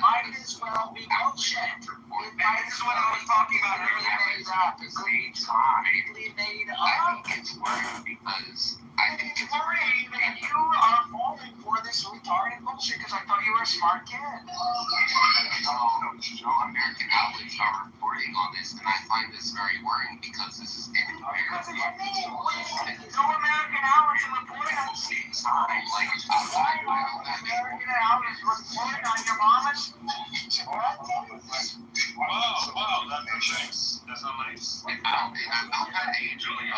might as well be bullshit. This is what I was talking about earlier. Completely made up. I think it's worrying because I think It's worrying that you are falling for this retarded bullshit because I thought you were a smart kid. No American outlets are reporting on this, and I find this very worrying because this is in America. No American outlets are reporting on the same time. Like, American outlets reporting on your mama's. Wow, that makes sense. That's not nice. I don't have age really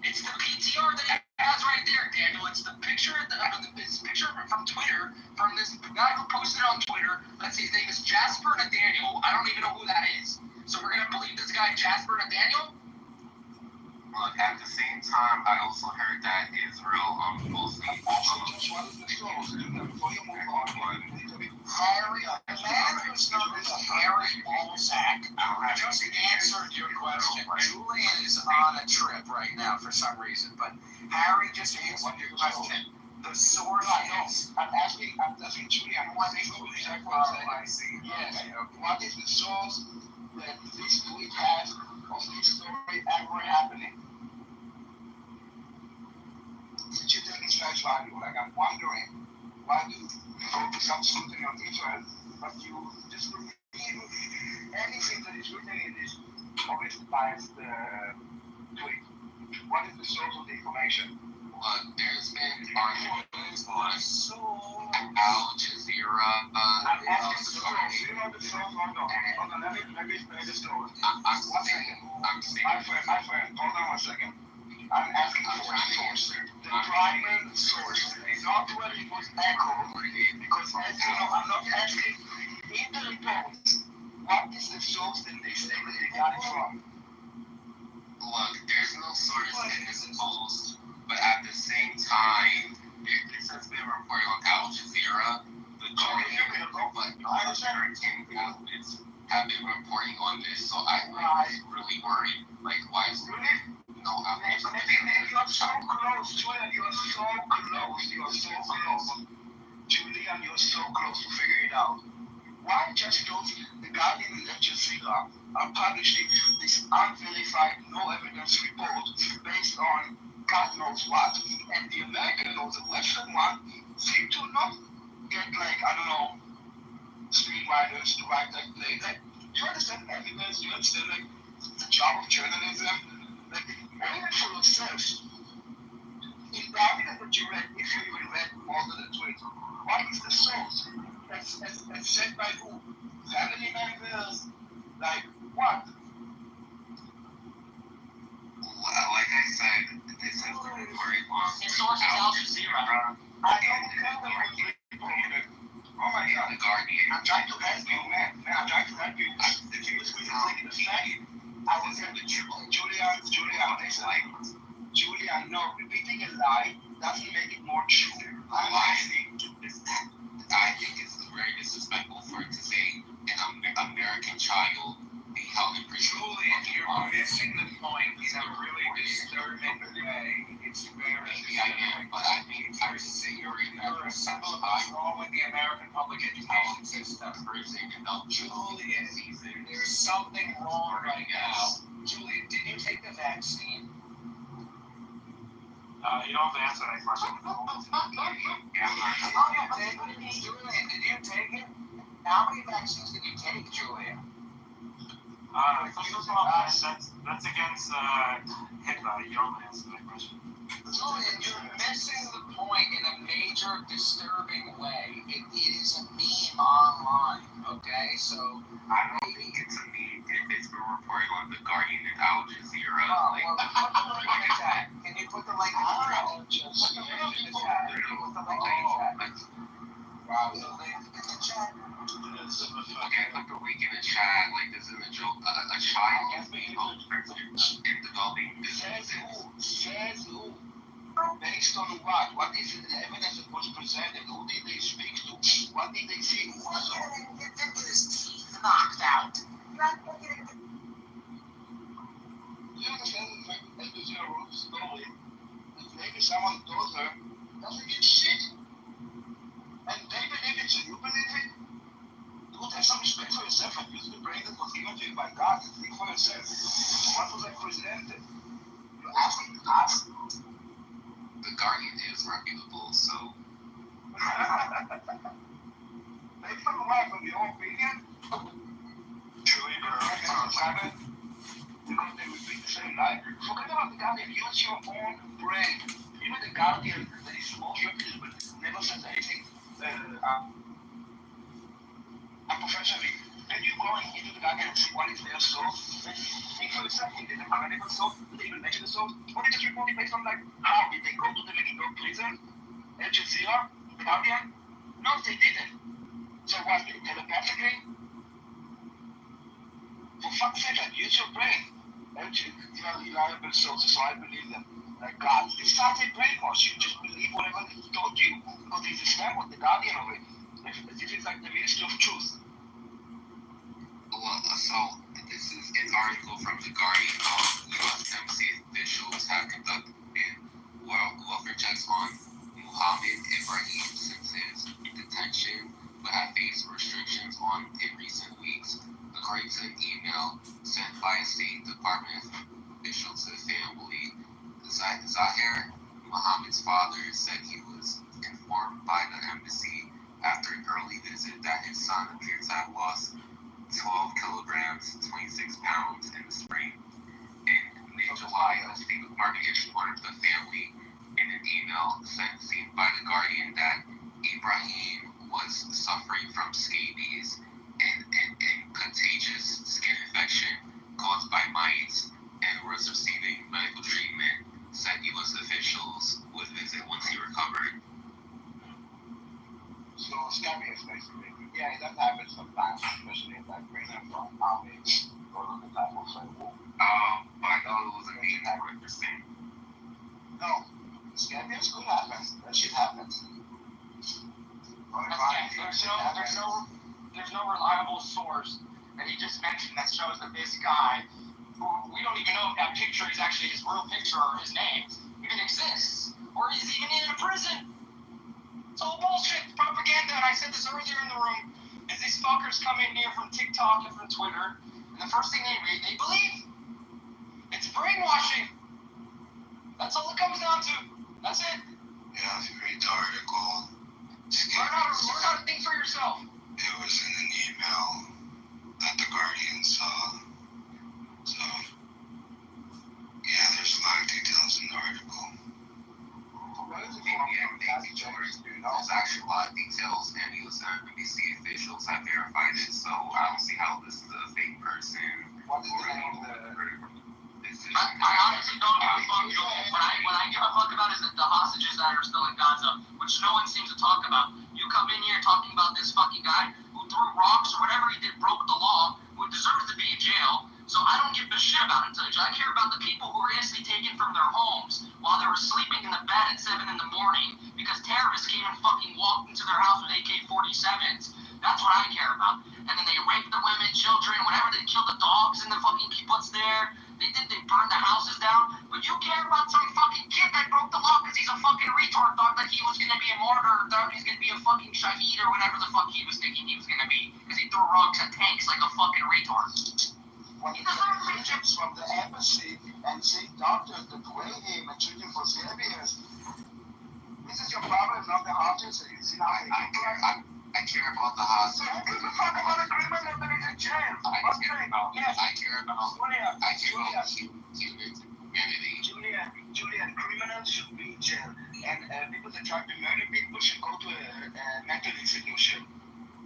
It's the PTR that it has right there, Daniel. It's the picture, this picture from Twitter, from this guy who posted it on Twitter. Let's see, his name is Jasper Nathaniel. I don't even know who that is. So we're gonna believe this guy Jasper Nathaniel? Look, at the same time, I also heard that Israel posted Harry, a man who's known as Harry Balzac just answered your question. Julian is on a trip right now for some reason, but Harry just answered your question. The source is... I'm asking Julian, what is the exact I see. Yes. What is the source that this tweet has of this story ever happening? Did you think it's face value? Like, I'm wondering, why do you focus on something on Israel, but you just repeat anything that is written in this obviously biased tweet? What is the source of the information? there's been arguments on Al Jazeera. I'm asking the source. You know the source or not? Hold on, let me explain the source. I'm saying. My friend, hold on 1 second. I'm asking for a source. The primary source is not where it was echoed, because as you know, I'm not asking in the report, what is the source that they say that they got it from? Look, there's no source in this post, but at the same time, this has been reported on Al Jazeera. The American outlets have been reporting on this, so I was really worried. Like, why is it? No, you're so close, Julian. You're so close. Julian, you're so close to figure it out. Why just those, the Guardian and Al Jazeera are publishing this unverified, no evidence report based on God knows what, and the American or the Western one seem to not get, like, I don't know, screenwriters to write that play. Like, do you understand evidence? Do you understand, like, the job of journalism? Like, even for yourselves, in the article that you read, if you even read most of the tweets, what is the source? As said by who? Family members? Like, what? Well, like I said, this has been very long. His source is Al Jazeera. I don't care about the oh my God, the Guardian. I'm trying to help you, man. I'm trying to help you. If you was really taking a second, I was able to Julian, it's like, Julian, no, repeating a lie doesn't make it more true. I think it's very disrespectful for it to say an American child be held in prison. Julian, you're missing the point in a really disturbing way. It's very disturbing. But I mean, I would say you're a symbol of what's wrong with the American public education system. Julian, there's something wrong right now. Julian, did you take the vaccine? You don't have to answer that question. Julian, did you take it? How many vaccines did you take, Julian? That's against HIPAA. You don't answer that question. Julian, you're missing the point in a major disturbing way. It is a meme online, okay? So I don't think it's a meme if it's been reported on the Guardian and Al Jazeera. Put the link in the chat. Can you put the link in the chat? Put the link in the chat. Put the link in the chat. Wow, the link in the chat. Okay, put the link in the chat. Like, this is a joke. A child is being held president in developing businesses. Says who? Based on what? What is the evidence that was presented? Who did they speak to? What did they see? Who was it? Get his teeth knocked out. You understand? Like, the zero story. It's if someone told her, doesn't mean shit. And they believe it, so you believe it. Dude, have some respect for yourself and use the brain that was given to you by God to think for yourself. What was I presented? You ask. The Guardian is reputable, so. Based on what, from your opinion? Truly, Because they repeat the same lie. Forget about the Guardian. Use your own brain. Even the Guardian that is most reputable never says anything unprofessionally. Then you go into the Guardian and see what is their source. Think for yourself, is it a credible source? Did they even mention the source? Or they just report it based on like, how did they go to the Medicare prison? Al Jazeera? The Guardian? No, they didn't. So what, telepathically? For fuck's sake, use your brain. Don't you? You know, reliable sources, so I believe them. Like God. This starts a brainwash. You just believe whatever they told you. Because it's a scam with the Guardian of it. This is like the Ministry of Truth. Well, so this is an article from The Guardian. USMC officials have conducted welfare checks on Mohammed Ibrahim since his detention, but have faced restrictions in recent weeks. According to an email sent by a State Department official to the family, Zahir Mohammed's father said he was informed by the embassy after an early visit that his son appeared to have lost 12 kilograms, 26 pounds in the spring. In mid-July, the State Department informed the family in an email sent by The Guardian that Ibrahim was suffering from scabies and contagious skin infection caused by mites and was receiving medical treatment. Said U.S. officials would visit once he recovered. So scabies, basically. Yeah, it does happen sometimes, especially if that brings up from army or the type of war. But I know it was a 800%. No, scabies could happen. That shit happens. There's no reliable source that he just mentioned that shows that this guy, who we don't even know if that picture is actually his real picture or his name, even exists, or is even in a prison. It's all bullshit propaganda, and I said this earlier in the room, is these fuckers come in here from TikTok and from Twitter, and the first thing they read, they believe. It's brainwashing. That's all it comes down to. That's it. Yeah, if you read the article, Learn how to think for yourself. it was in an email that the Guardian saw. So, yeah, there's a lot of details in the article. There's actually a lot of details, and USMBC officials have verified it, so I don't see how this is a fake person. What is the name of the... I honestly don't give a fuck. What I give a fuck about is the hostages that are still in Gaza, which no one seems to talk about. You come in here talking about this fucking guy who threw rocks or whatever he did, broke the law, who deserves to be in jail. So I don't give a shit about it. I care about the people who were instantly taken from their homes while they were sleeping in the bed at 7 in the morning because terrorists came and fucking walked into their house with AK-47s. That's what I care about. And then they raped the women, children, whatever. They killed the dogs in the fucking kibbutz there. They burned the houses down. But you care about some fucking kid that broke the law because he's a fucking retard, thought that he was going to be a martyr, thought he was going to be a fucking shaheed or whatever the fuck he was thinking he was going to be because he threw rocks at tanks like a fucking retard. When you get pictures from the embassy and see doctors that weigh him and treat him for scabies, this is your problem, not the hostages. You see now I care about the hostages. So who gives a fuck about a criminal that is in jail? I care about Julian, criminals should be in jail. And people that try to murder people should go to a mental institution.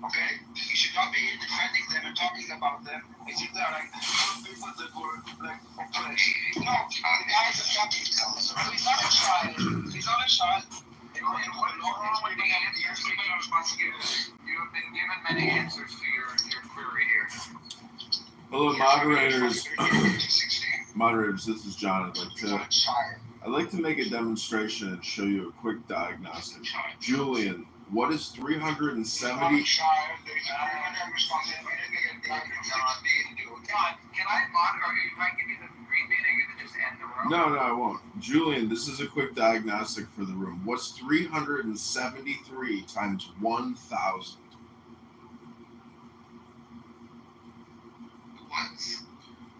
Okay? You should not be here defending them and talking about them. As if they're like people that were like oppressed. No, the guy is a fucking child. He's not a child. He's not a child. You have been given many answers to your query here. Hello, moderators. Moderators, this is John. I'd like to make a demonstration and show you a quick diagnostic. Julian, what is 370? John, can I or if I give you the green bean, are you gonna just end the room? No, I won't. Julian, this is a quick diagnostic for the room. What's 373 times 1,000?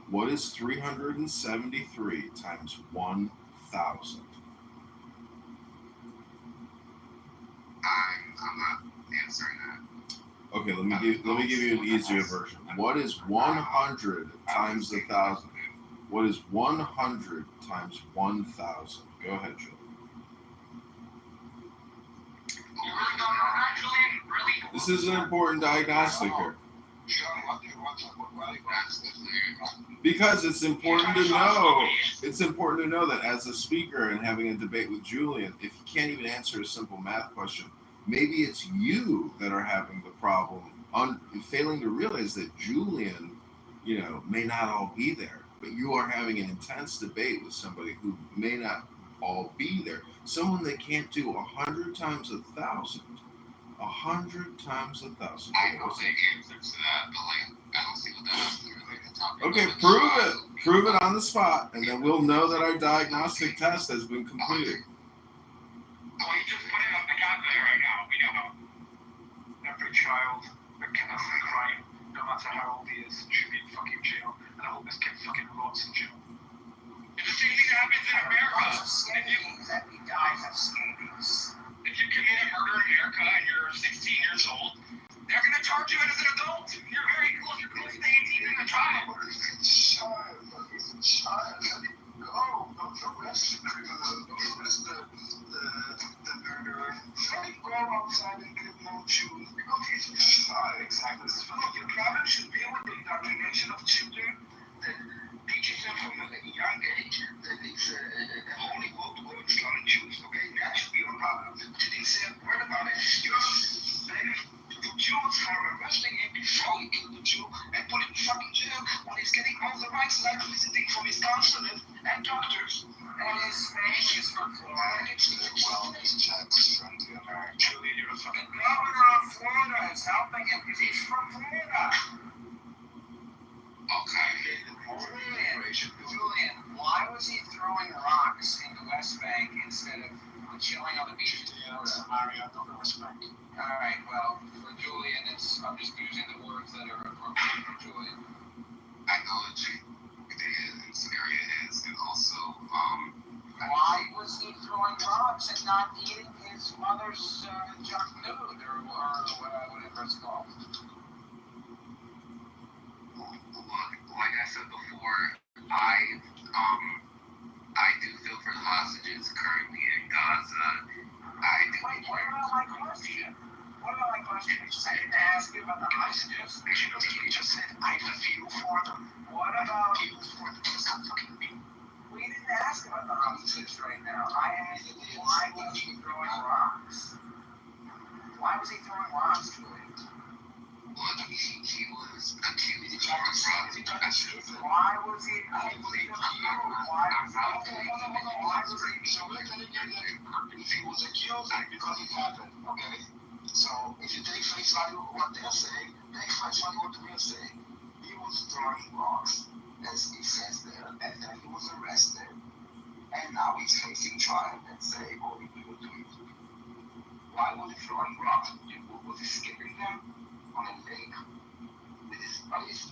What is 373 times 1,000? I'm not answering that. Okay, let me give you an easier version. What is 100 times 1,000? What is 100 times 1,000? Go ahead, Julian. This is an important diagnostic here. Because it's important to know. It's important to know that as a speaker and having a debate with Julian, if you can't even answer a simple math question, maybe it's you that are having the problem, failing to realize that Julian, may not all be there, but you are having an intense debate with somebody who may not all be there. Someone that can't do 100 times 1,000. 100 times 1,000. I know the answer to that, but I don't see what that has to do with the topic. Okay, prove it. Prove it on the spot, and then we'll know that our diagnostic test has been completed. Oh, you just put it on the calculator right now. We know. Every child that commits a crime, no matter how old he is, should be in fucking jail. And I hope this kid fucking rots in jail. It's the same thing that happens in America. That he dies of scabies. If you commit a murder in America and you're 16 years old, they're going to charge you as an adult. You're very close. You're close to 18 in the trial. It's a child. Go. Don't arrest the murderer. Let him go outside and give no shoes because he's a child. Exactly. Your problem should deal with the indoctrination of children that teaches them from a young age that it's a holy world to go and slaughter Jews. Okay, that should be your problem. You didn't say a word about it. You're blaming the Jews for arresting him before he killed the Jew and put him in fucking jail when he's getting all the rights like visiting from his counselors and doctors. And his species from Florida. Well, he's Jack's friend to America. Julian, you're a fucking governor of Florida is helping him because he's from Florida. Okay. Julian, why was he throwing rocks in the West Bank instead of chilling on the beach in Florida? Mario, no respect. Alright, well, for Julian, I'm just using the words that are appropriate for Julian. I know what the scenario is, and also, why was he throwing rocks and not eating his mother's junk food or whatever it's called? Like I said before, I do feel for the hostages currently in Gaza. Wait, what about my question? I didn't ask you about the hostages. You just said, I feel for them. What about... Feel for them. Stop fucking me. We didn't ask about the hostages right now. I asked why was he throwing rocks? Why was he throwing rocks, Julian? Well, he was accused of fraud. Why was he? He was accused because it happened, okay? So if you take face value what they're saying, take face value what we're saying. He was throwing rocks, as he says there, and then he was arrested. And now he's facing trial and say, oh, he will do it. Why was he throwing rocks? Was he skipping them on a lake with his buddies?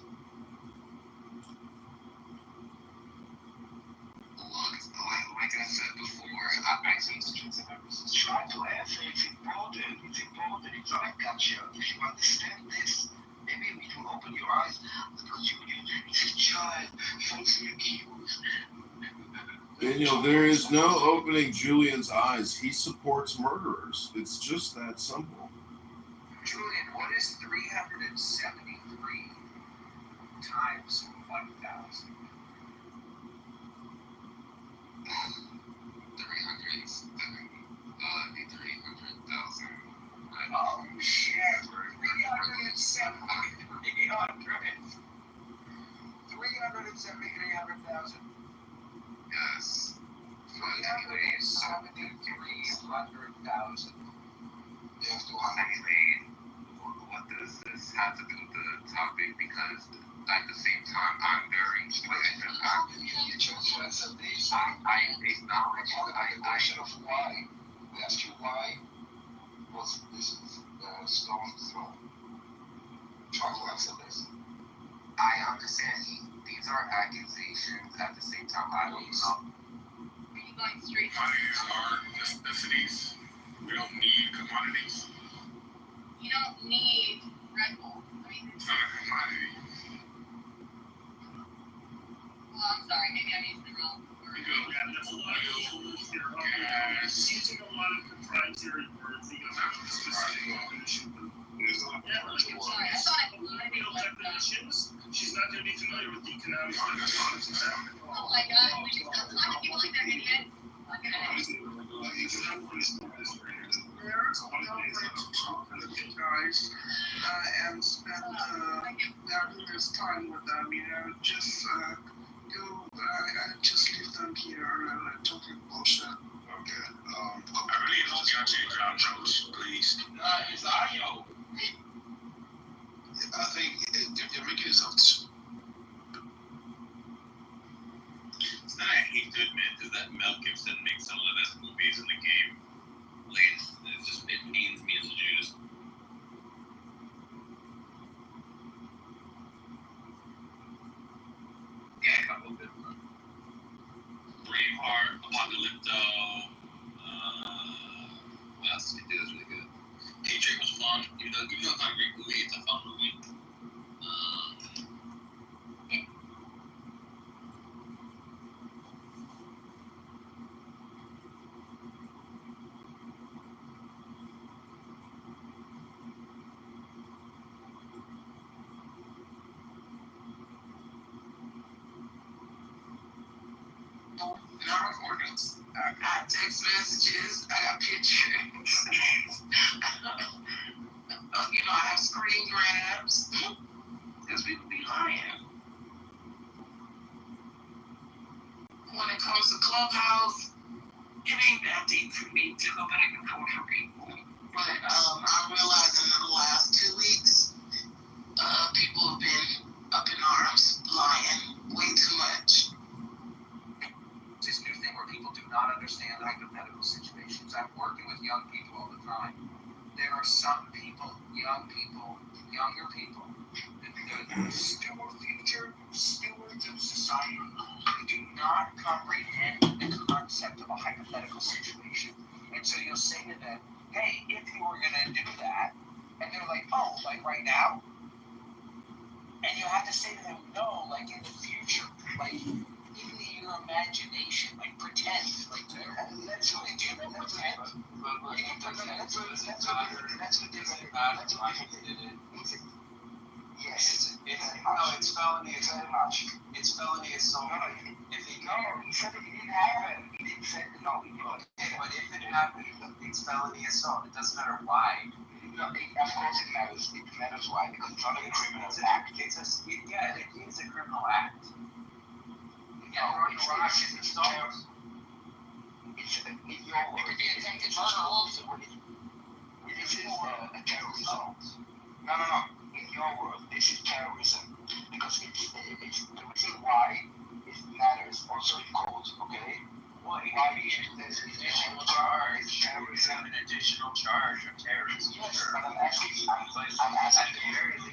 Like I said before, I just try to answer. It's important. It's not a gotcha. If you understand this, maybe it will open your eyes. Because Julian is a child falsely accused. Daniel, there is no opening Julian's eyes. He supports murderers. It's just that simple. Julian, what is 373 times 1,000? 300,000. Oh shit! 373,000. Yes. 373,000. What does this have to do with the topic? Because At the same time, I'm very I acknowledge Question of why. We ask you why was this stone thrown. Try to answer this. I understand these are accusations. At the same time, I don't know. Going straight. Commodities are necessities. We don't need commodities. You don't need Red Bull. I mean, It's not a commodity. well, I'm sorry, maybe I'm using the wrong word. Yeah, that's a lot of words here. Yes. Using a lot of proprietary words, you don't have to specific definition. There's a Yeah, like I'm sorry, I thought I could maybe real like that. definitions. She's not going to be familiar with the economic definitions. Oh my god, we just don't talk to people like they're idiots. Okay. Guys, and spend this time with them, just just leave them here talking bullshit. Okay. I really hope y'all change your approach, please. It's audio. I think you're making yourself. It's not I hate to admit is that Mel Gibson makes some of the best movies in the game. Like, it pains me as a Judas. Yeah, a couple of good ones. Braveheart, Apocalypto. What else did he do that's really good? Patriot was fun. Even though it's not a great movie, it's a fun movie. I got text messages, I got pictures. I have screen grabs. Because people be lying. When it comes to Clubhouse, it ain't that deep for me to go back and forth for people. But I realized in the last 2 weeks, people have been up in arms, lying way too much. This new thing where people do not understand hypothetical situations. I'm working with young people all the time. There are some people, younger people, the future stewards of society, who do not comprehend the concept of a hypothetical situation. And so you'll say to them, hey, if you were going to do that, and they're like, oh, like right now? And you have to say to them, no, like in the future, like in your imagination, like pretend, like let's do you know pretend? Yes, it's felony. It's very much. It's felony assault. If he said that he didn't have it. He didn't say no. But if it happened, it's felony assault. It doesn't matter why. No, of course it matters. It matters why, because it's not a criminal act. It is a criminal act. It's in your words. It could be attempted murder. This is a terrorist assault. No. In your world, this is terrorism because it's the reason why it matters. Also in court, okay? Why is this additional charge? Terrorism, an additional charge of terrorism. Yes, but I'm asking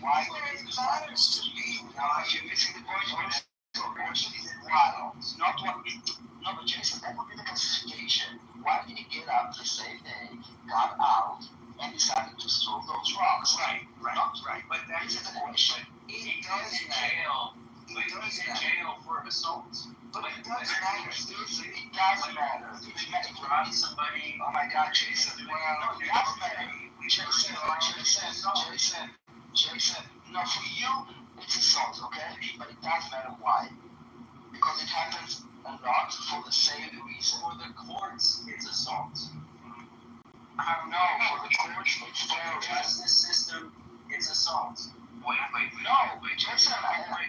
why it matters to me. Now you're missing the point. So actually, why? Not what it. No, but Jason, that would be the classification. Why did he get up the same day, got out, and decided to throw those rocks? Right. But that is the question. He goes in jail. He goes in jail for assault. But it does matter. It does matter. If you rob somebody, oh my God, Jason. Well, it does matter. Jason. No, for you, it's assault, okay? But it does matter why. Because it happens a lot for the same reason. For the courts, it's assault. I don't know. For the courts, it's terrorism. For the justice system, it's assault. Wait. No, Jason,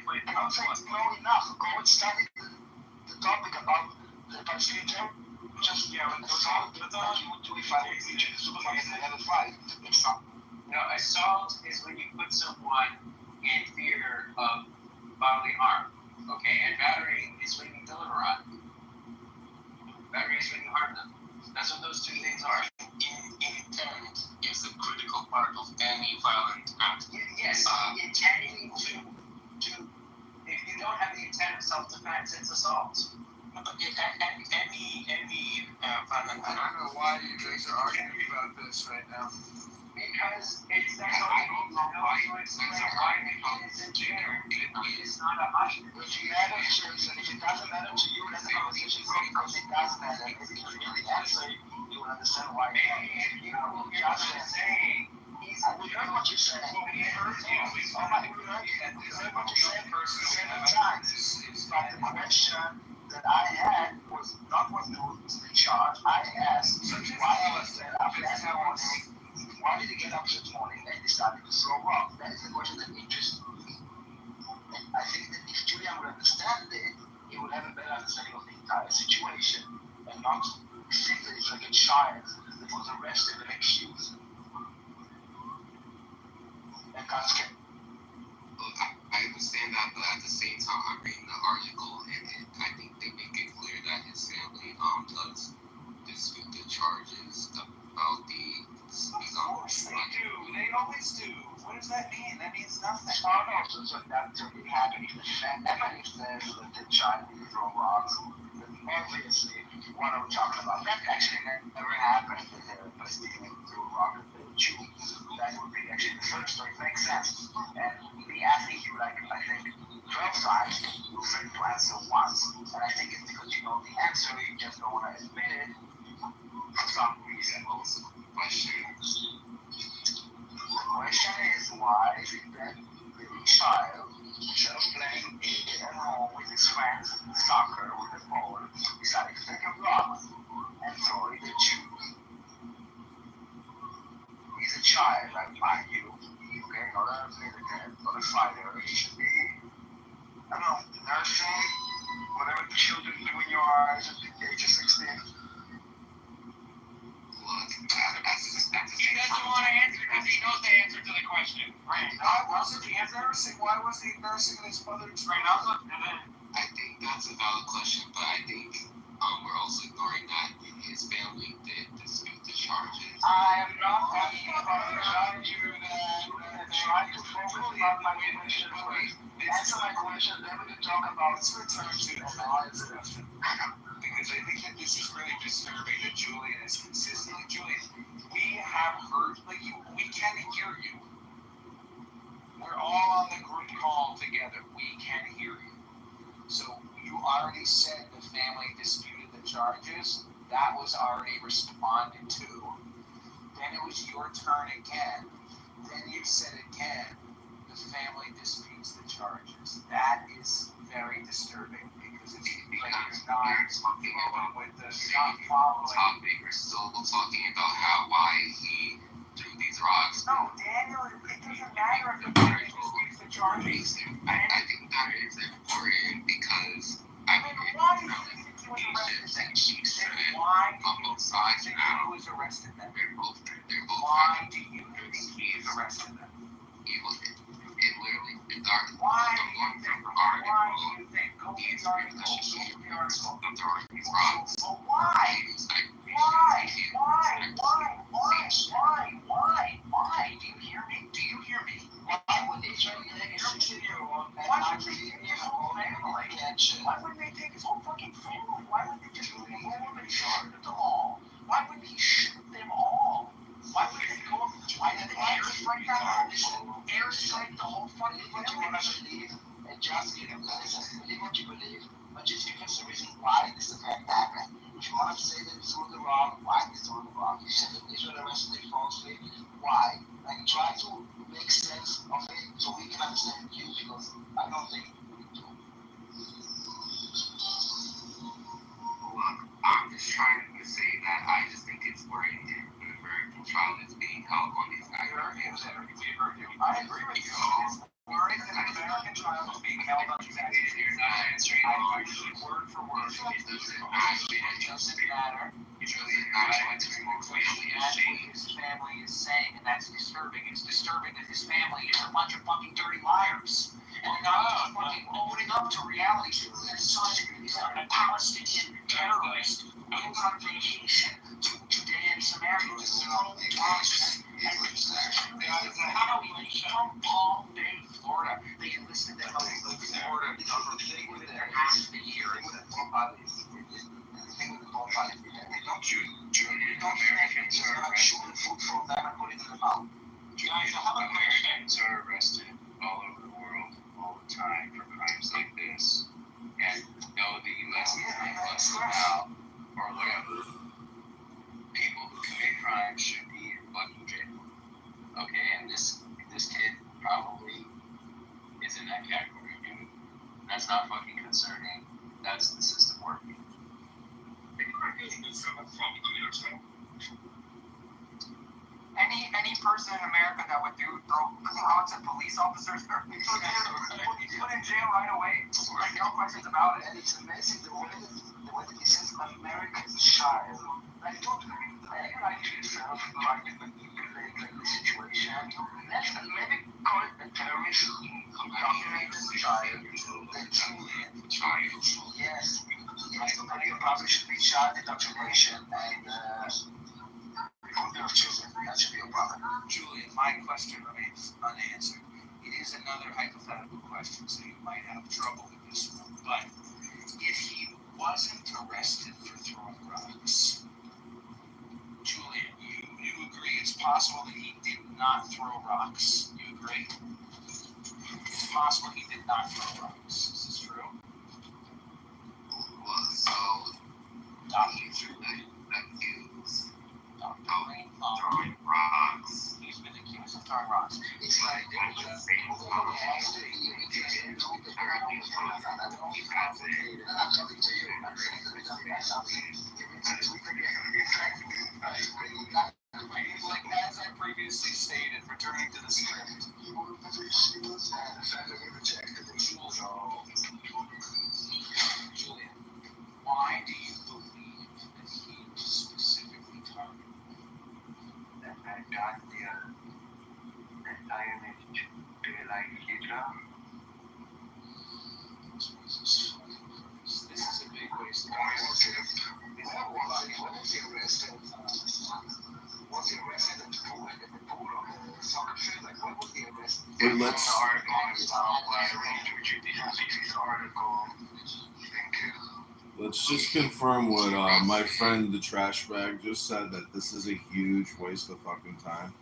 wait. I'm saying no enough. Go and study the topic about the prosecutor. Just assault. But you would do if I was teaching the supervisor and have a fight. It's not. No, assault is when you put someone in fear of bodily harm. Okay, and battery is when you deliver on. Battery is when you harm them. That's what those two things are. Intent is a critical part of any violent act. Yes, intending to. If you don't have the intent of self-defense, it's assault. Any violent I act. don't know why you guys are arguing about this right now. Because it's that's I don't know why it's that's a why right. it's a gender. It It's is. not a hush. It matters, Jason. If it doesn't matter to you, that's a conversation because it does matter. Maybe if you really answer, you will understand why. Maybe if you will Just say, we heard what you said. We heard you. Oh my, we heard what you said several times. But the question that I had was not what was the charge. I asked why I was set up that morning. Why did he get up this morning and decided to throw up? That is the question that interests me. And I think that if Julian would understand it, he would have a better understanding of the entire situation and not think that it's like a child that was arrested and accused. And can't get. Look, I understand that, but at the same time, I'm reading the article, and I think they make it clear that his family does dispute the charges about the do. They always do. What does that mean? That means nothing. Oh no, so that's what happened. If the family says that the child will throw rocks, then obviously what are we talking about? That actually never happened with the Palestinian threw a rock at the Jew. That would be actually the first, so it makes sense. And me asking you like I think 12 times, you failed to answer once. And I think it's because you know the answer, you just don't want to admit it for some reason. What was the question? The question is why that little child, instead of playing at home with his friends, soccer with a ball, decided to take a rock and throw it at you. He's a child, I mind you. Okay, not a militant, not a fighter. He should be, I don't know, nursing, whatever the children do in your eyes at the age of 16. Look, that's He doesn't want to answer because he knows the answer to the question. Right. Why wasn't he nursing? Why was he nursing his mother's Right. I think that's a valid question, but I think we're also ignoring that his family did dispute the charges. I am not asking about the charge you trying to focus about my question first. Answer my question, then we can talk about. Let's return to the Lions question. Because I think that this is really disturbing that Julian is consistently. Julian, we have heard, like you, we can hear you. We're all on the group call together. We can hear you. So you already said the family disputed the charges. That was already responded to. Then it was your turn again. Then you said again, the family disputes the charges. That is very disturbing because it's like you're not talking about with the same following. topic. We're still talking about why he threw these rocks. No, Daniel, it doesn't matter if the family disputes the charges. I think that is important because I mean, Why do you think he was arrested then? she said Why do on you both sides think now. he was arrested then? They're both Why do you think he was arrested then? It literally the dark. Why I'm do you going think? from the Why article. do you think? Go to These the article. Go she to the article. of the these rocks. Well, why? Why? Do you hear me? Do you hear me? Why would they try to take a 16-year-old and Why not would they leave take his his whole own family? attention? Why wouldn't they take his whole fucking family? Why wouldn't they just leave him home and shoot them all? Why wouldn't he shoot them all? Why wouldn't they go? Why did they airstrike that whole? Airstrike the whole fucking What you want village? to believe, and just listen, believe what you believe, but just give us the reason why this event happened. If you want to say that it's through the rock, why it's through the rock? You said that Israel arrested him falsely, why? Like try to make sense of it so we can understand you, because I don't think we do. Look, I'm just trying to say that I just think it's worrying that an American child is being held on these guys. I agree with you. It's worrying that an American child is being held on these activities. You're not answering I the agree with you word for word. It doesn't matter. It doesn't matter. It really matters. It's more clearly That's what saying. his family is saying, and that's disturbing. It's disturbing that his family is a bunch of fucking dirty liars. And We're not fucking owning up to reality. Their son is a Palestinian terrorist who goes on vacation to Judea and Samaria. This is how we talk. How we from Palm Bay, Florida. They enlisted them up in Florida. They were there half the year. Americans are shooting food from them and putting them out. Americans are arrested all over the world all the time for crimes like this, and know the U.S. is not less about or whatever. People who commit crimes should be in fucking jail. Okay, and this kid probably is in that category, dude. That's not fucking concerning. That's the system working. Any person in America that would throw rocks at police officers or put in jail right away, like no questions about it. And it's amazing the way that he says American child. Like, don't like yourself like manipulate the situation. Let's maybe call it a terrorist indoctrinated child. The Julian. Yes. Somebody probably should be child indoctrination and of children. That should be a problem. Julian, my question remains unanswered. It is another hypothetical question, so you might have trouble with this one. But if he wasn't arrested for throwing rocks, Julian, you agree it's possible that he did not throw rocks? You agree? It's possible he did not throw rocks. Is this true? Well, so he threw accused of throwing rocks. He's been accused of throwing rocks. It's like As I previously stated, returning to the script. Julian, why do you believe that he was specifically targeted? Jesus fucking Christ. This is a big waste of time. Was he arrested at the pool in the pool on the soccer field? Like, when was he arrested? Wait, let's. Let's just confirm what my friend the trash bag just said, that this is a huge waste of fucking time.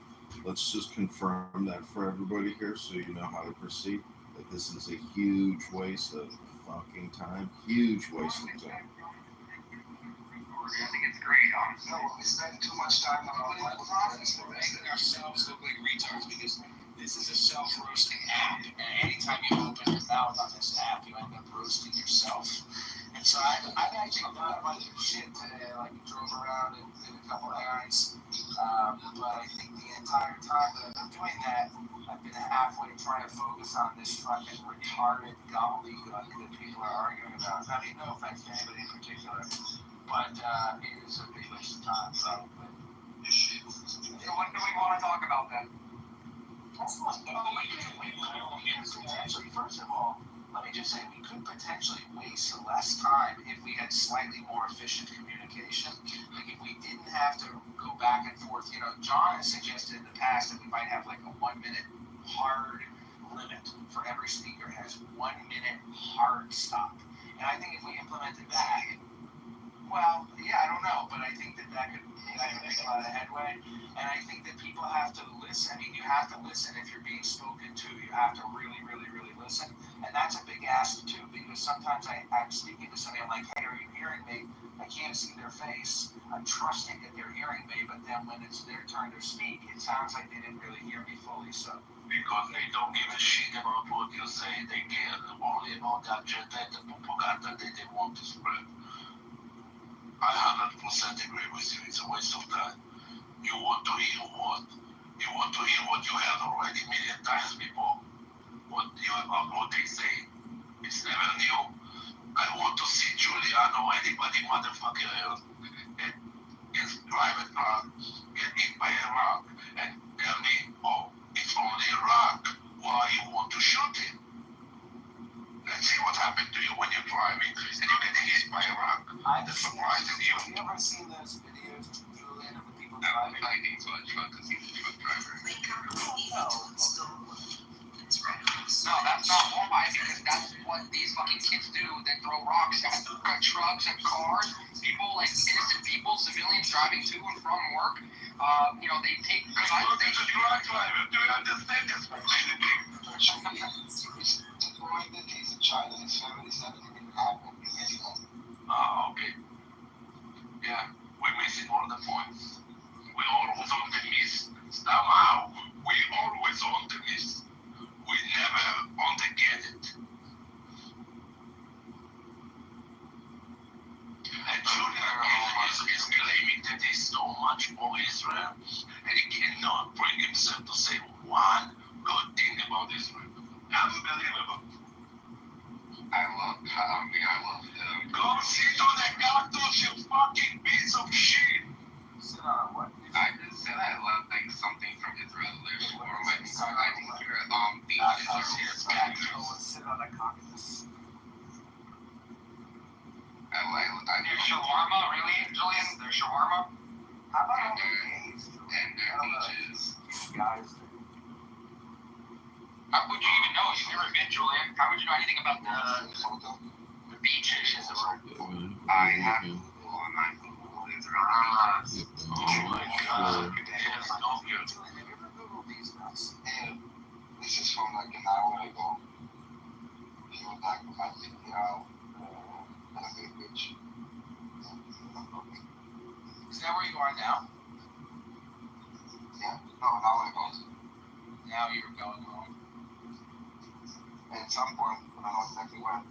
Let's just confirm that for everybody here so you know how to proceed. That this is a huge waste of fucking time. Huge waste of time. I think it's great, honestly. No, we spend too much time on our We're making ourselves look like retards because this is a self-roasting app, and anytime you open your mouth on this app, you end up roasting yourself. And so I've actually done a bunch of shit today, like drove around and did a couple errands, but I think the entire time that I've been doing that, I've been halfway trying to focus on this fucking retarded gobbledygook that people are arguing about. I mean, no offense to anybody in particular, but it is a big waste of time, probably. So what do we want to talk about then? First of all, let me just say we could potentially waste less time if we had slightly more efficient communication. Like if we didn't have to go back and forth. You know, John has suggested in the past that we might have like a 1 minute hard limit for every speaker has 1 minute hard stop. And I think if we implemented that, well, yeah, I don't know, but I think that could make a lot of headway. And I think that people have to listen. I mean, you have to listen if you're being spoken to. You have to really, really, really listen. And that's a big ask, too, because sometimes I'm speaking to somebody, I'm like, hey, are you hearing me? I can't see their face. I'm trusting that they're hearing me, but then when it's their turn to speak, it sounds like they didn't really hear me fully. So because they don't give a shit about what you say. They care only about that genetic propaganda that they want to spread. I 100% agree with you. It's a waste of time. You want to hear what? You want to hear what you have already a million times before. What they say. It's never new. I want to see Giuliano or anybody motherfucker else in private car get hit by a rock and tell me, oh, it's only a rock. Why you want to shoot him? probably thinks about a truck because he's a truck driver. No, that's not why, because that's what these fucking kids do. They throw rocks at trucks and cars. People, like innocent people, civilians driving to and from work. They take. Do you understand this? Deploying the case in China is 77 in Apple. Ah, okay. Yeah, we're missing all the points. We're always on the miss. Somehow, we always on the miss. We never on the get it. And Julian is claiming that he's so much for Israel, and he cannot bring himself to say one good thing about Israel. Unbelievable. I love him. Go sit on the cactus, you fucking piece of shit. Sit on what? I just said I love something from his resolution, or I think your beaches are Sit on a cactus. There's shawarma, really, Julian? There's shawarma? How about all the gays? and their beaches. Guys. How would you even know? You've never been, Julian. How would you know anything about the beaches? I have Google on my Google. It's really beaches. Oh my god. Yes, no good. Julian, have you ever Googled these nuts? And this is from like an hour ago. He was talking about how beach. Is that where you are now? Yeah, no, an hour ago. Now you're going home. And at some point, I don't know exactly when.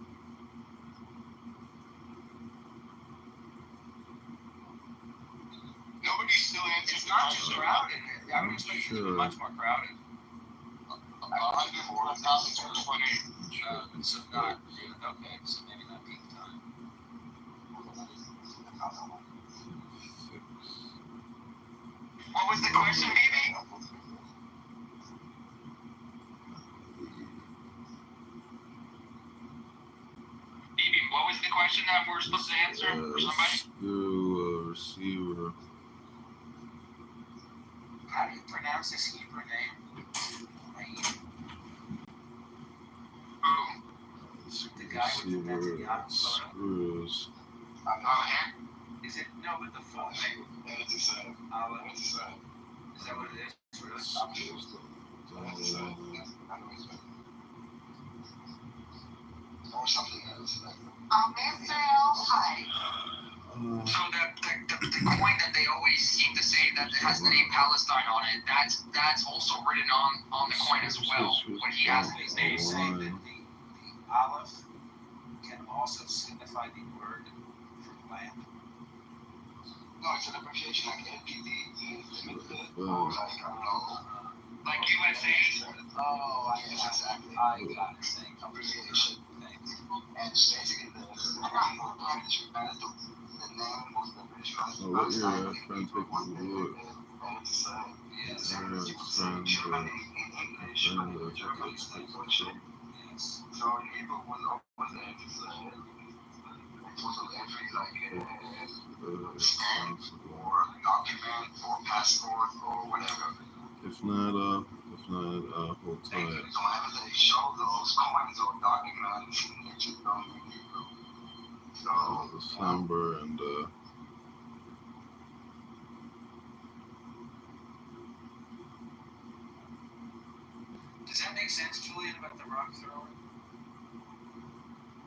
Nobody still answers It's not too crowded. I would expect it to be much more crowded. 104,220. So not, okay, so maybe not peak time. What was the question, baby? Baby, what was the question that we're supposed to answer for somebody? Receiver. How do you pronounce this Hebrew name? The guy with the Netanyahu photo? Screws. Is it? No, but the full name. Is that what it is? Really? Or something else. So the coin that they always seem to say that has the name Palestine on it, that's also written on the coin as well. What he has in his name. Saying that the aleph can also signify the word for land. No, it's an abbreviation like NPD, limited, Oh. like, I don't know. Like USA. Oh, I Yes, exactly. got it. Saying Abbreviation. Thanks. And basically, the name of the British Manitoba, the name of the British Oh, what year are you trying to take a look? Yes. Yeah, you would say Germany in English, Germany is in Deutsch. Yes. So in Hebrew was always it was on every like stamp or document or passport or whatever. If not hold And tight. whenever they show those coins or documents, it just don't in Hebrew. So December and Does that make sense, Julian, about the rock thrower?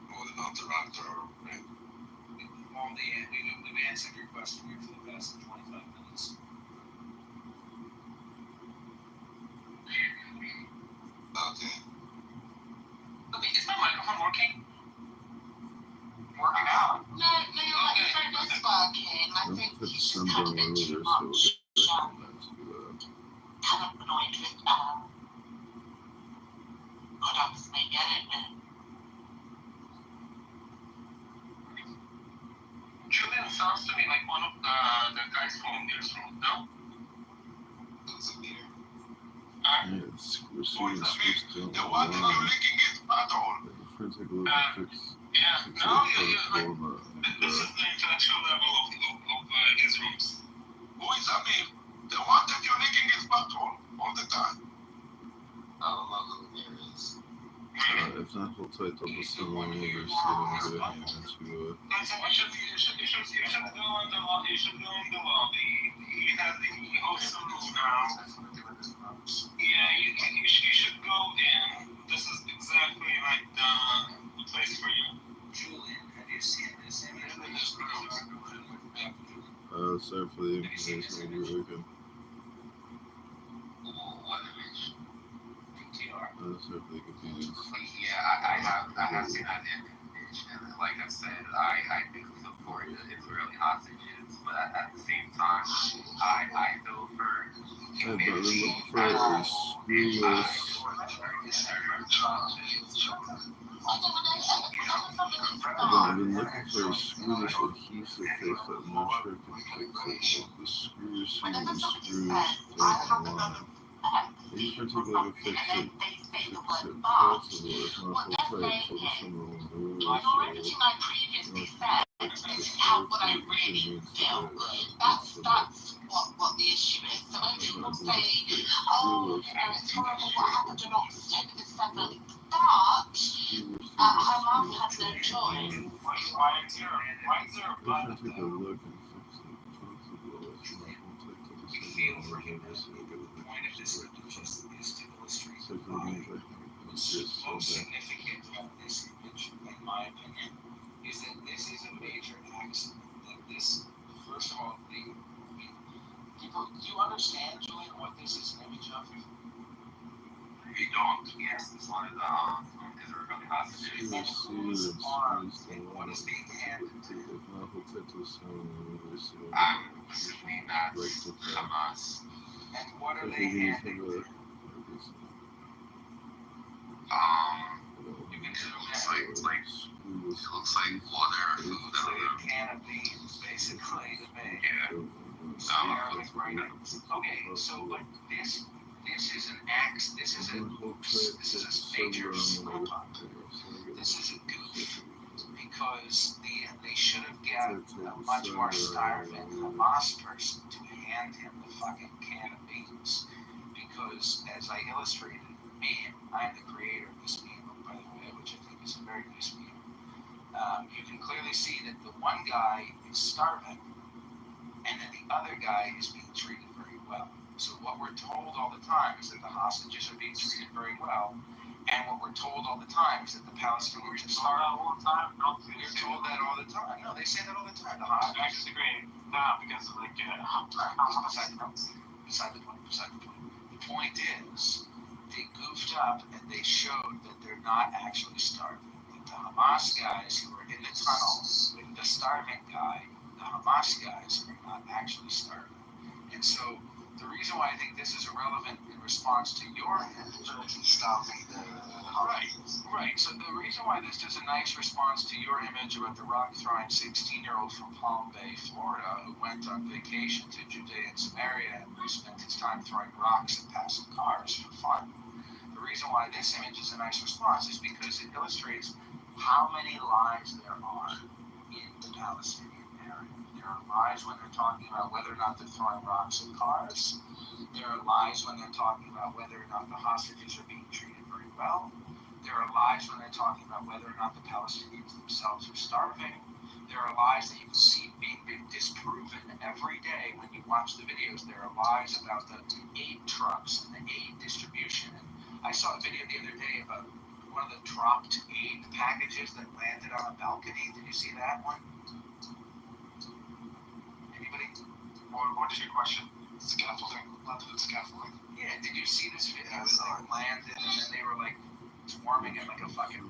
What about the raptor? Well, we've answered your question here for the past 25 minutes. Okay. Okay, is my microphone working? Working out. I think December and earlier, so we'll get on that to Julian sounds to me like one of the guys from this room, no? That's a beer. we're seeing still The one that you're licking is butthole. Friends take a look at fix. Yeah, this is the intellectual level of his rooms. Who is Amir? The If not, hold tight till the summer over, so you don't get a hand into You should go in the lobby. He hosts some Yeah, you should go in. This is exactly like the place for you. Julian, have you seen this image of this girl? sorry for the information over the weekend. What image? PTR. Sorry for the convenience. Yeah, I have seen that image, and like I said, I think support the Israeli hostages, but at the same time, I feel for I've been looking for a screwless. I've been looking for a screwless adhesive face, but I'm not sure I can fix it. The screws don't align. Maybe for take a look and fix it possible. If not, hold tight until the summer when I've already previously said this is how what I really feel. That's what the issue is. So when people say, oh, it's horrible what happened in Oxford with 7, but Hamas has no choice. Why is there a button? Take a look and fix it possible. If not, hold tight till the Feel summer for when him. the The point of this just is to illustrate so for the why. games, What's most significant about this image, in my opinion, is that this is a major accident. That this, first of all, people, do you understand, Julian, what this is an image of? we don't. Yes, it's one of the Israeli hostages. And whose arms and what is being handed to him? I'm assuming that's Hamas. And what are they handing to him? You can see it looks like water, food, It's like a can of beans, basically, to me. yeah. Okay, so but this is an axe. This is a major slip up. This is a goof because they should have got a much more starving Hamas person to hand him the fucking can of beans. Because as I illustrated in the meme, I'm the creator of this meme, by the way, which I think is a very nice meme. You can clearly see that the one guy is starving, and then the other guy is being treated very well. So what we're told all the time is that the hostages are being treated very well, and what we're told all the time is that the Palestinians are starving. All the time? No, We're told that all the time. No, they say that all the time. The I hostages. disagree. No, because like, Beside the point. The point is, they goofed up and they showed that they're not actually starving. That the Hamas guys who are in the tunnel with the starving guy, the Hamas guys are not actually starving. And so the reason why I think this is irrelevant in response to your Right. So the reason why this is a nice response to your image about the rock-throwing 16-year-old from Palm Bay, Florida, who went on vacation to Judea and Samaria and who spent his time throwing rocks at passing cars for fun. The reason why this image is a nice response is because it illustrates how many lies there are in the Palestinian area. There are lies when they're talking about whether or not they're throwing rocks at cars. There are lies when they're talking about whether or not the hostages are being treated very well. There are lies when they're talking about whether or not the Palestinians themselves are starving. There are lies that you can see being disproven every day when you watch the videos. There are lies about the aid trucks and the aid distribution. And I saw a video the other day about one of the dropped aid packages that landed on a balcony. Did you see that one? Anybody? what is your question? Scaffolding. Not the scaffolding. Yeah, did you see this video? It landed and then they were like swarming it like a fucking...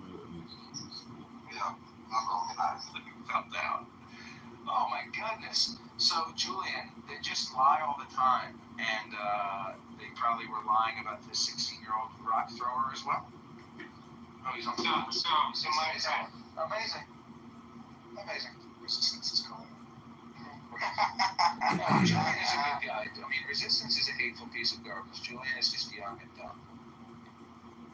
Yeah. I fell down. Oh my goodness. So, Julian, they just lie all the time, and they probably were lying about this 16-year-old rock thrower as well. Oh, he's on the phone. So Amazing. Resistance is calling. No, Julian is a good guy. I mean, Resistance is a hateful piece of garbage. Julian is just young and dumb.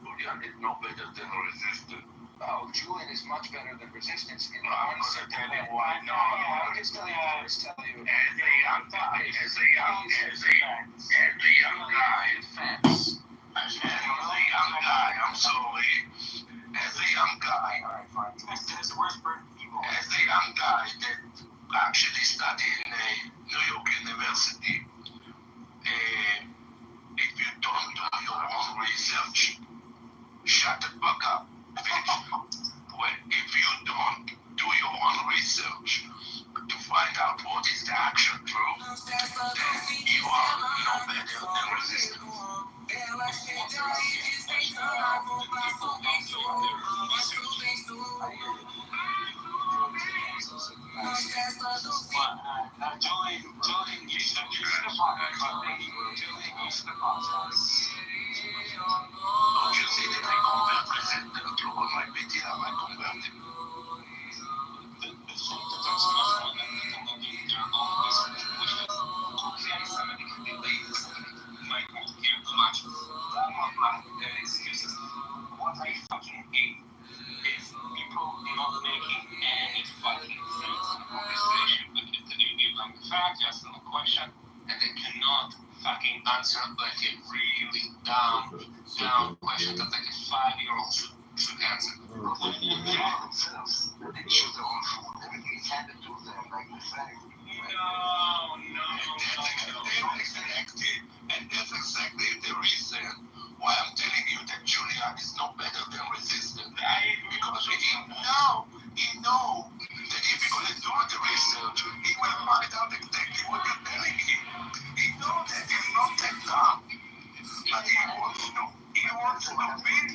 Julian is no better than Resistance. Oh, Julian is much better than Resistance in I'm one gonna certain tell way. you why. No, I'll just tell you. as a young guy, defense. As a young guy, I'm sorry. As a study in New York University. If you don't do your own research, shut the fuck up. Well, if you don't do your own research to find out what is the actual truth, then you are no better than resistance. Julian used to apologize. Don't you see that I convert presenter to all my media, I convert him. What I fucking hate is people not making any fucking sense in the conversation, but continue to give them the fact, ask them a question, and they cannot fucking answer like a really dumb question that like a 5-year-old should answer. And that's exactly the reason why I'm telling you that Julian is no better than resistant. Because he know that if he's going to do the research, he will find out exactly what you're telling him. He knows that he's not that dumb. But he wants to win.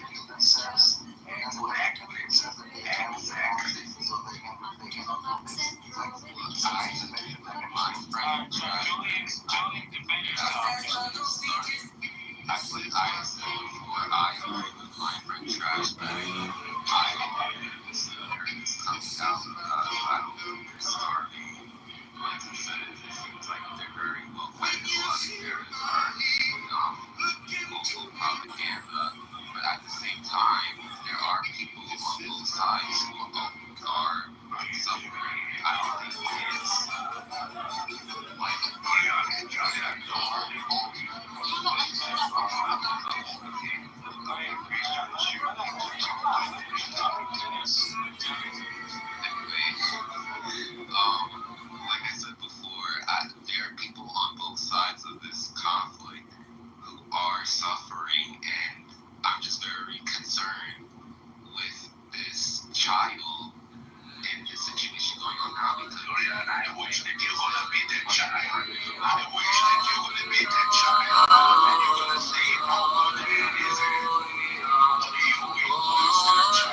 Actually, I say before I agree with my friend Trash Bag. I this comes down I don't think they're starving. Like I said, it seems like they're very well funded. A lot of parents are local propaganda, but at the same time, there are people on both sides who are suffering. I don't think it's like like I said before, there are people on both sides of this conflict who are suffering, and I'm just very concerned with this child and this situation going on now because I wish that you're gonna be that child. I wish that you're gonna be that child. And you're gonna see how good it is. You will lose that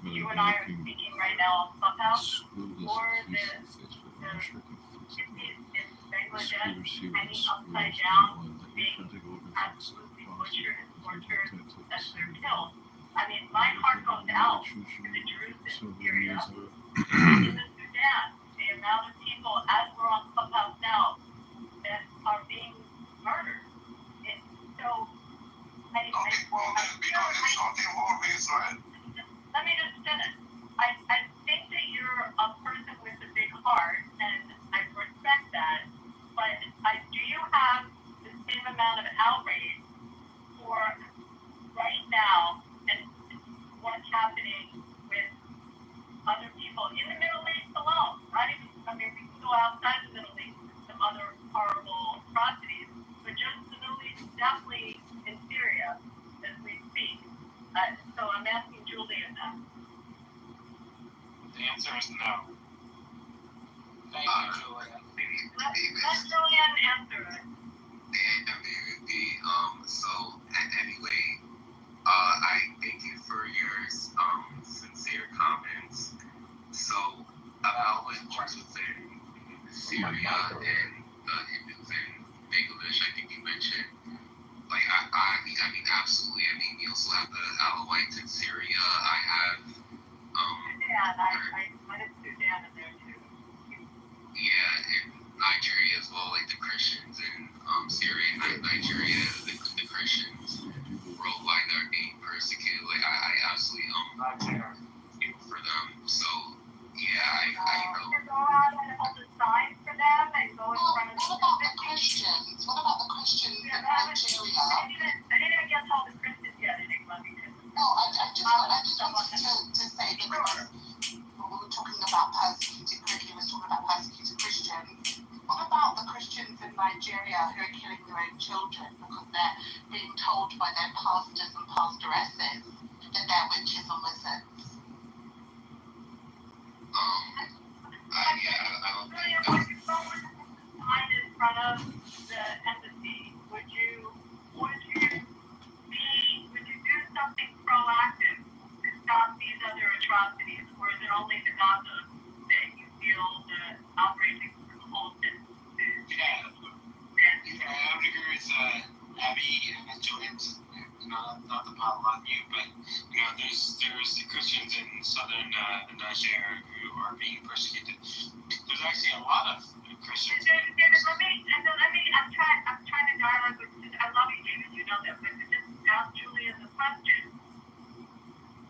You and I are speaking right now on Clubhouse, or the Bangladesh hanging upside down, being absolutely butchered and tortured as they're killed. I mean, my heart goes out to the Jews in Syria, in the understand the amount of people, as we're on Clubhouse now, that are being murdered. So, let me just finish. I think that you're a person with a big heart, and I respect that, but do you have the same amount of outrage for right now and what's happening with other people in the Middle East alone? Right? I mean, we can go outside the Middle East and some other horrible atrocities, but just the Middle East, definitely in Syria, as we speak. So I'm asking Julian that. The answer is no. Thank you, Julian. Let Julian answer it. Anyway, I thank you for your sincere comments. So, about what was within Syria and within Bangladesh, I think you mentioned, like, I mean, absolutely. I mean, we also have the Alawites in Syria. I have, I wanted Sudan in there too. yeah, and Nigeria as well, like the Christians in Syria and Nigeria, the Christians worldwide that are being persecuted. Like, I absolutely feel for them. So, yeah, I know. To go out and hold a sign for them and go in front of What about the Christians? What about the Christians in Nigeria? I didn't even get to all the Christians yet, I think, Lovey. No, I just wanted to say, because when we were talking about persecuted Christians, we were talking about persecuted Christians. What about the Christians in Nigeria who are killing their own children because they're being told by their pastors and pastoresses that they're witches and wizards? I don't think William, would you go with the sign in front of the embassy? Would you do something proactive to stop these other atrocities, or is it only the Gaza that you feel the outraging for the whole city? Yeah, I would agree with Abby and Julian's, not to pile on you, but there's the Christians in southern Nigeria who are being persecuted. There's actually a lot of Christians. David, I'm trying to dialogue with you. I love you, David, you know that, but to just ask Julian the question,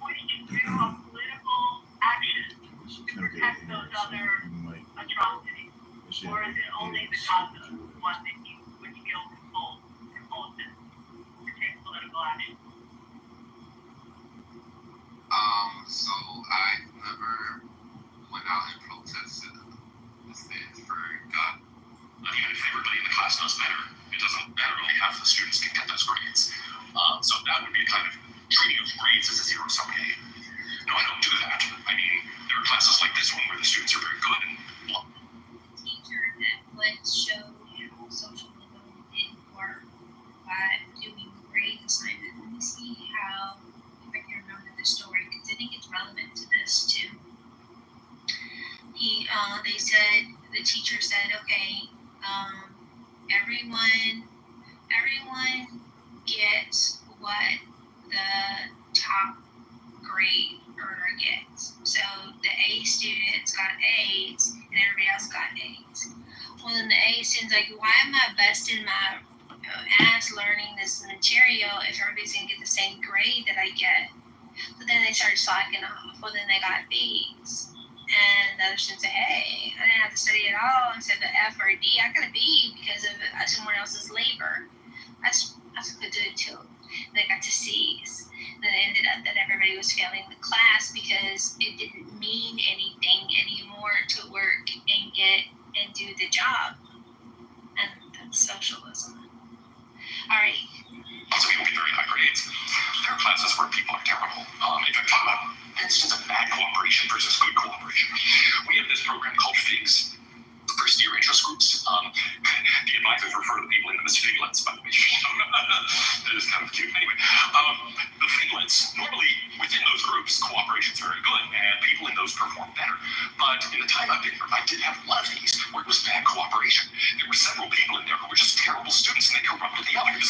would you do a political action to protect those other atrocities? Or is it only the Gaza one that you would feel compelled to take political action? So I never went out and protested the stand for God. I mean, if everybody in the class knows better, it doesn't matter. Only half the students can get those grades. So that would be a kind of treating of grades as a zero-sum game. No, I don't do that. I mean, there are classes like this one where the students are very good and teacher that would show how socialism didn't work by doing grade assignment. Let me see how, if I can remember the story, because I think it's relevant to this too. They said, the teacher said, okay, everyone gets what the top grade earner gets. So the A students got A's and everybody else got A's. Well, then the A students like, why am I busting my ass learning this material if everybody's gonna get the same grade that I get? So then they started slacking off. Well, then they got B's. And the other students said, hey, I didn't have to study at all. Instead of an F or a D, I got a B because of someone else's labor. That's what they did too. And they got to C's. And then it ended up that everybody was failing the class because it didn't mean anything anymore to work and do the job. And that's socialism. All right. lots of people get very high grades. There are classes where people are terrible. In fact, talk about instances of bad cooperation versus good cooperation. We have this program called FIGS, first year interest groups. The advisors refer to the people in them as figlets, by the way. It is kind of cute. Anyway, the figlets, normally within those groups, cooperation is very good, and people in those perform better. But in the time I've been here, I did have one of these where it was bad cooperation. There were several people in there who were just terrible students, and they corrupted the others.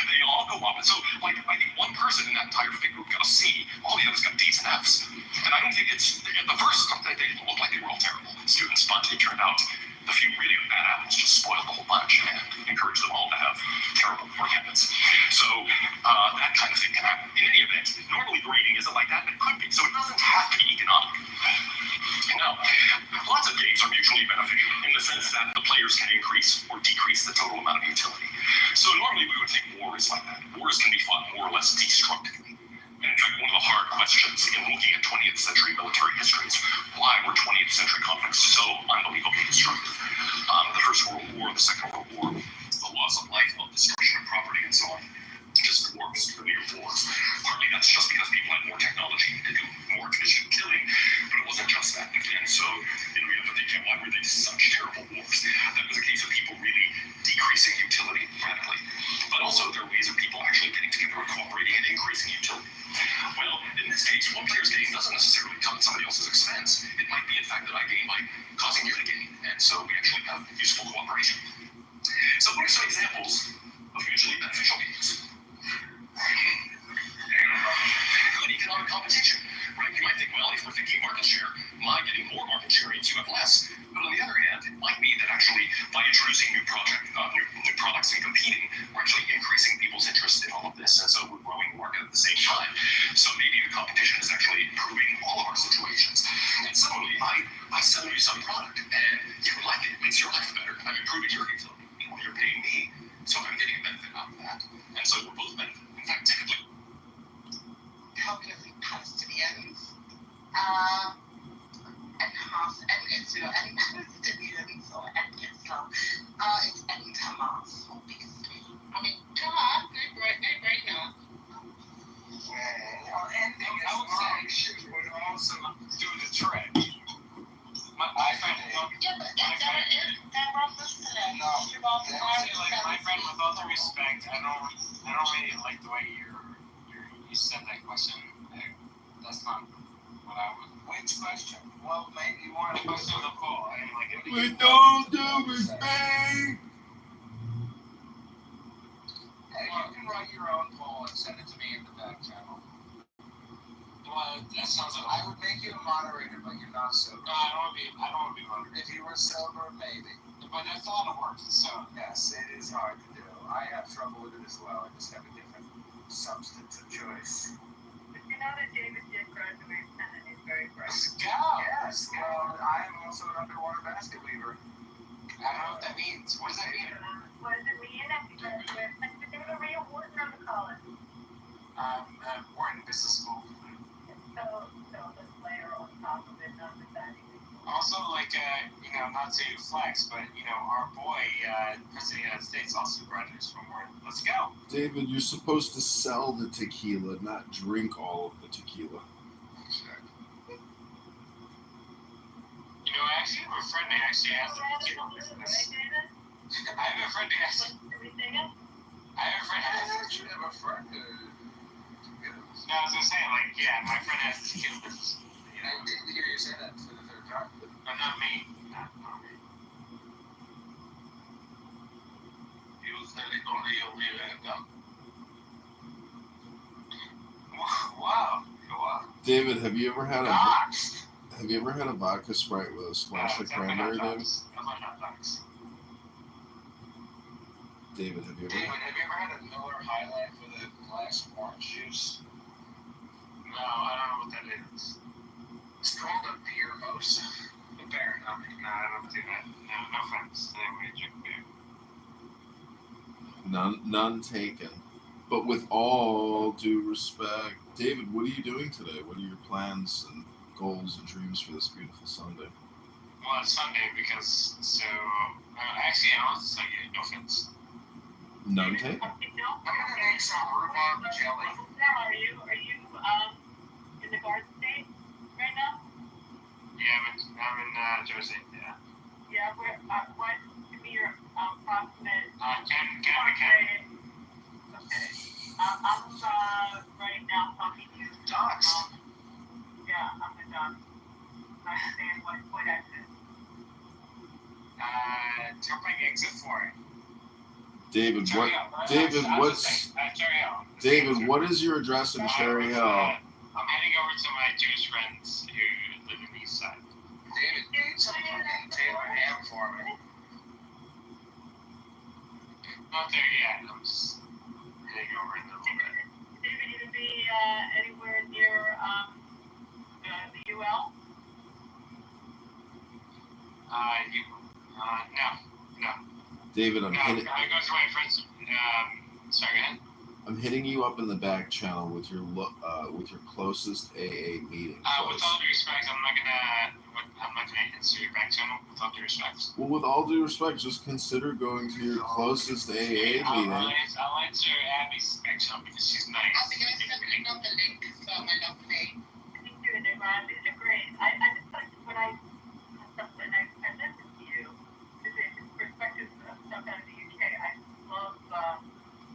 They all go up, and so, like, I think one person in that entire FIG group got a C, all the others got D's and F's. And I don't think it's, at the first, they looked like they were all terrible. happens, just spoil the whole bunch and encourage them all to have terrible work habits. So that kind of thing can happen. In any event, normally grading isn't like that, but it could be. So it doesn't have to be economic. Now, lots of games are mutually beneficial in the sense that the players can increase or decrease the total amount of utility. So normally we would think war is like that. Wars can be fought more or less destructively. And in fact, one of the hard questions in looking at 20th century military history is why were 20th century conflicts so unbelievably destructive? The First World War, the Second World War, the loss of life, the destruction of property, and so on. Just dwarfs the mere wars. Partly that's just because people had more technology to do more efficient killing, but it wasn't just that. And so, in reality, why were they such terrible wars? That was a case of people really decreasing utility radically. But also, there are ways of people actually getting together and cooperating and increasing utility. Well, in this case, one player's gain doesn't necessarily come at somebody else's expense. It might be, in fact, that I gain by causing you to gain. And so we actually have useful cooperation. So what are some examples of mutually beneficial games? Good economic competition, right? You might think, well, if we're thinking market share, my getting more market share means you have less. But on the other hand, it might be that actually by introducing new products and competing, we're actually increasing people's interest in all of this, and so we're growing the market at the same time. So maybe the competition is actually improving all of our situations. And similarly, I sell you some product, and you like it, it makes your life better. I'm improving your utility. Meanwhile, you're paying me, so I'm getting a benefit out of that. And so we're both benefiting. In fact, typically, calculating Palestinians, and Hamas, and Israel, and Palestinians, or and Islam, and Hamas, obviously. I mean, God, they're right now. Well, and I would say would also do the trick. My friend, Yeah, but they're all listening. no, like my friend, with all due respect, I don't really like the way you said that question. That's not what I would. Which question? Well, maybe you want to post to the poll. I mean, like, With all due respect. Hey, you can write your own poll and send it to me in the back channel. Well, that sounds like I would make you a moderator, but you're not sober. No, I don't want to be moderator. If you were sober, maybe. But I thought it worked, so. Yes, it is hard to do. I have trouble with it as well. I just have a different substance of choice. But you know that David did graduate and he's very bright. Scout! Yes, well, I am also an underwater basket weaver. I don't know what that means. What does that mean? What does it mean? They were real Wharton on the college. Wharton Business School. So the layer on top of it, notwithstanding. Also, like, not to flex, but, our boy, President of the United States also graduates from Wharton. Let's go. David, you're supposed to sell the tequila, not drink all of the tequila. I actually have a friend that actually has a tequila business. I have a friend that has. I have a friend that has. You have a friend who. No, I was gonna say, my friend has a tequila business. I didn't hear you say that for the third time. No, not me. Not me. He was telling only you really. Wow. David, have you ever had Doxed. Have you ever had a vodka Sprite with a splash of cranberry, David? David, have you ever? David, have you ever had a Miller High Life with a glass of orange juice? No, I don't know what that is. It's called a beer mosa. Fair enough. No, I don't do that. No offense. I drink beer. None taken. But with all due respect, David, what are you doing today? What are your plans and goals and dreams for this beautiful Sunday? Well, it's Sunday because, actually, I was saying no offense. None taken? I'm gonna make some rhubarb jelly. Are you in the Garden State right now? Yeah, I'm in Jersey, yeah. Yeah, what give me your approximate Canada. Okay. I'm right now talking to Docs. Yeah, I'm the doc. I understand what exit. Jumping exit 4. David, what is your address in Cherry Hill? I'm heading over to my Jewish friends who live in the east side. David, eat some fucking Taylor ham for me. Not there yet. I'm just heading over in a little bit. David, you gonna be anywhere near the UL? No. David, No, I goes to my friends. Sorry, go ahead. I'm hitting you up in the back channel with your closest AA meeting. With all due respect, I'm not gonna answer your back channel. With all due respect. Well, with all due respect, just consider going to your closest AA meeting. I'll answer Abby's back channel because she's nice. I'm going to send another link so my lovely. Thank you, Nirvan. These are great. I just like when I listened to you, the perspective of stuff out of the UK. I love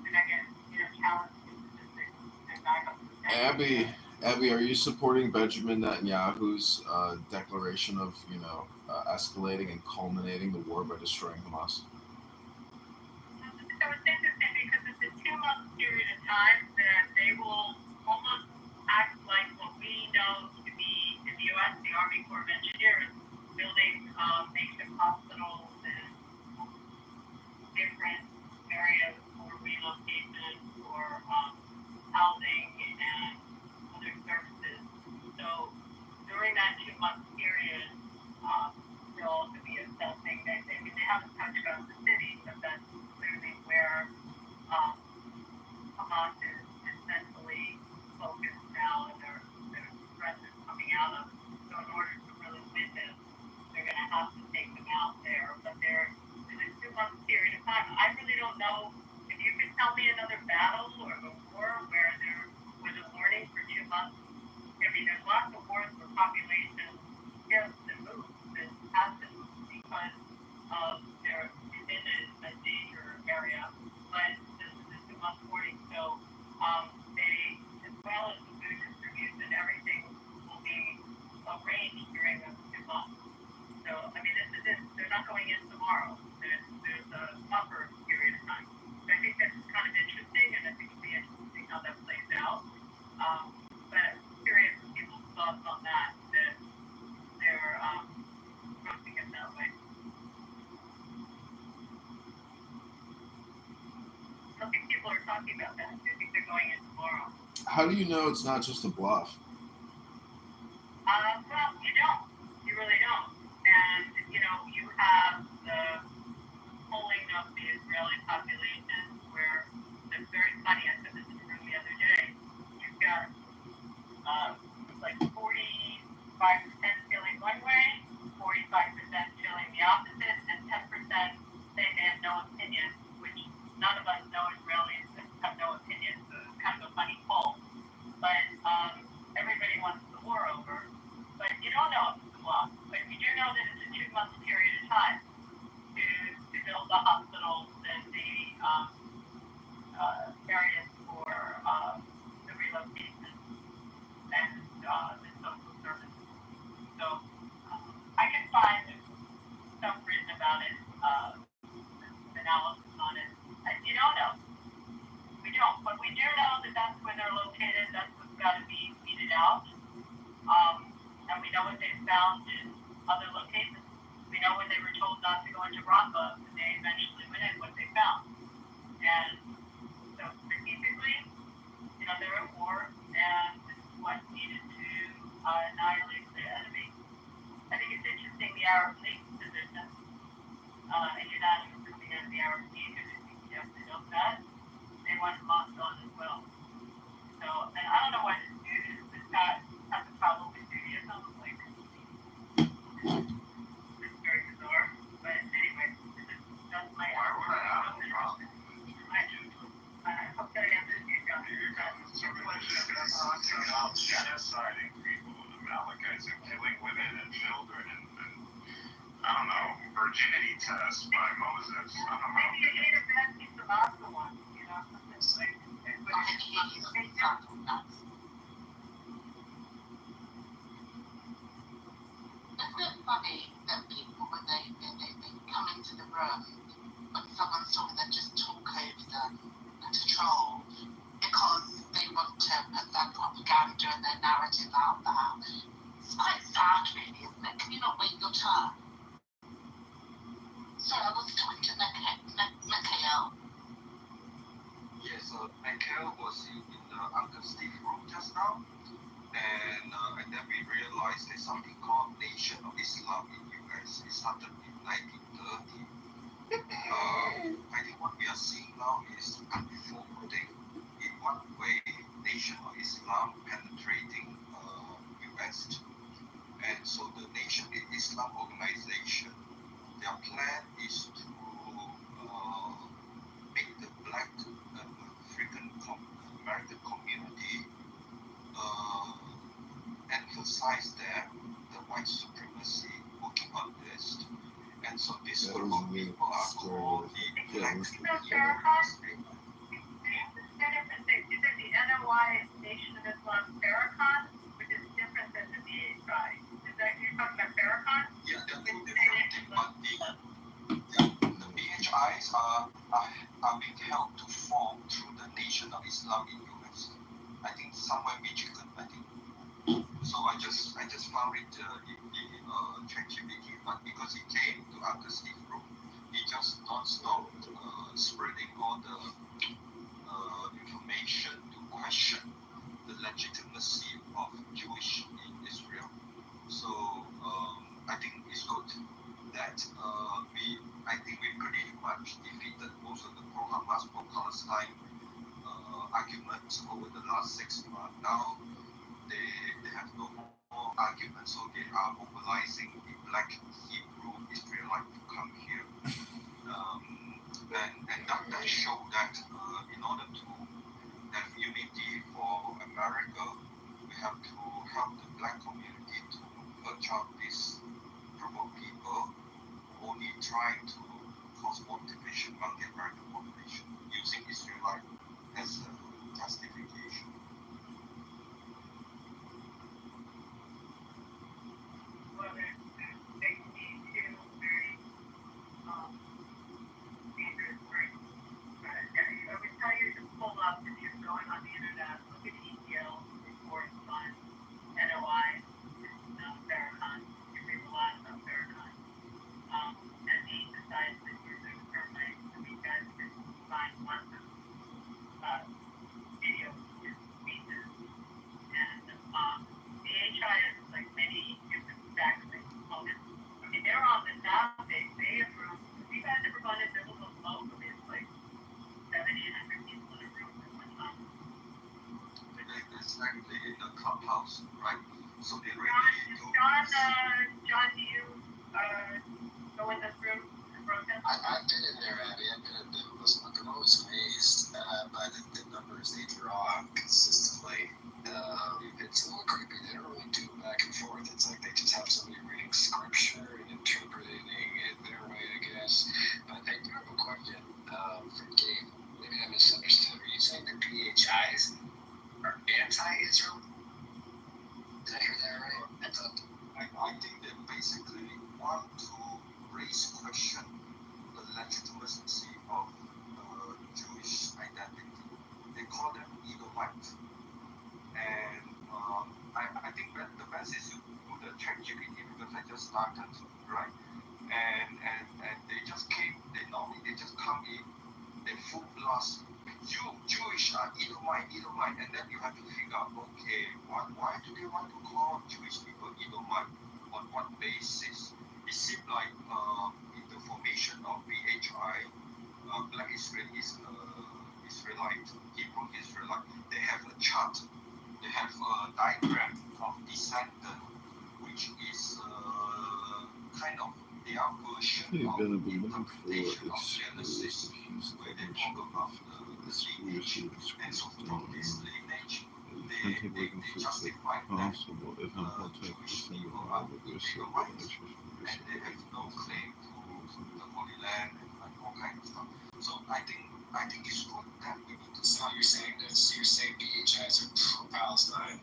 when I get challenged with statistics and back up. Abby, are you supporting Benjamin Netanyahu's declaration of escalating and culminating the war by destroying Hamas? So it's interesting because it's a 2-month period of time that they will almost act like what we know to be in the U.S., the Army Corps of Engineers, building makeshift hospitals and different areas for relocation, for housing and other services. So during that 2-month period, they'll also be assessing that they haven't touched on the city, but that's clearly where Hamas is centrally focused now, and their threats are coming out of. So in order to really win this, they're going to have to take them out there. But they're in a 2-month period of time. I really don't know if you could tell me another battle or a war where there was a warning for 2 months. I mean, there's lots of wars where population shifts and moves and happens because of their in a danger area. But this is a 2-month warning, so they, as well as the food distribution, everything will be arranged during those 2 months. So, I mean, this is it. They're not going in tomorrow. There's a buffer period of time. So I think that's kind of interesting, and I think it'll be interesting how that plays out. But I'm curious if people's thoughts on that they're approaching it that way. I don't think people are talking about that. I think they're going in tomorrow. How do you know it's not just a bluff? Well, you don't. You really don't. And, you have the polling of the Israeli population where it's very funny. I said this in the room the other day. You've got like 45% feeling one way, 45% feeling the opposite, and 10% say they have no opinion, which none of us know Israelis have no opinion. So it's kind of a funny poll. But everybody wants the war over. But you don't know if it's a bluff. But you do know that it's a 2-month period of time to build the hospitals and the areas for the relocation and the social services. So I can find stuff written about it, analysis on it. And you don't know. We don't. But we do know that that's where they're located. That's what's got to be weeded out. And we know what they found in other locations. We know when they were told not to go into Raqqa, and they eventually went in what they found. And so strategically, they're at war, and this is what's needed to annihilate the enemy. I think it's interesting the Arab League's position. And you're not even coming out of the Arab League, and I think you have to know that. They want Hamas gone as well. So, and I don't know why this dude has a problem with Judaism. Like, it's very bizarre. But anyway, that's my I hope that answers your question. Genociding people, the Amalekites, and killing women and children, and I don't know, virginity tests by Moses. I don't know. Maybe you hate a bad piece of pasta once, something like Isn't it funny that people, when they come into the room, when someone's talking, they just talk over them to troll because they want to put their propaganda and their narrative out there? It's quite sad, really, isn't it? Can you not wait your turn? Sorry, I was talking to Mikhail. Steve room just now, and then we realized there's something called Nation of Islam in US. It started in 1930. I think what we are seeing now is unfolding in one way. Nation of Islam penetrating US, and so the Nation of Islam organization, their plan is to make the Black African American community emphasize that the white supremacy working on this. And so this group of people are called the Black You said the NOI Nation of Islam Farrakhan, which is different than the BHI. Is that you're talking about Farrakhan? Yeah, they're different thing, but the BHIs are being helped to form through the Nation of Islam in US. I think somewhere Michigan, I think. So I just found it in the ChatGPT, but because he came to Uncle Steve's room, he just non-stop spreading all the information to question the legitimacy of Jewish in Israel. So I think it's good that we pretty much defeated most of the pro-Hamas, pro-Palestine arguments over the last 6 months. Now they have no more arguments, so they are mobilizing the Black Hebrew Israelite to come here. And that showed that in order to have unity for America, we have to help the Black community to purge out this group of people who only trying to cause more division among the American population, using Israelite as a justification. Well, they need to very dangerous things. I would tell you to pull up if you're going on the internet, look at EPL reports on NOI, Farrakhan. You read a lot about Farrakhan. And he decides that you're going to terminate these guys that find lots of video speeches. And BHI is like many different stacks and components. I mean, they're on the topic. They approve. Have you guys ever gone into a little smoke? I mean, it's like 700-800 people in a room at one time. It's actually in the clubhouse, right? So they really do. John, do you go in this room and protest? I've been in there, Abby. I've been in the Muslim. I'm always amazed by the numbers they draw consistently. It's a little creepy. They don't really do back and forth. It's like they just have somebody reading scripture and interpreting it their way, I guess. But I do have a question from Gabe. Maybe I misunderstood. Are you saying the PHIs are anti-Israel? Did I hear that right? I think they basically want to raise question the legitimacy of Jewish identity. They call them Edomite. And I think that the best is you do the ChatGPT because I just started, right? And they just came, they just come in, they full blast. Jewish are Edomite, and then you have to figure out, okay, why do they want to call Jewish people Edomite? On what basis? It seemed like in the formation of BHI, Black Israelite, Hebrew Israelite, they have a chart, they have a diagram of descendant, which is kind of their version of the interpretation of Genesis, where they talk about the lineage. And so from this lineage, they justify that Jewish people are Edomites, and they have no claim to the Holy Land and all kinds of stuff. So I think it's good that we need to. So you're saying BHIs are pro-Palestine?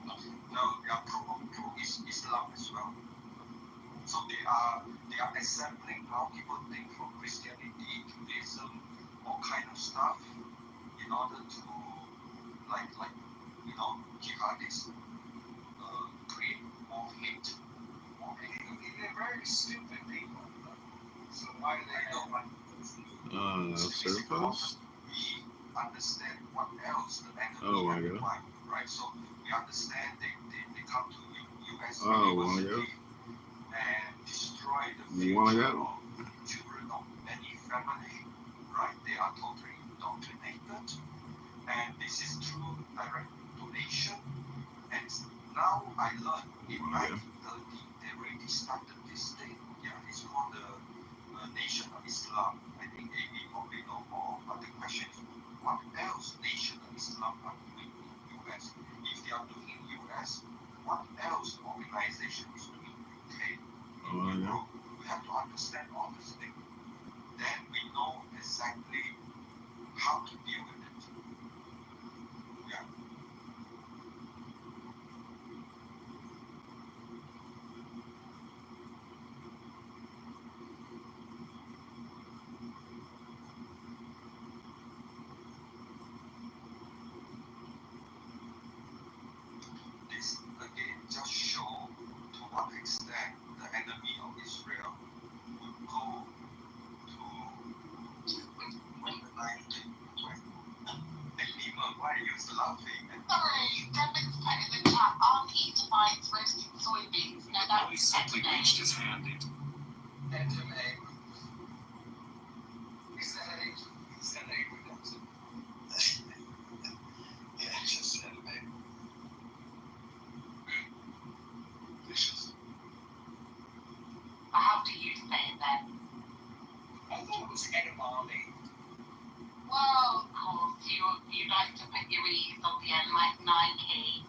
No, they are pro-Islam as well. So they are assembling how people think from Christianity, Judaism, all kind of stuff, in order to like jihadists create more hate. They're very stupid people. So why do they don't want Surface? understand what else the enemy Oh, have my in God. mind, right? So we understand they come to U.S. Oh, University and destroy the You wanna future go? of children of many family, right? They are totally indoctrinated, and this is through direct donation. And now I learned in 1930 they already started this thing. Yeah, it's called the Nation of Islam. I think they probably know more, but the question is, what else Nation of Islam are doing in US? If they are doing in US, what else organization is doing in UK? In Europe? We have to understand all this thing. Then we know exactly how to deal with it. Yeah. This again just show to what extent the enemy of Israel would go to when the night why are you laughing? Sorry, Devin's put in the chat, aren't Edomites roasting soybeans? No, that He was simply Edom. reached his hand into Edom. Is that Edom? Is that Edom? Yeah, just Edom. Delicious. How do you say it then? I thought it was edamame. Well, of course, you like to put your E's on the end like Nike.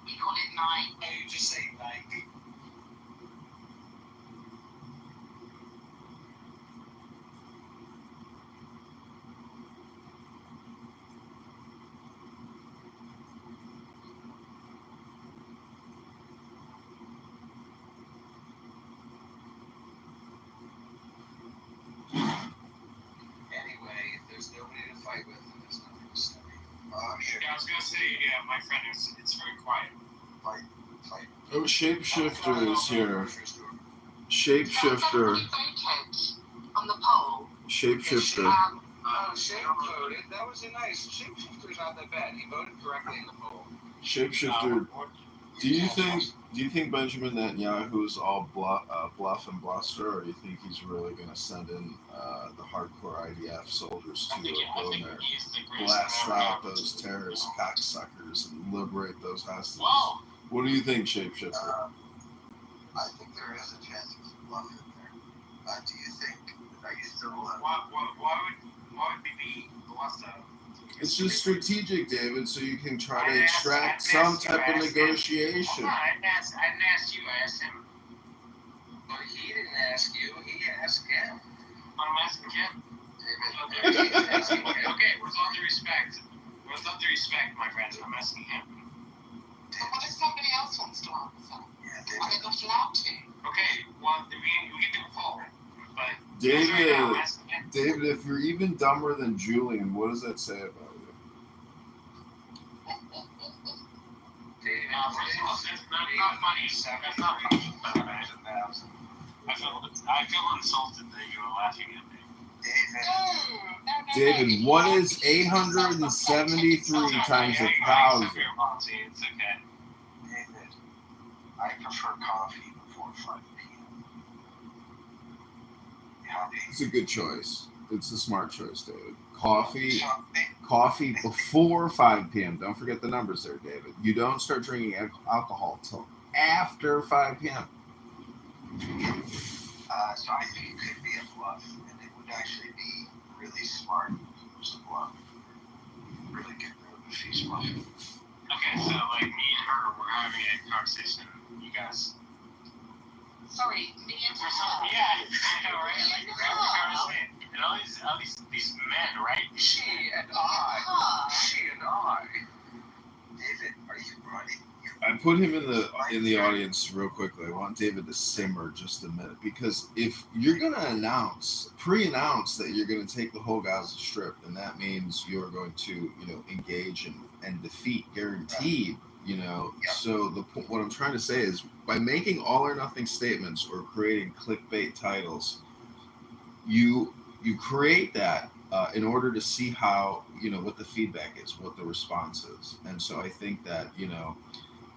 We call it Nike. No, you just say Nike. Anyway, if there's nobody to fight with, then there's nothing to study. I'm here. Yeah, I was gonna say, yeah, my friend, it's very quiet. Fight. Oh, Shapeshifter is here. Shapeshifter. Shapeshifter. On the poll. Shapeshifter. Shape voted. That was a nice. Shapeshifter's not that bad. He voted correctly in the poll. Shapeshifter. Do you think Benjamin Netanyahu is all bluff and bluster, or do you think he's really going to send in the hardcore IDF soldiers to go in there, blast out those terrorist cocksuckers, and liberate those hostages? Whoa. What do you think, Shapeshifter? I think there is a chance of bluff in there. Do you think? Are you still? Why would we be bluffed out? It's just strategic, David, so you can try to extract some type of negotiation. I didn't ask you, I asked him. But he didn't ask you, he asked him. I'm asking him. David. Okay, with all due respect, my friends, I'm asking him. But what if somebody else wants to answer? Yeah, Are they not allowed to? Okay, well, we can do a poll. But David, if you're even dumber than Julian, what does that say about you? First of all, that's not funny. That's not funny. I feel insulted that you were laughing at me. David, what is 873 times 1,000? It's okay. David, I prefer coffee before 5 p.m. It's a good choice. It's a smart choice, David. Coffee before 5 p.m. Don't forget the numbers there, David. You don't start drinking alcohol until after 5 p.m. So I think it could be a bluff, and it would actually be really smart if it was a bluff. Really get rid of if he's bluffing. Okay, so like me and her were having a conversation. You guys. Sorry, me and her. Yeah, I know, right? Like we're having a conversation. And all these men, right? She and I. David, are you running? I put him in the audience real quickly. I want David to simmer just a minute, because if you're gonna pre-announce that you're gonna take the whole Gaza Strip, then that means you're going to, engage and defeat, guaranteed. So what I'm trying to say is, by making all or nothing statements or creating clickbait titles, you create that in order to see how, what the feedback is, what the response is. And so I think that,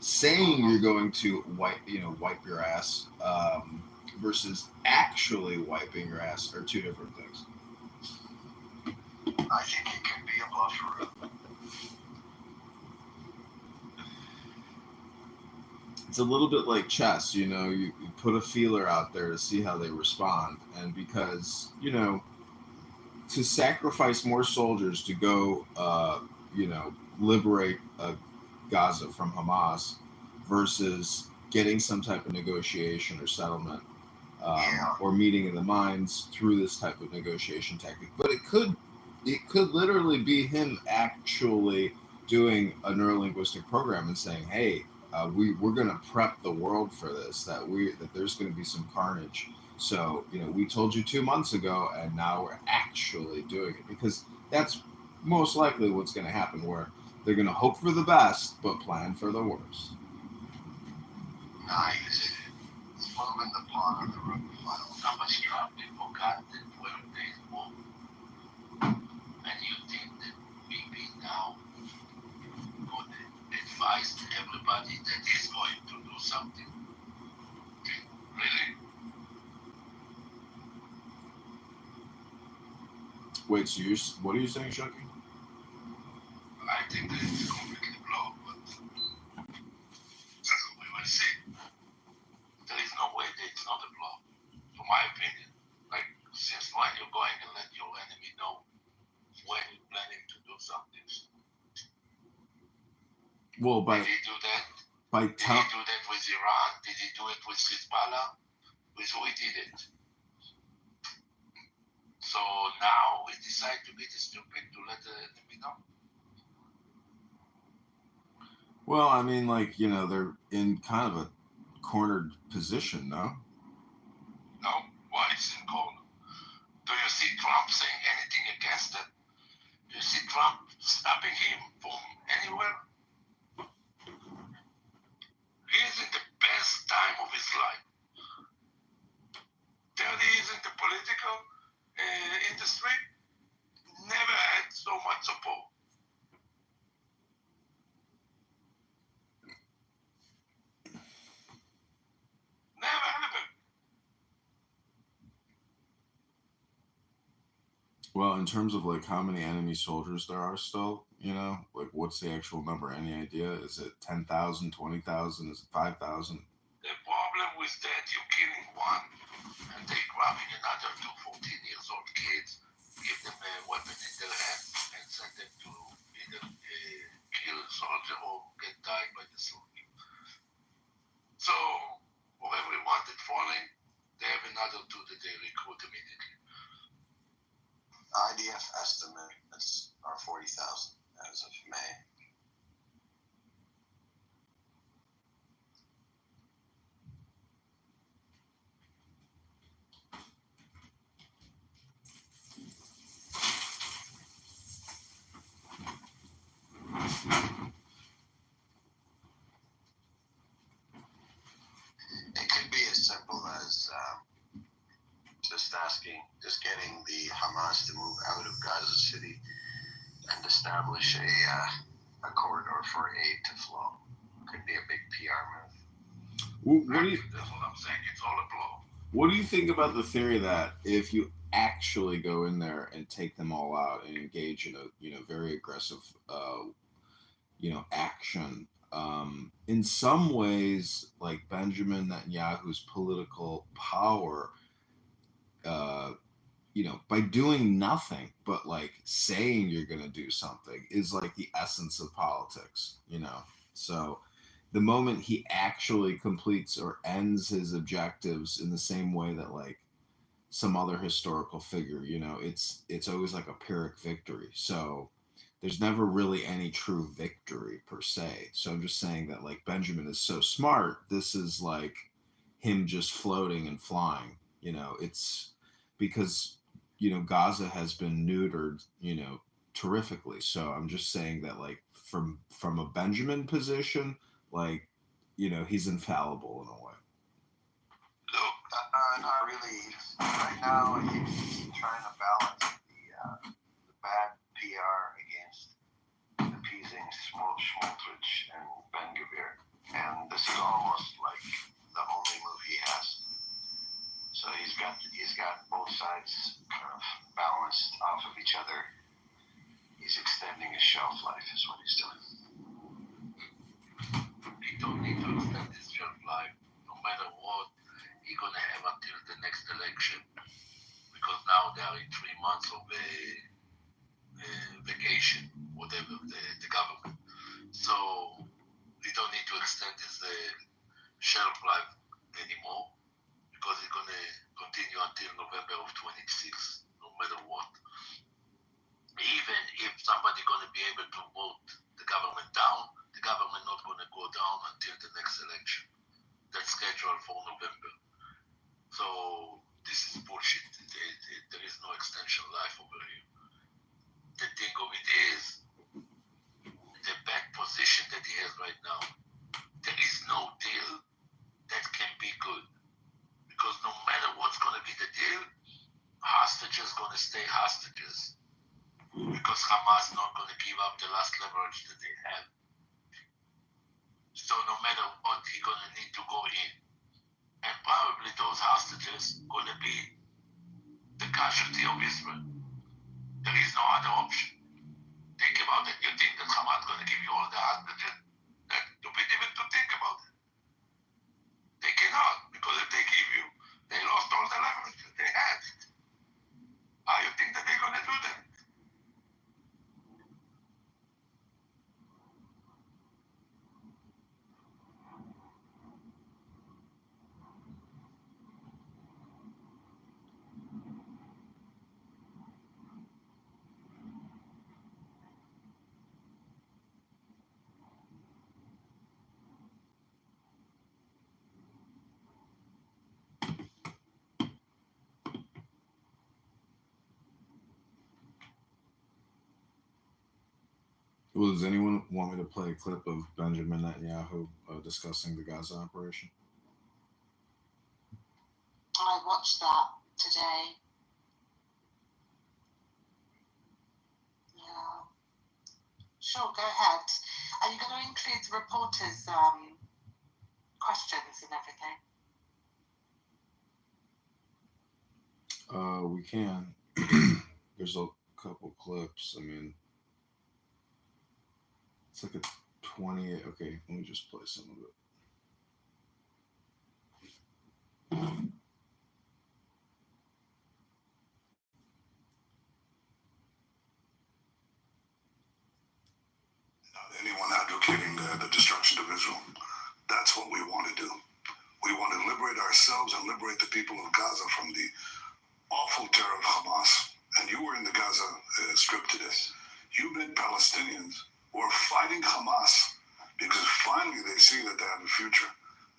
saying you're going to wipe your ass, versus actually wiping your ass are two different things. I think it can be a buffer. It's a little bit like chess, you put a feeler out there to see how they respond. And because, to sacrifice more soldiers to go, liberate Gaza from Hamas versus getting some type of negotiation or settlement, or meeting in the mines through this type of negotiation tactic. But it could literally be him actually doing a neurolinguistic program and saying, "Hey, we're going to prep the world for this. That there's going to be some carnage. So we told you 2 months ago, and now we're actually doing it because that's most likely what's going to happen. Where they're going to hope for the best but plan for the worst." Nice. Moving the plot of the room. How much dropped it forgot that where they move. And you think that maybe now would advise everybody that he's going to do something? Really? Wait, so what are you saying, Chucky? I think that it's completely blown, but that's what we will see. There is no way that it's not a blow, from my opinion. Like, since when you're going to let your enemy know when you're planning to do something? Well, Did he do that? Did he do that with Iran? Did he do it with Hezbollah? With who he did it? So now we decide to be stupid to let the enemy know. Well, I mean, they're in kind of a cornered position, no? No? Why is it corner? Do you see Trump saying anything against it? Do you see Trump stopping him from anywhere? He is in the best time of his life. 30 years in the political industry, never had so much support. Never happened. Well, in terms of how many enemy soldiers there are still, what's the actual number? Any idea? Is it 10,000, 20,000? Is it 5,000? The problem with that, you're killing one, and they're grabbing another 14 years old kids, give them a weapon in their hand, and send them to either kill a soldier or get died by the soldier. So, for every one that falling, they have another two that they recruit immediately. IDF estimates are 40,000 as of May. It could be as simple as just getting the Hamas to move out of Gaza City and establish a corridor for aid to flow. Could be a big PR move. That's what I'm saying. It's all a blow. What do you think about the theory that if you actually go in there and take them all out and engage in a very aggressive action, in some ways, like Benjamin Netanyahu's political power, by doing nothing but saying you're going to do something is the essence of politics, So the moment he actually completes or ends his objectives in the same way that some other historical figure, it's always a Pyrrhic victory. So there's never really any true victory per se. So I'm just saying that Benjamin is so smart. This is him just floating and flying. It's because Gaza has been neutered, terrifically. So I'm just saying that from a Benjamin position, he's infallible in a way. Look, not really. Right now, I think he's trying to balance months of vacation, whatever, the government. So we don't need to extend his shelf life anymore because it's going to continue until November of 26, no matter what. Even if somebody going to be able to vote the government down, the government not going to go down until the next election. That's scheduled for November. So this is bullshit. There is no extension life over here. The thing of it is, the back position that he has right now, there is no deal that can be good. Because no matter what's going to be the deal, hostages going to stay hostages. Because Hamas not going to give up the last leverage that they have. So no matter what, he's going to need to go in. And probably those hostages going to be the casualty of Israel. There is no other option. Think about it. You think that Hamas going to give you all the hostages? That's stupid even to think about it. They cannot, because if they give you, they lost all the leverage that they had. How you think that they're going to do that? Well, does anyone want me to play a clip of Benjamin Netanyahu discussing the Gaza operation? I watched that today. Yeah. Sure, go ahead. Are you going to include the reporters' questions and everything? We can. There's a couple clips. I mean, it's like a 28. Okay, let me just play some of it. Not anyone advocating the destruction of Israel. That's what we want to do. We want to liberate ourselves and liberate the people of Gaza from the awful terror of Hamas. And you were in the Gaza Strip today. You met Palestinians who are fighting Hamas because finally they see that they have a future.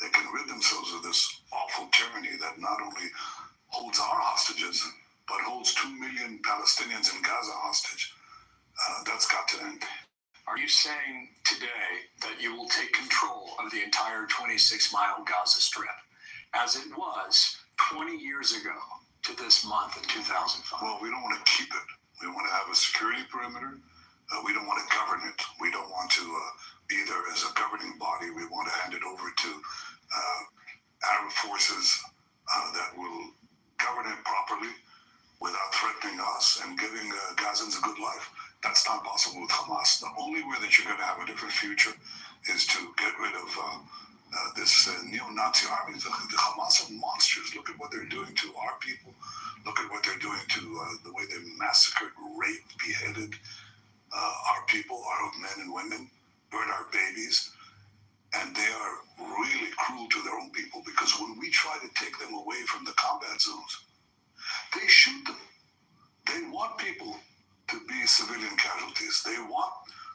They can rid themselves of this awful tyranny that not only holds our hostages, but holds 2 million Palestinians in Gaza hostage. That's got to end. Are you saying today that you will take control of the entire 26-mile Gaza Strip, as it was 20 years ago to this month in 2005? Well, we don't want to keep it. We want to have a security perimeter. We don't want to govern it. We don't want to be there as a governing body. We want to hand it over to Arab forces that will govern it properly without threatening us and giving Gazans a good life. That's not possible with Hamas. The only way that you're going to have a different future is to get rid of this neo-Nazi army. The Hamas are monsters. Look at what they're doing to our people. Look at what they're doing to the way they massacred, raped, beheaded our people, our men and women, burn our babies. And they are really cruel to their own people because when we try to take them away from the combat zones, they shoot them. They want people to be civilian casualties. They want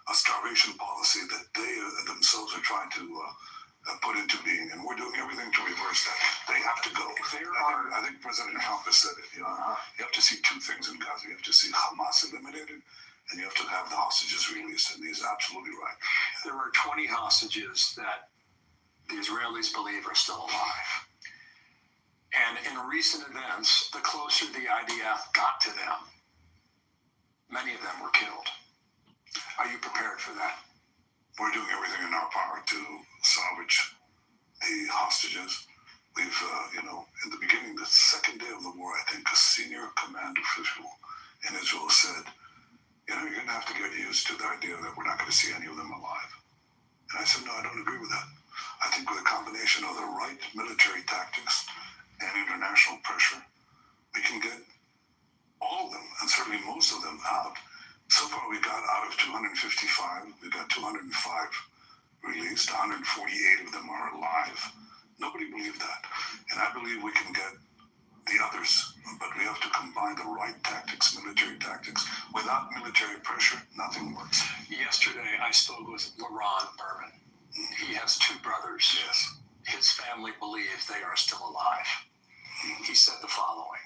a starvation policy that they themselves are trying to put into being, and we're doing everything to reverse that. They have to go. I think President Trump has said it. You have to see two things in Gaza. You have to see Hamas eliminated, and you have to have the hostages released, and he's absolutely right. There are 20 hostages that the Israelis believe are still alive. And in recent events, the closer the IDF got to them, many of them were killed. Are you prepared for that? We're doing everything in our power to salvage the hostages. We've, in the beginning, the second day of the war, I think a senior command official in Israel said, you're going to have to get used to the idea that we're not going to see any of them alive. And I said, no, I don't agree with that. I think with a combination of the right military tactics and international pressure, we can get all of them, and certainly most of them, out. So far, we got out of 255, we got 205 released, 148 of them are alive. Nobody believed that. And I believe we can get the others, but we have to combine the right tactics, military tactics. Without military pressure, nothing works. Yesterday, I spoke with Laron Berman. He has two brothers. Yes. His family believes they are still alive. He said the following: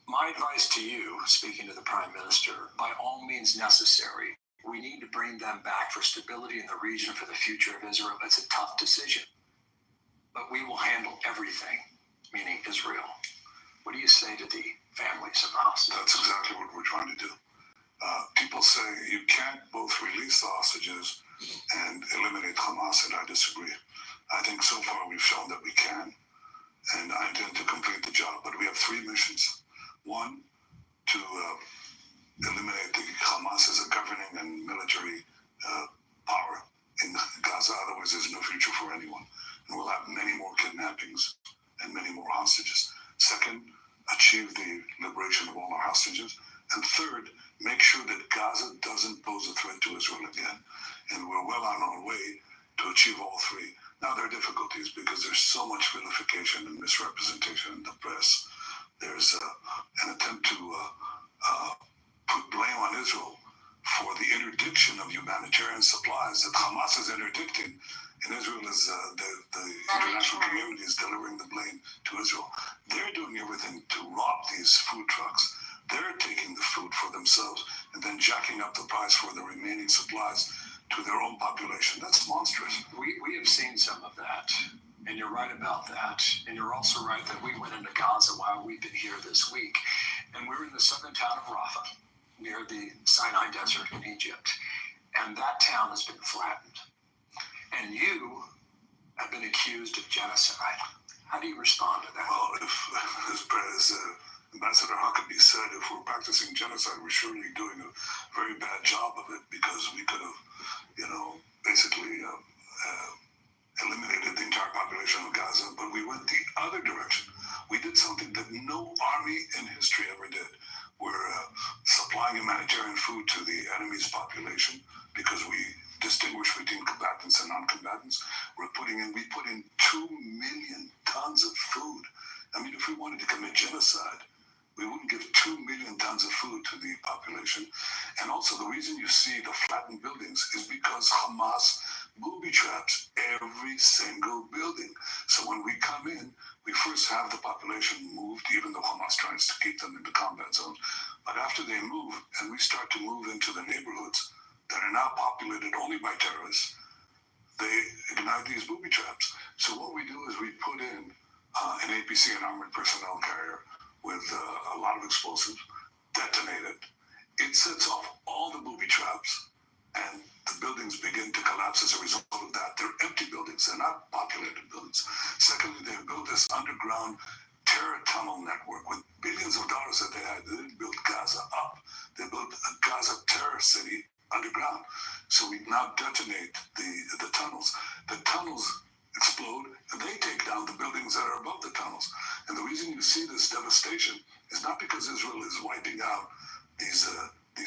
my advice to you, speaking to the Prime Minister, by all means necessary, we need to bring them back for stability in the region, for the future of Israel. It's a tough decision, but we will handle everything, meaning Israel. What do you say to the families of the hostages? That's exactly what we're trying to do. People say you can't both release the hostages and eliminate Hamas, and I disagree. I think so far we've shown that we can, and I intend to complete the job. But we have three missions. One, to eliminate the Hamas as a governing and military power in Gaza. Otherwise, there's no future for anyone. And we'll have many more kidnappings and many more hostages. Second, achieve the liberation of all our hostages. And third, make sure that Gaza doesn't pose a threat to Israel again. And we're well on our way to achieve all three. Now, there are difficulties because there's so much vilification and misrepresentation in the press. There's an attempt to put blame on Israel for the interdiction of humanitarian supplies that Hamas is interdicting. And Israel is, the international community is delivering the blame to Israel. They're doing everything to rob these food trucks. They're taking the food for themselves and then jacking up the price for the remaining supplies to their own population. That's monstrous. We have seen some of that, and you're right about that. And you're also right that we went into Gaza while we've been here this week. And we're in the southern town of Rafah, near the Sinai Desert in Egypt. And that town has been flattened. And you have been accused of genocide. How do you respond to that? Well, as Ambassador Huckabee said, if we're practicing genocide, we're surely doing a very bad job of it, because we could have, basically eliminated the entire population of Gaza, but we went the other direction. We did something that no army in history ever did. We're supplying humanitarian food to the enemy's population because we distinguish between combatants and non-combatants. We put in 2 million tons of food. I mean, if we wanted to commit genocide, we wouldn't give 2 million tons of food to the population. And also, the reason you see the flattened buildings is because Hamas booby traps every single building. So when we come in, we first have the population moved, even though Hamas tries to keep them in the combat zone. But after they move, and we start to move into the neighborhoods that are now populated only by terrorists, they ignite these booby traps. So what we do is we put in an APC, an armored personnel carrier, with a lot of explosives, detonate it. It sets off all the booby traps, and the buildings begin to collapse as a result of that. They're empty buildings. They're not populated buildings. Secondly, they built this underground terror tunnel network with billions of dollars that they had. They didn't build Gaza up. They built a Gaza terror city underground. So we now detonate the tunnels. The tunnels explode, and they take down the buildings that are above the tunnels. And the reason you see this devastation is not because Israel is wiping out these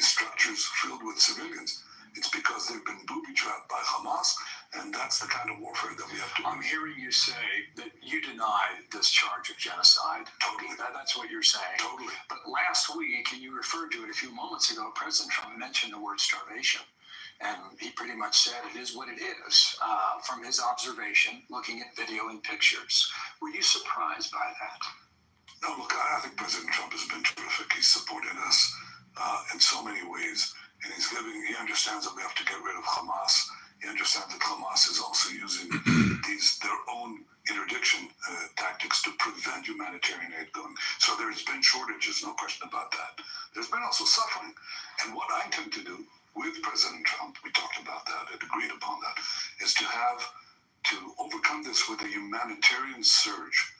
structures filled with civilians. It's because they've been booby-trapped by Hamas, and that's the kind of warfare that we have to do. I'm hearing you say that you deny this charge of genocide. Totally. That's what you're saying. Totally. But last week, and you referred to it a few moments ago, President Trump mentioned the word starvation. And he pretty much said it is what it is, from his observation, looking at video and pictures. Were you surprised by that? No, look, I think President Trump has been terrific. He's supported us in so many ways. And he understands that we have to get rid of Hamas. He understands that Hamas is also using their own interdiction tactics to prevent humanitarian aid going. So there's been shortages, no question about that. There's been also suffering. And what I intend to do with President Trump, we talked about that and agreed upon that, is to overcome this with a humanitarian surge.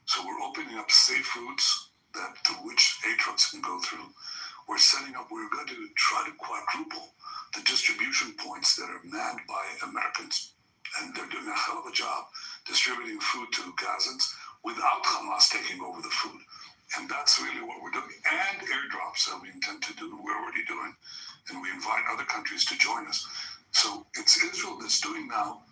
So we're opening up safe routes through which aid trucks can go through. We're going to try to quadruple the distribution points that are manned by Americans. And they're doing a hell of a job distributing food to Gazans without Hamas taking over the food. And that's really what we're doing. And airdrops that we intend to do, we're already doing. And we invite other countries to join us. So it's Israel that's doing now,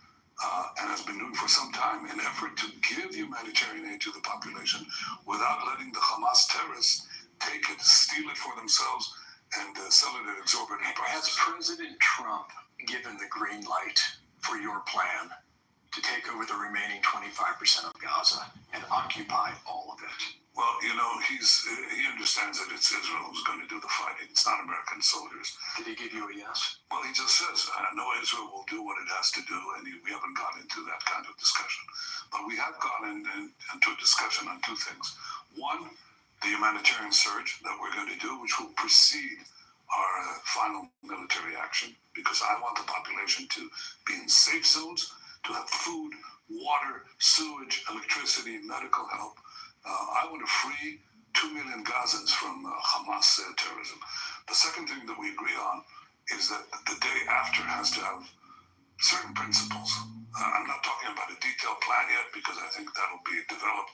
and has been doing for some time, an effort to give humanitarian aid to the population without letting the Hamas terrorists take it, steal it for themselves, and sell it at exorbitant prices. Has President Trump given the green light for your plan to take over the remaining 25% of Gaza and occupy all of it? Well, he understands that it's Israel who's going to do the fighting. It's not American soldiers. Did he give you a yes? Well, he just says, no, Israel will do what it has to do, and we haven't gotten into that kind of discussion. But we have gone into a discussion on two things. One, the humanitarian surge that we're going to do, which will precede our final military action, because I want the population to be in safe zones, to have food, water, sewage, electricity, medical help. I want to free 2 million Gazans from Hamas terrorism. The second thing that we agree on is that the day after has to have certain principles. I'm not talking about a detailed plan yet because I think that'll be developed.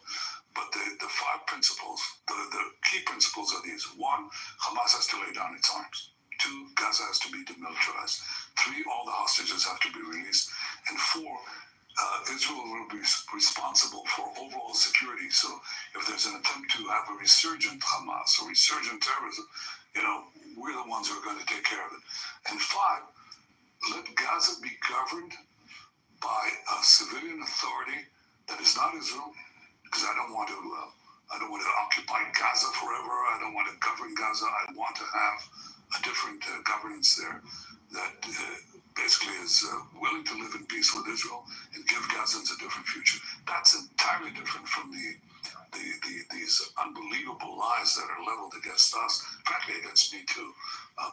But the 5 principles, the key principles are these. 1, Hamas has to lay down its arms. 2, Gaza has to be demilitarized. 3, all the hostages have to be released. And 4, Israel will be responsible for overall security. So if there's an attempt to have a resurgent Hamas or resurgent terrorism, we're the ones who are going to take care of it. And 5, let Gaza be governed by a civilian authority that is not Israel, because I don't want to occupy Gaza forever. I don't want to govern Gaza. I want to have a different governance there that basically is willing to live in peace with Israel and give Gazans a different future. That's entirely different from these unbelievable lies that are leveled against us, frankly against me too,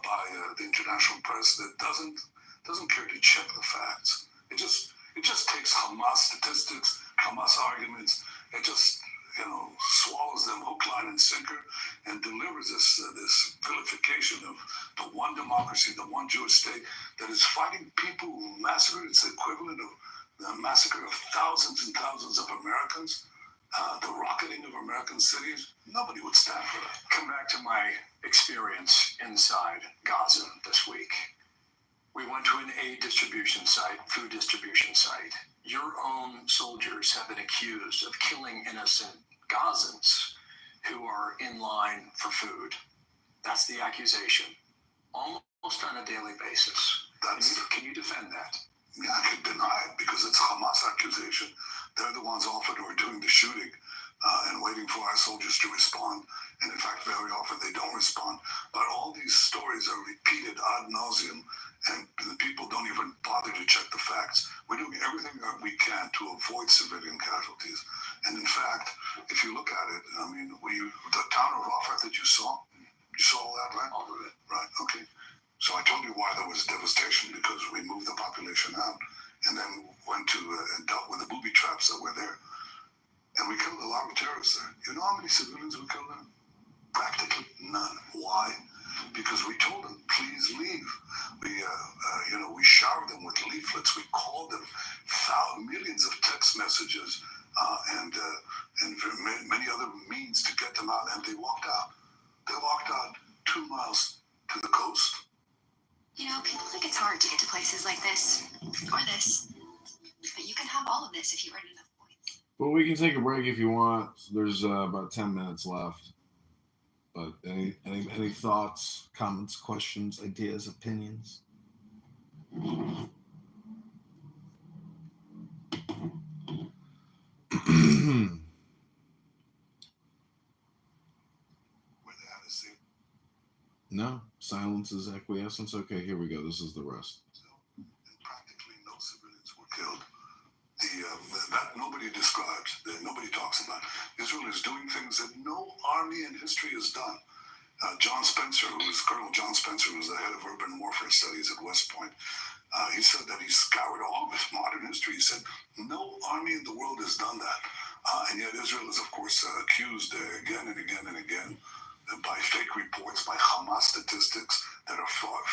by the international press that doesn't care to check the facts. It just takes Hamas statistics, Hamas arguments, it just swallows them hook, line, and sinker, and delivers this vilification of the one democracy, the one Jewish state that is fighting people who massacred. It's the equivalent of the massacre of thousands and thousands of Americans, the rocketing of American cities. Nobody would stand for that. Come back to my experience inside Gaza this week. We went to an aid distribution site, food distribution site. Your own soldiers have been accused of killing innocent Gazans who are in line for food. That's the accusation, almost on a daily basis. Can you defend that? Yeah, I can deny it because it's Hamas accusation. They're the ones often who are doing the shooting and waiting for our soldiers to respond. And in fact, very often they don't respond. But all these stories are repeated ad nauseum, and the people don't even bother to check the facts. We're doing everything that we can to avoid civilian casualties. And in fact, if you look at it, the town of Rafah that you saw all that, right? All of it. Right, okay. So I told you why there was devastation, because we moved the population out and then went to and dealt with the booby traps that were there. And we killed a lot of terrorists there. You know how many civilians we killed there? Practically none. Why? Because we told them, please leave. We showered them with leaflets. We called them millions of text messages and many other means to get them out, and they walked out. They walked out 2 miles to the coast. People think it's hard to get to places like this, or this. But you can have all of this if you earn enough points. Well, we can take a break if you want. There's about 10 minutes left. But any thoughts, comments, questions, ideas, opinions? No, silence is acquiescence. Okay, here we go. This is the rest. And practically no civilians were killed. That nobody describes, that nobody talks about. Israel is doing things that no army in history has done. Colonel John Spencer, who was the head of urban warfare studies at West Point, he said that he scoured all of his modern history. He said no army in the world has done that. And yet Israel is, of course, accused again and again and again by fake reports, by Hamas statistics that are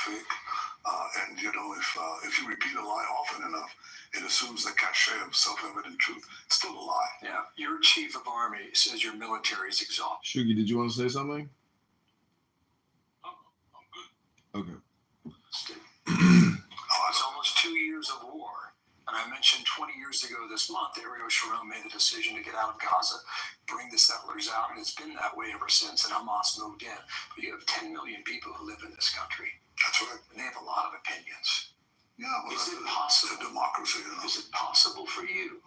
fake. And if you repeat a lie often enough, it assumes the cachet of self-evident truth. It's still a lie. Yeah, your chief of army says your military is exhausted. Shugi, did you want to say something? I'm good. Okay. It's almost 2 years of war. And I mentioned 20 years ago this month, Ariel Sharon made the decision to get out of Gaza, bring the settlers out, and it's been that way ever since, and Hamas moved in. But you have 10 million people who live in this country. That's right. And they have a lot of opinions. Yeah, well, Is it possible? It's a democracy. Is it possible for you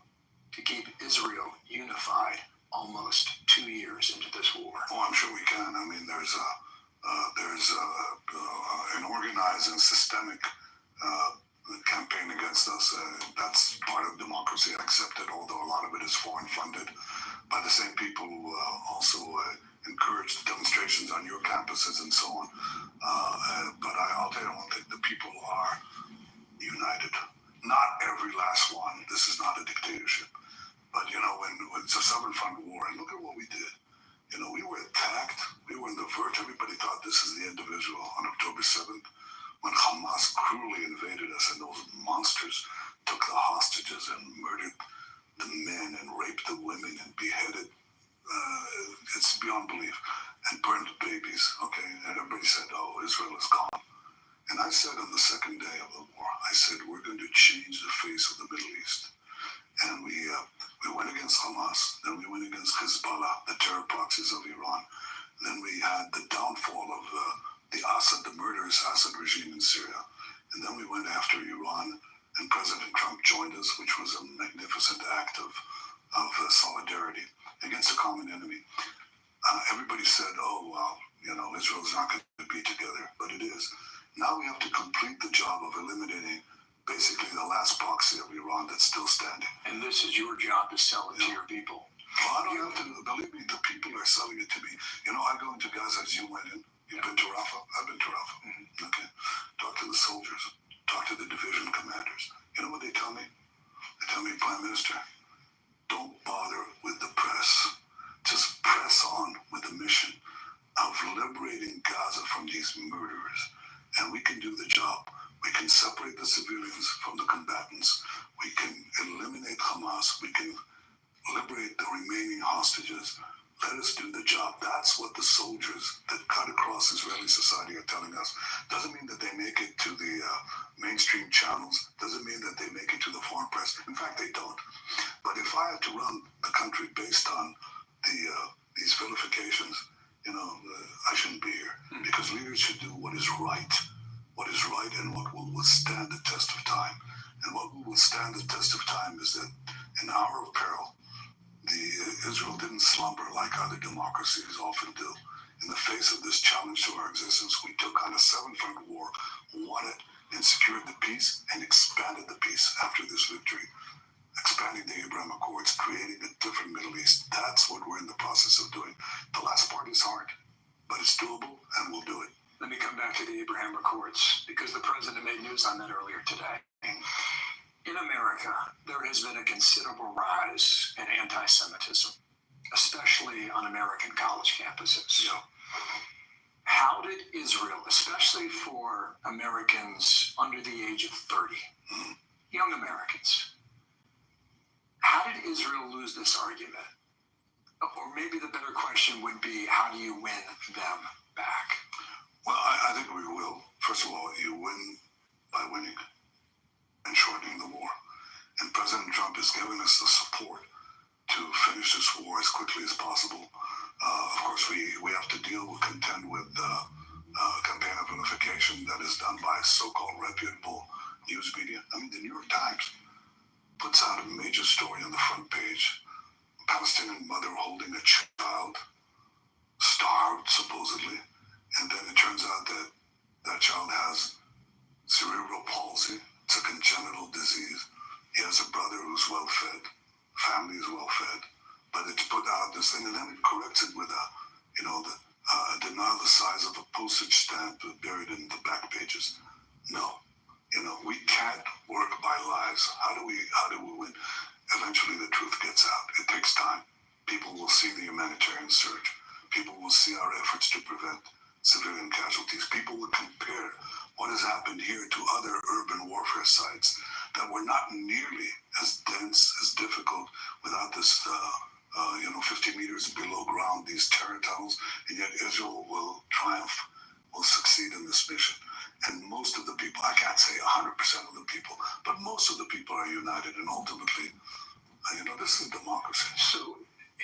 to keep Israel unified almost 2 years into this war? Oh, I'm sure we can. I mean, there's an organized and systemic campaign against us. That's part of democracy. I accept it, although a lot of it is foreign funded by the same people who also encourage the demonstrations on your campuses and so on. But I'll tell you one thing: the people are united. Not every last one. This is not a dictatorship. But when it's a Southern Front war, and look at what we did. We were attacked. We were on the verge. Everybody thought this is the end of Israel on October 7th, when Hamas cruelly invaded us and those monsters took the hostages and murdered the men and raped the women and beheaded. It's beyond belief. And burned babies. Okay, and everybody said, "Oh, Israel is gone." And I said on the second day of the war, I said, we're going to change the face of the Middle East. And we went against Hamas, then we went against Hezbollah, the terror proxies of Iran. Then we had the downfall of the murderous Assad regime in Syria. And then we went after Iran, and President Trump joined us, which was a magnificent act of solidarity against a common enemy. Everybody said, oh, well, Israel's not going to be together, but it is. Now we have to complete the job of eliminating basically the last proxy of Iran that's still standing. And this is your job to sell it to your people. Well, I don't have to. Believe me, the people are selling it to me. I go into Gaza as you went in. You've been to Rafah? I've been to Rafah. Mm-hmm. Okay. Talk to the soldiers. Talk to the division commanders. You know what they tell me? They tell me, Prime Minister, don't bother with the press. Just press on with the mission of liberating Gaza from these murderers. And we can do the job. We can separate the civilians from the combatants. We can eliminate Hamas. We can liberate the remaining hostages. Let us do the job. That's what the soldiers that cut across Israeli society are telling us. Doesn't mean that they make it to the mainstream channels. Doesn't mean that they make it to the foreign press. In fact, they don't. But if I had to run the country based on these vilifications, I shouldn't be here. Because leaders should do what is right. What is right and what will withstand the test of time. And what will withstand the test of time is that in hour of peril, Israel didn't slumber like other democracies often do. In the face of this challenge to our existence, we took on a seven-front war, won it, and secured the peace, and expanded the peace after this victory. Expanding the Abraham Accords, creating a different Middle East. That's what we're in the process of doing. The last part is hard, but it's doable, and we'll do it. Let me come back to the Abraham Accords, because the president made news on that earlier today. In America, there has been a considerable rise in anti-Semitism, especially on American college campuses. Yeah. How did Israel, especially for Americans under the age of 30, young Americans, how did Israel lose this argument? Or maybe the better question would be, how do you win them back? Well, I think we will. First of all, you win by winning and shortening the war. And President Trump is giving us the support to finish this war as quickly as possible. Of course, we have to contend with the campaign of vilification that is done by so-called reputable news media. I mean, the New York Times puts out a major story on the front page. A Palestinian mother holding a child, starved supposedly, and then it turns out that that child has cerebral palsy. It's a congenital disease. He has a brother who's well-fed. Family is well-fed. But it's put out this thing, and then it corrects it with a denial the size of a postage stamp buried in the back pages. No. We can't work by lies. How do we win? Eventually the truth gets out. It takes time. People will see the humanitarian surge. People will see our efforts to prevent civilian casualties. People will compare what has happened here to other urban warfare sites that were not nearly as dense, as difficult, without this, 50 meters below ground, these terror tunnels, and yet Israel will triumph, will succeed in this mission. And most of the people, I can't say 100% of the people, but most of the people are united, and ultimately, this is democracy. So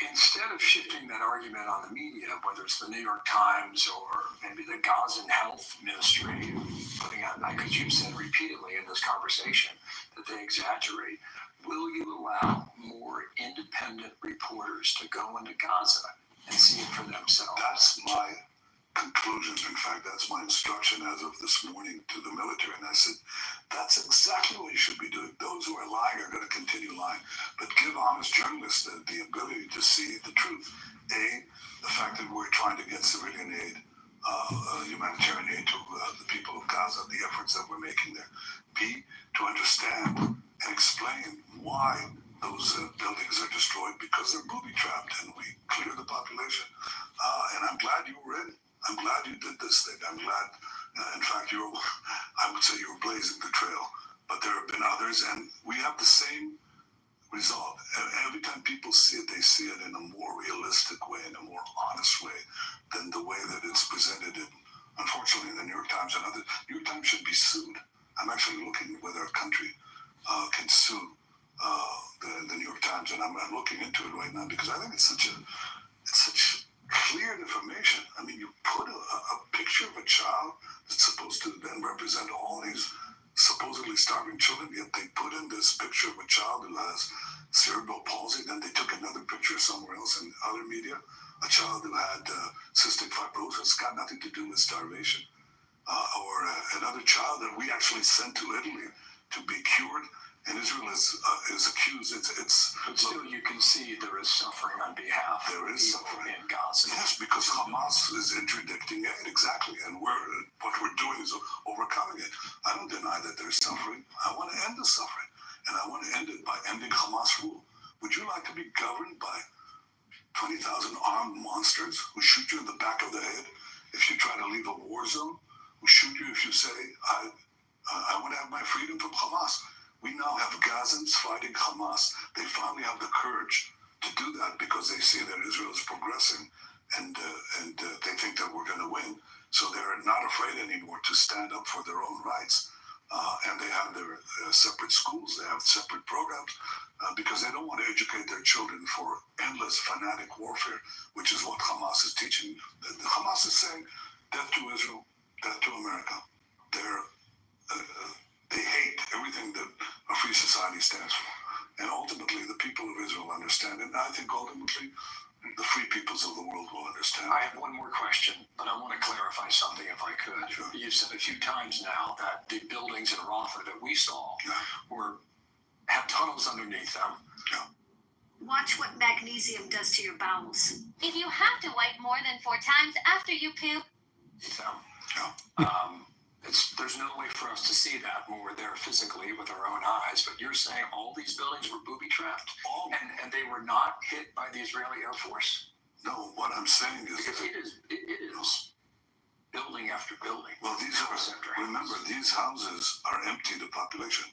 instead of shifting that argument on the media, whether it's the New York Times or maybe the Gazan Health Ministry, putting out, because you've said repeatedly in this conversation that they exaggerate, will you allow more independent reporters to go into Gaza and see it for themselves? That's my conclusion. In fact, that's my instruction as of this morning to the military. And I said, that's exactly what you should be doing. Those who are lying are going to continue lying. But give honest journalists the ability to see the truth. A, the fact that we're trying to get civilian aid, humanitarian aid to the people of Gaza, the efforts that we're making there. B, to understand and explain why those buildings are destroyed, because they're booby-trapped, and we clear the population. And I'm glad you were in. I'm glad you did this thing. I'm glad, in fact, I would say you were blazing the trail. But there have been others, and we have the same result. Every time people see it, they see it in a more realistic way, in a more honest way than the way that it's presented in, unfortunately, the New York Times and others. New York Times should be sued. I'm actually looking whether our country can sue the New York Times, and I'm looking into it right now, because I think it's such clear information. I mean, you put a picture of a child that's supposed to then represent all these supposedly starving children, yet they put in this picture of a child who has cerebral palsy, then they took another picture somewhere else in other media, a child who had cystic fibrosis, got nothing to do with starvation, or another child that we actually sent to Italy to be cured. And Israel is accused. But still, you can see there is suffering on behalf of people in Gaza. Yes, because Hamas is interdicting it, exactly. And what we're doing is overcoming it. I don't deny that there's suffering. I want to end the suffering. And I want to end it by ending Hamas rule. Would you like to be governed by 20,000 armed monsters who shoot you in the back of the head if you try to leave a war zone? Who shoot you if you say, I want to have my freedom from Hamas? We now have Gazans fighting Hamas. They finally have the courage to do that because they see that Israel is progressing, and they think that we're going to win. So they're not afraid anymore to stand up for their own rights. And they have their separate schools. They have separate programs because they don't want to educate their children for endless fanatic warfare, which is what Hamas is teaching. Hamas is saying, death to Israel, death to America. They hate everything that a free society stands for. And ultimately, the people of Israel understand. And I think ultimately, the free peoples of the world will understand. I have one more question, but I want to clarify something if I could. Sure. You've said a few times now that the buildings in Rafah that we saw have tunnels underneath them. Yeah. Watch what magnesium does to your bowels. If you have to wipe more than 4 times after you poop. There's no way for us to see that when we're there physically with our own eyes, but you're saying all these buildings were booby-trapped and they were not hit by the Israeli Air Force? No, what I'm saying is... Because it is building after building. Well, remember, these houses are empty to population.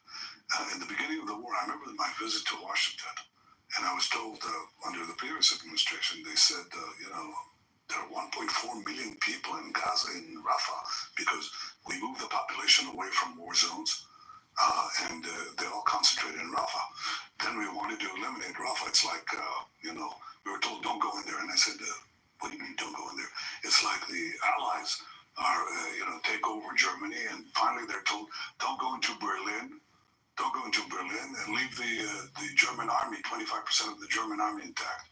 In the beginning of the war, I remember my visit to Washington, and I was told under the previous administration, they said, there are 1.4 million people in Gaza, in Rafah, because we moved the population away from war zones, and they all concentrated in Rafah. Then we wanted to eliminate Rafah. It's like, we were told, don't go in there. And I said, what do you mean, don't go in there? It's like the Allies are, take over Germany, and finally they're told, don't go into Berlin. Don't go into Berlin and leave the German army, 25% of the German army intact.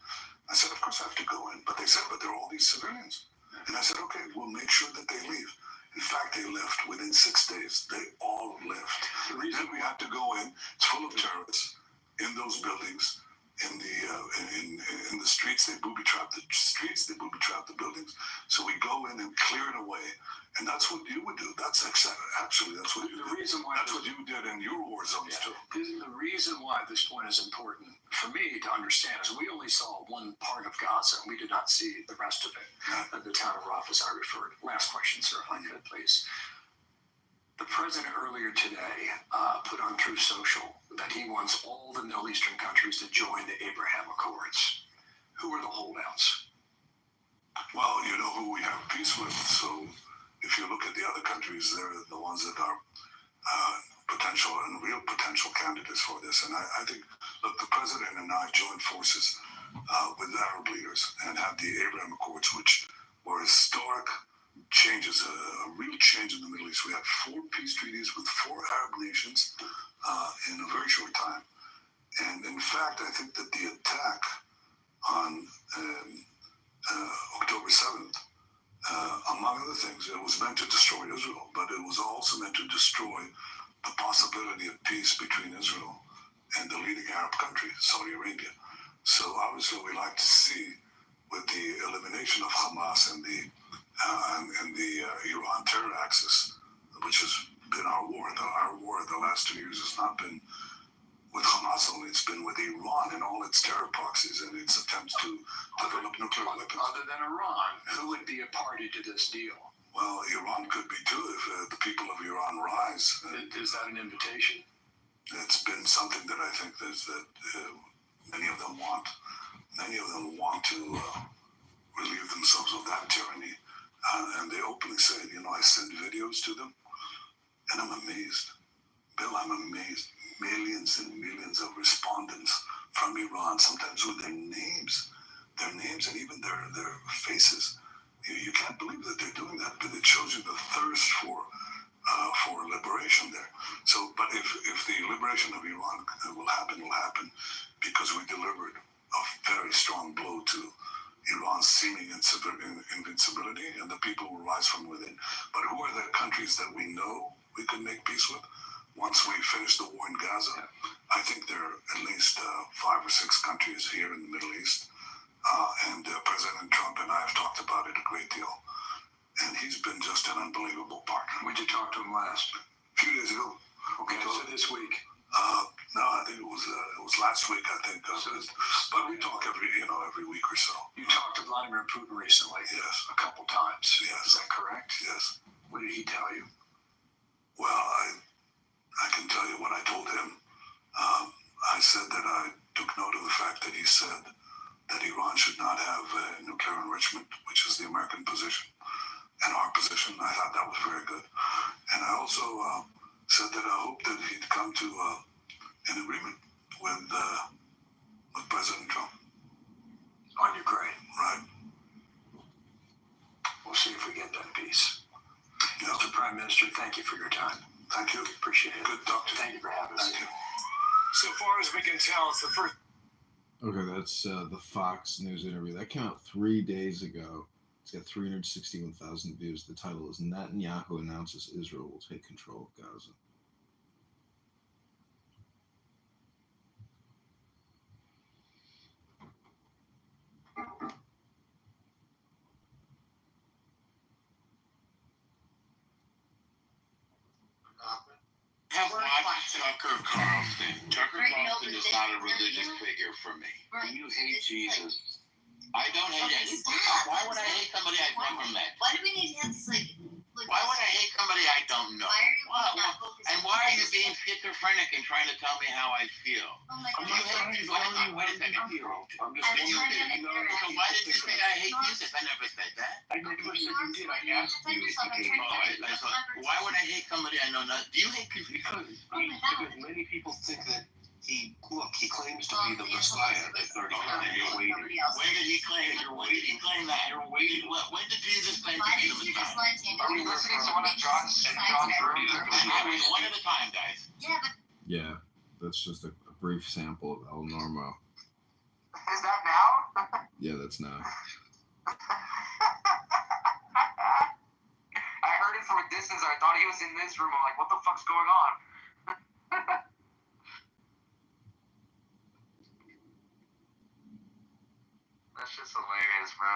I said, of course I have to go in. But they said, but there are all these civilians. And I said, okay, we'll make sure that they leave. In fact, they left within 6 days. They all left. Then we had to go in. It's full of terrorists in those buildings. In the streets, they booby-trap the streets, they booby-trap the buildings. So we go in and clear it away. And that's what you would do. That's actually, that's what you did. That's what you did in your war zones, too. The reason why this point is important for me to understand is we only saw one part of Gaza, and we did not see the rest of it. The town of Rafah, as I referred. Last question, sir, if I could, please. The president earlier today put on Truth Social that he wants all the Middle Eastern countries to join the Abraham Accords. Who are the holdouts? Well, you know who we have peace with. So if you look at the other countries, they're the ones that are potential and real potential candidates for this. And I think, look, the president and I joined forces with Arab leaders and had the Abraham Accords, which were historic changes, a real change in the Middle East. We had 4 peace treaties with 4 Arab nations in a very short time. And in fact, I think that the attack on October 7th, among other things, it was meant to destroy Israel, but it was also meant to destroy the possibility of peace between Israel and the leading Arab country, Saudi Arabia. So obviously we like to see, with the elimination of Hamas and the Iran terror axis, which has been our war. Our war the last 2 years has not been with Hamas only, it's been with Iran and all its terror proxies and its attempts to develop nuclear weapons. Other than Iran, who would be a party to this deal? Well, Iran could be too if the people of Iran rise. Is that an invitation? It's been something that I think that many of them want. Many of them want to relieve themselves of that tyranny. And they openly say, I send videos to them, and I'm amazed. Bill, I'm amazed. Millions and millions of respondents from Iran, sometimes with their names and even their faces. You can't believe that they're doing that, but it shows you the thirst for liberation there. So, but if the liberation of Iran will happen because we delivered a very strong blow to Iran's seeming invincibility, and the people will rise from within. But who are the countries that we know we can make peace with? Once we finish the war in Gaza, I think there are at least 5 or 6 countries here in the Middle East. And President Trump and I have talked about it a great deal. And he's been just an unbelievable partner. When did you talk to him last? A few days ago. Okay, so this week. No, I think it was last week. I think, but we talk every week or so. You talked to Vladimir Putin recently. Yes, a couple times. Yes, is that correct? Yes. What did he tell you? Well, I can tell you what I told him. I said that I took note of the fact that he said that Iran should not have nuclear enrichment, which is the American position and our position. I thought that was very good, and I also said that I hope that he'd come to an agreement with President Trump on Ukraine. Right. We'll see if we get that peace. Yeah. Mr. Prime Minister, thank you for your time. Thank you. Appreciate it. Good talk to you. Thank you for having us. Thank you. So far as we can tell, it's the first. Okay, that's the Fox News interview. That came out 3 days ago. It's got 361,000 views. The title is Netanyahu announces Israel will take control of Gaza. Have watched Tucker Carlson. Tucker Carlson is not a religious figure for me. Right. You hate Jesus. I don't hate him. Why would I hate somebody I've never met? Why do we need his Why would I hate somebody I don't know? Why are you not focused? And why are you being schizophrenic and trying to tell me how I feel? Oh my You God. hate Jesus. Wait a second. I'm just And You then did. So why did you say I hate Jesus? I never said that. I never said you did. I asked you if you did. Why would I hate somebody I know not? Do you hate people? Because many people think that he claims to be the Messiah that they're you're waiting. When did he claim? When did he claim that? When did Jesus claim to Why be did the you just Messiah? let him? Are we listening to one of John's I mean, one at a time, guys. Yeah, but Yeah, that's just a brief sample of El Normo. Is that now? Yeah, that's now. I heard it from a distance. I thought he was in this room. I'm like, what the fuck's going on? That's just hilarious, bro.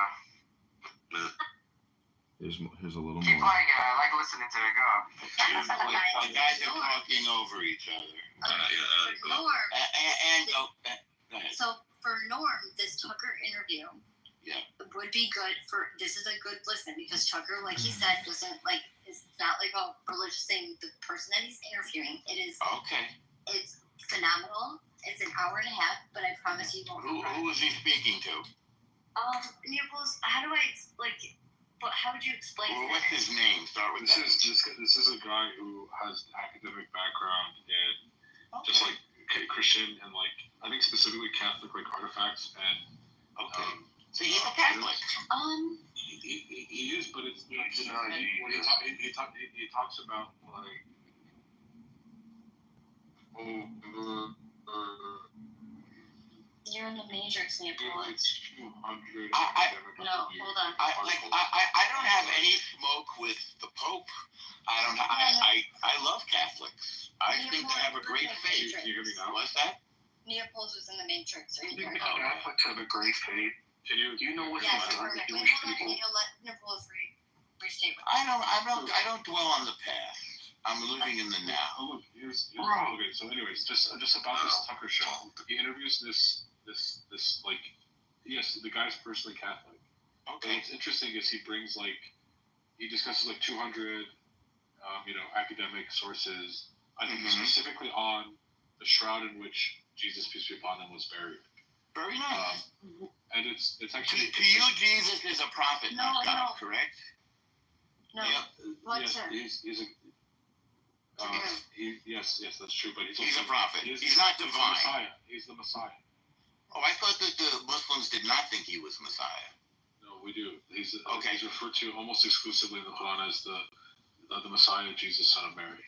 Here's a little Keep more. playing it. I like listening to it. Go. The guys are talking over each other. Norm. And go ahead. So for Norm, this Tucker interview would be good for. This is a good listen because Tucker, like he said, doesn't like is not like a religious thing. The person that he's interviewing, Okay. It's phenomenal. It's an hour and a half, but I promise you won't. Who is he speaking to? Naples. How do I But how would you explain Well, that? what's his name? Start with that. This is a guy who has academic background in just like Christian and like I think specifically Catholic like artifacts and so he's a Catholic. He is, but it's he talks about like You're in the Matrix, Naples. it's 200. No, hold on. I don't have any smoke with the Pope. I love Catholics. I think they have a great faith. Can you hear me now? What's that? Naples was in the Matrix. Are you hearing me? Catholics have a great faith. Can you? Do you know what's Yes, going on with perfect. Wait, Jewish hold on. people? You'll let Naples restate what I don't dwell on the past. I'm living in the now. Oh look, here's okay. So anyways, just about this Tucker show. He interviews this like yes, the guy's personally Catholic. Okay. What's interesting is he discusses like 200 academic sources. I think specifically on the shroud in which Jesus, peace be upon him, was buried. Very nice. And it's actually to you, Jesus is a prophet, not God, correct? No. Yes, he's a. Yes, that's true. But he's a prophet. He's not divine. He's the Messiah. Oh, I thought that the Muslims did not think he was Messiah. No, we do. He's referred to almost exclusively in the Quran as the Messiah, Jesus, son of Mary.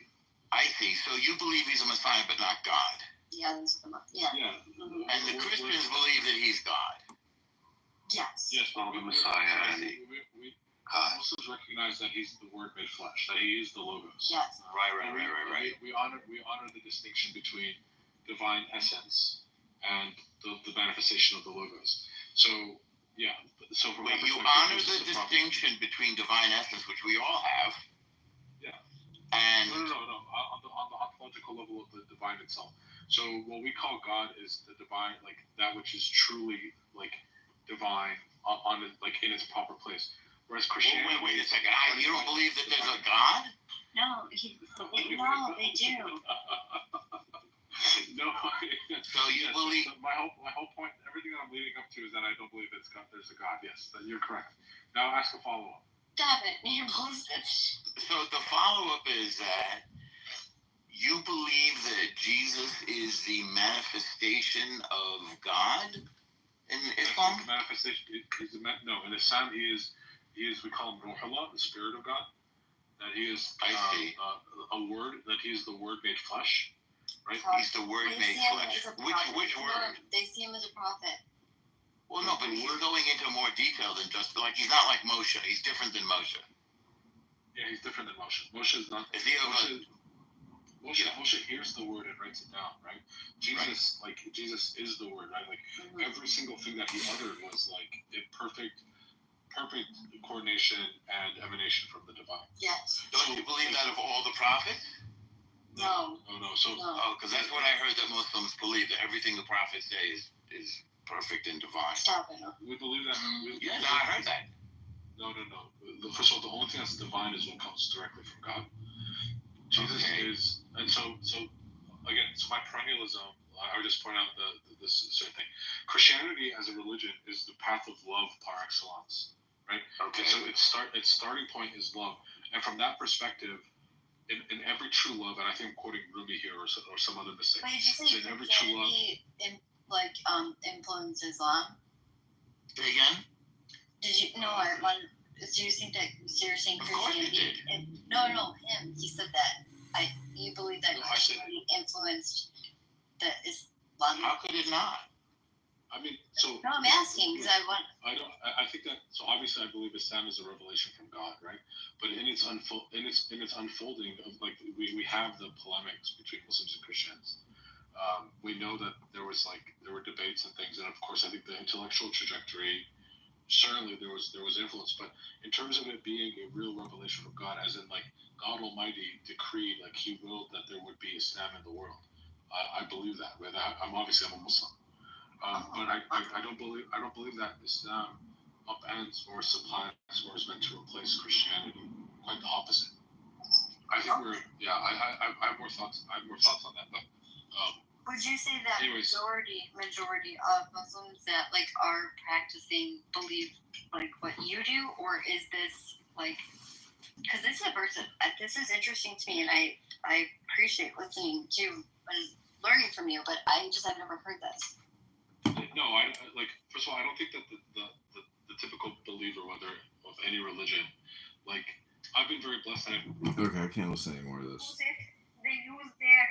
I see. So you believe he's a Messiah, but not God. Yeah, Yeah. And the Christians believe that he's God. Yes. Yes, the Messiah. Muslims recognize that he's the Word made flesh, that he is the Logos. Yes. Right. We honor the distinction between divine essence and the manifestation of the Logos. So yeah. So from wait, you honor the distinction between divine essence, which we all have. Yeah. And no. On the ontological level of the divine itself. So what we call God is the divine, like that which is truly like divine on like in its proper place. Whereas Christianity. Wait a second. You don't believe that there's a God? No, they do. No. So you believe? My whole point, everything that I'm leading up to is that I don't believe there's a God. Yes, you're correct. Now ask a follow-up. Stop it, Naples. So the follow-up is that you believe that Jesus is the manifestation of God in Islam? The manifestation. No, in Islam he is. We call him Ruhullah, the Spirit of God. That he is a word. That he is the Word made flesh. Right? He's the Word made flesh. Which word? They see him as a prophet. Well, no, but he's going into more detail than just like he's not like Moshe. He's different than Moshe. Yeah, he's different than Moshe. Moshe is not. Is he Moshe hears the word and writes it down, right? Jesus is the word, right? Like every single thing that he uttered was like in perfect coordination and emanation from the divine. Yes. Don't you believe that of all the prophets? No. So because that's what I heard that Muslims believe, that everything the prophets say is perfect and divine. Stop it. We believe that. I heard that. No. First of all, the only thing that's divine is what comes directly from God. Jesus is, and so again, so my perennialism. I would just point out this certain thing. Christianity as a religion is the path of love par excellence, right? Okay. And so its starting point is love, and from that perspective, in every true love, and I think I'm quoting Rumi here or some other mistake. Wait, did you say in every true love, influence Islam? Say again? Did you do you think that you're saying Christianity? No, him. He said that. You believe that Christianity influenced the Islam? How could it not? I mean, so. No, I'm asking because I want. I think that. So obviously, I believe Islam is a revelation from God, right? But in its unfolding, of like we have the polemics between Muslims and Christians. We know that there were debates and things, and of course, I think the intellectual trajectory. Certainly, there was influence, but in terms of it being a real revelation from God, as in like God Almighty decreed, like He willed that there would be Islam in the world. I believe that. I'm a Muslim, but I don't believe that Islam upends or supplants or is meant to replace Christianity. Quite the opposite. think we're I have more thoughts. I have more thoughts on that, but. Would you say that majority of Muslims that like are practicing believe like what you do, or is this like? Because this is interesting to me, and I appreciate listening to and learning from you, but I just have never heard this. No, first of all, I don't think that the typical believer, whether of any religion, like I've been very blessed. Okay, I can't listen anymore to this. They use their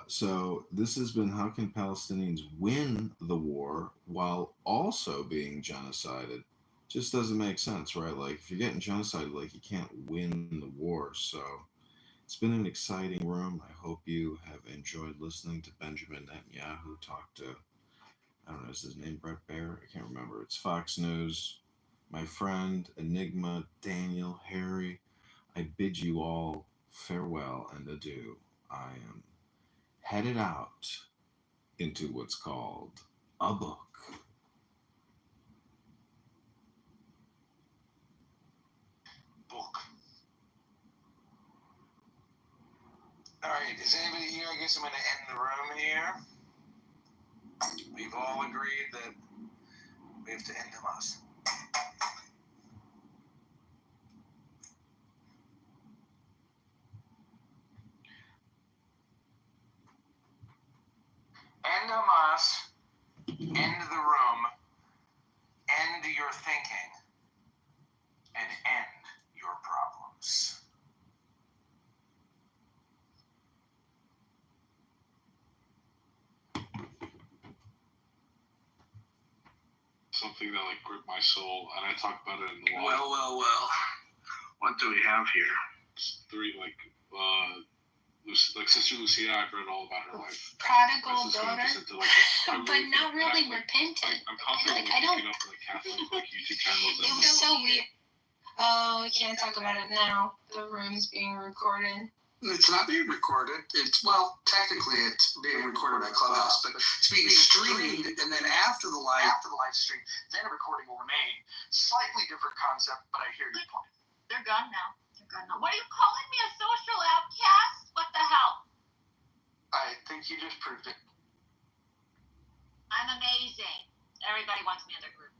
So this has been, how can Palestinians win the war while also being genocided? Just doesn't make sense, right? Like, if you're getting genocided, like, you can't win the war. So it's been an exciting room. I hope you have enjoyed listening to Benjamin Netanyahu talk to, I don't know, is his name Brett Baer? I can't remember. It's Fox News. My friend, Enigma, Daniel, Harry, I bid you all farewell and adieu. I am headed out into what's called a book. All right, is anybody here? I guess I'm going to end the room here. We've all agreed that we have to end Hamas. End Hamas, end the room, end your thinking, and end your problems. Something that like gripped my soul, and I talk about it in the Well. What do we have here? It's three like Sister Lucia. I've read all about her life. Prodigal daughter, but not really repentant. I'm constantly looking up like Catholic YouTube channels. It was so weird. Oh, we can't talk about it now. The room's being recorded. It's not being recorded. Technically it's being recorded by Clubhouse, but it's being streamed, and then after the live stream, then a recording will remain. Slightly different concept, but I hear your point. They're gone now. What are you calling me, a social outcast? What the hell? I think you just proved it. I'm amazing. Everybody wants me in their group.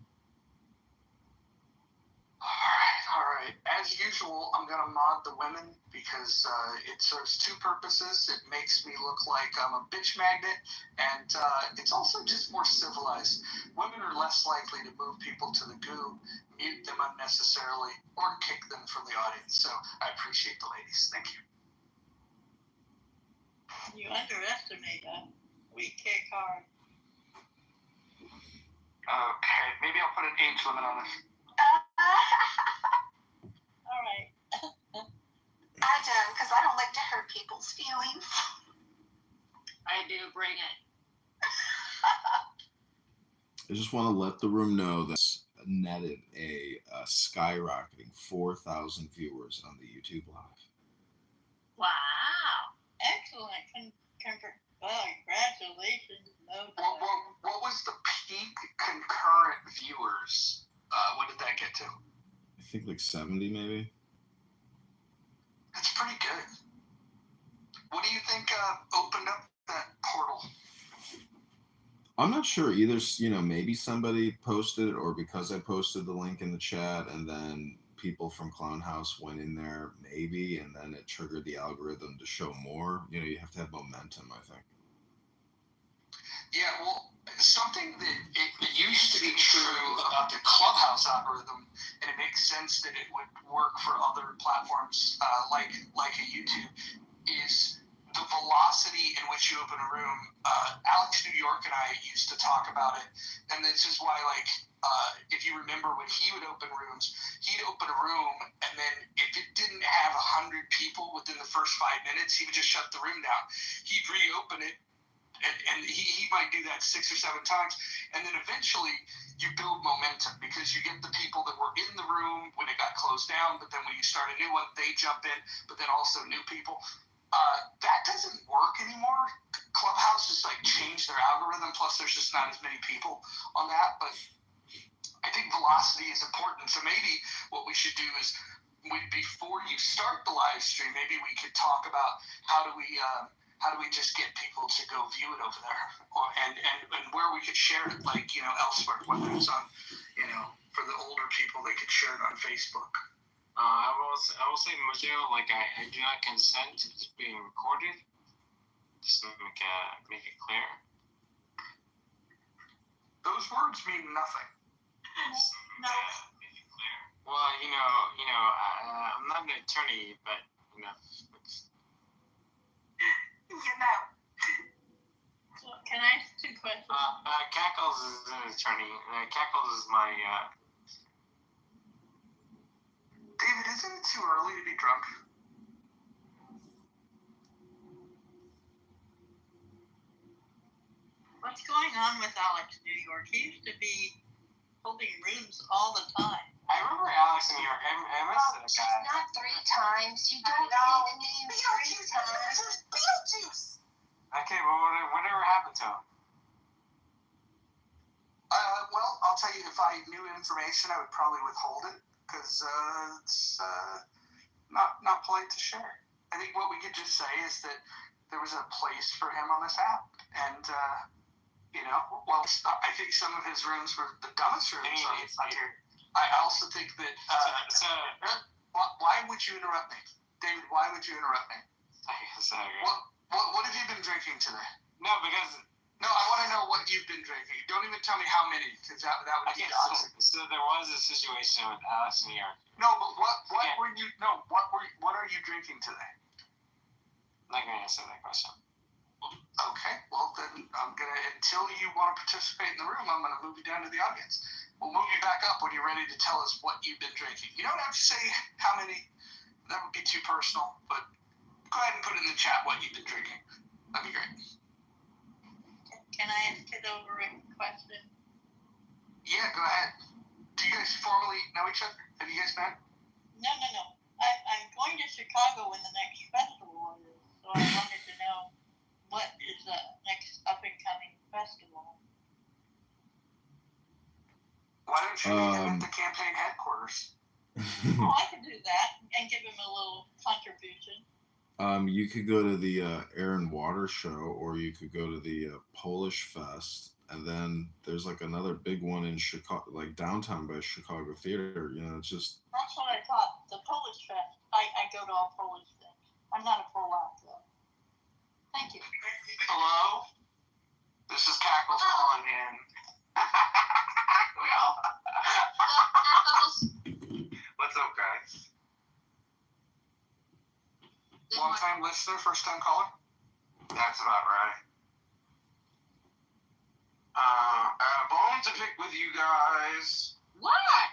All right. As usual, I'm going to mod the women because it serves two purposes. It makes me look like I'm a bitch magnet, and it's also just more civilized. Women are less likely to move people to the goo, mute them unnecessarily, or kick them from the audience. So I appreciate the ladies. Thank you. You underestimate us. We kick hard. Okay, maybe I'll put an age limit on this. All right. I don't, because I don't like to hurt people's feelings. I do, bring it. I just want to let the room know that netted a skyrocketing 4,000 viewers on the YouTube Live. Wow. Excellent. Congratulations. What was the peak concurrent viewers? What did that get to? I think like 70 maybe. That's pretty good. What do you think opened up that portal? I'm not sure either. Maybe somebody posted it, or because I posted the link in the chat, and then people from Clown House went in there, maybe, and then it triggered the algorithm to show more. You have to have momentum, I think. Yeah, well, something that it used to be true about the Clubhouse algorithm, and it makes sense that it would work for other platforms like a YouTube, is the velocity in which you open a room. Alex New York and I used to talk about it, and this is why, if you remember when he would open rooms, he'd open a room, and then if it didn't have 100 people within the first 5 minutes, he would just shut the room down. He'd reopen it, and he might do that 6 or 7 times, and then eventually you build momentum because you get the people that were in the room when it got closed down, but then when you start a new one, they jump in, but then also new people. That doesn't work anymore. Clubhouse just changed their algorithm, plus there's just not as many people on that, but I think velocity is important. So maybe what we should do is before you start the live stream, maybe we could talk about how do we just get people to go view it over there, and where we could share it, like, elsewhere, whether it's on, for the older people, they could share it on Facebook. I will say, Mojo, like, I do not consent to this being recorded. Just to make it clear. Those words mean nothing. No. Make it clear. Well, I'm not an attorney, but it's... So can I ask two questions? Cackles is an attorney. Cackles is my. David, isn't it too early to be drunk? What's going on with Alex New York? He used to be holding rooms all the time. I remember Alex in New York. I missed that guy. Not 3 times. You don't say the name 3 times. Beetlejuice! Okay, but whatever happened to him? Well, I'll tell you, if I knew information, I would probably withhold it, because it's not polite to share. I think what we could just say is that there was a place for him on this app, and well, I think some of his rooms were the dumbest rooms on here. I also think that why would you interrupt me, David? Why would you interrupt me? Sorry. What have you been drinking today? No, because. No, I want to know what you've been drinking. Don't even tell me how many, because that would be toxic. So there was a situation with Alex in New York. No, but what are you drinking today? I'm not gonna answer that question. Okay, well then until you want to participate in the room, I'm gonna move you down to the audience. We'll move you back up when you're ready to tell us what you've been drinking. You don't have to say how many. That would be too personal, but go ahead and put it in the chat what you've been drinking. That'd be great. Can I ask Kitover a question? Yeah, go ahead. Do you guys formally know each other? Have you guys met? No. I'm going to Chicago when the next festival is, so I wanted to know what is the next up-and-coming festival. Why don't you meet him at the campaign headquarters? Oh, I can do that and give him a little contribution. You could go to the Aaron Waters show, or you could go to the Polish Fest, and then there's like another big one in Chicago, like downtown by Chicago Theater. It's just. That's what I thought. The Polish Fest. I go to all Polish things. I'm not a full out though. Thank you. Hello? This is Cackles calling in. What's up, guys? Long-time listener, first-time caller? That's about right. I have a bone to pick with you guys. What?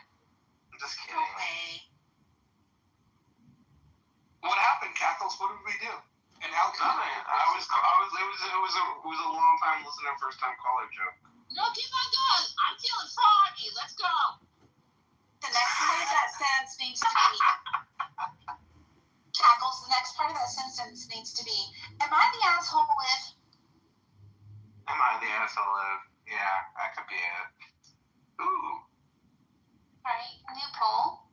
I'm just kidding. Okay. What happened, Cackles? What did we do? And how come? Nothing. It was a long-time listener, first-time caller joke. No, keep on going. I'm feeling froggy. Let's go. The next part of that sentence needs to be Cackles. The next part of that sentence needs to be, am I the asshole with? Am I the asshole with? Yeah, that could be it. Ooh. Alright, new poll.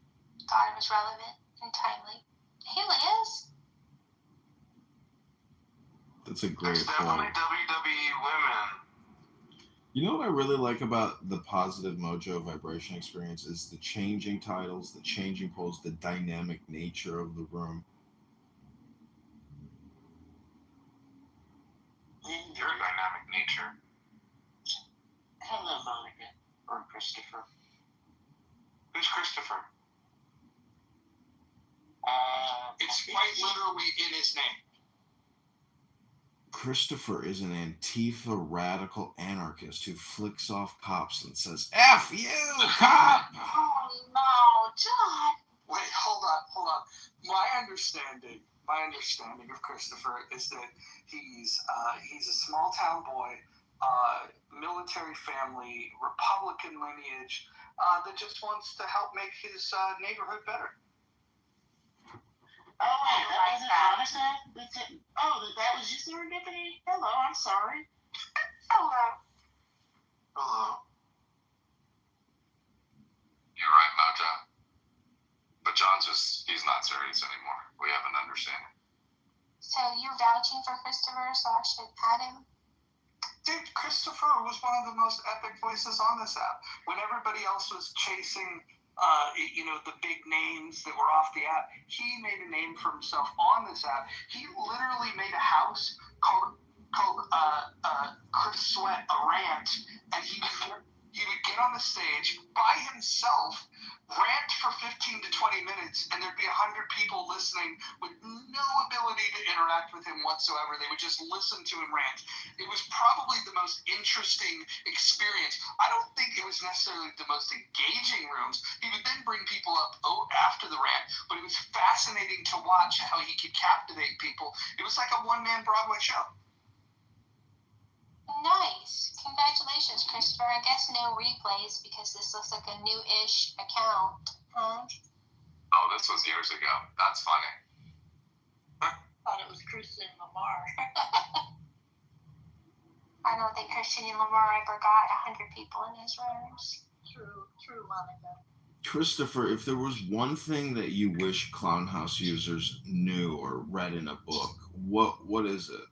Thought it was relevant and timely. Haley is. That's a great It's poll. definitely WWE women. You know what I really like about the Positive Mojo Vibration Experience is the changing titles, the changing polls, the dynamic nature of the room. Your dynamic nature. Hello, Monica. Or Christopher. Who's Christopher? It's quite literally in his name. Christopher is an Antifa radical anarchist who flicks off cops and says, F you, cop! Oh, no, John. Wait, hold on. My understanding of Christopher is that he's a small town boy, military family, Republican lineage, that just wants to help make his neighborhood better. Oh, wait, that wasn't Monica? That was just serendipity? Hello, I'm sorry. Hello. You're right, Mojo. But John's just, we have an understanding. So you're vouching for Christopher, so I should add him? Dude, Christopher was one of the most epic voices on this app. When everybody else was chasing, the big names that were off the app, he made a name for himself on this app. He literally made a house called Chris Sweat, a rant, and he would get on the stage by himself, rant for 15 to 20 minutes, and there'd be 100 people listening with no ability to interact with him whatsoever. They would just listen to him rant. It was probably the most interesting experience. I don't think it was necessarily the most engaging rooms. He would then bring people up after the rant, but it was fascinating to watch how he could captivate people. It was like a one-man Broadway show. Nice. Congratulations, Christopher. I guess no replays because this looks like a new-ish account, huh? Oh, this was years ago. That's funny. Thought it was Christian Lamar. I don't think Christian Lamar ever got 100 people in his rooms. True, Monica. Christopher, if there was one thing that you wish Clownhouse users knew or read in a book, what is it?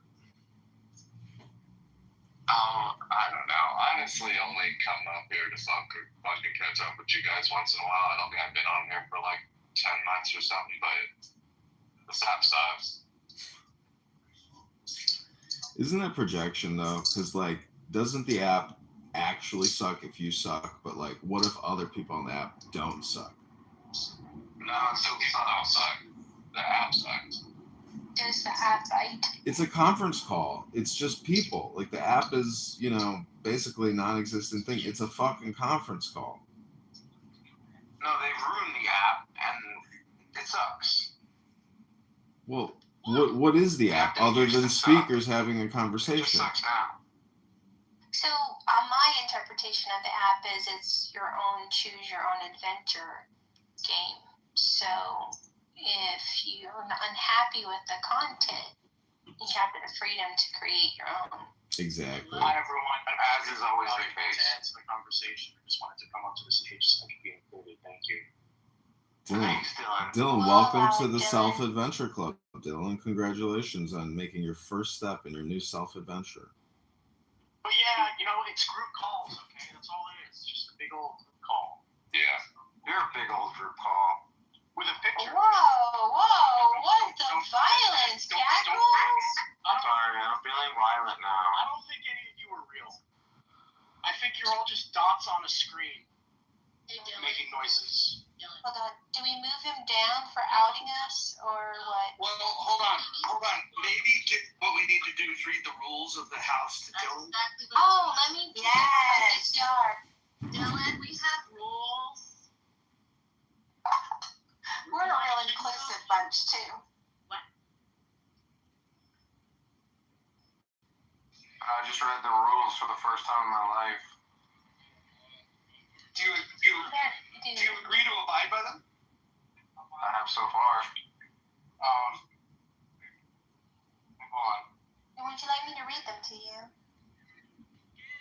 I don't know. Honestly, only come up here to fucking catch up with you guys once in a while. I don't think I've been on here for like 10 months or something, but this app sucks. Isn't that projection though? Because doesn't the app actually suck if you suck? But what if other people on the app don't suck? No, still people don't suck. The app sucks. Does the app bite? It's a conference call. It's just people. The app is, basically a non-existent thing. It's a fucking conference call. No, they've ruined the app, and it sucks. Well, what is the app other than speakers having a conversation? It sucks now. So, my interpretation of the app is it's your own choose your own adventure game. So, if you're unhappy with the content, you have the freedom to create your own. Exactly. Hi, everyone. As is always the case. To answer the conversation, I just wanted to come up to the stage so I could be included. Thank you. Dylan, welcome to the Self Adventure Club. Dylan, congratulations on making your first step in your new self adventure. But yeah, it's group calls, okay? That's all it is. Just a big old group call. Yeah. You're a big old group call. With a picture. Whoa, what the violence, Gaggles? I'm sorry, I'm feeling violent now. I don't think any of you are real. I think you're all just dots on a screen. Making noises. Hold on. Do we move him down for outing us, or what? Well, hold on. Maybe what we need to do is read the rules of the house to Dylan. Let me. Yes. Dylan, we have rules. We're a real inclusive bunch too. I just read the rules for the first time in my life. Do you agree to abide by them? I have so far. Go on. Would you like me to read them to you?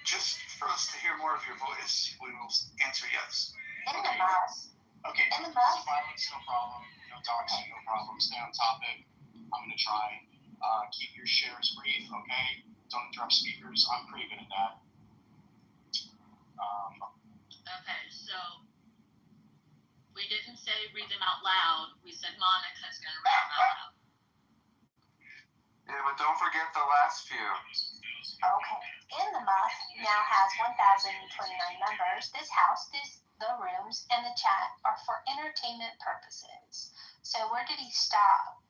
Just for us to hear more of your voice, we will answer yes. In the bus. Okay. In the bus. Violence, no problem. No doxing, no problem. Stay on topic. I'm gonna try. Keep your shares brief, okay? Don't interrupt speakers. I'm pretty good at that. Okay, so we didn't say read them out loud. We said Monica's going to read them out loud. Yeah, but don't forget the last few. Okay. In the Muff now has 1,029 members. This house, the rooms, and the chat are for entertainment purposes. So where did he stop?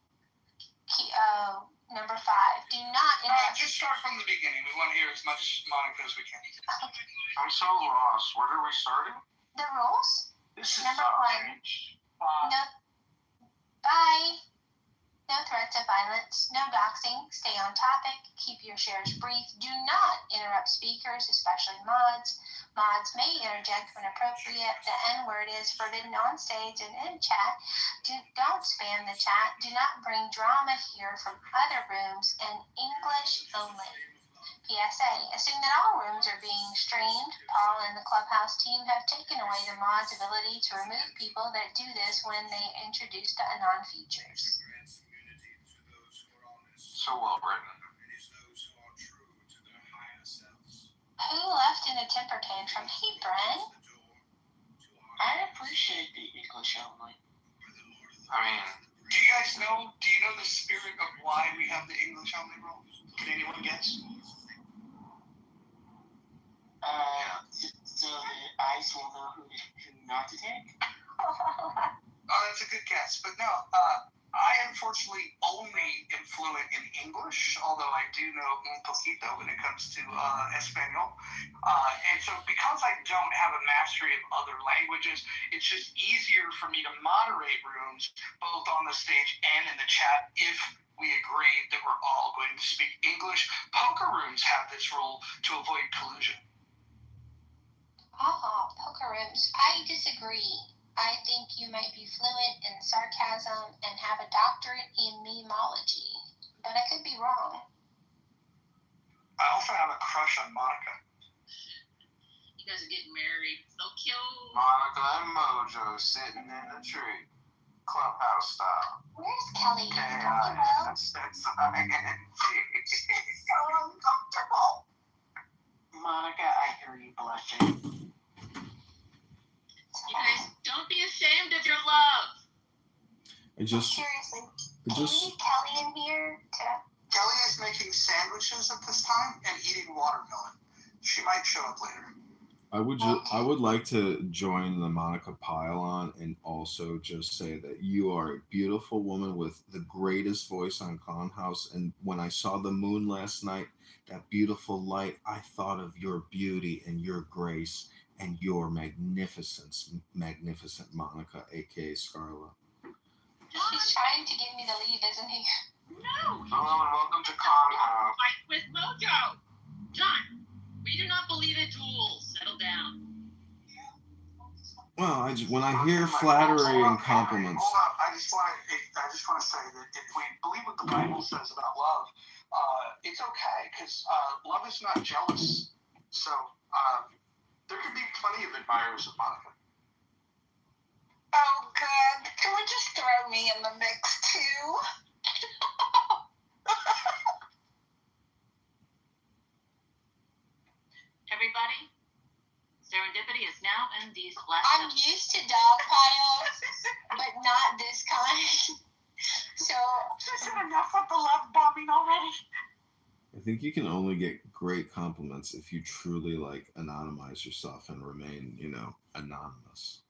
Number 5. Do not interrupt. Just start from the beginning. We want to hear as much Monica as we can. Okay. I'm so lost. Where are we starting? The rules? This is Number 1. No. Bye. No threats of violence. No doxing. Stay on topic. Keep your shares brief. Do not interrupt speakers, especially mods. Mods may interject when appropriate. The N-word is forbidden on stage and in chat. Don't spam the chat. Do not bring drama here from other rooms, and English only. PSA. Assume that all rooms are being streamed. Paul and the Clubhouse team have taken away the mods' ability to remove people that do this when they introduce the anon features. from. Hey, Brent. I appreciate the English only. I mean, Do you guys know? Do you know the spirit of why we have the English only rule? Can anyone guess? so the eyes will know who not to take? Oh, that's a good guess. But no, I unfortunately only am fluent in English, although I do know un poquito when it comes to Espanol. And so because I don't have a mastery of other languages, it's just easier for me to moderate rooms, both on the stage and in the chat, if we agree that we're all going to speak English. Poker rooms have this rule to avoid collusion. Poker rooms. I disagree. I think you might be fluent in sarcasm and have a doctorate in memology, but I could be wrong. I also have a crush on Monica. You guys are getting married. So cute. Monica and Mojo sitting in a tree. Clubhouse style. Where's Kelly? K-I-S-S-I-N-G. So uncomfortable. Monica, I hear you blushing. You guys, don't be ashamed of your love. Seriously, can we get Kelly in here to... Kelly is making sandwiches at this time and eating watermelon. She might show up later. I would like to join the Monica pile-on and also just say that you are a beautiful woman with the greatest voice on Conhouse. And when I saw the moon last night, that beautiful light, I thought of your beauty and your grace and your magnificence, magnificent Monica, aka Scarla. He's trying to get me to leave, isn't he? No. Hello and welcome to Conhouse. Fight with Mojo. John, we do not believe in duels. Settle down. Well, when I hear flattery and compliments. Hold up. I just want to say that if we believe what the Bible says about love, it's okay because love is not jealous. So there could be plenty of admirers of Monica. Oh, good. Can we just throw me in the mix, too? Everybody, serendipity is now in these last. I'm used to dog piles, but not this kind. So, Isn't enough of the love bombing already? I think you can only get great compliments if you truly anonymize yourself and remain, anonymous.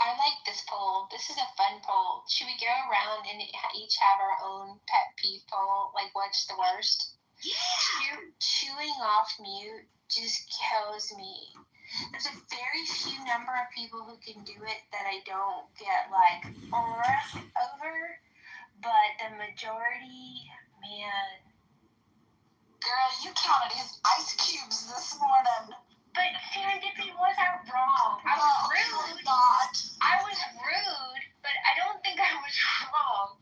I like this poll. This is a fun poll. Should we go around and each have our own pet peeve poll? Like, what's the worst? Yeah. Chewing off mute just kills me. There's a very few number of people who can do it that I don't get over, but the majority, man. Girl, you counted his ice cubes this morning. But serendipity wasn't wrong. I was rude. I was rude, but I don't think I was wrong.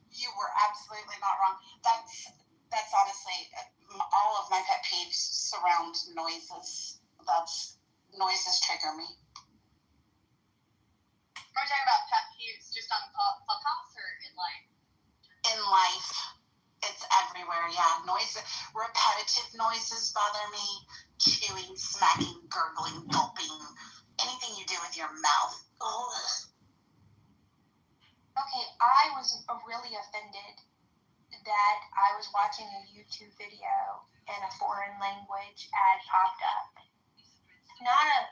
You were absolutely not wrong. That's honestly all of my pet peeves surround noises. Noises trigger me. Are we talking about pet peeves just on Clubhouse or in life? In life, it's everywhere. Yeah, repetitive noises bother me. Chewing, smacking, gurgling, gulping, anything you do with your mouth. Ugh. Okay, I was really offended that I was watching a YouTube video and a foreign language ad popped up. Not an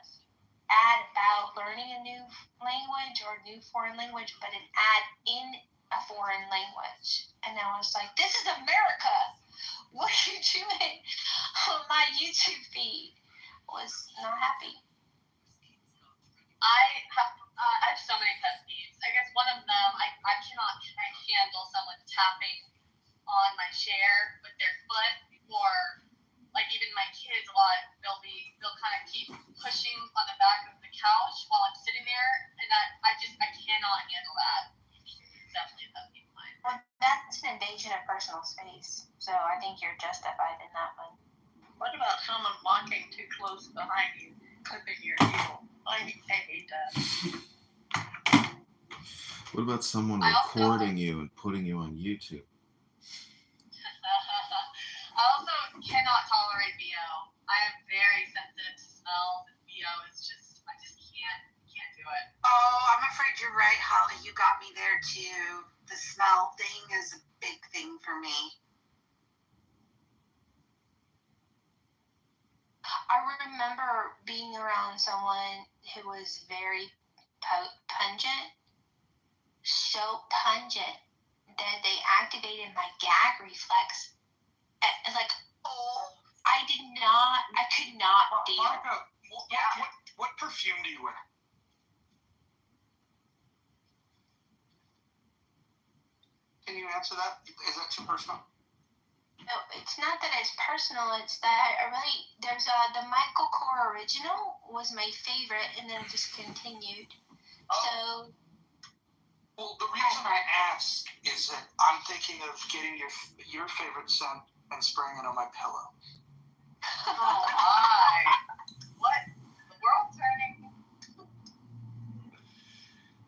ad about learning a new language or new foreign language, but an ad in a foreign language. And I was like, this is America! What are you doing on my YouTube feed? Was not happy. I have so many pet peeves. I guess one of them, I cannot handle someone tapping on my chair with their foot, or like even my kids a lot, they'll kind of keep pushing on the back of the couch while I'm sitting there, and I cannot handle that. It's definitely a pet peeve of mine. Well, that's an invasion of personal space, so I think you're justified in that one. What about someone walking too close behind you, clipping your heel? I hate that. What about someone I also- recording you and putting you on YouTube? I also cannot tolerate BO. I am very sensitive to smells, and BO is just, I just can't do it. Oh, I'm afraid you're right, Holly. You got me there too. The smell thing is a big thing for me. I remember being around someone who was very pungent, so pungent that they activated my gag reflex. And like, oh, I could not deal. Monica, what perfume do you wear? Can you answer that? Is that too personal? No, it's not that it's personal. It's that there's the Michael Kors original was my favorite, and then it just continued. So. Well, the reason I ask is that I'm thinking of getting your favorite scent and spraying it on my pillow. Oh my! What? The world's turning.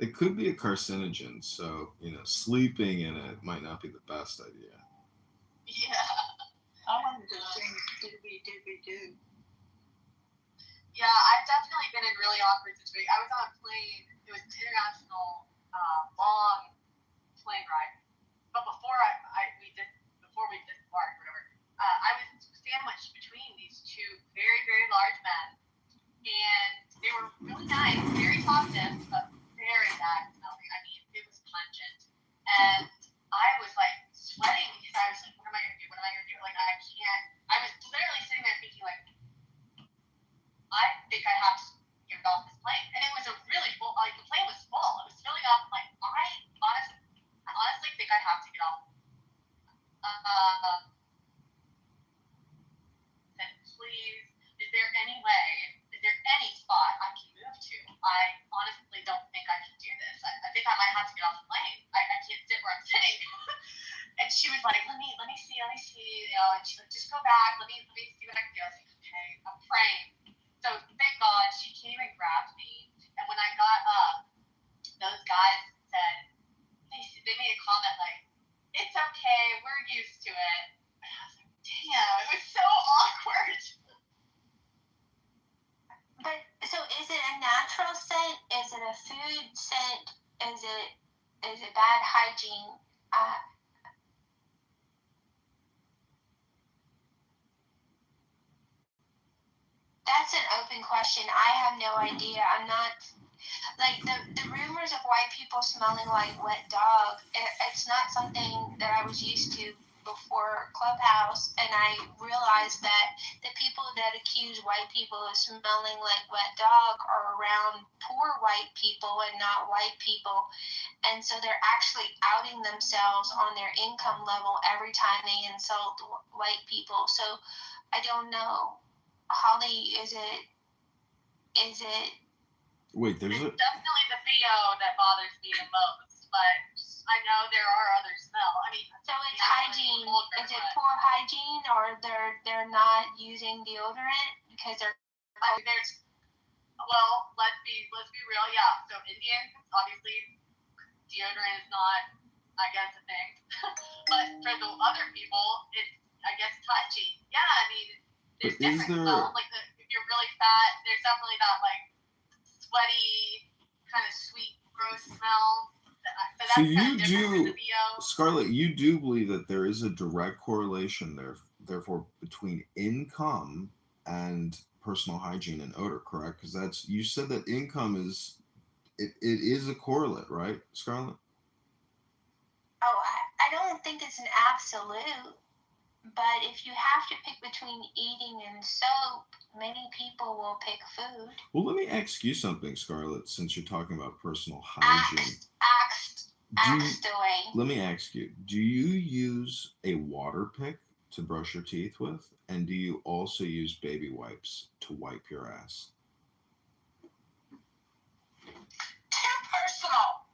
It could be a carcinogen, so sleeping in it might not be the best idea. Yeah. I wanted to sing dooby-dooby-doo. Yeah, I've definitely been in really awkward situations. I was on a plane. It was an international, long plane ride. But before we disembarked, whatever, I was sandwiched between these two very, very large men, and they were really nice, very talkative, but very bad smelling. I mean, it was pungent, and I was like sweating because I was like, what am I gonna do? What am I gonna do? Like, I can't. I was literally sitting there thinking, like, I think I have to get off this plane. And it was a really full, like, the plane was full. It was filling up. Like, I honestly think I have to get off. Then please, is there any spot I can move to? I honestly don't think I can do this. I think I might have to get off the plane. I can't sit where I'm sitting. And she was like, let me see, and she's like, just go back, let me see what I can do. I was like, okay, I'm praying. So thank God she came and grabbed me, and when I got up, those guys said, they made a comment like, it's okay, we're used to it. And I was like, damn, it was so awkward. But so is it a natural scent? Is it a food scent? Is it bad hygiene? That's an open question. I have no idea. I'm not like the rumors of white people smelling like wet dog. It's not something that I was used to before Clubhouse, and I realized that the people that accuse white people of smelling like wet dog are around poor white people and not white people, and so they're actually outing themselves on their income level every time they insult white people. So I don't know. Holly, is it? Wait, there's It's definitely the BO that bothers me the most, but I know there are other smells. I mean, so it's hygiene. Is it poor hygiene, or they're not using deodorant because they're? Well, let's be real. Yeah. So Indians, obviously, deodorant is not, I guess, a thing. But for the other people, I guess it's hygiene. Yeah, I mean, there's different smells. Like if you're really fat, there's definitely that like sweaty, kind of sweet, gross smell. So you do, Scarlett, you do believe that there is a direct correlation therefore between income and personal hygiene and odor, correct? Because you said that income is a correlate, right, Scarlett? Oh, I don't think it's an absolute, but if you have to pick between eating and soap, many people will pick food. Well, let me ask you something, Scarlett, since you're talking about personal hygiene. Let me ask you, do you use a water pick to brush your teeth with? And do you also use baby wipes to wipe your ass? Too personal.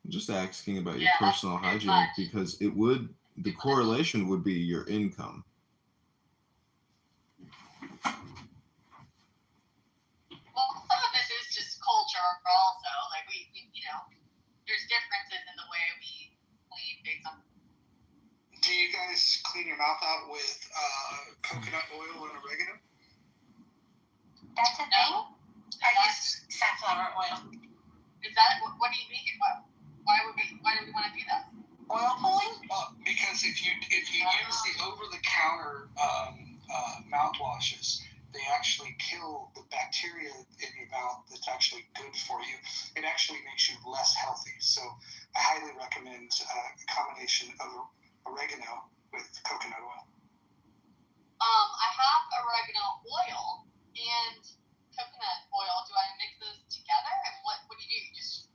I'm just asking about your personal hygiene because the correlation would be your income. Well, some of this is just culture also. Like we mouth out with coconut oil and oregano? That's a thing? I use safflower oil. Is that what do you mean? Why do we want to do that? Oil pulling? Because if you use the over-the-counter mouthwashes, they actually kill the bacteria in your mouth that's actually good for you. It actually makes you less healthy. So I highly recommend a combination of oregano with coconut oil. I have oregano oil and coconut oil. Do I mix those together? And what do you do? You just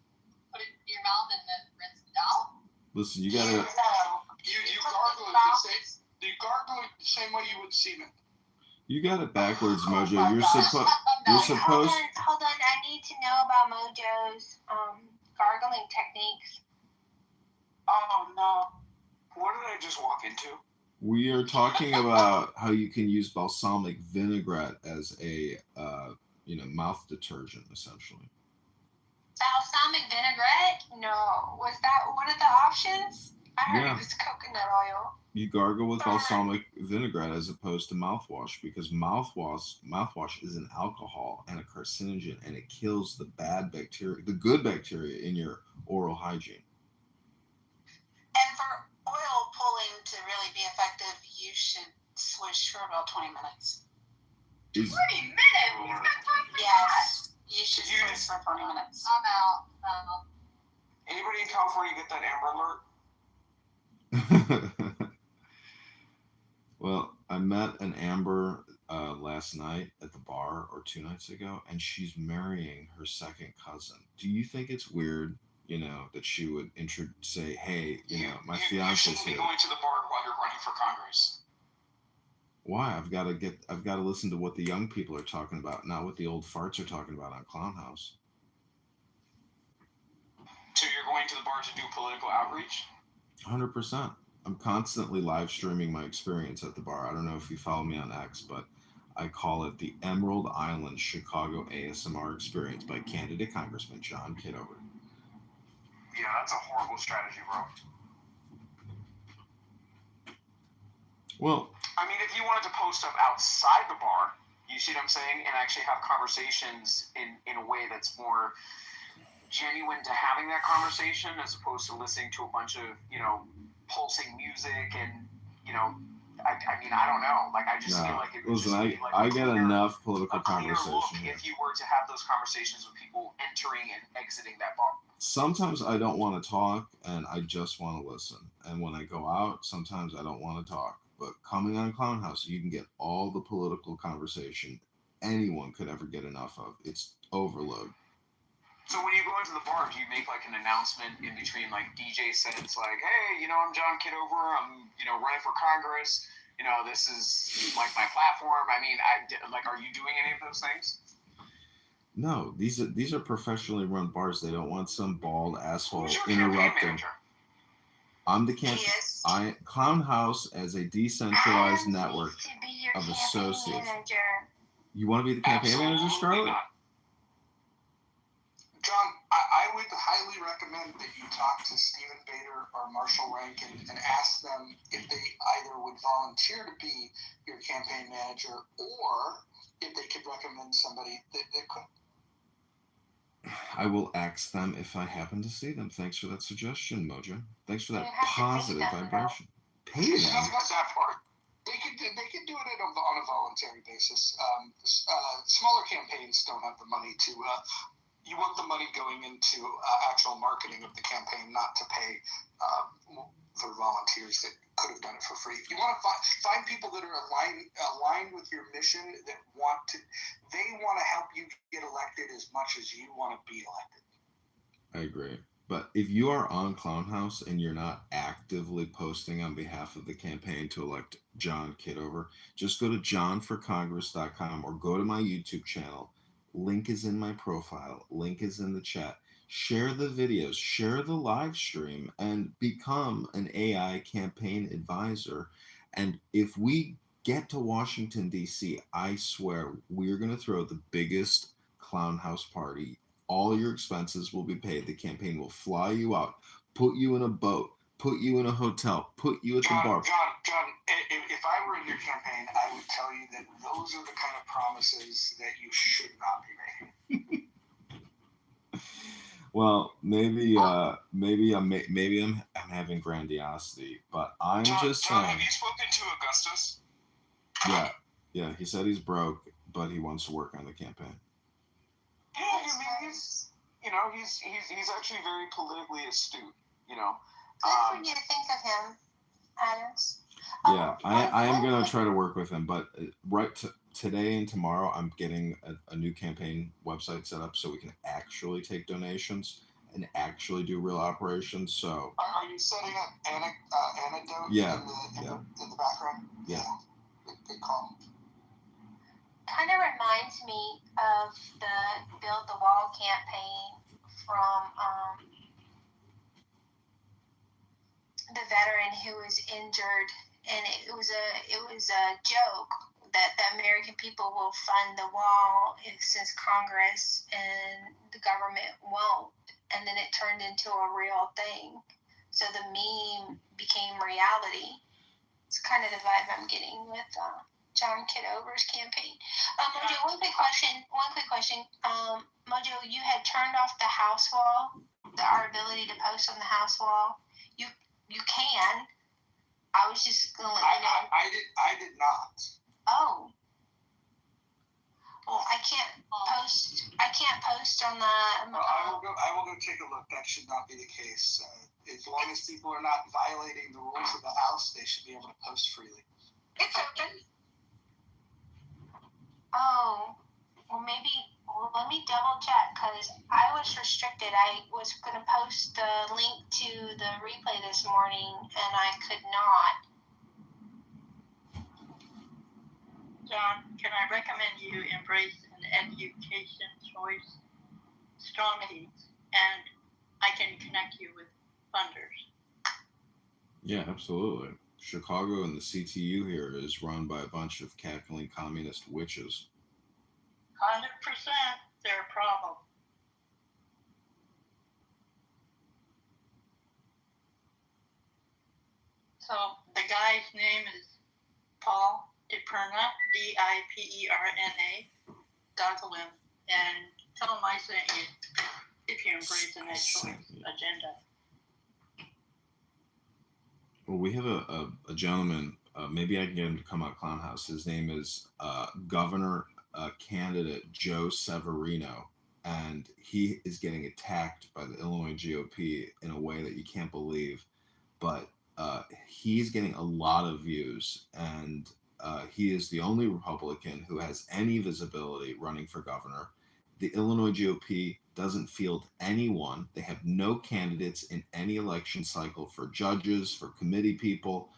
put it in your mouth and then rinse it out? Listen, you gotta. You gargle it the same way you would semen. You got it backwards, Mojo. You're supposed. Hold on. I need to know about Mojo's gargling techniques. Oh no! What did I just walk into? We are talking about how you can use balsamic vinaigrette as a mouth detergent, essentially. Balsamic vinaigrette? No. Was that one of the options? I heard it was coconut oil. You gargle with balsamic vinaigrette as opposed to mouthwash, because mouthwash is an alcohol and a carcinogen, and it kills the bad bacteria, the good bacteria in your oral hygiene. And for oil pulling to really be effective, you should swish for about 20 minutes. 20 minutes? Who's got time for Yes. You should swish for 20 minutes. I'm out. Anybody in California get that Amber Alert? Well, I met an Amber last night at the bar, or 2 nights ago, and she's marrying her second cousin. Do you think it's weird, that she would say, "Hey, my fiance's here"? You shouldn't be going to the bar while you're running for Congress. Why? I've got to listen to what the young people are talking about, not what the old farts are talking about on Clown House. So you're going to the bar to do political outreach? 100%. I'm constantly live streaming my experience at the bar. I don't know if you follow me on X, but I call it the Emerald Island Chicago ASMR Experience by candidate Congressman John Kitover. Yeah, that's a horrible strategy, bro. Well, I mean, if you wanted to post up outside the bar, you see what I'm saying, and actually have conversations in a way that's more genuine to having that conversation, as opposed to listening to a bunch of, pulsing music and, I mean, I don't know. Like, I just feel like it would I get enough political conversation here. If you were to have those conversations with people entering and exiting that bar. Sometimes I don't want to talk, and I just want to listen. And when I go out, sometimes I don't want to talk. But coming on Clown House, you can get all the political conversation anyone could ever get enough of. It's overload. So when you go into the bar, do you make like an announcement in between, like DJ sets, like, "Hey, I'm John Kitover. I'm, running for Congress. This is like my platform." I mean, are you doing any of those things? No, these are professionally run bars. They don't want some bald asshole Who's your interrupting. I'm the Clown House as a decentralized network of associates. You want to be the campaign manager, Scarlett? John, I would highly recommend that you talk to Stephen Bader or Marshall Rankin and ask them if they either would volunteer to be your campaign manager, or if they could recommend somebody that could. I will ask them if I happen to see them. Thanks for that suggestion, Mojo. Thanks for that positive vibration. Pay them. That part. They could do it on a voluntary basis. Smaller campaigns don't have the money to. You want the money going into actual marketing of the campaign, not to pay for volunteers that could have done it for free. You want to find people that are aligned with your mission, that want to help you get elected as much as you want to be elected. I agree. But if you are on Clown House and you're not actively posting on behalf of the campaign to elect John Kitover, just go to johnforcongress.com or go to my YouTube channel. Link is in my profile. Link is in the chat. Share the videos, share the live stream, and become an AI campaign advisor. And if we get to Washington, D.C., I swear we're going to throw the biggest Clown House party. All your expenses will be paid. The campaign will fly you out, put you in a boat, put you in a hotel, put you at the bar. John, if I were in your campaign, I would tell you that those are the kind of promises that you should not be making. Well, maybe I'm having grandiosity, but I'm just John, saying. have you spoken to Augustus? Yeah. He said he's broke, but he wants to work on the campaign. Yeah, I mean, he's actually very politically astute. Good for you to think of him, Adams. Yeah, I am going to try to work with him, but today and tomorrow, I'm getting a new campaign website set up so we can actually take donations and actually do real operations. So. Are you setting up anecdote in the background? Yeah. Good call. Kind of reminds me of the Build the Wall campaign from the veteran who was injured, and it was a joke that the American people will fund the wall since Congress and the government won't, and then it turned into a real thing. So the meme became reality. It's kind of the vibe I'm getting with John Kitover's campaign. Mojo, one quick question. Mojo, you had turned off the house wall, our ability to post on the house wall. You can. I was just gonna let you know. I did not. Oh. Well, I can't post on the. Well, I will go take a look. That should not be the case. As long as people are not violating the rules of the house, they should be able to post freely. It's open. Oh. Well, maybe. Well, let me double check because I was restricted. I was going to post the link to the replay this morning, and I could not. John, can I recommend you embrace an education choice strategy, and I can connect you with funders. Yeah, absolutely. Chicago and the CTU here is run by a bunch of cackling communist witches. 100%, they're a problem. So the guy's name is Paul DiPerna, DiPerna. Goggle him and tell him I sent you if you embrace the net choice agenda. Well, we have a gentleman, maybe I can get him to come out Clown House. His name is Governor candidate Joe Severino, and he is getting attacked by the Illinois GOP in a way that you can't believe, but he's getting a lot of views, and he is the only Republican who has any visibility running for governor. The Illinois GOP doesn't field anyone. They have no candidates in any election cycle for judges, for committee people,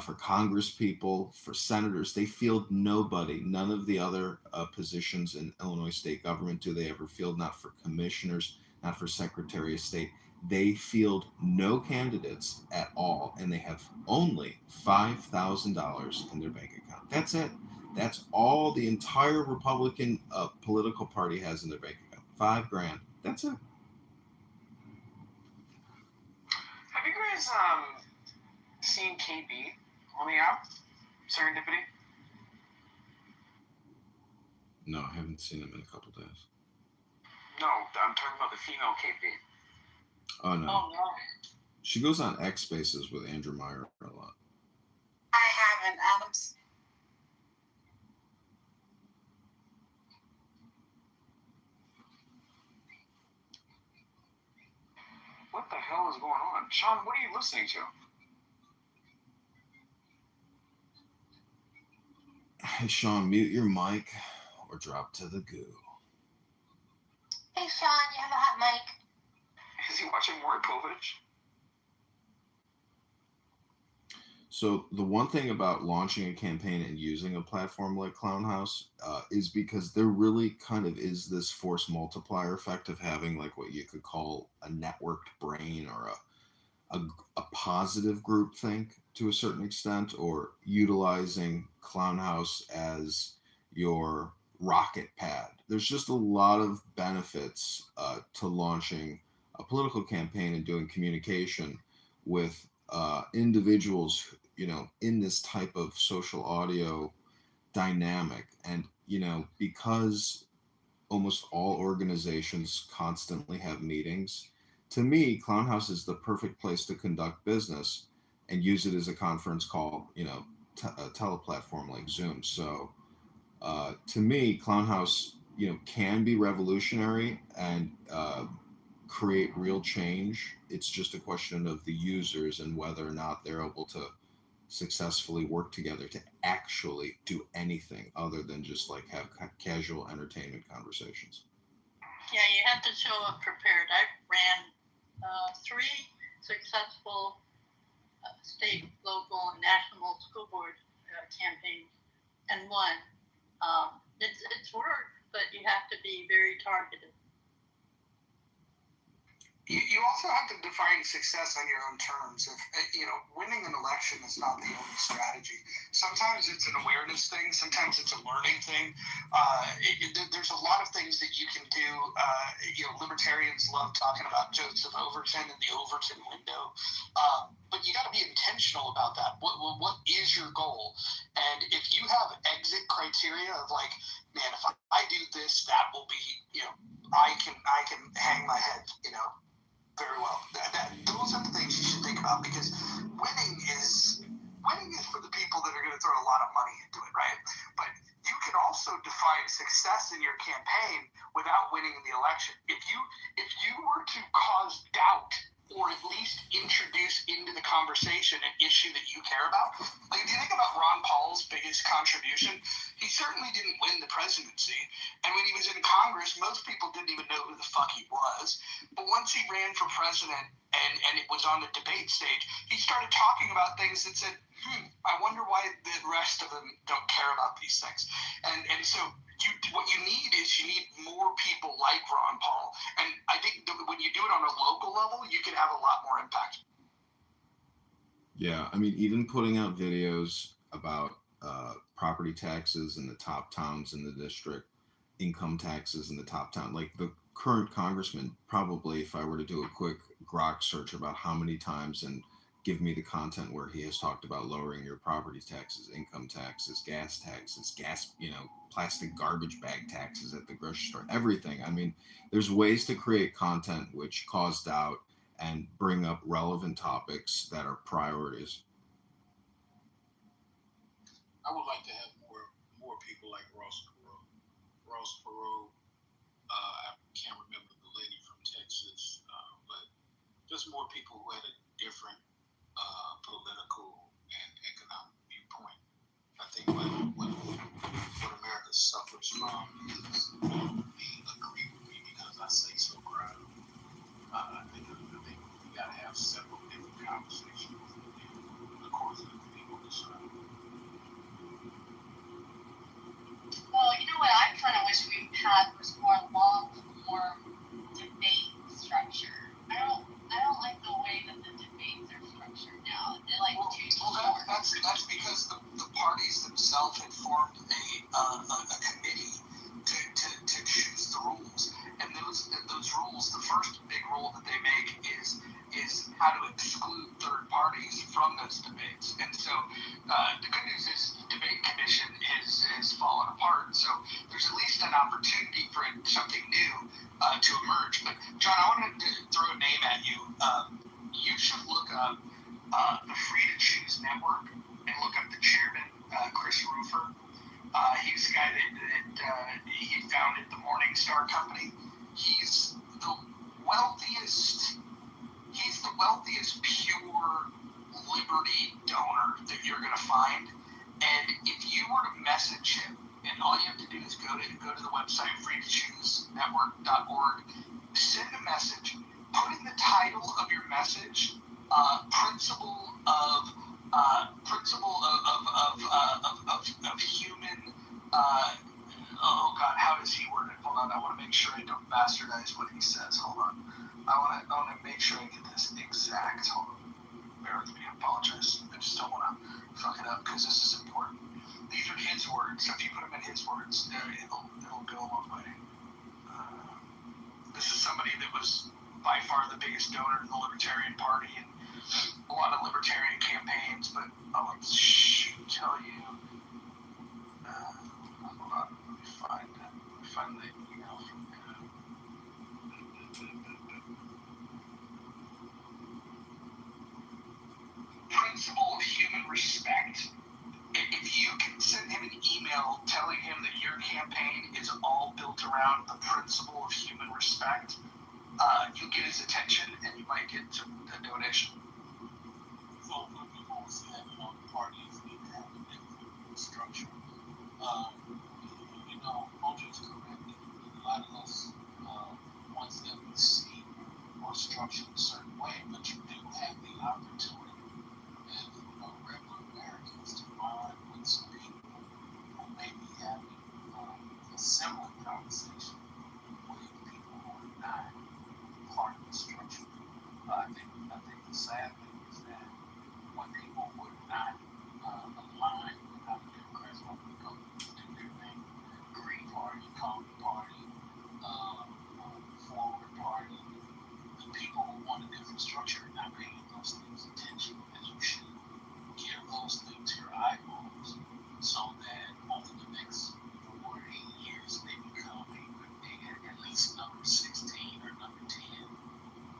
for Congress people, for senators. They field nobody. None of the other positions in Illinois state government do they ever field, not for commissioners, not for Secretary of State. They field no candidates at all, and they have only $5,000 in their bank account. That's it. That's all the entire Republican political party has in their bank account. $5,000. That's it. Have you guys seen KB on the app? Serendipity? No, I haven't seen him in a couple days. No, I'm talking about the female KB. Oh, no. Oh, no. She goes on X Spaces with Andrew Meyer a lot. I haven't, Adams. What the hell is going on? Sean, what are you listening to? Hey, Sean, mute your mic or drop to the goo. Hey, Sean, you have a hot mic. Is he watching Maury Povich? So the one thing about launching a campaign and using a platform like Clown House is because there really kind of is this force multiplier effect of having like what you could call a networked brain or a positive group think to a certain extent, or utilizing Clown House as your rocket pad. There's just a lot of benefits to launching a political campaign and doing communication with individuals in this type of social audio dynamic. And, because almost all organizations constantly have meetings, to me, Clown House is the perfect place to conduct business and use it as a conference call, a teleplatform like Zoom. So, to me, Clown House, can be revolutionary and create real change. It's just a question of the users and whether or not they're able to successfully work together to actually do anything other than just like have casual entertainment conversations. Yeah, you have to show up prepared. I ran 3 successful state, local, and national school board campaigns, and won. It's work, but you have to be very targeted. You also have to define success on your own terms. If winning an election is not the only strategy. Sometimes it's an awareness thing. Sometimes it's a learning thing. There's a lot of things that you can do. Libertarians love talking about Joseph Overton and the Overton window, but you got to be intentional about that. What is your goal? And if you have exit criteria of like, man, if I do this, that will be, I can hang my head, very well. Those are the things you should think about, because winning is for the people that are going to throw a lot of money into it, right? But you can also define success in your campaign without winning in the election. If you were to cause doubt or at least introduce into the conversation an issue that you care about, like if you think about Ron Paul's biggest contribution, he certainly didn't win the presidency. And when he was in Congress, most people didn't even know who the fuck he was. But once he ran for president and it was on the debate stage, he started talking about things that said, I wonder why the rest of them don't care about these things. And so what you need is more people like Ron Paul. And I think that when you do it on a local level, you can have a lot more impact. Yeah, I mean, even putting out videos about property taxes in the top towns in the district, income taxes in the top town, like the current congressman, probably if I were to do a quick Grok search about how many times and give me the content where he has talked about lowering your property taxes, income taxes, gas, plastic garbage bag taxes at the grocery store, everything. I mean, there's ways to create content which cause doubt and bring up relevant topics that are priorities. I would like to have more people like Ross Perot. I can't remember the lady from Texas, but just more people who had a different political and economic viewpoint. I think what America suffers from is being agreed with me because I say so proud. I think we got to have several different conversations in the course of the people decide. Well, you know what I kind of wish we had was more long-form debate structure. I don't like the way that the debates are structured now. They're like too short. That's because the parties themselves had formed a committee to choose the rules, and those rules, the first big rule that they make is how to exclude third parties from those debates. And so the good news is the debate commission is fallen apart. So there's at least an opportunity for something new to emerge. But John, I wanted to throw a name at you. You should look up the Free to Choose Network and look up the chairman, Chris Rufer. He's the guy that he founded the Morning Star Company. He's the wealthiest pure liberty donor that you're going to find. And if you were to message him, and all you have to do is go to the website freetochnetwork.org, send a message, put in the title of your message, principle of human. Oh God, how does he word it? Hold on, I want to make sure I don't bastardize what he says. Hold on, I want to make sure I get this exact. Hold on, bear with me. I apologize. I just don't want to fuck it up because this is important. These are his words. So if you put them in his words, it'll go a long way. This is somebody that was by far the biggest donor in the Libertarian Party, and a lot of libertarian campaigns, but I'll tell you. Hold on, let me find the email from them. Principle of human respect. If you can send him an email telling him that your campaign is all built around the principle of human respect, you'll get his attention and you might get a donation. So when people say that, parties need to have a different structure. Mojo is correct. A lot of us ones that we see are structured a certain way, but you do have the opportunity as regular Americans to bond with some people who may be having a similar conversation with people who are not part of the structure. I think the sad thing is that when people would not align with how the Democrats want to go do their thing, Green Party, Common Party, Forward Party, the people who want a different structure are not paying those things attention as you should. Give those things your eyeballs so that over the next 4 to 8 years they become at least number 16 or number 10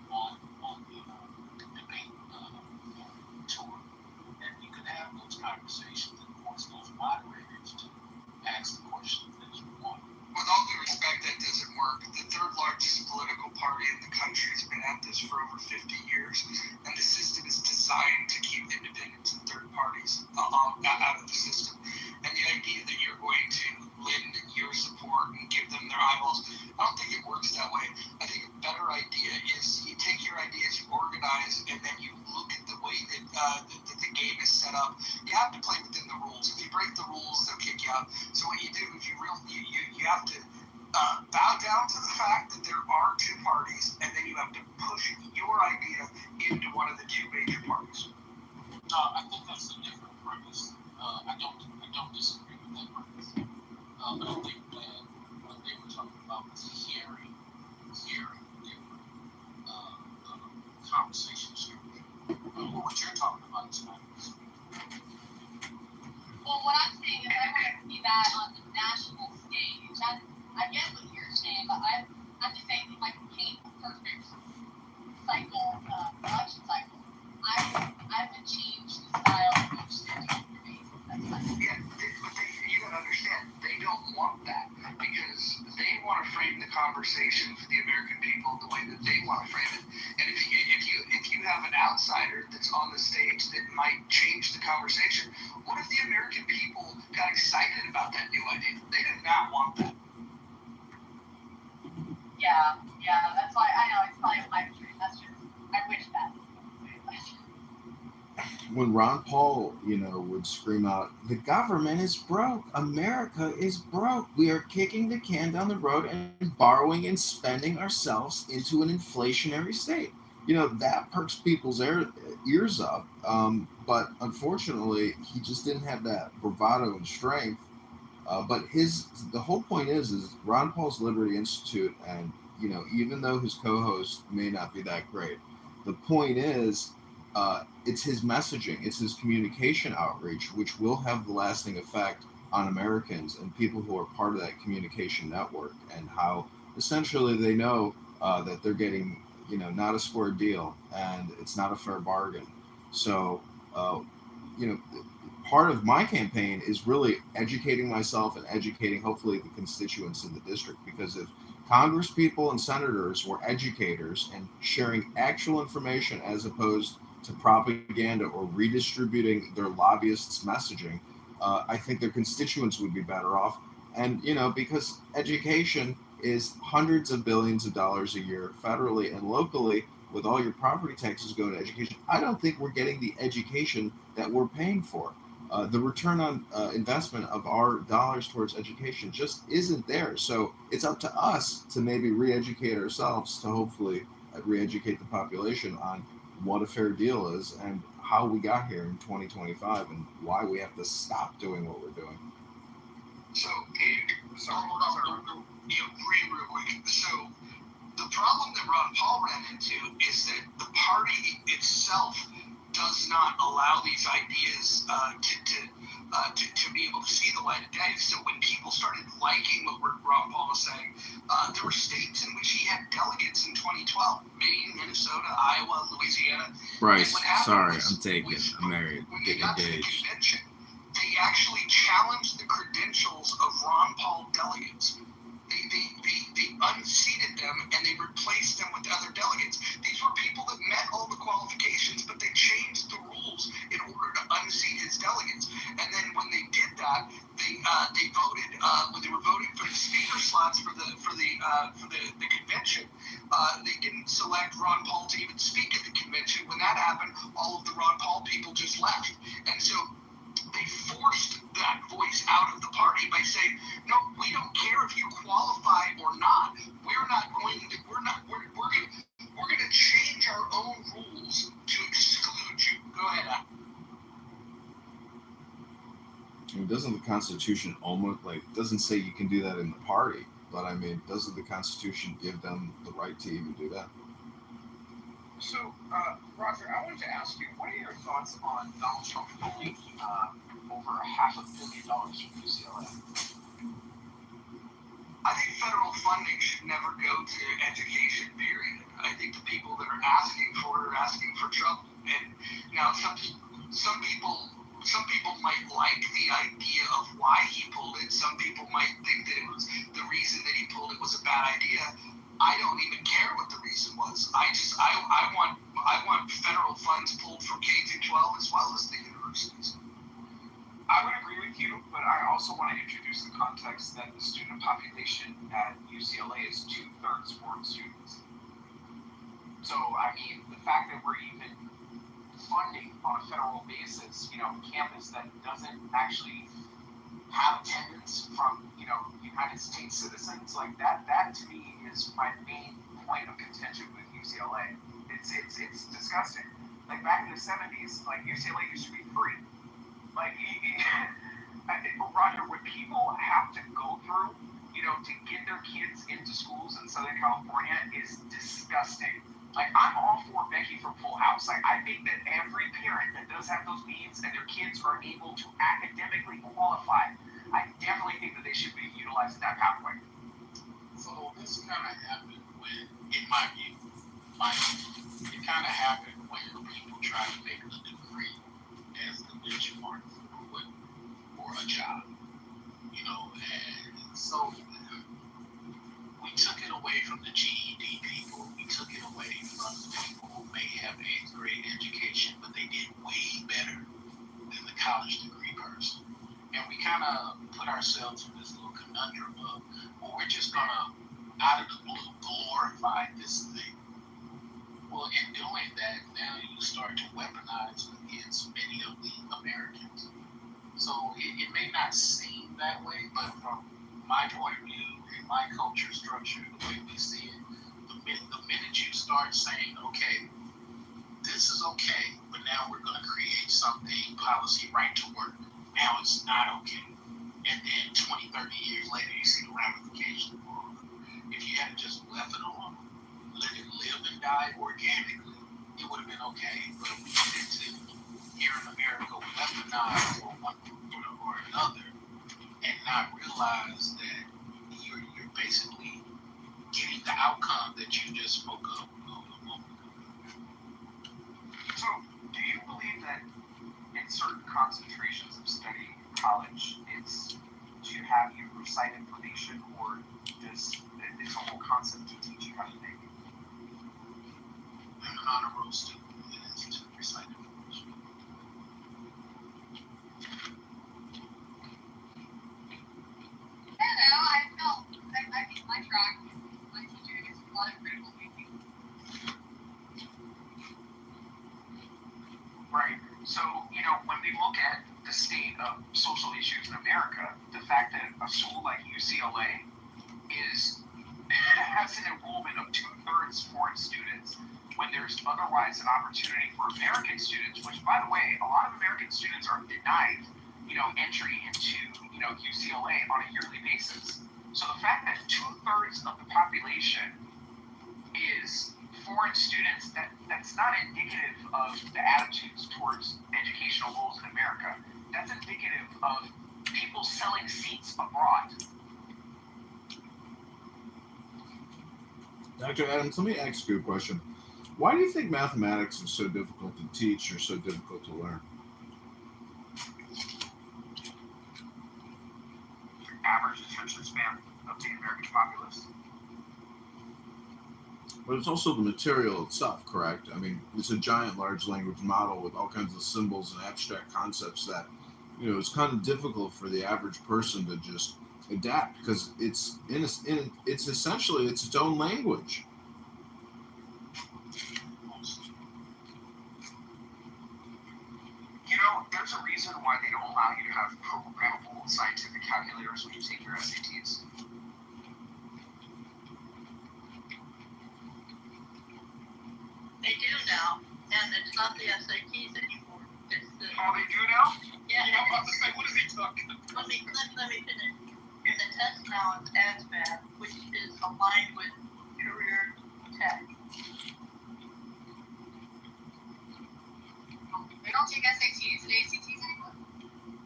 on the debate tour. And you can have those conversations and force those moderators to ask the questions that you want. With all due respect, that doesn't work. The third largest political party in the country has been at this for over 50 years, and the system is designed to keep independents and third parties out of the system. And the idea that you're going to lend your support and give them their eyeballs, I don't think it works that way. I think a better idea is you take your ideas, you organize, and then you look at the way that the game is set up. You have to play within the rules. If you break the rules, they'll kick you out. So what you do is you have to bow down to the fact that there are two parties, and then you have to push your idea into one of the two major parties. I think that's a different premise. I don't disagree with that premise. But I think that what they were talking about was hearing different conversation structure. What you're talking about tonight. Well, what I'm saying is I want to see that on the national stage. I get what you're saying, but I'm just saying, if I can paint a perfect cycle, election cycle, I would change the style of each city debate. That's fine. Yeah, but you gotta understand, they don't want that because they want to frame the conversation for the American people the way that they want to frame it. And if you have an outsider that's on the stage that might change the conversation, what if the American people got excited about that new idea? They did not want that. Yeah, that's why I know it's probably a pipe dream. That's just, I wish that. When Ron Paul, would scream out, "The government is broke. America is broke. We are kicking the can down the road and borrowing and spending ourselves into an inflationary state." That perks people's ears up. But unfortunately, he just didn't have that bravado and strength. But the whole point is Ron Paul's Liberty Institute, and even though his co-host may not be that great, the point is it's his messaging, it's his communication outreach, which will have the lasting effect on Americans and people who are part of that communication network, and how essentially they know that they're getting not a square deal and it's not a fair bargain. So part of my campaign is really educating myself and educating hopefully the constituents in the district, because if Congress people and senators were educators and sharing actual information as opposed to propaganda or redistributing their lobbyists' messaging, I think their constituents would be better off. And because education is hundreds of billions of dollars a year federally and locally, with all your property taxes going to education, I don't think we're getting the education that we're paying for. The return on investment of our dollars towards education just isn't there. So it's up to us to maybe re-educate ourselves to hopefully re-educate the population on what a fair deal is and how we got here in 2025 and why we have to stop doing what we're doing. So, hold on, agree real quick. So, the problem that Ron Paul ran into is that the party itself does not allow these ideas to be able to see the light of day. So when people started liking what Ron Paul was saying, there were states in which he had delegates in 2012, Maine, Minnesota, Iowa, Louisiana. Bryce, sorry, I'm taken. I'm married. Getting engaged. They actually challenged the credentials of Ron Paul delegates. They unseated them and they replaced them with other delegates. These were people that met all the qualifications, but they changed the rules in order to unseat his delegates. And then when they did that, they voted when they were voting for the speaker slots for the convention. They didn't select Ron Paul to even speak at the convention. When that happened, all of the Ron Paul people just left, and so they forced that voice out of the party by saying, no, we don't care if you qualify or not. We're going to change our own rules to exclude you. Go ahead. I mean, doesn't the Constitution almost doesn't say you can do that in the party, but I mean, doesn't the Constitution give them the right to even do that? So, Roger, I wanted to ask you, what are your thoughts on Donald Trump pulling over $500 million from UCLA? I think federal funding should never go to education, period. I think the people that are asking for it are asking for trouble. And now some people might like the idea of why he pulled it. Some people might think that it was the reason that he pulled it was a bad idea. I don't even care what the reason was. I want federal funds pulled from K through 12 as well as the universities. I would agree with you, but I also want to introduce the context that the student population at UCLA is 2/3 foreign students. So, I mean, the fact that we're even funding on a federal basis, campus that doesn't actually have attendance from, United States citizens, like that to me is my main point of contention with UCLA. It's disgusting. Like back in the 70s, like UCLA used to be free. Like, Roger, what people have to go through, to get their kids into schools in Southern California is disgusting. Like, I'm all for Becky from Full House. Like, I think that every parent that does have those means and their kids are able to academically qualify, I definitely think that they should be utilizing that pathway. So this kind of happened when, in my view, it kind of happened when people try to make a degree as the benchmark for a job, and so we took it away from the GED people. We took it away from the people who may have 8th grade education, but they did way better than the college degree person. And we kind of put ourselves in this little conundrum of, well, we're just going to, out of the blue, glorify this thing. Well, in doing that, now you start to weaponize against many of the Americans. So it may not seem that way, but from my point of view and my culture structure, the way we see it, the minute you start saying, okay, this is okay, but now we're going to create something, policy right to work. Now it's not okay. And then 20, 30 years later, you see the ramifications. If you had just left it alone, let it live and die organically, it would have been okay. But we tend to, here in America, weaponize for one group or another and not realize that you're basically getting the outcome that you just spoke of a moment ago. So, do you believe that in certain concentrations of studying in college, it's to have you recite information, or does it's a whole concept to teach you how to think? I'm an honor roll student, and it's to recite information. I think my track, my teacher gets a lot of critical thinking. Right. So, when we look at the state of social issues in America, the fact that a school like UCLA has an enrollment of 2/3 foreign students, when there's otherwise an opportunity for American students, which, by the way, a lot of American students are denied, entry into, UCLA on a yearly basis. So the fact that 2/3 of the population foreign students, that's not indicative of the attitudes towards educational goals in America. That's indicative of people selling seats abroad. Dr. Adams, let me ask you a question. Why do you think mathematics is so difficult to teach or so difficult to learn? Average attention span of the American populace. But it's also the material itself, correct? I mean, it's a giant large language model with all kinds of symbols and abstract concepts that, it's kind of difficult for the average person to just adapt because it's essentially its own language. There's a reason why they don't allow you to have programmable scientific calculators when you take your SATs. They do now, and it's not the SATs anymore. It's the. Oh, they do now? Yeah. I'm about to say, what is he talking about? Let me finish. And the test now is ASVAB, which is aligned with career tech. They don't take SATs and ACTs anymore?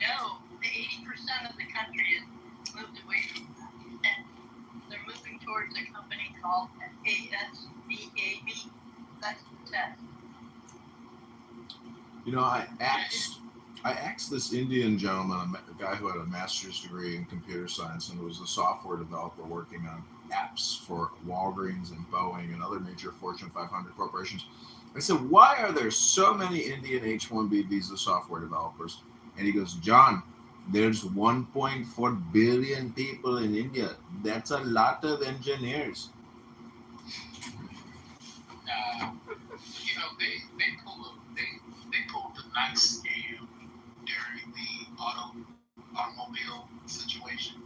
No, 80% of the country has moved away from that. And they're moving towards a company called ASVAB. That's the test. I asked this Indian gentleman, a guy who had a master's degree in computer science and was a software developer working on apps for Walgreens and Boeing and other major Fortune 500 corporations. I said, why are there so many Indian H-1B visa software developers? And he goes, John, there's 1.4 billion people in India. That's a lot of engineers. They pulled the nice scam during the automobile situation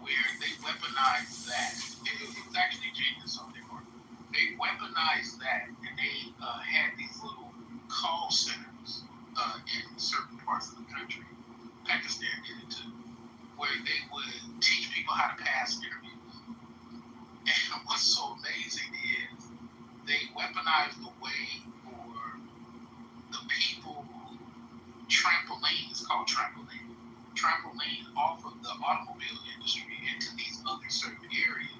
where they weaponized that. It was actually genius on their part. They weaponized that and they had these little call centers in certain parts of the country. Pakistan did it too, where they would teach people how to pass interviews. And what's so amazing is they weaponized the way for the people who trampoline is called trampoline off of the automobile industry into these other certain areas,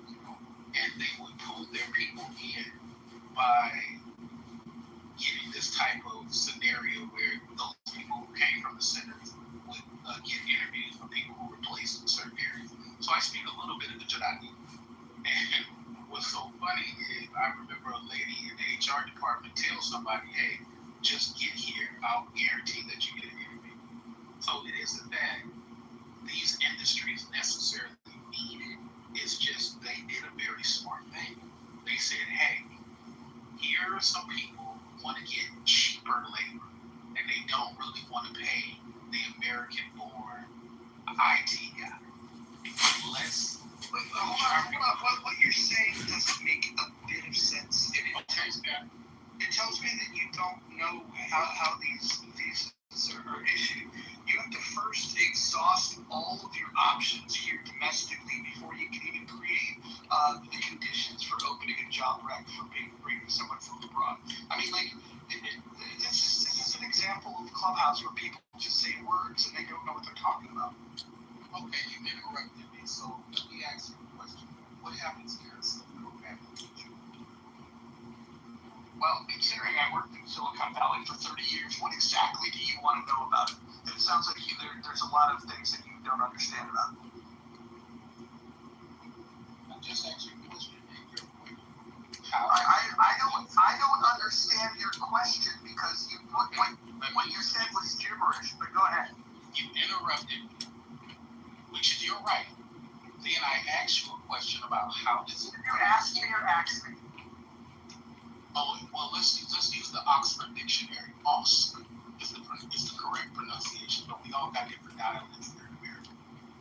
and they would pull their people in by getting this type of scenario where those people who came from the centers would get interviews from people who were placed in certain areas. So I speak a little bit of the Gujarati. And what's so funny is I remember a lady in the HR department tell somebody, hey, just get here. I'll guarantee that you get an interview. So it isn't that these industries necessarily need it. It's just they did a very smart thing. They said, hey, here are some people who want to get cheaper labor and they don't really want to pay the American-born IT guy. What you're saying doesn't make a bit of sense. It tells me that you don't know how these are issued. You have to first exhaust all of your options here domestically before you can even create the conditions for opening a job rec for bringing someone from abroad. I mean, this is an example of Clubhouse where people just say words and they don't know what they're talking about. Okay, you interrupted me, so let me ask you a question. What happens here in Silicon Valley? Well, considering I worked in Silicon Valley for 30 years, what exactly do you want to know about it? It sounds like there's a lot of things that you don't understand about it. I'm just asking you a question. I don't understand your question because what you said was gibberish, but go ahead. You interrupted me, which is your right. Then I asked you a question about how this. You asked me or asked me? Oh, well, let's use the Oxford Dictionary. OSC is the correct pronunciation, but we all got different dialects here in America.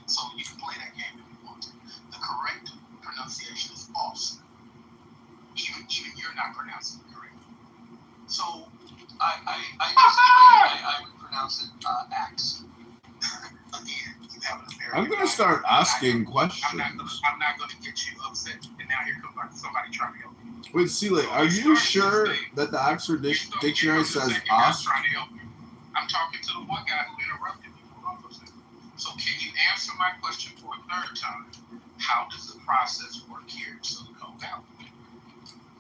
So you can play that game if you want to. The correct pronunciation is OSC. Even you're not pronouncing it correctly. So I would pronounce it axe. Again, you have an American. I'm going to start asking questions. I'm not going to get you upset. And now here comes somebody trying to help you. Wait, Sile, are you sure that the Oxford Dictionary says os? Trying to help you. I'm talking to the one guy who interrupted me. So can you answer my question for a third time? How does the process work here in Silicon Valley?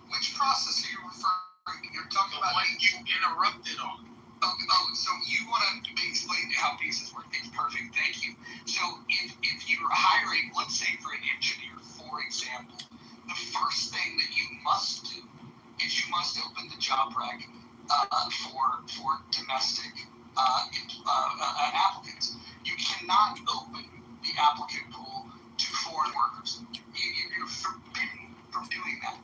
Which process are you referring to? You're talking about when you interrupted on. So you want to explain how pieces work? It's perfect, thank you. So if you're hiring, let's say for an engineer, for example, the first thing that you must do is you must open the job rec for domestic applicants. You cannot open the applicant pool to foreign workers. You're forbidden from doing that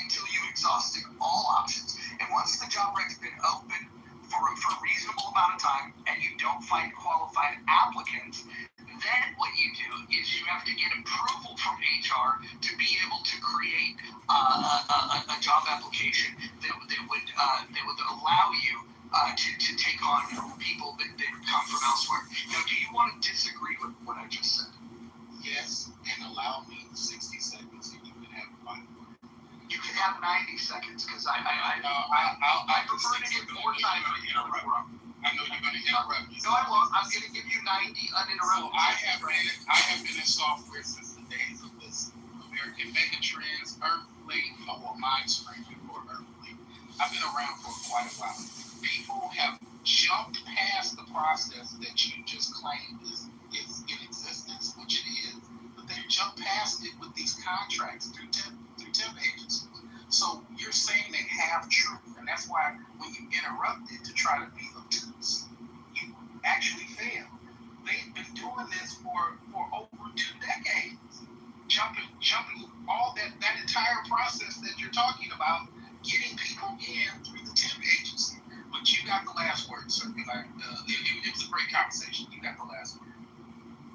until you've exhausted all options. And once the job rec's been open for a reasonable amount of time and you don't find qualified applicants, then what you do is you have to get approval from HR to be able to create a job application that would allow you to take on people that come from elsewhere. Now, do you want to disagree with what I just said? Yes, and allow me 60 seconds and you can have my word. You can have 90 seconds because I prefer to get more time to interrupt. I know you're going to interrupt me. No, I won't. I'm going to give you 90 uninterrupted. So I have been in software since the days of this American Megatrends, Earthlink, or Mindstream, or Earthlink. I've been around for quite a while. People have jumped past the process that you just claimed is in existence, which it is, but they've jumped past it with these contracts through temp agencies. So you're saying they have truth, and that's why when you interrupted to try to be obtuse, you actually failed. They've been doing this for over 2 decades, jumping all that entire process that you're talking about, getting people in through the temp agency. But you got the last word, sir. It was a great conversation. You got the last word.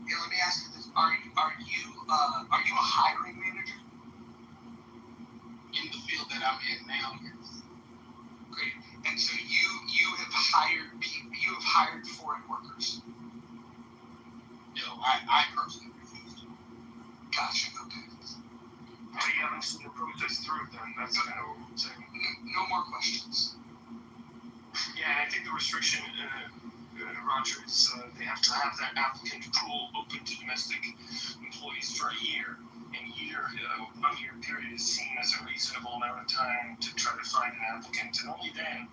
Yeah, let me ask you this: Are you a hiring manager? In the field that I'm in now, yes. Great. And so you have hired people. You have hired foreign workers. No, I personally refuse to. Gotcha. Okay. You haven't seen the protest through then. That's kind of what I'm saying. No more questions. Yeah, and I think the restriction, Roger, is they have to have that applicant pool open to domestic employees for a year. And a 1 year period is seen as a reasonable amount of time to try to find an applicant. And only then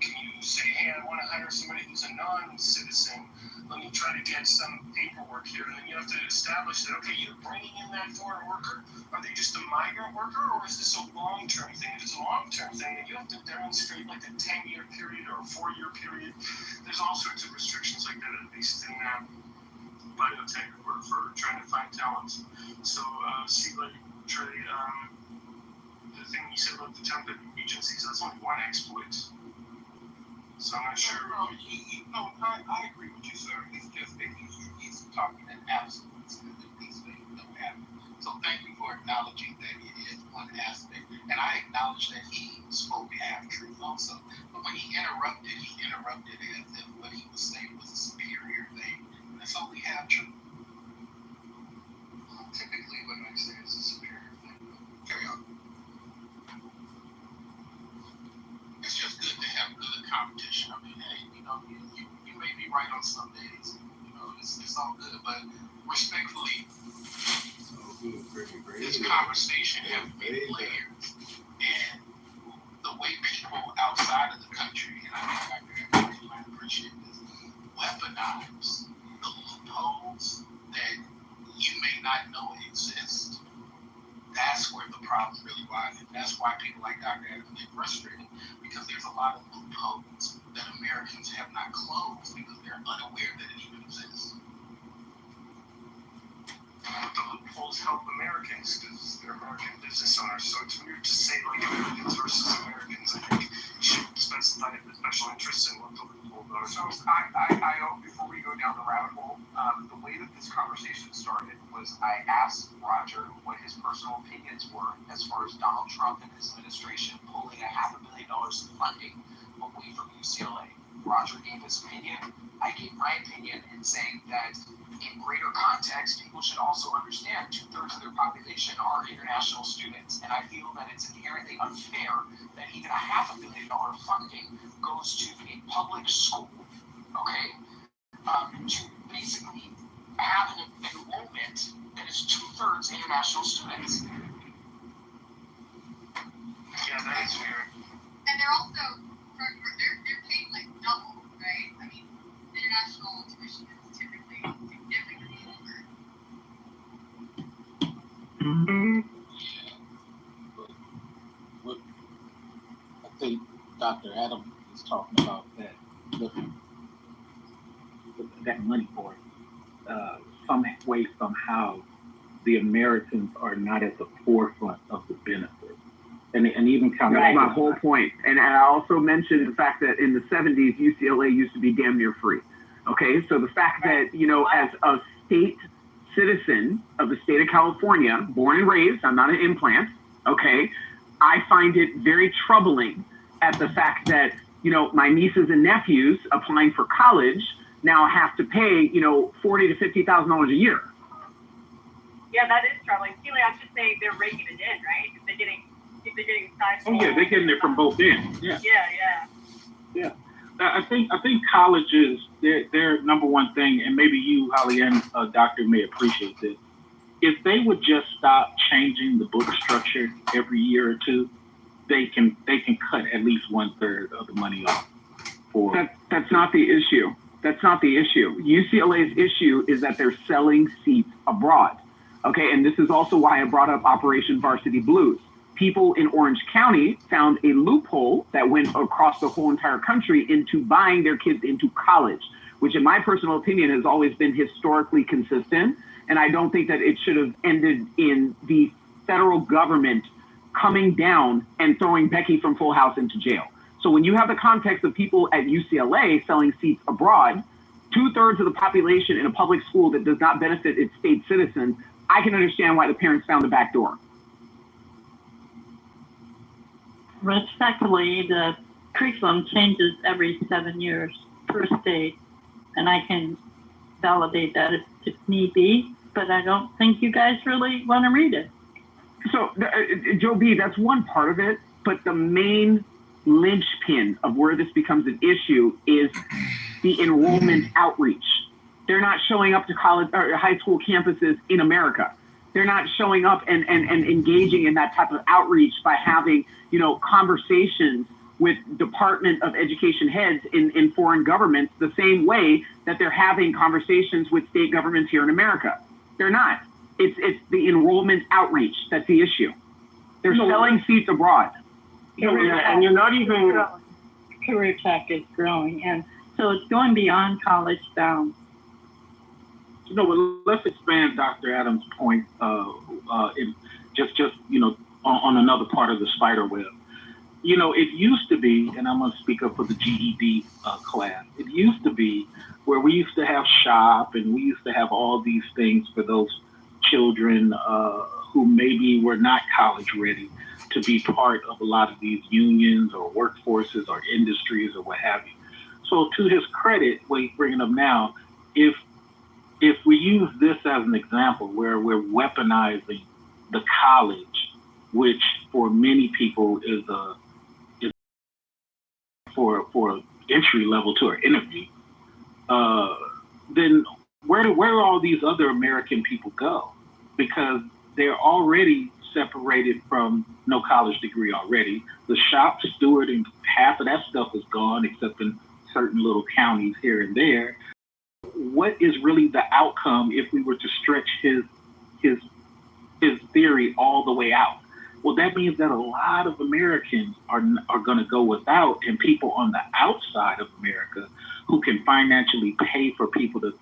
can you say, hey, I want to hire somebody who's a non-citizen. Let me try to get some paperwork here. And then you have to establish that, okay, you're bringing in that foreign worker. Are they just a migrant worker, or is this a long-term thing? If it's a long-term thing, then you have to demonstrate like a 10-year period or a 4-year period. There's all sorts of restrictions like that, at least in biotech for trying to find talent. So, Trey, the thing you said about the temp agencies, that's only one exploit. So I'm not sure. I agree with you, sir. It's just that he's talking in absolutes, and these things don't happen. So thank you for acknowledging that it is one aspect. And I acknowledge that he spoke half truth also. But when he interrupted as if what he was saying was a superior thing. And it's only half truth. Typically, what I say is a superior thing. Carry on. It's just good to have good competition. I mean, hey, you may be right on some days. It's all good. But respectfully, this conversation has many layers. And the way people outside of the country, and I think I appreciate this, weaponize the loopholes that you may not know exist. That's where the problem really lies. And that's why people like Dr. Adams get frustrated, because there's a lot of loopholes that Americans have not closed because they're unaware that it even exists. But the loopholes help Americans because they're American business owners. So it's weird to say like Americans versus Americans. I think you should specify the special interests in what the loopholes are. So I before we go down the rabbit hole, the way that this conversation started was I asked Roger what his personal opinions were as far as Donald Trump and his administration pulling $500 million in funding away from UCLA. Roger gave his opinion. I gave my opinion in saying that in greater context, people should also understand 2/3 of their population are international students. And I feel that it's inherently unfair that even $500 million funding goes to a public school, okay, to basically have an enrollment that is 2/3 international students. Yeah, that is fair. And they're also, they're paying like double, right? I mean, international tuition is typically significantly lower. What I think Dr. Adam is talking about that money for some way, somehow, the Americans are not at the forefront of the benefit. And even kind of that's my whole point. And I also mentioned the fact that in the 70s, UCLA used to be damn near free. Okay, so the fact that, you know, as a state citizen of the state of California, born and raised, I'm not an implant, okay, I find it very troubling at the fact that, you know, my nieces and nephews applying for college now have to pay, you know, $40,000 to $50,000 a year. Yeah, that is troubling. Keely, I'm just saying they're raking it in, right? If they're getting Oh yeah, they're getting it from both ends. Yeah. Yeah. I think colleges, their number one thing, and maybe you, Holly, and Doctor may appreciate this, if they would just stop changing the book structure every year or two, they can cut at least 1/3 of the money off. That's not the issue. That's not the issue. UCLA's issue is that they're selling seats abroad. Okay, and this is also why I brought up Operation Varsity Blues. People in Orange County found a loophole that went across the whole entire country into buying their kids into college, which in my personal opinion has always been historically consistent. And I don't think that it should have ended in the federal government coming down and throwing Becky from Full House into jail. So when you have the context of people at UCLA selling seats abroad, 2/3 of the population in a public school that does not benefit its state citizens, I can understand why the parents found the back door. Respectfully, the curriculum changes every 7 years per state, and I can validate that if need be, but I don't think you guys really want to read it. So, Joe B., that's one part of it, but the main linchpin of where this becomes an issue is the enrollment outreach. They're not showing up to college or high school campuses in America. They're not showing up and engaging in that type of outreach by having, you know, conversations with Department of Education heads in foreign governments the same way that they're having conversations with state governments here in America. They're not. It's the enrollment outreach that's the issue. They're selling seats abroad. And you're not even... Career Tech is growing, and so it's going beyond college bound. You know, well, let's expand Dr. Adams' point, just you know, on another part of the spider web. You know, it used to be, and I'm going to speak up for the GED class. It used to be where we used to have shop, and we used to have all these things for those children who maybe were not college ready to be part of a lot of these unions or workforces or industries or what have you. So to his credit, what he's bringing up now, if we use this as an example where we're weaponizing the college, which for many people is for entry level to an interview, then where do all these other American people go? Because they're already separated from no college degree already. The shop steward and half of that stuff is gone, except in certain little counties here and there. What is really the outcome if we were to stretch his theory all the way out? Well, that means that a lot of Americans are going to go without, and people on the outside of America who can financially pay for people to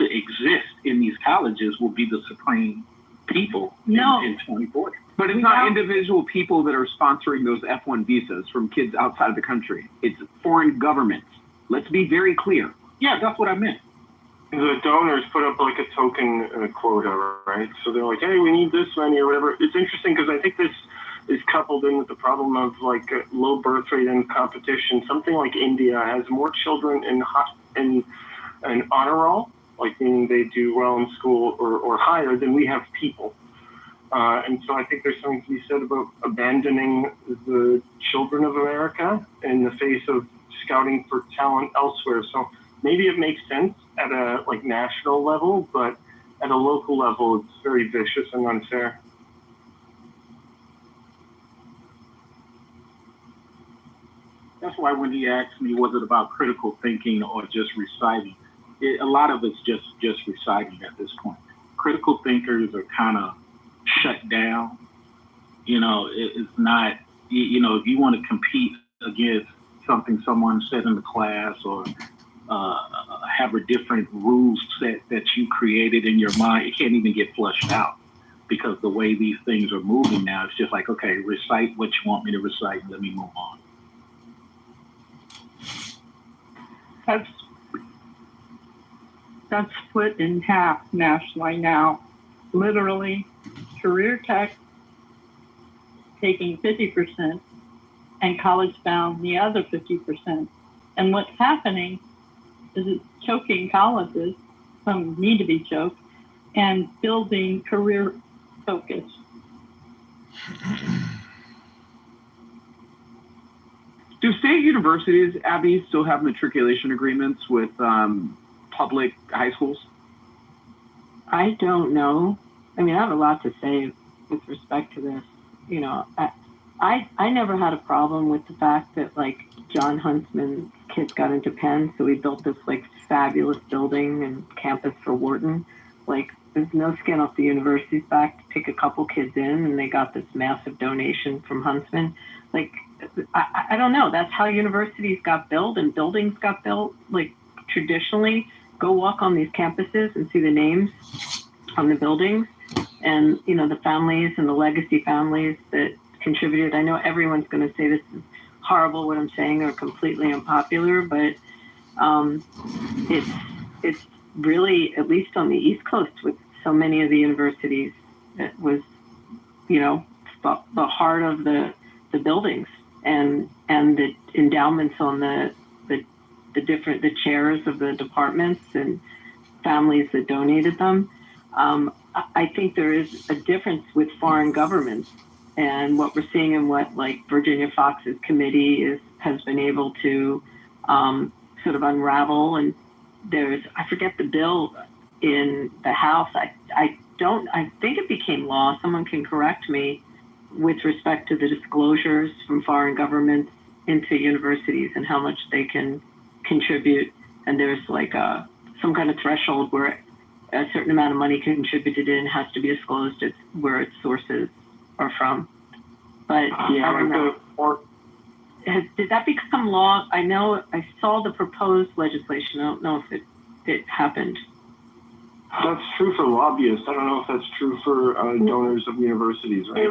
exist in these colleges will be the supreme people in 2040. But it's not individual people that are sponsoring those F1 visas from kids outside of the country. It's foreign governments. Let's be very clear. Yeah, that's what I meant. the donors put up like a token quota, right? So they're like, hey, we need this many or whatever. It's interesting because I think this is coupled in with the problem of like low birth rate and competition. Something like India has more children in honor roll, like meaning they do well in school or higher than we have people. And so I think there's something to be said about abandoning the children of America in the face of scouting for talent elsewhere. So maybe it makes sense at a like national level, but at a local level, it's very vicious and unfair. That's why when he asked me, was it about critical thinking or just reciting? A lot of it's just reciting at this point. Critical thinkers are kind of shut down. You know, it's not, you know, if you want to compete against something someone said in the class or have a different rule set that you created in your mind, it can't even get flushed out because the way these things are moving now, it's just like, okay, recite what you want me to recite and let me move on. That's split in half nationally now. Literally, career tech taking 50% and college bound the other 50%. And what's happening is it's choking colleges, some need to be choked, and building career focus. Do state universities, Abby, still have matriculation agreements with public high schools? I don't know. I mean, I have a lot to say with respect to this. You know, I never had a problem with the fact that like John Huntsman's kids got into Penn, so we built this like fabulous building and campus for Wharton. Like, there's no skin off the university's back to take a couple kids in, and they got this massive donation from Huntsman. Like, I don't know. That's how universities got built and buildings got built. Like, traditionally, go walk on these campuses and see the names on the buildings and, you know, the families and the legacy families that contributed. I know everyone's going to say this is horrible what I'm saying or completely unpopular, but it's really, at least on the East Coast with so many of the universities, it was, you know, the heart of the buildings and the endowments on the chairs of the departments and families that donated them. I think there is a difference with foreign governments and what we're seeing and what like Virginia Fox's committee has been able to sort of unravel. And I forget the bill in the House. I think it became law. Someone can correct me with respect to the disclosures from foreign governments into universities and how much they can contribute. And there's like some kind of threshold where a certain amount of money contributed in has to be disclosed. It's where its sources are from. But yeah, I don't know. Did that become law? I know I saw the proposed legislation. I don't know if it happened. That's true for lobbyists. I don't know if that's true for donors of universities, right?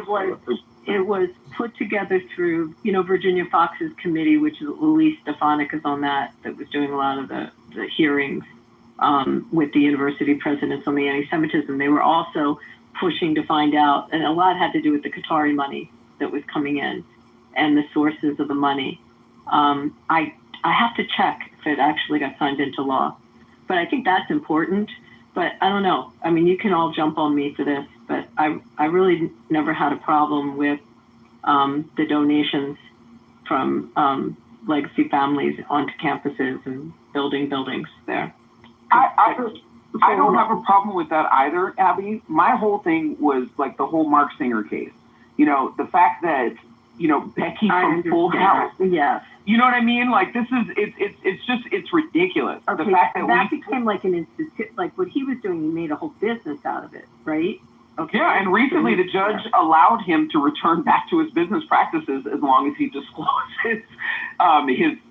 It was put together through, you know, Virginia Fox's committee, which is Elise Stefanik is on that was doing a lot of the hearings with the university presidents on the anti-Semitism. They were also pushing to find out, and a lot had to do with the Qatari money that was coming in and the sources of the money. I have to check if it actually got signed into law, but I think that's important. But I don't know. I mean, you can all jump on me for this, but I really never had a problem with the donations from legacy families onto campuses and building buildings there. I don't have a problem with that either, Abby. My whole thing was like the whole Mark Singer case. You know, the fact that, you know, Becky from Full House. Yes. You know what I mean? Like, this is, it's ridiculous. Okay, the fact that became like an institute, like what he was doing, he made a whole business out of it, right? Okay. Yeah, and recently the judge allowed him to return back to his business practices as long as he discloses his,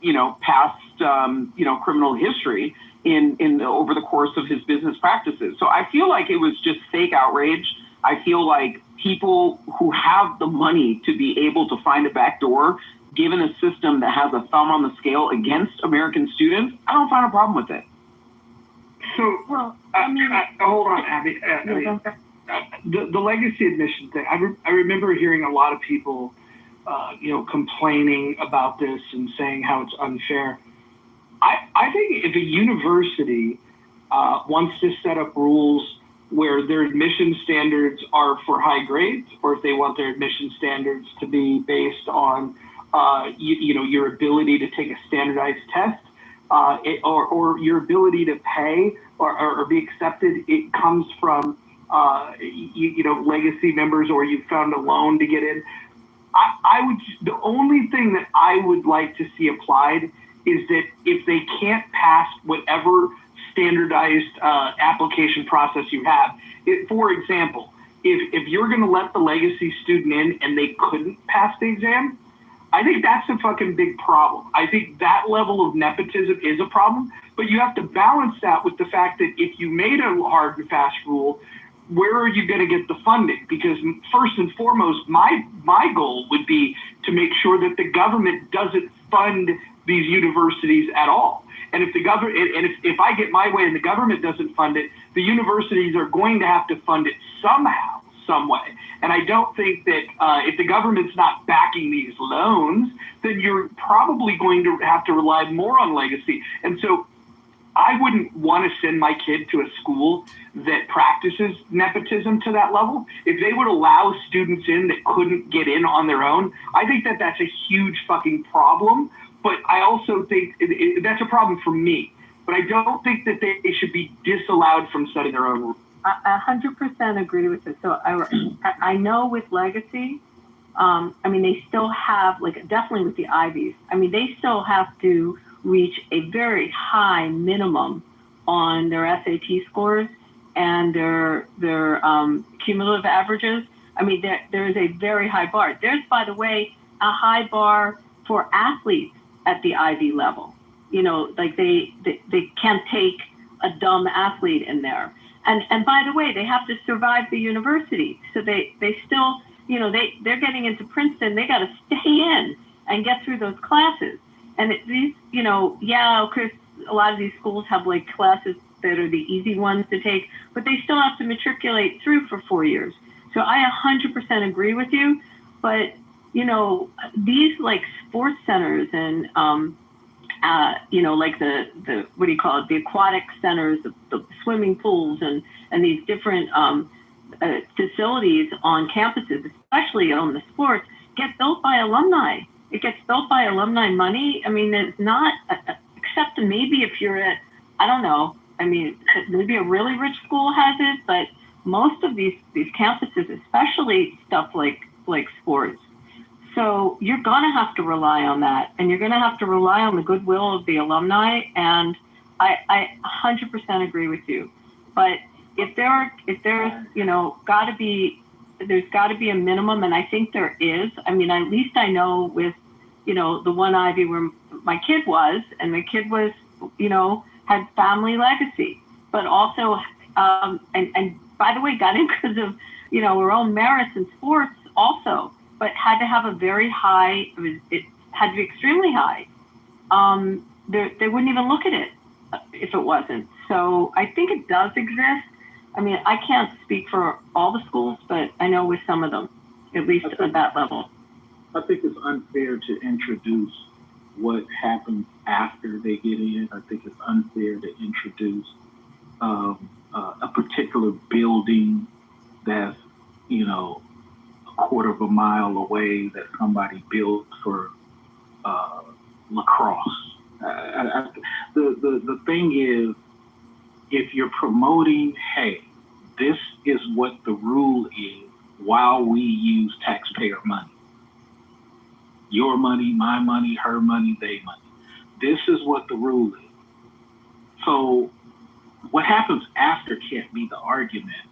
you know, past, you know, criminal history in over the course of his business practices. So I feel like it was just fake outrage. I feel like people who have the money to be able to find a back door, given a system that has a thumb on the scale against American students, I don't find a problem with it. So, Well, I mean, hold on, Abby. The legacy admission thing. I remember hearing a lot of people, complaining about this and saying how it's unfair. I think if a university wants to set up rules where their admission standards are for high grades, or if they want their admission standards to be based on, your ability to take a standardized test, or your ability to pay or be accepted, it comes from, legacy members, or you found a loan to get in. The only thing that I would like to see applied is that if they can't pass whatever standardized application process you have, for example, if you're going to let the legacy student in and they couldn't pass the exam, I think that's a fucking big problem. I think that level of nepotism is a problem, but you have to balance that with the fact that if you made a hard and fast rule, where are you going to get the funding? Because first and foremost, my goal would be to make sure that the government doesn't fund these universities at all. And if the government, and if I get my way and the government doesn't fund it, the universities are going to have to fund it somehow, some way. And I don't think that if the government's not backing these loans, then you're probably going to have to rely more on legacy. And so I wouldn't want to send my kid to a school that practices nepotism to that level. If they would allow students in that couldn't get in on their own, I think that that's a huge fucking problem. But I also think that's a problem for me. But I don't think that they should be disallowed from setting their own rules. 100% agree with it. So I know with legacy, they still have, definitely with the Ivies, they still have to reach a very high minimum on their SAT scores and their cumulative averages. There is a very high bar. There's, by the way, a high bar for athletes at the Ivy level. They can't take a dumb athlete in there. And by the way, they have to survive the university. So they still, they're getting into Princeton. They got to stay in and get through those classes. And these, Chris, a lot of these schools have classes that are the easy ones to take, but they still have to matriculate through for 4 years. So I 100% agree with you. But, these sports centers and, the what do you call it? The aquatic centers, the swimming pools and these different facilities on campuses, especially on the sports, get built by alumni. It gets built by alumni money. It's not, except maybe if you're at, I don't know, maybe a really rich school has it, but most of these campuses, especially stuff like sports. So you're going to have to rely on that, and you're going to have to rely on the goodwill of the alumni, and I 100% agree with you. But if there's got to be a minimum, and I think there is. At least I know with, the one Ivy where my kid was, and the kid was, had family legacy, but also, and by the way, got in because of, her own merits in sports also, but had to have a very high, it had to be extremely high. They wouldn't even look at it if it wasn't. So I think it does exist. I can't speak for all the schools, but I know with some of them, at least at that level. I think it's unfair to introduce what happens after they get in. I think it's unfair to introduce a particular building that's, a quarter of a mile away that somebody built for lacrosse. The thing is, if you're promoting, hey, this is what the rule is while we use taxpayer money. Your money, my money, her money, they money. This is what the rule is. So what happens after can't be the argument.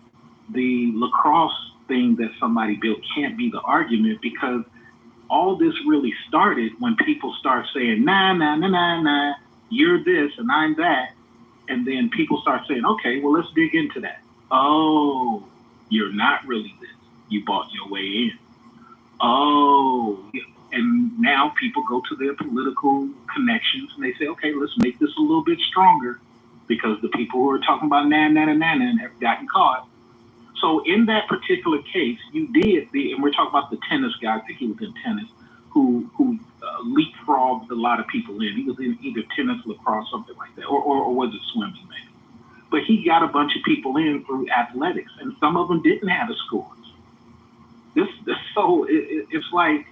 The lacrosse thing that somebody built can't be the argument, because all this really started when people start saying, nah, you're this and I'm that. And then people start saying, okay, well, let's dig into that. Oh, you're not really this. You bought your way in. Oh, and now people go to their political connections and they say, okay, let's make this a little bit stronger. because the people who are talking about nana have gotten caught. So in that particular case, and we're talking about the tennis guy, I think he was in tennis, who leapfrogged a lot of people in. He was in either tennis, lacrosse, something like that, or was it swimming maybe. But he got a bunch of people in through athletics, and some of them didn't have the scores. So it's like,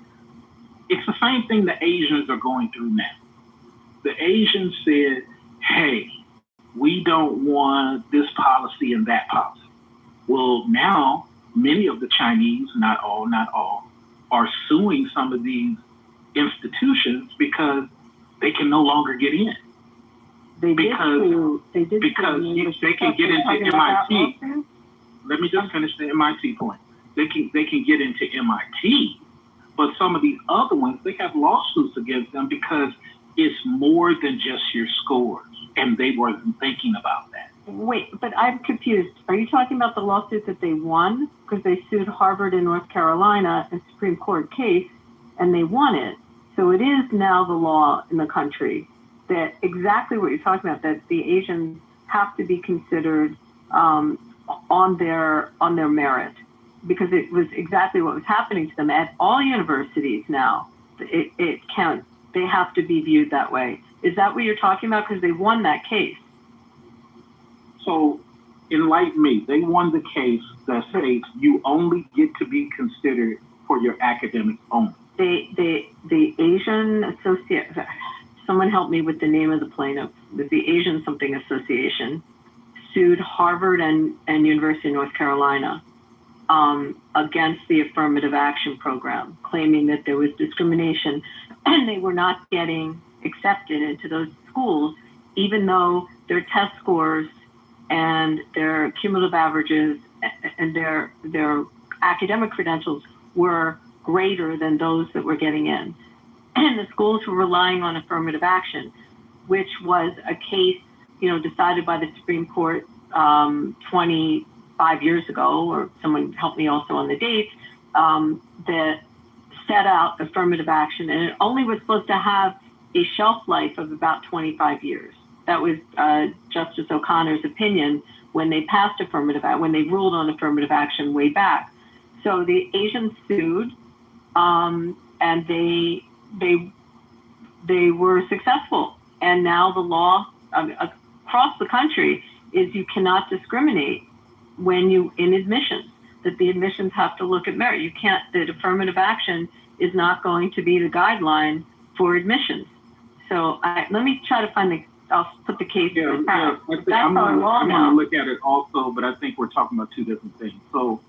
it's the same thing the Asians are going through now. The Asians said, hey, we don't want this policy and that policy. Well, now many of the Chinese, not all, are suing some of these institutions because they can no longer get in. They can get into MIT. Let me just finish the MIT point. They can get into MIT, but some of these other ones, they have lawsuits against them because it's more than just your scores, and they weren't thinking about that. Wait, but I'm confused. Are you talking about the lawsuit that they won because they sued Harvard in North Carolina, a Supreme Court case, and they won it? So it is now the law in the country that exactly what you're talking about, that the Asians have to be considered on their merit, because it was exactly what was happening to them at all universities now. It counts. They have to be viewed that way. Is that what you're talking about? Because they won that case. So enlighten me. They won the case that states you only get to be considered for your academics only. The Asian Association, someone help me with the name of the plaintiff, the Asian something association, sued Harvard and University of North Carolina against the affirmative action program, claiming that there was discrimination and they were not getting accepted into those schools, even though their test scores and their cumulative averages and their academic credentials were greater than those that were getting in. And the schools were relying on affirmative action, which was a case, decided by the Supreme Court 25 years ago, or someone helped me also on the dates, that set out affirmative action, and it only was supposed to have a shelf life of about 25 years. That was Justice O'Connor's opinion when they passed when they ruled on affirmative action way back. So the Asians sued, and they were successful. And now the law across the country is you cannot discriminate in admissions, that the admissions have to look at merit. That affirmative action is not going to be the guideline for admissions. So let me try to I'll put the case in the I'm going to look at it also, but I think we're talking about two different things. So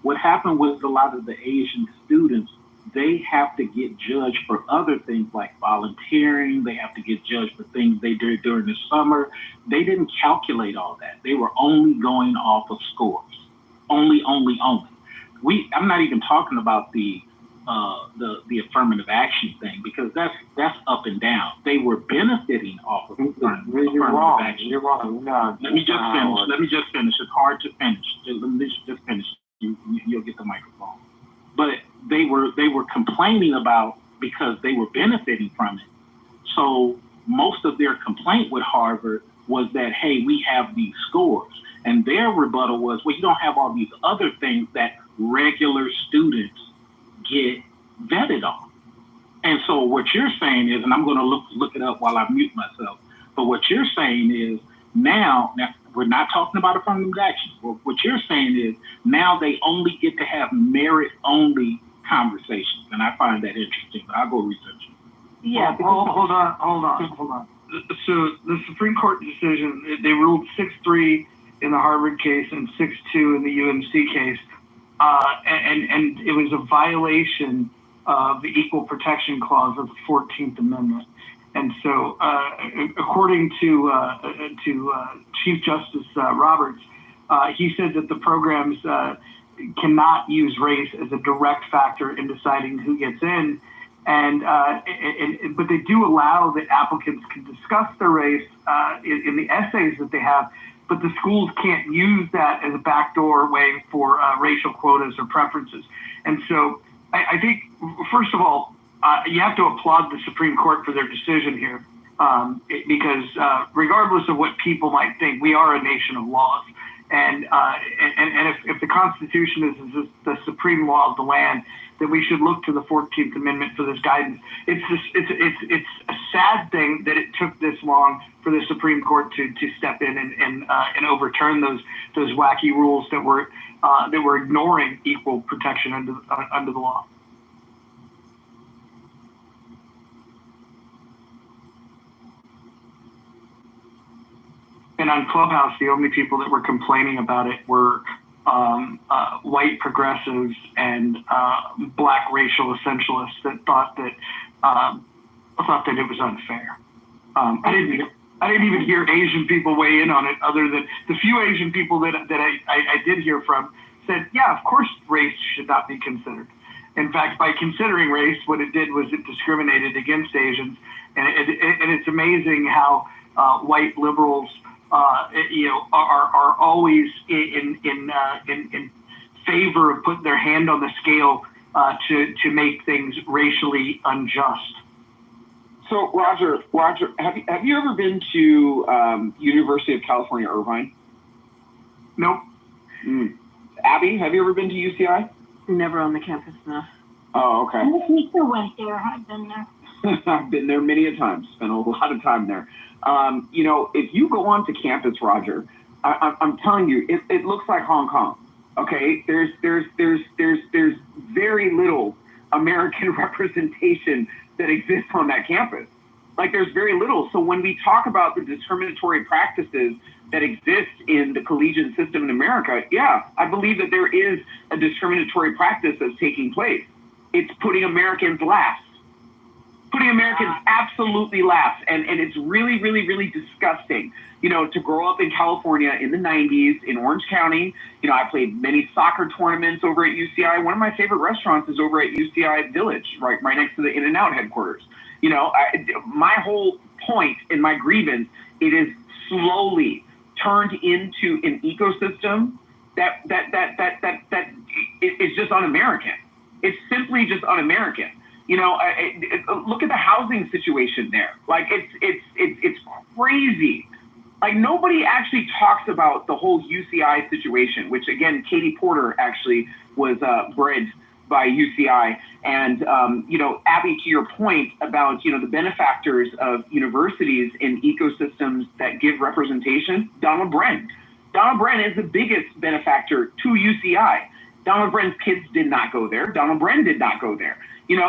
what happened with a lot of the Asian students, they have to get judged for other things like volunteering. They have to get judged for things they did during the summer. They didn't calculate all that. They were only going off of scores. Only. I'm not even talking about the affirmative action thing, because that's up and down. They were benefiting off of affirmative action. You're wrong. No, Let me just finish. It's hard to finish. Let me just finish. You'll get the microphone. But they were complaining about, because they were benefiting from it. So most of their complaint with Harvard was that, hey, we have these scores. And their rebuttal was, well, you don't have all these other things that regular students get vetted on. And so what you're saying is, and I'm going to look it up while I mute myself, but what you're saying is now we're not talking about affirmative action. What you're saying is now they only get to have merit-only conversations. And I find that interesting, but I'll go research it. Yeah. Hold on. So the Supreme Court decision, they ruled 6-3 in the Harvard case and 6-2 in the UMC case. And it was a violation of the Equal Protection Clause of the 14th Amendment. And so, according to Chief Justice Roberts, he said that the programs cannot use race as a direct factor in deciding who gets in, but they do allow that applicants can discuss their race in the essays that they have. But the schools can't use that as a backdoor way for racial quotas or preferences. And so I think, first of all, you have to applaud the Supreme Court for their decision here. because regardless of what people might think, we are a nation of laws. And if the Constitution is the supreme law of the land, then we should look to the 14th Amendment for this guidance. It's a sad thing that it took this long for the Supreme Court to step in and overturn those wacky rules that were ignoring equal protection under the law. And on Clubhouse, the only people that were complaining about it were white progressives and black racial essentialists that thought that it was unfair. I didn't even hear Asian people weigh in on it, other than the few Asian people that I did hear from said, yeah, of course race should not be considered. In fact, by considering race, what it did was it discriminated against Asians, and it's amazing how white liberals are always in favor of putting their hand on the scale to make things racially unjust. So Roger, have you ever been to University of California, Irvine? Nope. Abby, have you ever been to UCI? Never on the campus, no. Oh, okay. My sister went there. I've been there. I've been there many a time. Spent a lot of time there. If you go onto campus, Roger, I'm telling you, it looks like Hong Kong. Okay, there's very little American representation that exists on that campus. Like, there's very little. So when we talk about the discriminatory practices that exist in the collegiate system in America, yeah, I believe that there is a discriminatory practice that's taking place. It's putting Americans last. Putting Americans absolutely last. And it's really, really, really disgusting, to grow up in California in the 90s in Orange County. I played many soccer tournaments over at UCI. One of my favorite restaurants is over at UCI Village, right next to the In-N-Out headquarters. My whole point in my grievance, it is slowly turned into an ecosystem that is just un-American. It's simply just un-American. Look at the housing situation there. Like, it's crazy. Like, nobody actually talks about the whole UCI situation, which, again, Katie Porter actually was bred by UCI. And, Abby, to your point about, the benefactors of universities in ecosystems that give representation, Donald Bren. Donald Bren is the biggest benefactor to UCI. Donald Bren's kids did not go there. Donald Bren did not go there. It's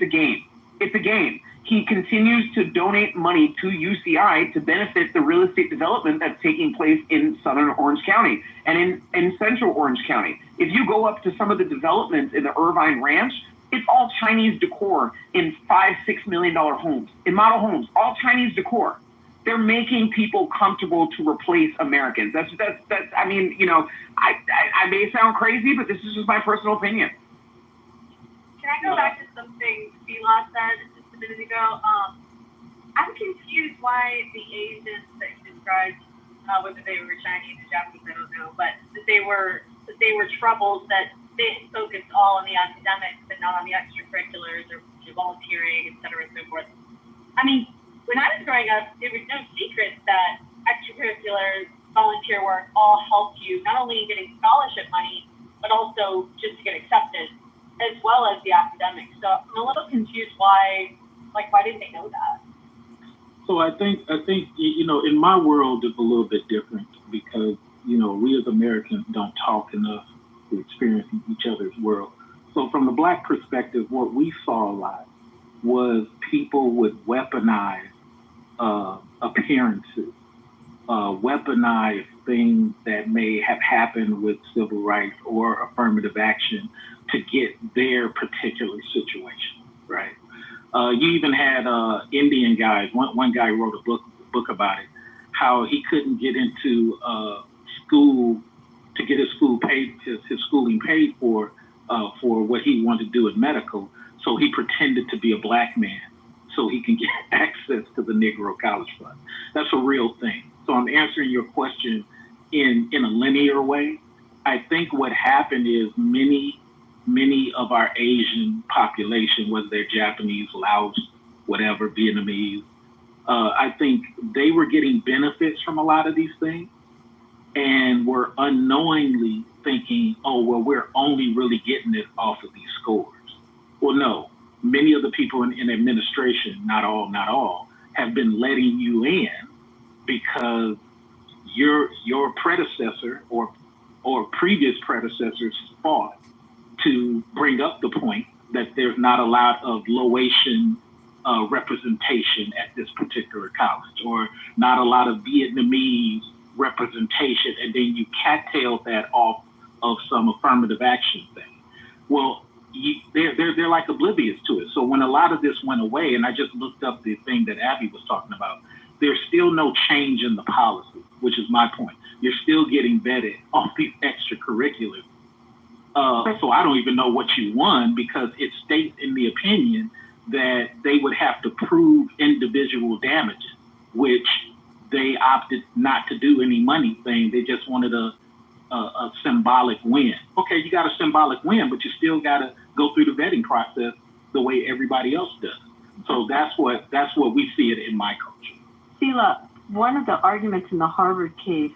a game. It's a game. He continues to donate money to UCI to benefit the real estate development that's taking place in southern Orange County and in central Orange County. If you go up to some of the developments in the Irvine Ranch, it's all Chinese decor in $5-6 million homes, in model homes, all Chinese decor. They're making people comfortable to replace Americans. That's. I mean, I may sound crazy, but this is just my personal opinion. Can I go back to something Bila said just a minute ago? I'm confused why the Asians that you described, whether they were Chinese or Japanese, I don't know, but that they were troubled that they focused all on the academics and not on the extracurriculars or volunteering, et cetera, and so forth. I mean, when I was growing up, there was no secret that extracurriculars, volunteer work all helped you not only in getting scholarship money, but also just to get accepted, as well as the academics. So I'm a little confused why didn't they know that? So I think in my world it's a little bit different because we as Americans don't talk enough to experience each other's world. So from the Black perspective, what we saw a lot was people would weaponize appearances, weaponize things that may have happened with civil rights or affirmative action to get their particular situation, right? You even had Indian guys. One guy wrote a book about it, how he couldn't get into school to get his schooling paid for what he wanted to do in medical. So he pretended to be a Black man so he can get access to the Negro College Fund. That's a real thing. So I'm answering your question in a linear way. I think what happened is many of our Asian population, whether they're Japanese, Laos, whatever, Vietnamese. I think they were getting benefits from a lot of these things and were unknowingly thinking, oh, well, we're only really getting it off of these scores. Well, no, many of the people in administration, not all, have been letting you in because your predecessor or previous predecessors fought to bring up the point that there's not a lot of Laotian representation at this particular college, or not a lot of Vietnamese representation, and then you cattail that off of some affirmative action thing. Well, they're like oblivious to it. So when a lot of this went away, and I just looked up the thing that Abby was talking about, there's still no change in the policy, which is my point. You're still getting vetted off these extracurriculars. So I don't even know what you won, because it states in the opinion that they would have to prove individual damages, which they opted not to do any money thing. They just wanted a symbolic win. Okay, you got a symbolic win, but you still got to go through the vetting process the way everybody else does. So that's what we see it in my culture. Sheila, one of the arguments in the Harvard case,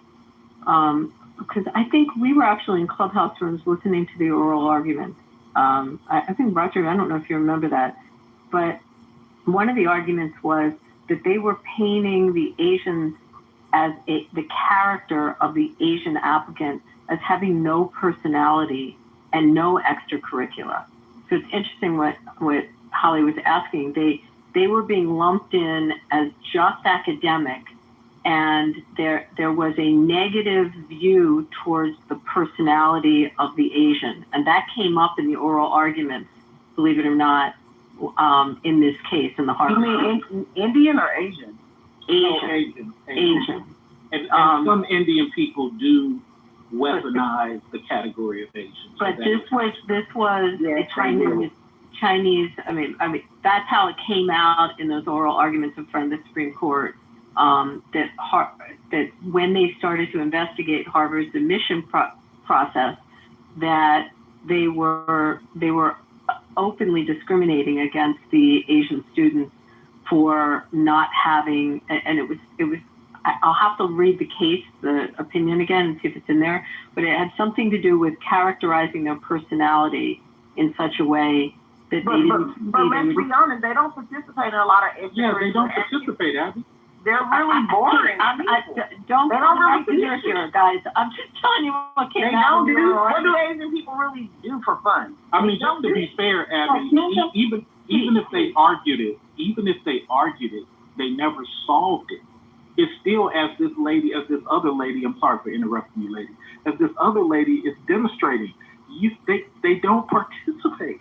because I think we were actually in clubhouse rooms listening to the oral argument. I think, Roger, I don't know if you remember that, but one of the arguments was that they were painting the Asians as the character of the Asian applicant as having no personality and no extracurricular. So it's interesting what Holly was asking. They were being lumped in as just academic, and there was a negative view towards the personality of the Asian. And that came up in the oral arguments, believe it or not, in this case, in the Harvard. You mean Indian or Asian? Asian. Oh, Asian. And some Indian people do weaponize the category of Asian. But this was Chinese. I mean, that's how it came out in those oral arguments in front of the Supreme Court. That when they started to investigate Harvard's admission process, that they were openly discriminating against the Asian students for not having, and it was. I'll have to read the opinion again and see if it's in there, but it had something to do with characterizing their personality in such a way that but let's be honest, they don't participate in a lot of education. Yeah, they don't participate, Abby. They're really boring. Don't really participate here, guys. I'm just telling you what came out. What do Asian people really do for fun? I mean, just to be fair, Abby, even if they argued it, they never solved it. It's still as this other lady, I'm sorry for interrupting you, lady, as this other lady is demonstrating, they don't participate.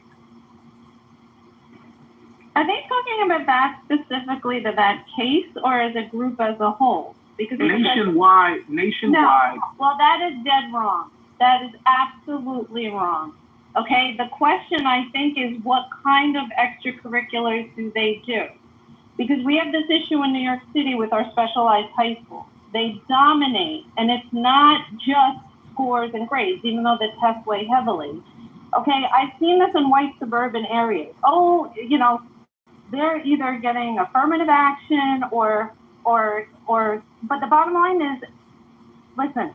Are they talking about that specifically, that case, or as a group as a whole? Because nationwide. No, well, that is dead wrong. That is absolutely wrong. Okay, the question, I think, is what kind of extracurriculars do they do? Because we have this issue in New York City with our specialized high schools. They dominate, and it's not just scores and grades, even though they test weigh heavily. Okay, I've seen this in white suburban areas. Oh, they're either getting affirmative action or, but the bottom line is, listen,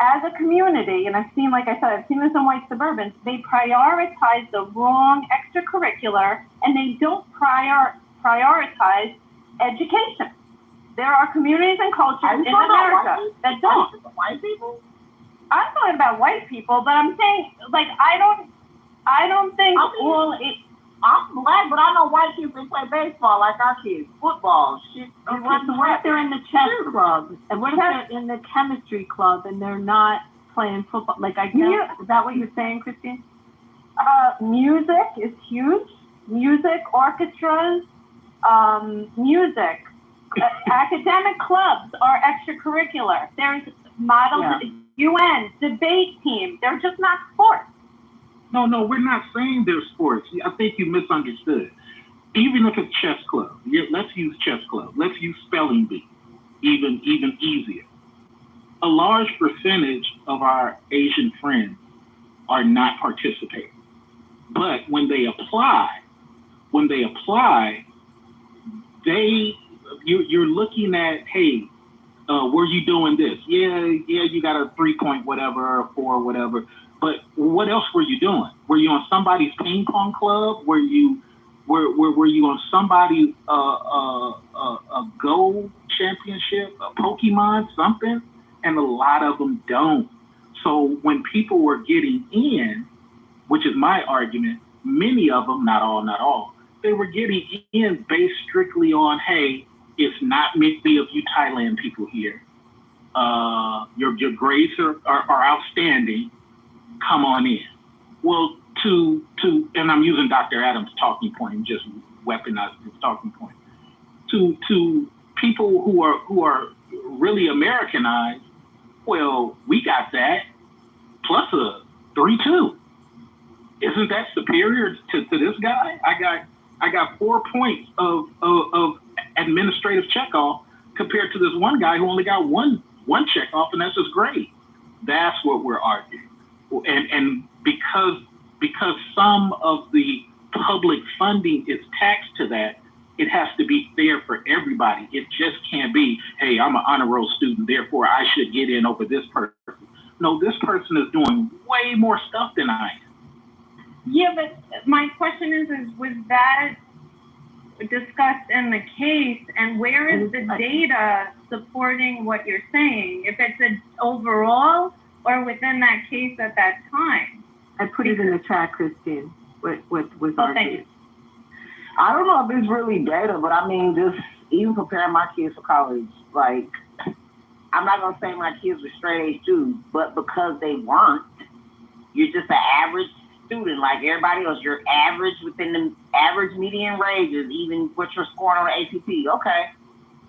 as a community, and I've seen this in white suburbans, they prioritize the wrong extracurricular, and they don't prioritize education. There are communities and cultures in America that don't. White people? I'm talking about white people, but I'm saying, I don't think I'm black, but I know white people play baseball like our kids, football, shit. What if they're in the chess club, and what if they're in the chemistry club, and they're not playing football? Is that what you're saying, Christine? Music is huge. Music, orchestras, music. Academic clubs are extracurricular. There's models, UN, debate team. They're just not sports. No, we're not saying they're sports. I think you misunderstood. Even if it's chess club, let's use chess club. Let's use spelling bee, even easier. A large percentage of our Asian friends are not participating. But when they apply, you're looking at, hey, were you doing this? Yeah, you got a 3-point whatever, or 4 whatever. But what else were you doing? Were you on somebody's ping pong club? Were you on somebody's a Go championship, a Pokemon, something? And a lot of them don't. So when people were getting in, which is my argument, many of them, not all, they were getting in based strictly on, hey, it's not many of you Thailand people here. Your grades are outstanding. Come on in. Well, and I'm using Dr. Adams' talking point and just weaponizing his talking point. To people who are really Americanized, well, we got that plus a 3.2. Isn't that superior to this guy? I got 4 points of administrative checkoff compared to this one guy who only got one checkoff, and that's his grade. That's what we're arguing. And because some of the public funding is taxed to that, it has to be fair for everybody. It just can't be, hey, I'm an honor roll student, therefore I should get in over this person. No, this person is doing way more stuff than I am. Yeah, but my question is was that discussed in the case, and where is the data supporting what you're saying? If it's an overall or within that case at that time? I put it in the chat, Christine. What was argued? I don't know if it's really data, but I mean, just even preparing my kids for college, like, I'm not going to say my kids were straight A students, but because they weren't, you're just an average student like everybody else. You're average within the average median ranges, even what you're scoring on the ACT. Okay.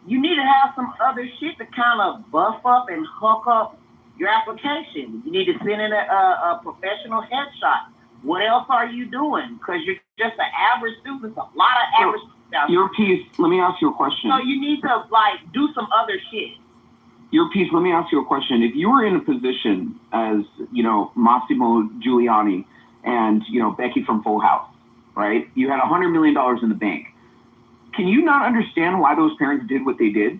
You need to have some other shit to kind of buff up and hook up your application. You need to send in a professional headshot. What else are you doing? Because you're just an average student. There's a lot of average students. Your piece, let me ask you a question. So you need to, like, do some other shit. Your piece, let me ask you a question. If you were in a position as, Massimo Giuliani and, Becky from Full House, right? You had $100 million in the bank. Can you not understand why those parents did what they did?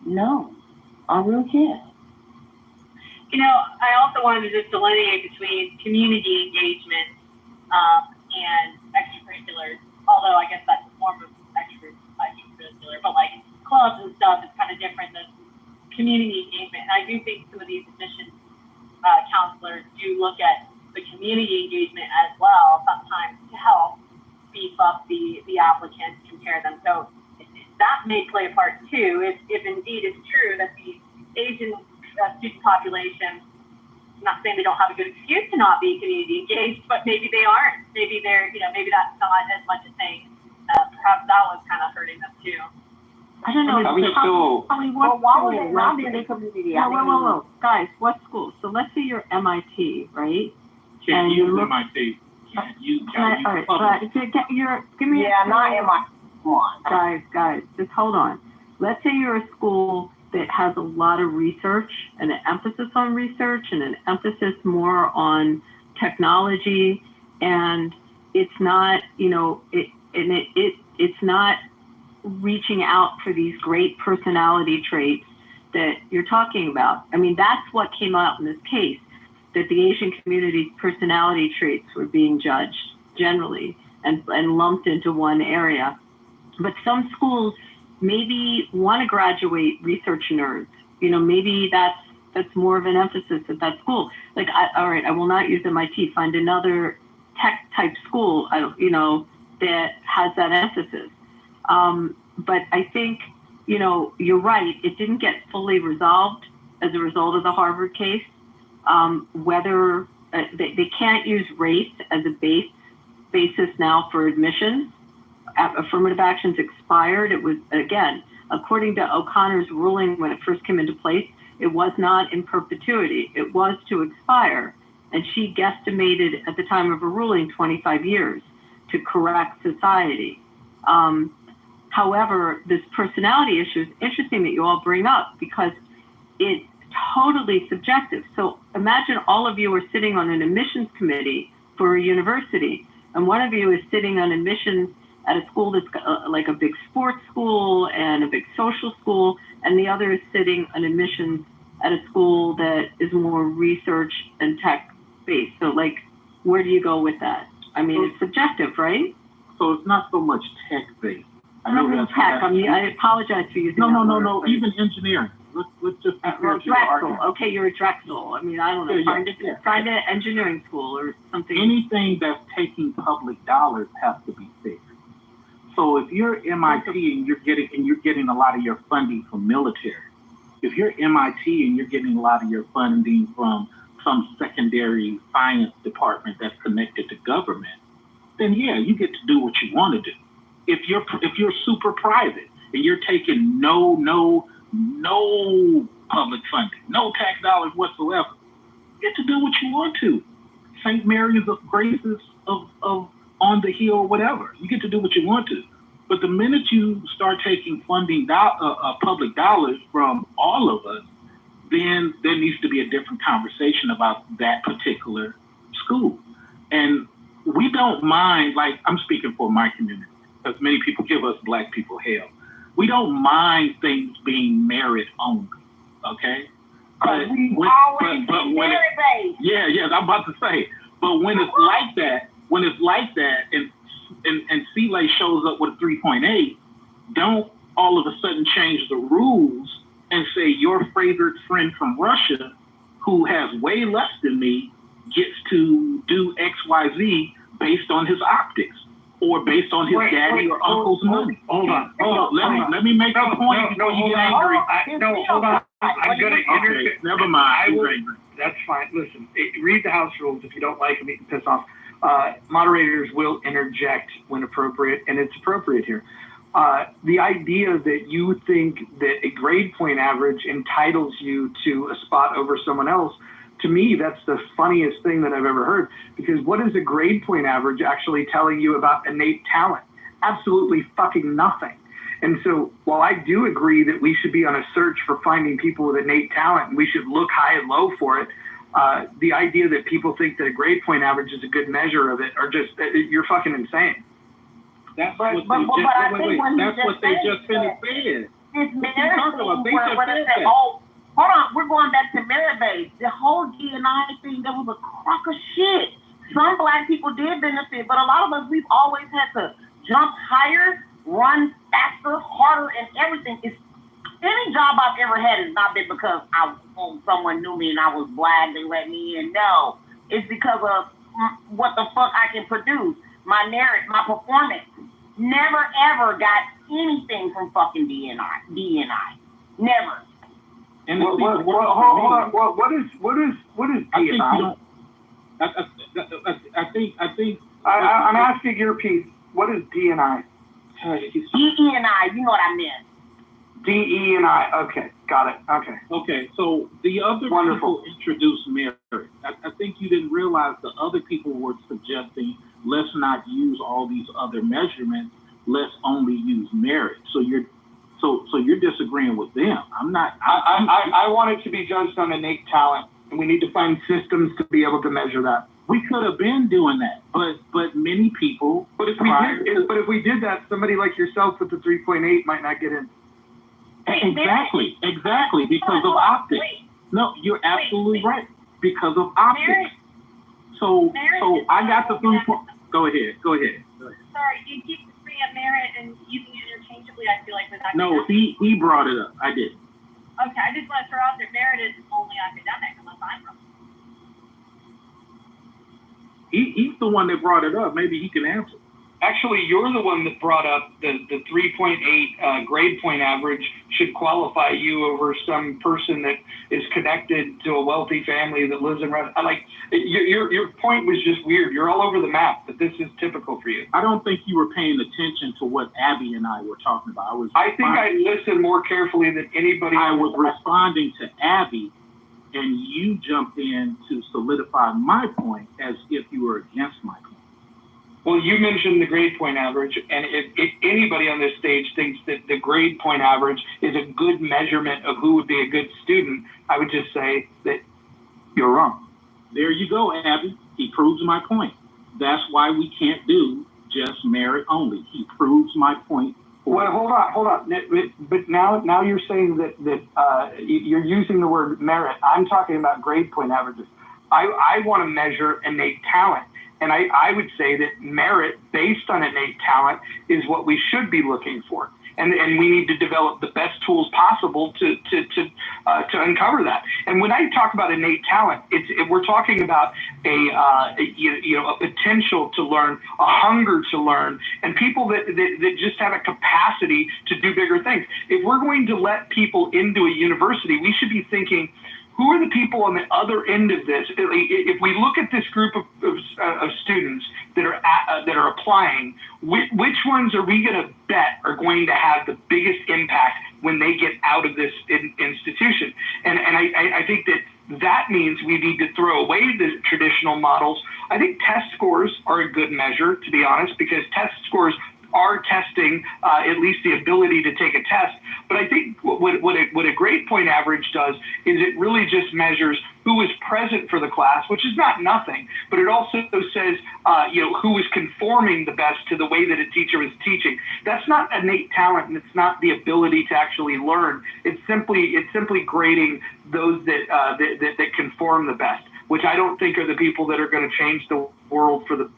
No, I really can't. I also wanted to just delineate between community engagement and extracurriculars, although I guess that's a form of extracurricular, but like clubs and stuff is kind of different than community engagement. And I do think some of these admissions counselors do look at the community engagement as well, sometimes to help beef up the applicants, compare them. So that may play a part too, if indeed it's true that the Asian student population, I'm not saying they don't have a good excuse to not be community engaged, but maybe they aren't. Maybe they're, maybe that's not as much a thing. Perhaps that was kind of hurting them too. I don't know. Why would they not be in the community? Whoa. Guys, what school? So let's say you're MIT, right? Can't use MIT. Give me not MIT. Guys, just hold on. Let's say you're a school that has a lot of research and an emphasis on research and an emphasis more on technology, and it's not, it's not reaching out for these great personality traits that you're talking about. I mean, that's what came out in this case, that the Asian community's personality traits were being judged generally and lumped into one area. But some schools maybe want to graduate research nerds. Maybe that's more of an emphasis at that school. Like, all right, I will not use MIT. Find another tech type school, that has that emphasis. But I think, you're right. It didn't get fully resolved as a result of the Harvard case. Whether they can't use race as a basis now for admissions. Affirmative actions expired. It was, again, according to O'Connor's ruling when it first came into place, it was not in perpetuity. It was to expire. And she guesstimated at the time of her ruling 25 years to correct society. However, this personality issue is interesting that you all bring up because it's totally subjective. So imagine all of you are sitting on an admissions committee for a university, and one of you is sitting on admissions at a school that's like a big sports school and a big social school, and the other is sitting an admissions at a school that is more research and tech based. So like, where do you go with that? I mean, it's subjective, right? So it's not so much tech based. I know that's tech. I apologize for using No. Even engineering. Let's just Drexel. Okay, you're a Drexel. I mean, I don't know. Find an engineering school or something. Anything that's taking public dollars has to be fair. So if you're MIT and you're getting a lot of your funding from military, if you're MIT and you're getting a lot of your funding from some secondary finance department that's connected to government, then yeah, you get to do what you want to do. If you're super private and you're taking no public funding, no tax dollars whatsoever, you get to do what you want to. St. Mary's of Graces of on the Hill or whatever, you get to do what you want to. But the minute you start taking funding public dollars from all of us, then there needs to be a different conversation about that particular school. And we don't mind, like I'm speaking for my community, because many people give us Black people hell. We don't mind things being merit only, okay? But when merit-based. Yeah, I'm about to say. But when it's like that, and C-Lay shows up with a 3.8, don't all of a sudden change the rules and say your favorite friend from Russia, who has way less than me, gets to do X, Y, Z based on his optics or based on his daddy or uncle's money. Hold on. Let me make a point before you get angry. Hold on. I'm going to interject. Never mind. That's fine. Listen, read the House rules. If you don't like them, you can piss off. Moderators will interject when appropriate, and it's appropriate here. The idea that you think that a grade point average entitles you to a spot over someone else, to me, that's the funniest thing that I've ever heard. Because what is a grade point average actually telling you about innate talent? Absolutely fucking nothing. And so while I do agree that we should be on a search for finding people with innate talent, and we should look high and low for it, the idea that people think that a grade point average is a good measure of it are just, you're fucking insane. That's what they just finished saying. This merit thing, hold on, we're going back to merit-based. The whole D&I thing, that was a crock of shit. Some Black people did benefit, but a lot of us, we've always had to jump higher, run faster, harder, and everything. Any job I've ever had has not been because someone knew me and I was Black, they let me in. No, it's because of what the fuck I can produce. My merit, my performance. Never ever got anything from fucking D&I. Never. And hold on. What is D&I? I think. I'm asking your piece. What is D&I? DE&I. You know what I meant. DE&I. Okay, got it. Okay. So the other people introduced merit. I think you didn't realize the other people were suggesting let's not use all these other measurements. Let's only use merit. So you're disagreeing with them. I'm not. I want it to be judged on innate talent, and we need to find systems to be able to measure that. We could have been doing that, but many people. But if we did that, somebody like yourself with the 3.8 might not get in. Exactly, because of optics. No, you're absolutely right. Because of optics. So I got the 3.8. Go ahead. Sorry, you keep bringing up merit and using it interchangeably. I feel like with academic. No, he brought it up. I did. Okay, I just want to throw out that merit is only academic unless I'm wrong. He's the one that brought it up. Maybe he can answer. Actually, you're the one that brought up the 3.8 grade point average should qualify you over some person that is connected to a wealthy family that lives in Russia. Your point was just weird. You're all over the map, but this is typical for you. I don't think you were paying attention to what Abby and I were talking about. I think I listened more carefully than anybody. I was responding to Abby, and you jumped in to solidify my point as if you were against my point. Well, you mentioned the grade point average, and if anybody on this stage thinks that the grade point average is a good measurement of who would be a good student, I would just say that you're wrong. There you go, Abby. He proves my point. That's why we can't do just merit only. He proves my point. Well, hold on. But now you're saying that you're using the word merit. I'm talking about grade point averages. I want to measure innate talent. And I would say that merit based on innate talent is what we should be looking for. And we need to develop the best tools possible to uncover that. And when I talk about innate talent, we're talking about a potential to learn, a hunger to learn, and people that just have a capacity to do bigger things. If we're going to let people into a university, we should be thinking, who are the people on the other end of this? If we look at this group of students that are applying, which ones are we going to bet are going to have the biggest impact when they get out of this institution? And I think that means we need to throw away the traditional models. I think test scores are a good measure, to be honest, because test scores are testing at least the ability to take a test. But I think what a grade point average does is it really just measures who is present for the class, which is not nothing, but it also says who is conforming the best to the way that a teacher is teaching. That's not innate talent, and it's not the ability to actually learn. It's simply grading those that conform the best, which I don't think are the people that are going to change the world for the.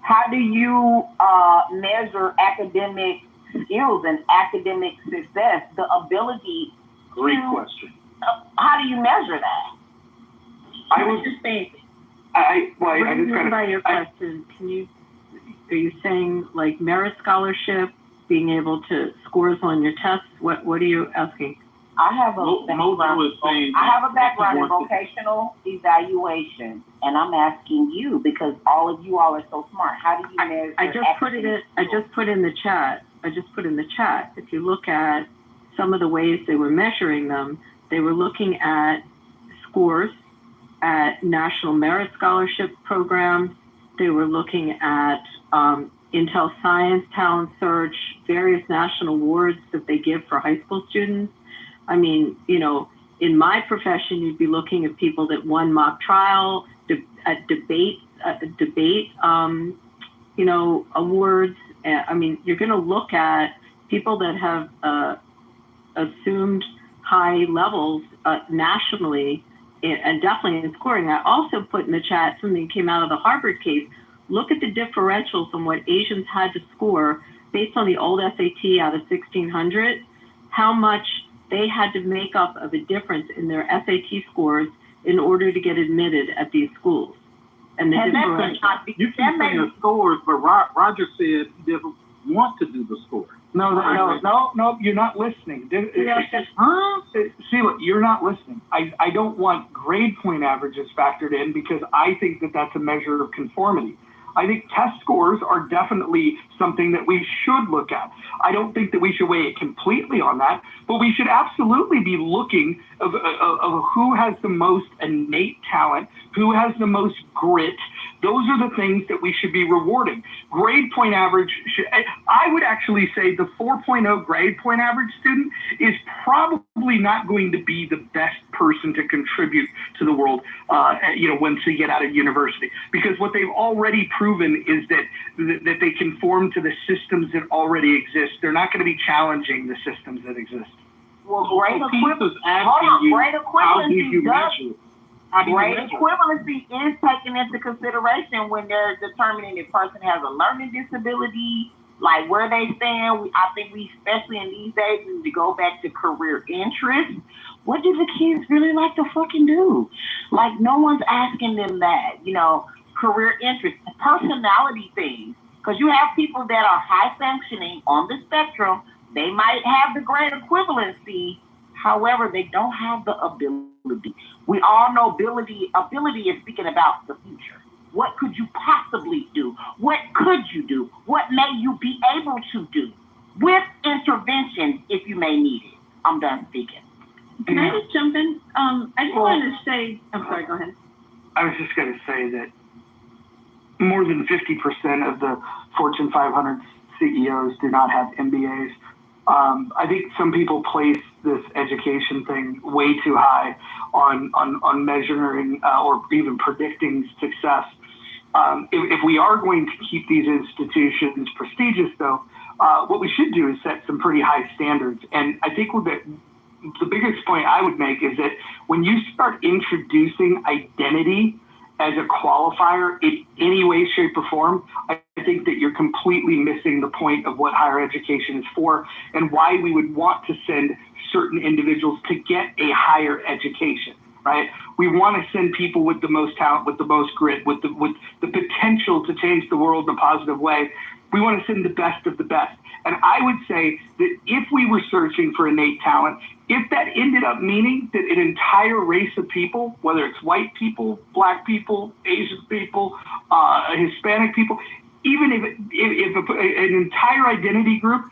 How do you measure academic skills and academic success? The ability. Great question. How do you measure that? I was just saying. What do you mean by your question? Are you saying like merit scholarship, being able to scores on your tests? What are you asking? I have a background in vocational evaluation, and I'm asking you because all of you all are so smart. How do you measure? I just put in the chat. If you look at some of the ways they were measuring them, they were looking at scores at National Merit Scholarship programs. They were looking at Intel Science Talent Search, various national awards that they give for high school students. I mean, in my profession, you'd be looking at people that won mock trial, debate, awards. I mean, you're going to look at people that have assumed high levels nationally, and definitely in scoring. I also put in the chat something that came out of the Harvard case. Look at the differentials on what Asians had to score based on the old SAT out of 1600, how much they had to make up of a difference in their SAT scores in order to get admitted at these schools. And the you can say the scores, but Roger said he didn't want to do the scores. No, you're not listening. See, look, you're not listening. I don't want grade point averages factored in because I think that that's a measure of conformity. I think test scores are definitely something that we should look at. I don't think that we should weigh it completely on that, but we should absolutely be looking of who has the most innate talent, who has the most grit. Those are the things that we should be rewarding. Grade point average, I would actually say the 4.0 grade point average student is probably not going to be the best person to contribute to the world, once they get out of university. Because what they've already proven is that they conform to the systems that already exist. They're not going to be challenging the systems that exist. Well, grade equivalency is taken into consideration when they're determining if a person has a learning disability, like where they stand. I think we, especially in these days, need to go back to career interest. What do the kids really like to fucking do? Like, no one's asking them that, career interest, personality things. Because you have people that are high functioning on the spectrum. They might have the grade equivalency. However, they don't have the ability. We all know ability is speaking about the future. What could you possibly do? What could you do? What may you be able to do with intervention if you may need it? I'm done speaking. Can I just jump in? I just wanted to say, I'm sorry, go ahead. I was just going to say that more than 50% of the Fortune 500 CEOs do not have MBAs. I think some people place this education thing way too high on measuring or even predicting success. If we are going to keep these institutions prestigious, though, what we should do is set some pretty high standards. And I think the biggest point I would make is that when you start introducing identity as a qualifier in any way, shape, or form, I think that you're completely missing the point of what higher education is for and why we would want to send certain individuals to get a higher education, right? We want to send people with the most talent, with the most grit, with the potential to change the world in a positive way. We want to send the best of the best. And I would say that if we were searching for innate talent, if that ended up meaning that an entire race of people, whether it's white people, black people, Asian people, Hispanic people, even if an entire identity group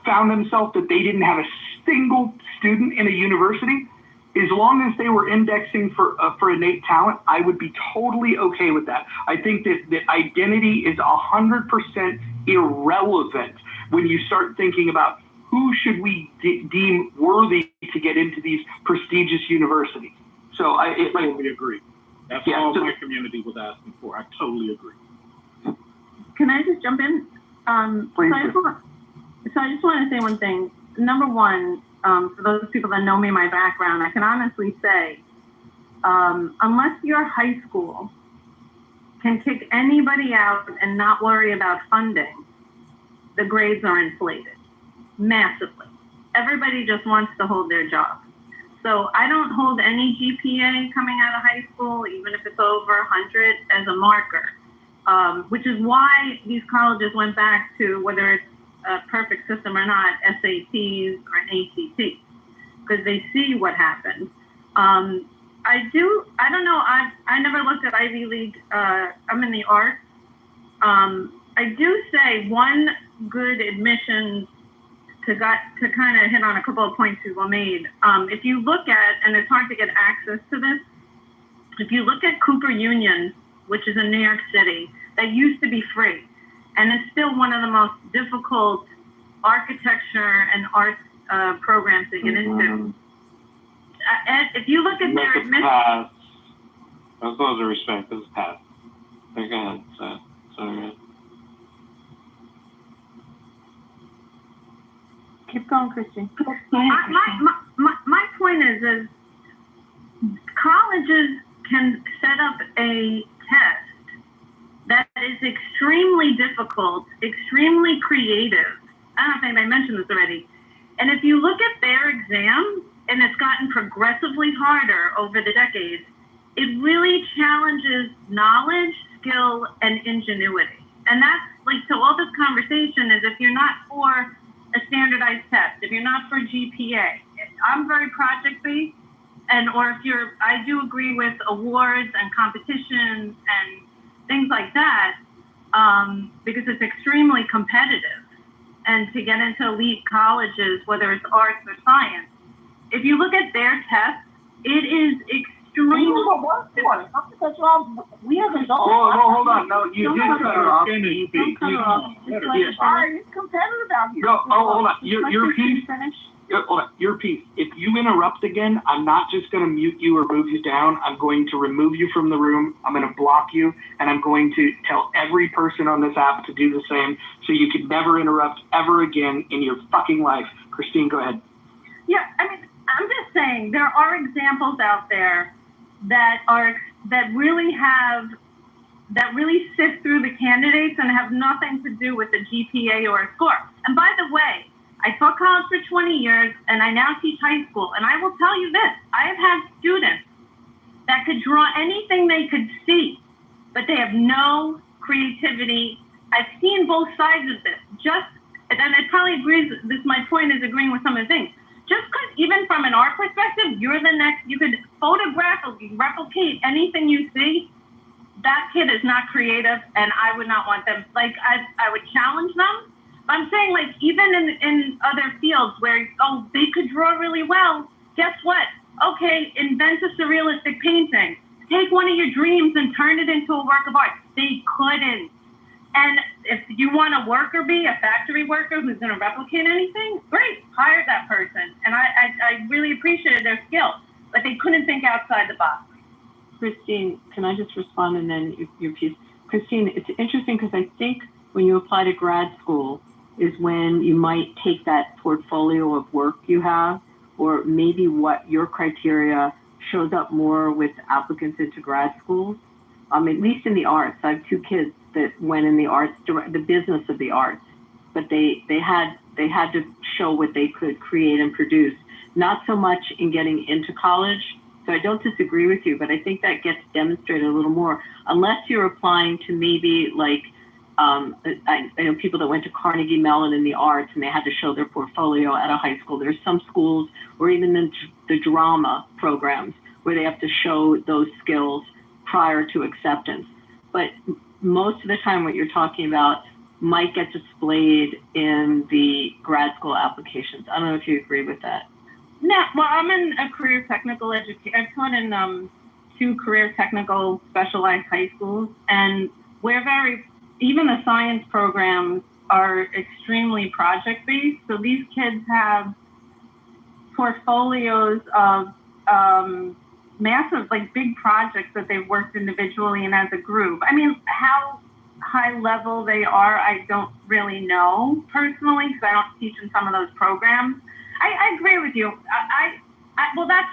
found themselves that they didn't have a single student in a university, as long as they were indexing for innate talent, I would be totally okay with that. I think that identity is 100% irrelevant when you start thinking about who should we deem worthy to get into these prestigious universities. So I totally agree. That's all my community was asking for. I totally agree. Can I just jump in? Please. So I just want to say one thing. Number one, for those people that know me, my background, I can honestly say, unless your high school can kick anybody out and not worry about funding, the grades are inflated massively. Everybody just wants to hold their job. So I don't hold any GPA coming out of high school, even if it's over 100, as a marker, which is why these colleges went back to, whether it's a perfect system or not, SATs or an ACT, because they see what happens. I don't know, I never looked at Ivy League. I'm in the arts. I do say one good admission to kind of hit on a couple of points people made. If you look at, and it's hard to get access to this, if you look at Cooper Union, which is in New York City, that used to be free, and it's still one of the most difficult architecture and arts programs to get into. If you look at their admission, With all due respect, this is past. Go ahead, sorry. keep going, Christine. My point is colleges can set up a test that is extremely difficult, extremely creative. I don't know if anybody mentioned this already. And if you look at their exam, and it's gotten progressively harder over the decades, it really challenges knowledge, skill, and ingenuity. And that's like, so all this conversation is if you're not for a standardized test, if you're not for GPA, I'm very project-based, or if you're, I do agree with awards and competitions and things like that, because it's extremely competitive. And to get into elite colleges, whether it's arts or science, if you look at their tests, it is extremely. We have adults. Well, hold on. No, you did cut her off. Don't cut her off. It's competitive out here. No, hold on. Your piece. Hold on. Your piece. If you interrupt again, I'm not just going to mute you or move you down. I'm going to remove you from the room. I'm going to block you, and I'm going to tell every person on this app to do the same, so you can never interrupt ever again in your fucking life. Christine, go ahead. Yeah, I mean, I'm just saying there are examples out there that really sift through the candidates and have nothing to do with the GPA or a score. And by the way, I taught college for 20 years, and I now teach high school. And I will tell you this, I have had students that could draw anything they could see, but they have no creativity. I've seen both sides of this. And it probably agrees, my point is agreeing with some of the things. Just because even from an art perspective, you're the next, you could photographically replicate anything you see, that kid is not creative, and I would not want them. Like, I would challenge them. I'm saying, like, even in other fields where, they could draw really well, guess what? Okay, invent a surrealistic painting. Take one of your dreams and turn it into a work of art. They couldn't. And if you want a worker bee, a factory worker who's going to replicate anything, great, hire that person. And I really appreciated their skill, but they couldn't think outside the box. Christine, can I just respond and then your piece? Christine, it's interesting because I think when you apply to grad school is when you might take that portfolio of work you have, or maybe what your criteria shows up more with applicants into grad schools. At least in the arts, I have 2 kids that went in the arts, the business of the arts, but they had to show what they could create and produce. Not so much in getting into college. So I don't disagree with you, but I think that gets demonstrated a little more, unless you're applying to maybe like, I know people that went to Carnegie Mellon in the arts and they had to show their portfolio at a high school. There's some schools, or even in the drama programs, where they have to show those skills prior to acceptance. But most of the time what you're talking about might get displayed in the grad school applications. I don't know if you agree with that. No, well, I'm in a career technical education. I taught in 2 career technical specialized high schools, and we're even the science programs are extremely project-based. So these kids have portfolios of massive, like big projects that they've worked individually and as a group. I mean, how high level they are, I don't really know personally, because I don't teach in some of those programs. I agree with you. Well, that's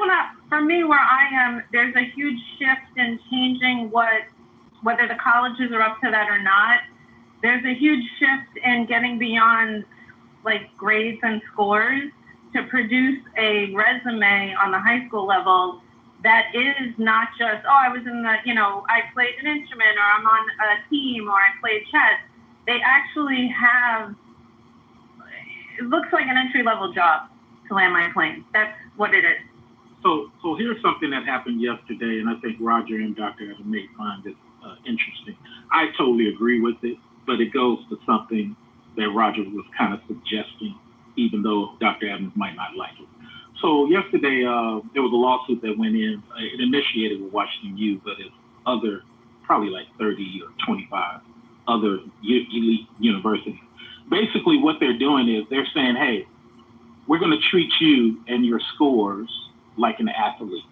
for me, where I am, there's a huge shift in changing whether the colleges are up to that or not. There's a huge shift in getting beyond like grades and scores to produce a resume on the high school level that is not just, I was in I played an instrument, or I'm on a team, or I played chess. They actually have, it looks like an entry-level job to land my plane. That's what it is. So here's something that happened yesterday, and I think Roger and Dr. Adam may find this interesting. I totally agree with it, but it goes to something that Roger was kind of suggesting, even though Dr. Adams might not like it. So yesterday, there was a lawsuit that went in. It initiated with Washington U, but it's other, probably like 30 or 25 other elite universities. Basically, what they're doing is they're saying, hey, we're going to treat you and your scores like an athlete.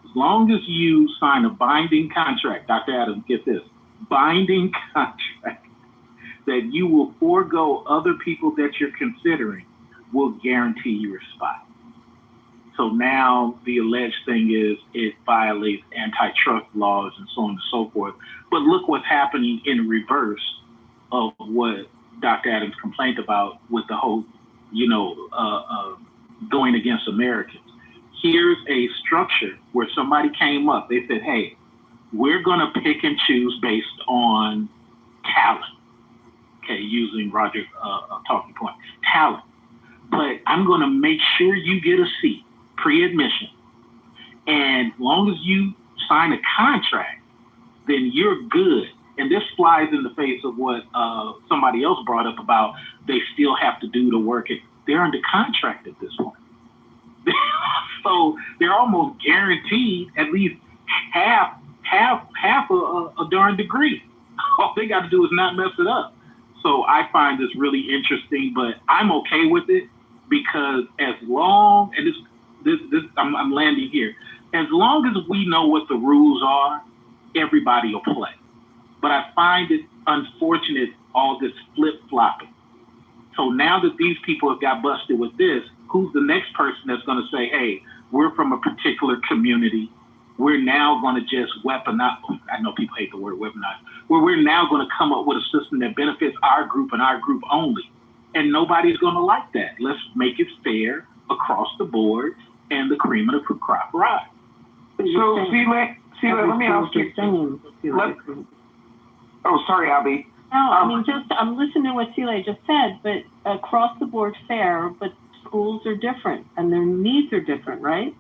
As long as you sign a binding contract, Dr. Adams, get this, binding contract, that you will forego other people that you're considering, will guarantee you a spot. So now the alleged thing is it violates antitrust laws and so on and so forth. But look what's happening in reverse of what Dr. Adams complained about with the whole, going against Americans. Here's a structure where somebody came up. They said, hey, we're going to pick and choose based on talent. Okay, using Roger's talking point, talent. But I'm going to make sure you get a seat, pre-admission. And as long as you sign a contract, then you're good. And this flies in the face of what somebody else brought up about they still have to do the work. They're under contract at this point. So they're almost guaranteed at least half a darn degree. All they got to do is not mess it up. So I find this really interesting, but I'm okay with it because as long, and I'm landing here, as long as we know what the rules are, everybody will play. But I find it unfortunate, all this flip-flopping. So now that these people have got busted with this, who's the next person that's going to say, hey, we're from a particular community. We're now going to just weaponize. I know people hate the word weaponize. We're now going to come up with a system that benefits our group and our group only. And nobody's going to like that. Let's make it fair across the board and the cream of the crop rise. So, Celia, let me ask you. Oh, sorry, Abby. No, I'm listening to what Celia just said, but across the board fair, but schools are different and their needs are different, right?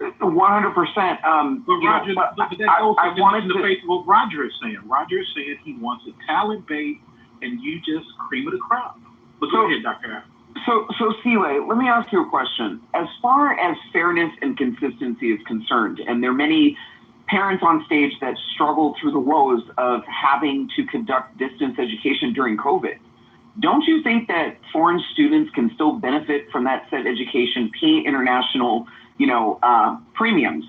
100%. But Roger, but that goes in the face of what Roger is saying. Roger is saying he wants a talent base and you just cream of the crop. But go ahead, Dr. So Celia, let me ask you a question. As far as fairness and consistency is concerned, and there are many parents on stage that struggle through the woes of having to conduct distance education during COVID, don't you think that foreign students can still benefit from that said education, pay international, premiums,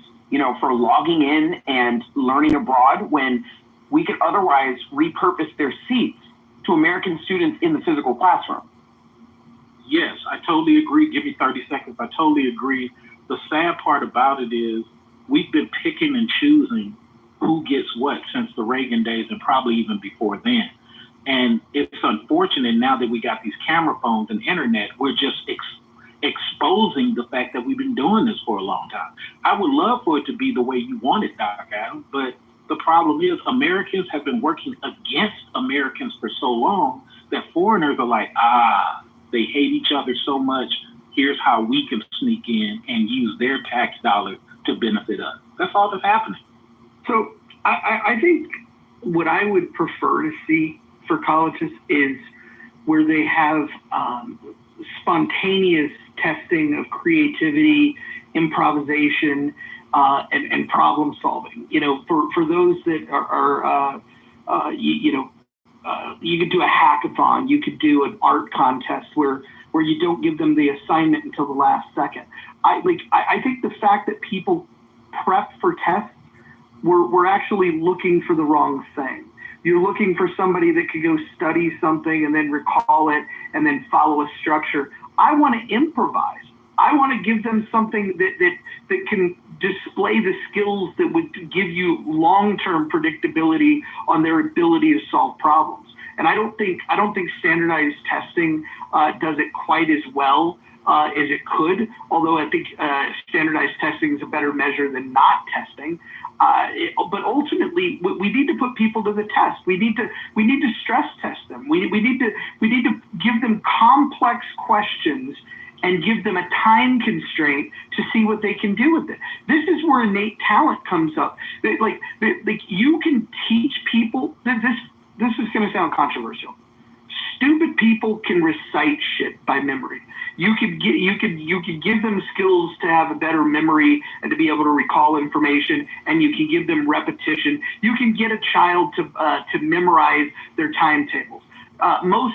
for logging in and learning abroad when we could otherwise repurpose their seats to American students in the physical classroom. Yes, I totally agree. Give me 30 seconds. I totally agree. The sad part about it is we've been picking and choosing who gets what since the Reagan days and probably even before then. And it's unfortunate now that we got these camera phones and internet, we're just exposing the fact that we've been doing this for a long time. I would love for it to be the way you want it, Doc Adam, but the problem is Americans have been working against Americans for so long that foreigners are like, they hate each other so much. Here's how we can sneak in and use their tax dollars to benefit us. That's all that's happening. So I think what I would prefer to see for colleges is where they have spontaneous testing of creativity, improvisation, and problem solving. You know, for those that are you could do a hackathon, you could do an art contest where you don't give them the assignment until the last second. I think the fact that people prep for tests, we're actually looking for the wrong thing. You're looking for somebody that could go study something and then recall it and then follow a structure. I want to improvise. I want to give them something that can display the skills that would give you long-term predictability on their ability to solve problems. And I don't think standardized testing does it quite as well as it could. Although I think standardized testing is a better measure than not testing. But ultimately, we need to put people to the test. We need to stress test them. We need to give them complex questions and give them a time constraint to see what they can do with it. This is where innate talent comes up. Like you can teach people. This is going to sound controversial. Stupid people can recite shit by memory. You could give them skills to have a better memory and to be able to recall information, and you can give them repetition. You can get a child to memorize their timetables. Most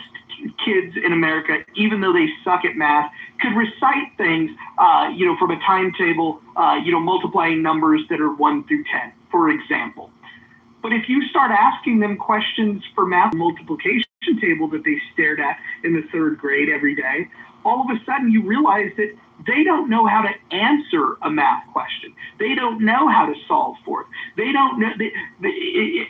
kids in America, even though they suck at math, could recite things, from a timetable, multiplying numbers that are 1 through 10, for example. But if you start asking them questions for math multiplication table that they stared at in the 3rd grade every day, all of a sudden you realize that they don't know how to answer a math question. They don't know how to solve for it. They don't know.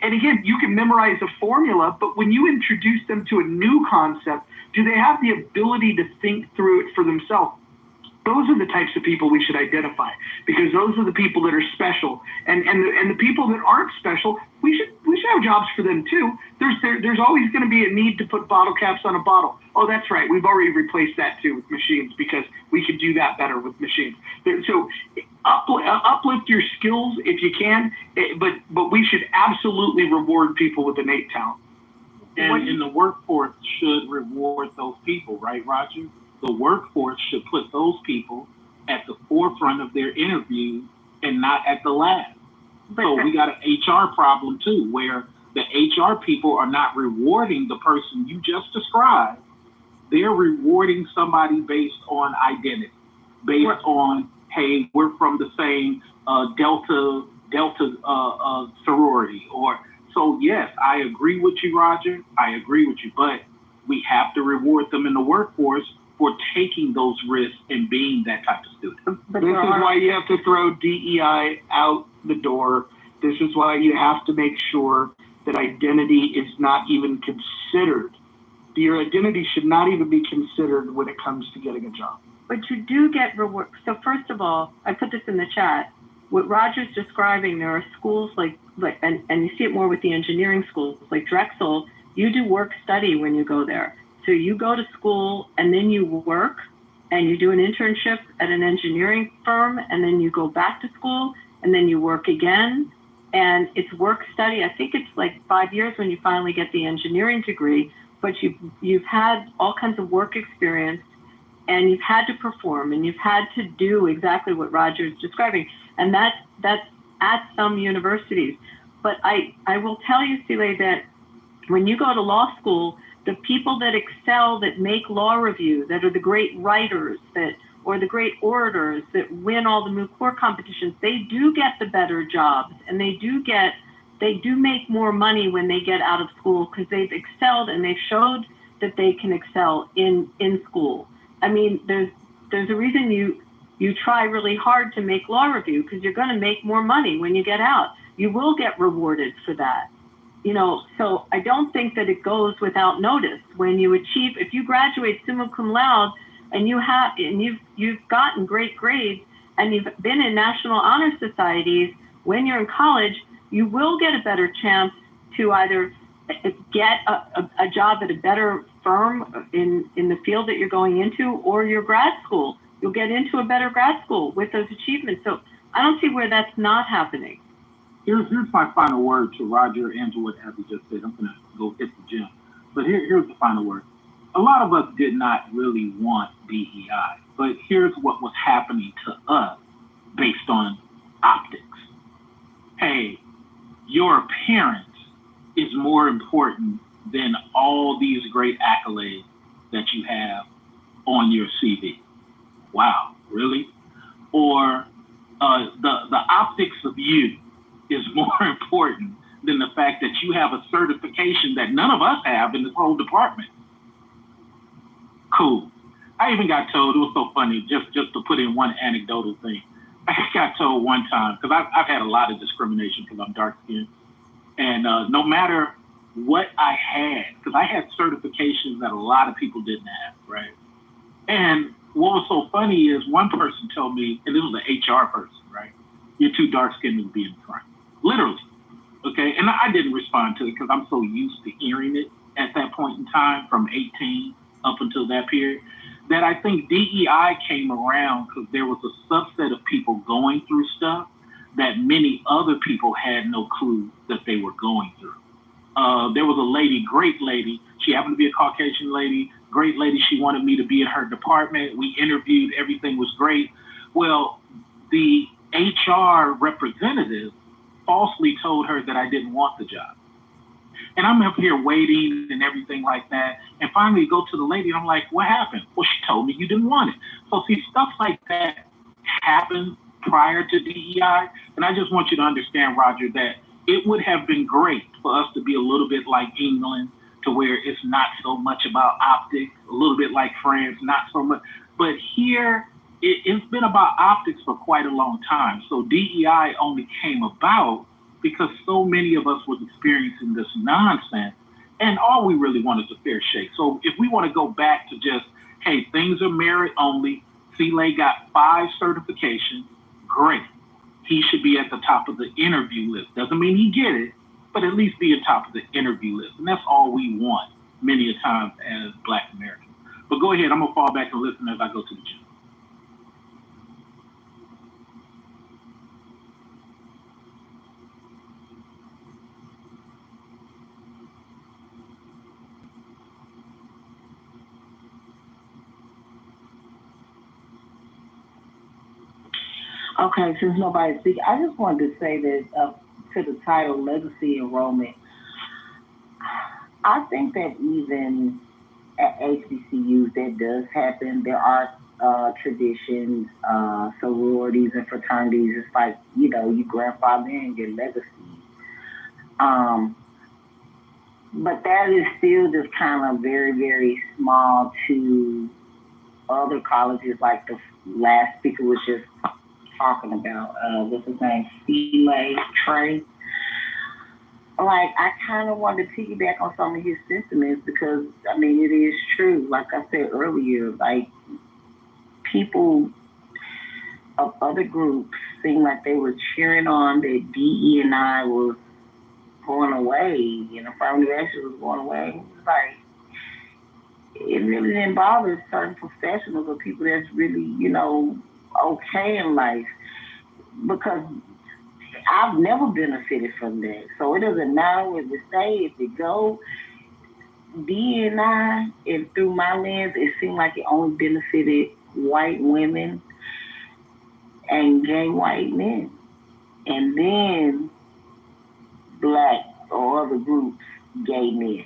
And again, you can memorize a formula, but when you introduce them to a new concept, do they have the ability to think through it for themselves? Those are the types of people we should identify, because those are the people that are special, and the people that aren't special, we should have jobs for them too. There's always going to be a need to put bottle caps on a bottle. Oh, that's right. We've already replaced that too with machines, because we can do that better with machines. So uplift your skills if you can, but we should absolutely reward people with innate talent. And the workforce should reward those people, right, Roger? The workforce should put those people at the forefront of their interviews and not at the last. So we got an HR problem too, where the HR people are not rewarding the person you just described. They're rewarding somebody based on identity, based on, hey, we're from the same Delta sorority. So yes, I agree with you, Roger. I agree with you, but we have to reward them in the workforce for taking those risks and being that type of student. This is why you have to throw DEI out the door. This is why you have to make sure that identity is not even considered. Your identity should not even be considered when it comes to getting a job. But you do get reward. So first of all, I put this in the chat. What Roger's describing, there are schools and you see it more with the engineering schools, like Drexel. You do work study when you go there. So you go to school and then you work and you do an internship at an engineering firm, and then you go back to school and then you work again. And it's work study. I think it's like 5 years when you finally get the engineering degree, but you've had all kinds of work experience, and you've had to perform, and you've had to do exactly what Roger's describing. And that's at some universities. But I will tell you, Sile, that when you go to law school, the people that excel, that make law review, that are the great writers, or the great orators that win all the moot court competitions, they do get the better jobs, and they do get they do make more money when they get out of school because they've excelled and they've showed that they can excel in school. I mean, there's a reason you try really hard to make law review, because you're going to make more money when you get out. You will get rewarded for that. You know, so I don't think that it goes without notice. When you achieve, if you graduate summa cum laude and you've gotten great grades and you've been in National Honor Societies, when you're in college, you will get a better chance to either get a job at a better firm in the field that you're going into, or your grad school. You'll get into a better grad school with those achievements. So I don't see where that's not happening. Here's my final word to Roger and to what Abby just said. I'm going to go hit the gym. But here's the final word. A lot of us did not really want DEI, but here's what was happening to us based on optics. Hey, your appearance is more important than all these great accolades that you have on your CV. Wow, really? Or the optics of you is more important than the fact that you have a certification that none of us have in this whole department. Cool. I even got told, it was so funny, just to put in one anecdotal thing. I got told one time, because I've had a lot of discrimination because I'm dark skinned. And no matter what I had, because I had certifications that a lot of people didn't have, right? And what was so funny is one person told me, and this was an HR person, right? You're too dark skinned to be in front. Literally. Okay. And I didn't respond to it because I'm so used to hearing it at that point in time, from 18 up until that period, that I think DEI came around because there was a subset of people going through stuff that many other people had no clue that they were going through. There was a lady, great lady. She happened to be a Caucasian lady, great lady. She wanted me to be in her department. We interviewed, everything was great. Well, the HR representative falsely told her that I didn't want the job. And I'm up here waiting and everything like that. And finally go to the lady and I'm like, what happened? Well, she told me you didn't want it. So see, stuff like that happened prior to DEI. And I just want you to understand, Roger, that it would have been great for us to be a little bit like England, to where it's not so much about optics, a little bit like France, not so much. But here, it's been about optics for quite a long time. So DEI only came about because so many of us was experiencing this nonsense, and all we really wanted was a fair shake. So if we want to go back to just, hey, things are merit only, C-Lay got 5 certifications, great. He should be at the top of the interview list. Doesn't mean he get it, but at least be at the top of the interview list. And that's all we want many a times as Black Americans. But go ahead, I'm gonna fall back and listen as I go to the gym. Okay, since nobody's speaking, I just wanted to say that to the title, Legacy Enrollment, I think that even at HBCUs that does happen. There are traditions, sororities and fraternities. It's like, you know, you grandfather in your legacy. But that is still just kind of very, very small to other colleges, like the last speaker was just talking about, what's his name, C-Lay, Trey. Like, I kind of wanted to piggyback on some of his sentiments because, I mean, it is true. Like I said earlier, like, people of other groups seemed like they were cheering on that DE&I was going away, and affirmative action was going away. It's like, it really didn't bother certain professionals or people that's really, you know, okay in life, because I've never benefited from that. So it doesn't matter if it stay, if it go. D&I, and through my lens, it seemed like it only benefited white women and gay white men. And then Black or other groups, gay men,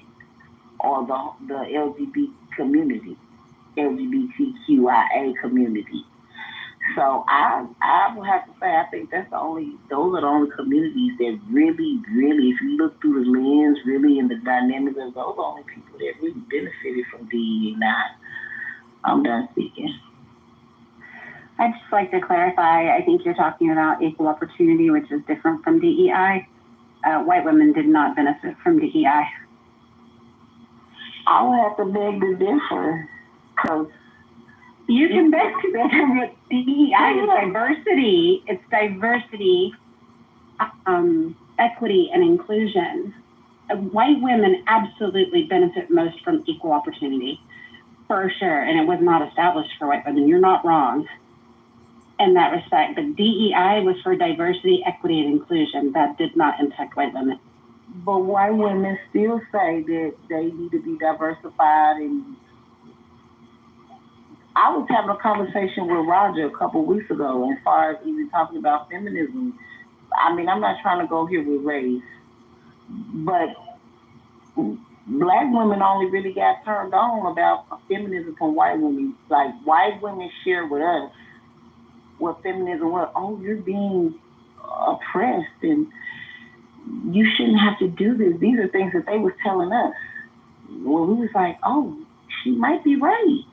or the LGBT community, LGBTQIA community. So I would have to say I think those are the only communities that really, really, if you look through the lens, really in the dynamics of those are the only people that really benefited from DE9. I'm done speaking. I'd just like to clarify, I think you're talking about equal opportunity, which is different from DEI. White women did not benefit from DEI. I would have to beg to differ, because you can beg to differ, but DEI is diversity. It's diversity, equity, and inclusion. White women absolutely benefit most from equal opportunity, for sure, and it was not established for white women. You're not wrong in that respect, but DEI was for diversity, equity, and inclusion. That did not impact white women. But white women still say that they need to be diversified. And I was having a conversation with Roger a couple of weeks ago as far as even talking about feminism. I mean, I'm not trying to go here with race, but Black women only really got turned on about feminism from white women. Like, white women share with us what feminism was. Oh, you're being oppressed and you shouldn't have to do this. These are things that they was telling us. Well, we was like, oh, she might be right.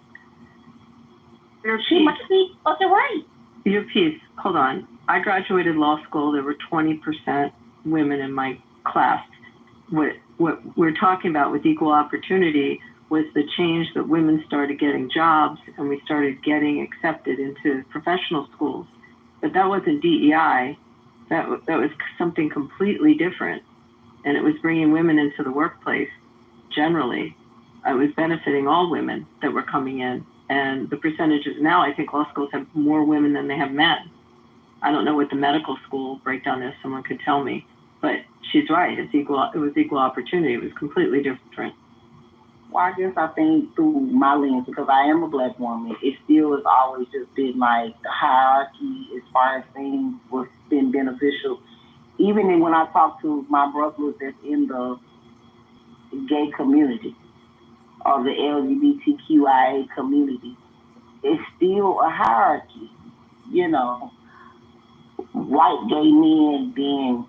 She might be fucking right. Your piece, hold on. I graduated law school. There were 20% women in my class. What we're talking about with equal opportunity was the change that women started getting jobs and we started getting accepted into professional schools. But that wasn't DEI. That was something completely different. And it was bringing women into the workplace generally. It was benefiting all women that were coming in. And the percentages now, I think law schools have more women than they have men. I don't know what the medical school breakdown is. Someone could tell me. But she's right. It was equal opportunity. It was completely different. Well, I guess I think through my lens, because I am a Black woman, it still has always just been like the hierarchy as far as things was been beneficial. Even when I talk to my brothers that's in the gay community or the LGBTQIA community, it's still a hierarchy. You know, white gay men being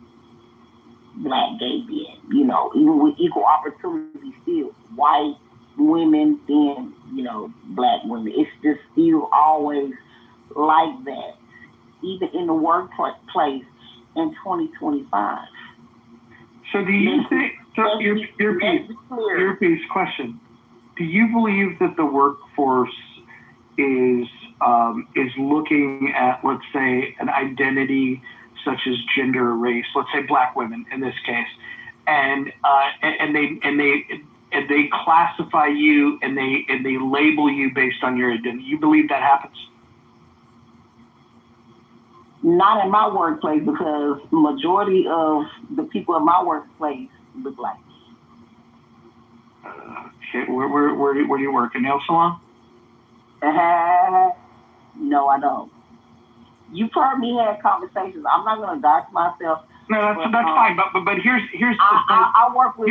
Black gay men, you know, even with equal opportunity still, white women being, you know, Black women. It's just still always like that, even in the workplace in 2025. So do you think, so your piece question, do you believe that the workforce is looking at, let's say, an identity such as gender or race, let's say Black women in this case, and they classify you and they label you based on your identity? You believe that happens? Not in my workplace, because the majority of the people in my workplace look like me. Okay, where do you work? A nail salon? No, I don't. You've heard me have conversations. I'm not going to dox myself. No, that's fine. But here's the point. I work with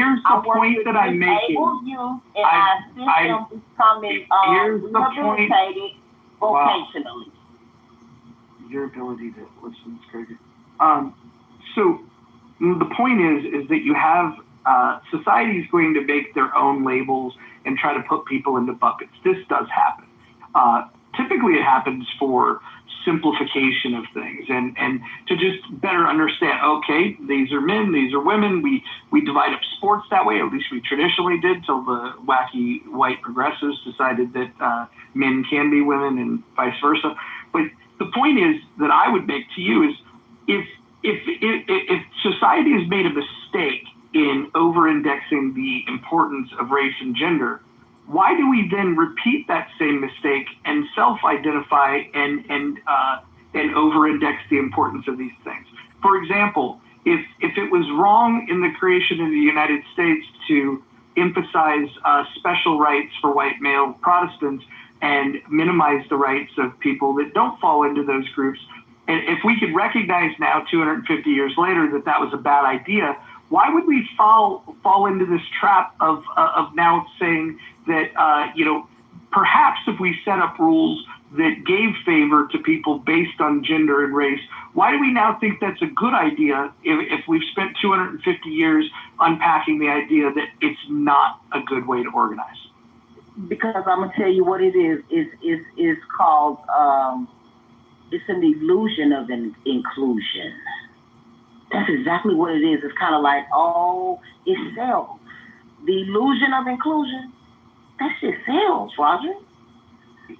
that I'm making. Youth, and I assist them becoming rehabilitated vocationally. Wow. Your ability to listen is crazy. So the point is that you have society is going to make their own labels and try to put people into buckets. This does happen. Typically, it happens for simplification of things and to just better understand, okay, these are men, these are women. We divide up sports that way, or at least we traditionally did, till the wacky white progressives decided that men can be women and vice versa. But the point is that I would make to you is if society has made a mistake in over-indexing the importance of race and gender, why do we then repeat that same mistake and self-identify and over-index the importance of these things? For example, if it was wrong in the creation of the United States to emphasize special rights for white male Protestants and minimize the rights of people that don't fall into those groups, and if we could recognize now, 250 years later, that that was a bad idea, why would we fall into this trap of now saying that, perhaps if we set up rules that gave favor to people based on gender and race. Why do we now think that's a good idea if we've spent 250 years unpacking the idea that it's not a good way to organize? Because I'm gonna tell you what it is. It's called it's an illusion of inclusion. That's exactly what it is. It's kind of like, oh, it sells. The illusion of inclusion, that shit sells, Roger.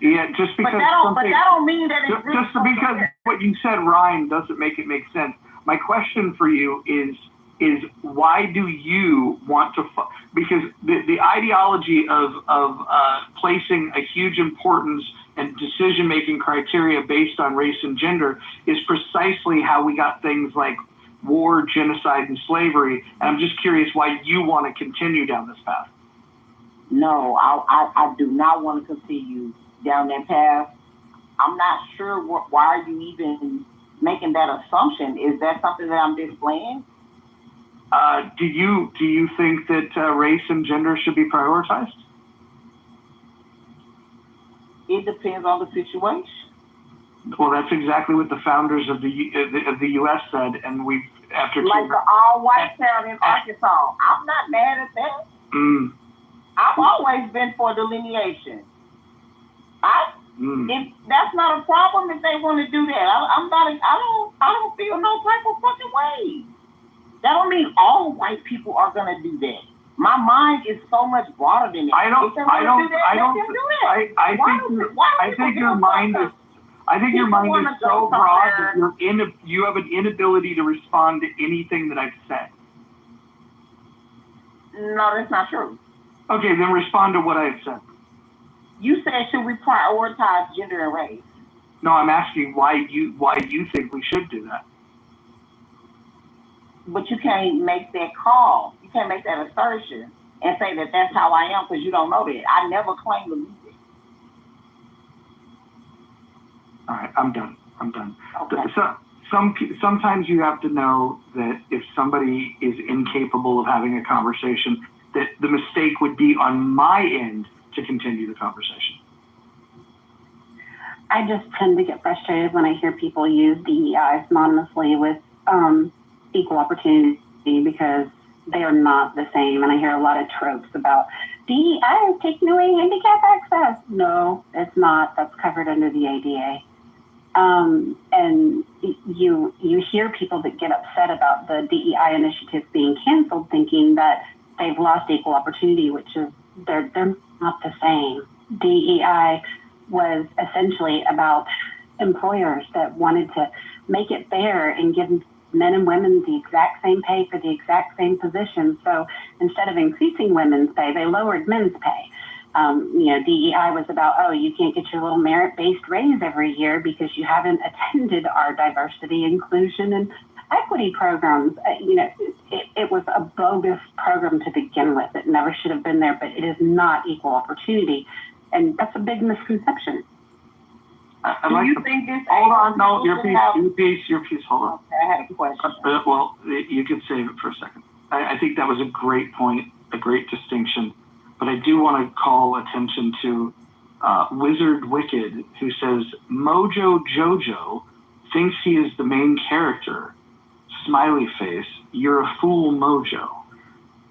Yeah, just because. But that don't mean that it's really just because what you said rhyme doesn't make it make sense. My question for you is why do you want to? Because the ideology of placing a huge importance and decision-making criteria based on race and gender is precisely how we got things like war, genocide, and slavery. And I'm just curious why you want to continue down this path. No, I do not want to continue down that path. I'm not sure why are you even making that assumption. Is that something that I'm displaying? Do you think that race and gender should be prioritized? It depends on the situation. Well, that's exactly what the founders of the U.S. said, and we after like the all-white town in Arkansas. I'm not mad at that. I've always been for delineation. If that's not a problem, if they want to do that, I don't feel no type of fucking way. That don't mean all white people are gonna do that. My mind is so much broader than that. I think your mind is so broad that you have an inability to respond to anything that I've said. No, that's not true. Okay, then respond to what I have said. You said, should we prioritize gender and race? No, I'm asking why you think we should do that. But you can't make that call. You can't make that assertion and say that that's how I am because you don't know that. I never claimed to be it. All right, I'm done. Okay. So, sometimes you have to know that if somebody is incapable of having a conversation, that the mistake would be on my end to continue the conversation. I just tend to get frustrated when I hear people use DEI synonymously with equal opportunity because they are not the same. And I hear a lot of tropes about DEI is taking away handicap access. No, it's not. That's covered under the ADA. And you hear people that get upset about the DEI initiatives being canceled, thinking that they've lost equal opportunity, which is they're not the same. DEI was essentially about employers that wanted to make it fair and give men and women the exact same pay for the exact same position. So instead of increasing women's pay, they lowered men's pay. DEI was about, you can't get your little merit-based raise every year because you haven't attended our diversity, inclusion, and equity programs. It was a bogus program to begin with. It never should have been there, but it is not equal opportunity. And that's a big misconception. Think this? Hold on, no, your piece, hold on. Okay, I had a question. Well, you can save it for a second. I think that was a great point, a great distinction. But I do want to call attention to Wizard Wicked, who says, Mojo Jojo thinks he is the main character. Smiley face, you're a fool, Mojo.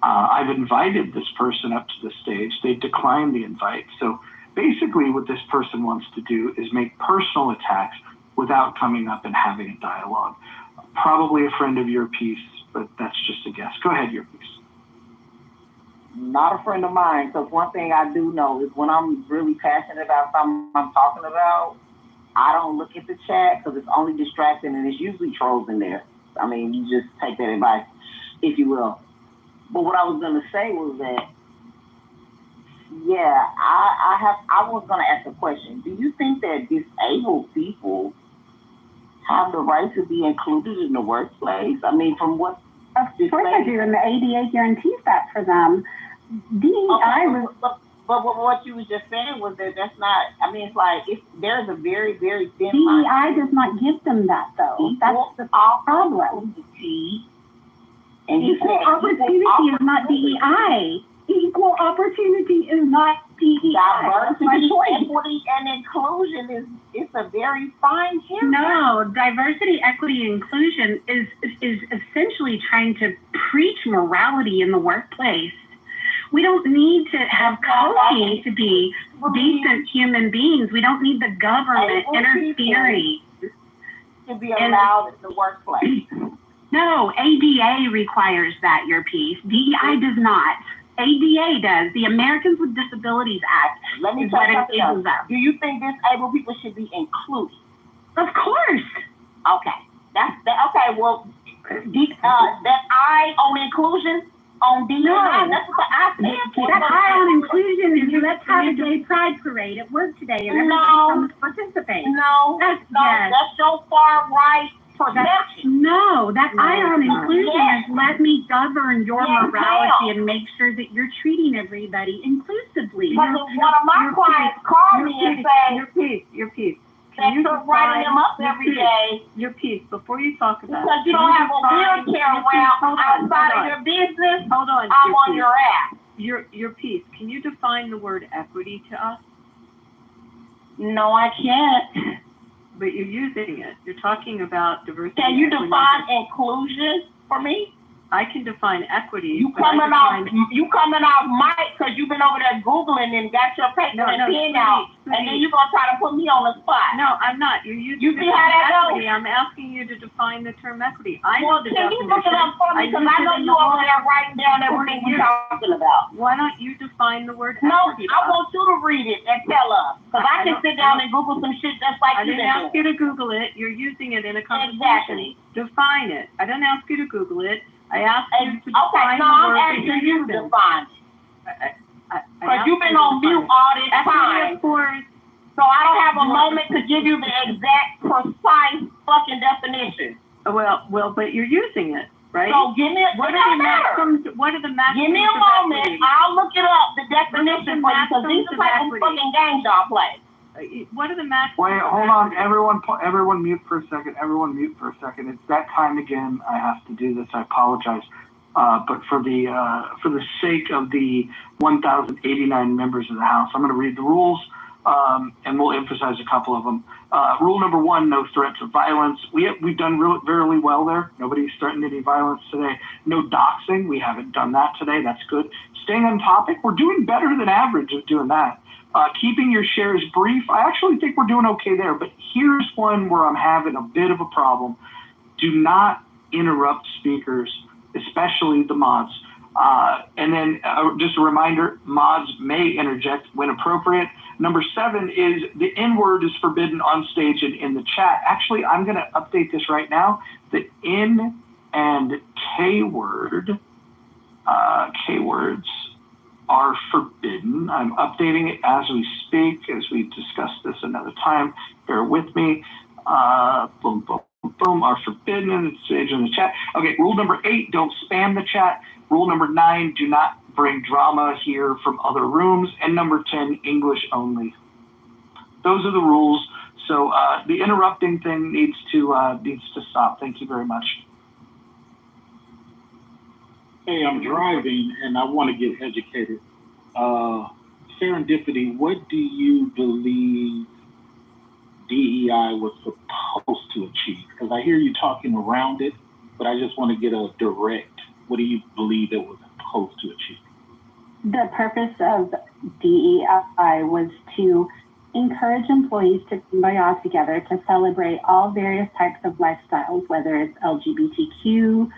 I've invited this person up to the stage. They declined the invite. So basically what this person wants to do is make personal attacks without coming up and having a dialogue. Probably a friend of your piece, but that's just a guess. Go ahead, your piece. Not a friend of mine, because one thing I do know is when I'm really passionate about something I'm talking about, I don't look at the chat because it's only distracting and it's usually trolls in there. I mean, you just take that advice, if you will. But what I was going to say was that, I was going to ask a question. Do you think that disabled people have the right to be included in the workplace? I mean, from what... Of course I do, and the ADA guarantees that for them. DEI But what you was just saying was that that's not, I mean, it's like, there's a very, very thin DEI does not give them that, though. That's the problem. And equal opportunity is not DEI. Equal opportunity is not DEI. Diversity, equity, and inclusion is a very fine area. No, diversity, equity, and inclusion is essentially trying to preach morality in the workplace. We don't need to have coaching to be decent human beings. We don't need the government interfering. To be allowed in the workplace. No, ADA requires that, your piece. DEI does not. ADA does. The Americans with Disabilities Act. Let me tell you something else. Do you think disabled people should be included? Of course. Okay. Okay, well, that I on inclusion on DEI, no. That's what I said. That I on inclusion is let's have a gay pride parade at work today and everybody comes to participate. That's so far right perception. That I on inclusion is let me govern your morality and make sure that you're treating everybody inclusively. But one of my clients called me and said, your piece. Can you writing them up every day? Your piece, before you talk about because you don't have a wheelchair around outside of your business. Hold on. I'm on your ass. Your piece. Can you define the word equity to us? No, I can't. But you're using it. You're talking about diversity. Can you define inclusion for me? I can define equity. You coming off mic because you've been over there Googling and got your paper and pen out, and then you're going to try to put me on the spot. No, I'm not. You're using the term equity. I'm asking you to define the term equity. Can you look it up for me? Because I know you over there writing down everything we're talking about. Why don't you define the word equity? No, I want you to read it and tell us. Because I can sit down and Google some shit just like you did. I didn't ask you to Google it. You're using it in a conversation. Exactly. Define it. I didn't ask you to Google it. I asked you to I'm define the word asking you to define it. Because you've been on mute all this time. So I don't have a moment to give you the exact, precise fucking definition. Well, but you're using it, right? So give me what are the maximums? What are the maximums? Give me a moment. I'll look it up, the definition for you, because these are the type of fucking games y'all play. What are the maximums? Wait, hold on, everyone mute for a second. Everyone mute for a second. It's that time again. I have to do this. I apologize. But for the sake of the 1,089 members of the House, I'm going to read the rules, and we'll emphasize a couple of them. Rule number 1: no threats of violence. We've done really well there. Nobody's threatened any violence today. No doxing. We haven't done that today. That's good. Staying on topic. We're doing better than average of doing that. Keeping your shares brief. I actually think we're doing okay there, but here's one where I'm having a bit of a problem. Do not interrupt speakers, especially the mods. And then just a reminder, mods may interject when appropriate. Number 7 is the N-word is forbidden on stage and in the chat. Actually, I'm going to update this right now. The N and K-word, K-words are forbidden. I'm updating it as we speak, as we discuss this another time. Bear with me. Boom, boom, boom, are forbidden in the stage in the chat. Okay, rule number 8, don't spam the chat. Rule number 9, do not bring drama here from other rooms. And number 10, English only. Those are the rules. So the interrupting thing needs to stop. Thank you very much. Hey, I'm driving and I want to get educated. Serendipity, what do you believe DEI was supposed to achieve? Because I hear you talking around it, but I just want to get a direct, what do you believe it was supposed to achieve? The purpose of DEI was to encourage employees to bring all together to celebrate all various types of lifestyles, whether it's LGBTQ,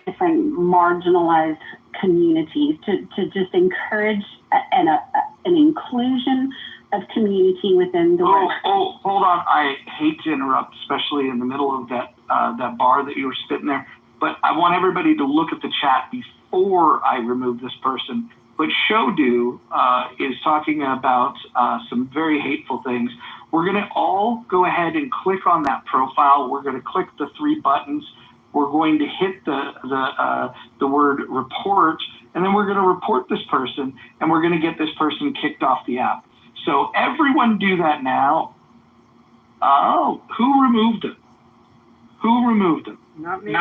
different marginalized communities, to just encourage an inclusion of community within the work. Hold on. I hate to interrupt, especially in the middle of that bar that you were spitting there, but I want everybody to look at the chat before I remove this person. But Shodu is talking about some very hateful things. We're going to all go ahead and click on that profile. We're going to click the 3 buttons. We're going to hit the word report, and then we're going to report this person, and we're going to get this person kicked off the app. So everyone do that now. Oh, who removed him? Who removed him? Not me.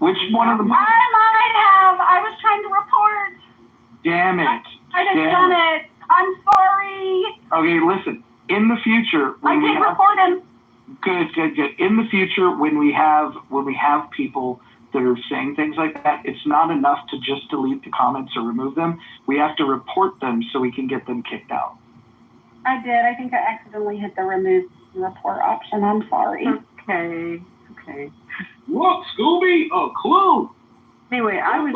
Which one of them? I might have. I was trying to report. Damn it. I just done it. I'm sorry. Okay, listen. In the future, I did report him. Good. In the future, when we have people that are saying things like that, it's not enough to just delete the comments or remove them. We have to report them so we can get them kicked out. I did. I think I accidentally hit the remove report option. I'm sorry. Okay. Look, Scooby, a clue. Anyway, I was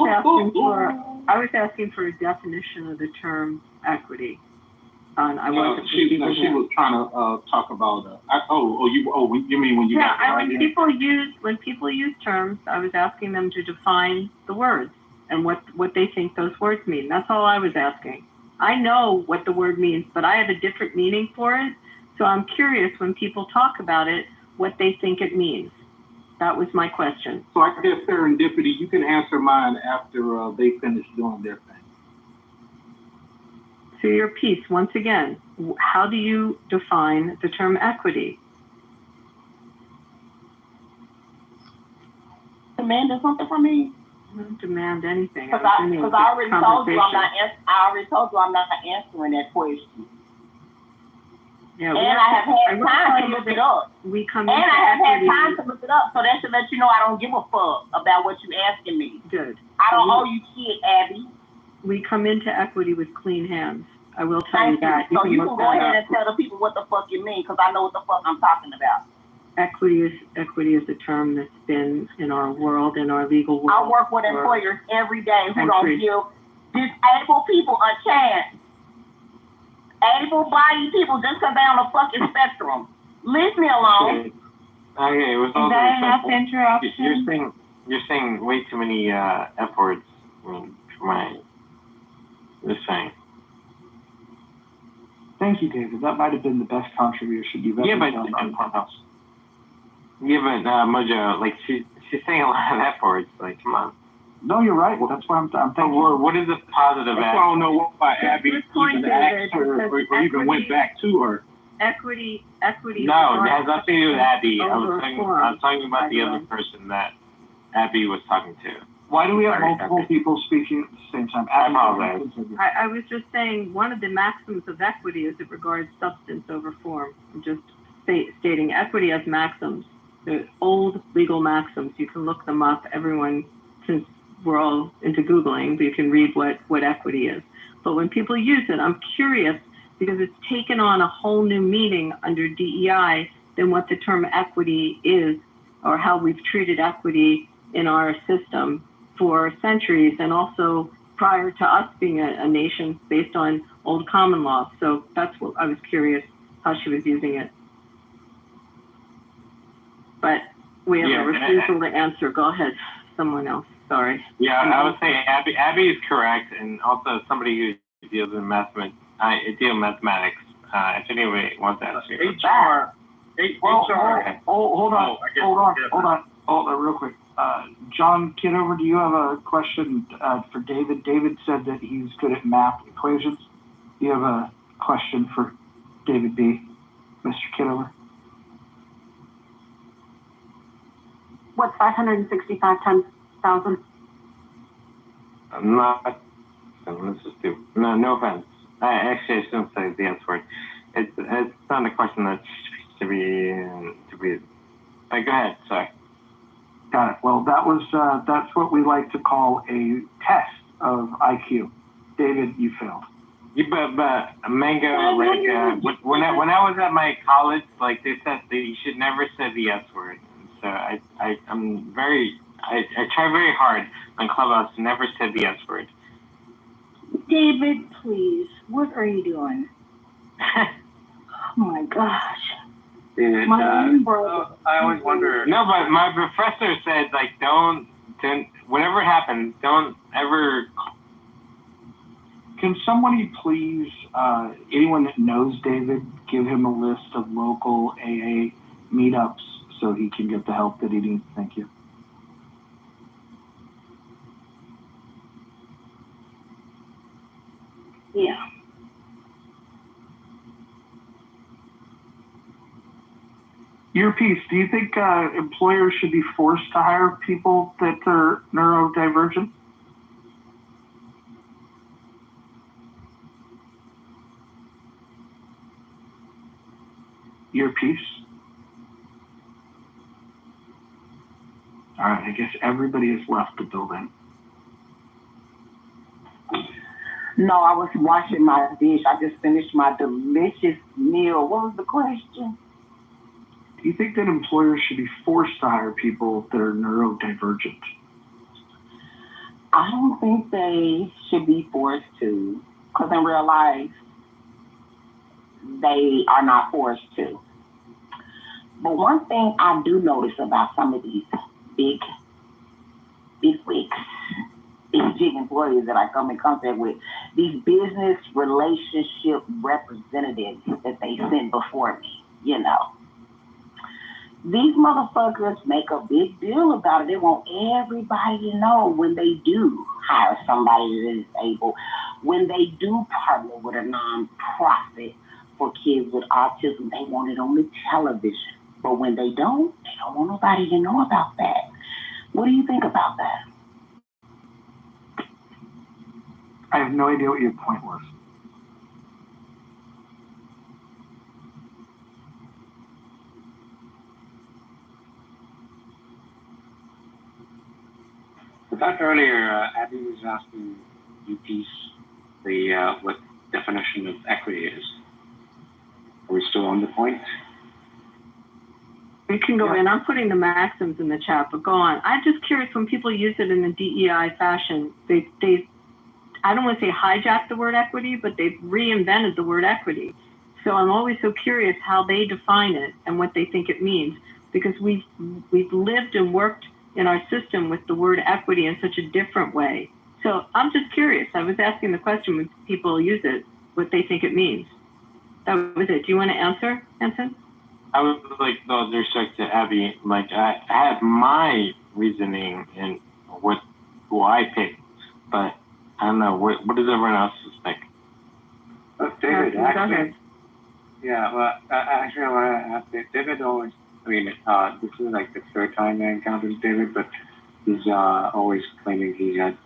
asking for a definition of the term equity. And I wasn't. She was trying to talk about. You mean when you? Yeah, and when people use terms, I was asking them to define the words and what they think those words mean. That's all I was asking. I know what the word means, but I have a different meaning for it. So I'm curious when people talk about it, what they think it means. That was my question. So I guess serendipity, you can answer mine after they finish doing their thing. So your piece, once again, how do you define the term equity? Demanding something from me? I don't demand anything. Because I already told you I'm not answering that question. Yeah, and I have had time to look it up. And I have had time to look it up, so that should let you know I don't give a fuck about what you asking me. Good. I don't owe you shit, Abby. We come into equity with clean hands. I will tell you that. So you can go ahead and tell the people what the fuck you mean, because I know what the fuck I'm talking about. Equity is a term that's been in our world, in our legal world. I work with employers every day who don't give disabled people a chance. Able-bodied people just because they're on the fucking spectrum. Leave me alone. Okay, it was all that enough interruption? You're saying way too many F words. I mean, for my just saying. Thank you, David. That might have been the best contribution you've ever done on Clubhouse. Yeah, but Mojo, like she's saying a lot of F words. Like, come on. No, you're right. Well, that's why I'm thinking. What is the positive? That's why I don't know why Abby even asked her or even went back to her. Equity. No, it has nothing to do with Abby. I was talking about the other person that Abby was talking to. Why do we have multiple people speaking at the same time? I apologize. I was just saying one of the maxims of equity is it regards substance over form. I'm just stating equity as maxims. They're old legal maxims. You can look them up. Everyone, since we're all into Googling, you can read what equity is. But when people use it, I'm curious because it's taken on a whole new meaning under DEI than what the term equity is or how we've treated equity in our system for centuries and also prior to us being a nation based on old common law. So that's what I was curious how she was using it. But we have a refusal to answer. Go ahead, someone else. Sorry. Yeah, I would say Abby is correct, and also somebody who deals in mathematics. If anybody wants to ask you. Hold on, real quick. John Kitover, do you have a question for David? David said that he's good at math equations. Do you have a question for David B., Mr. Kitover? What's 565 times 1,000? I'm not. Let's just do. No offense. I shouldn't say the S word. It's not a question that should be. Go ahead. Sorry. Got it. Well, that's what we like to call a test of IQ. David, you failed. Yeah, but Mango, when I was at my college, like they said that you should never say the S word. So I try very hard on Clubhouse to never say the S word. David, please, what are you doing? Oh my gosh. Dude, I always wonder. No, but my professor said don't whatever happens, don't ever. Can somebody please, anyone that knows David, give him a list of local AA meetups so he can get the help that he needs? Thank you. Yeah. Earpiece, do you think employers should be forced to hire people that are neurodivergent? Earpiece? All right, I guess everybody has left the building. No, I was washing my dish. I just finished my delicious meal. What was the question? Do you think that employers should be forced to hire people that are neurodivergent? I don't think they should be forced to, because in real life, they are not forced to. But one thing I do notice about some of these big wigs, these big employees that I come in contact with, these business relationship representatives that they send before me, you know. These motherfuckers make a big deal about it. They want everybody to know when they do hire somebody that is able, when they do partner with a nonprofit for kids with autism, they want it on the television. But when they don't want nobody to know about that. What do you think about that? I have no idea what your point was. I thought earlier Abby was asking Earpiece what definition of equity is. Are we still on the point? You can go in. I'm putting the maxims in the chat, but go on. I'm just curious, when people use it in a DEI fashion, they I don't want to say hijack the word equity, but they've reinvented the word equity. So I'm always so curious how they define it and what they think it means, because we've lived and worked in our system with the word equity in such a different way. So I'm just curious. I was asking the question when people use it, what they think it means. That was it. Do you want to answer, Anson? I was like, no, with respect to Abby, like I have my reasoning and who I picked, but I don't know, what does everyone else think? David, actually, yeah, well, actually, I want to ask David always, I mean, this is like the third time I encountered David, but he's always claiming he had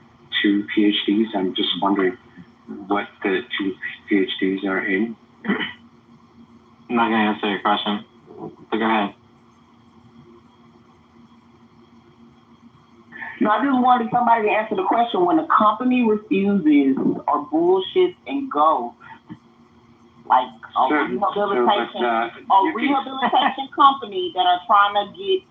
2 PhDs. I'm just wondering what the 2 PhDs are in. I'm not going to answer your question. So go ahead. No, I just wanted somebody to answer the question. When a company refuses or bullshits and goes, like a rehabilitation company that are trying to get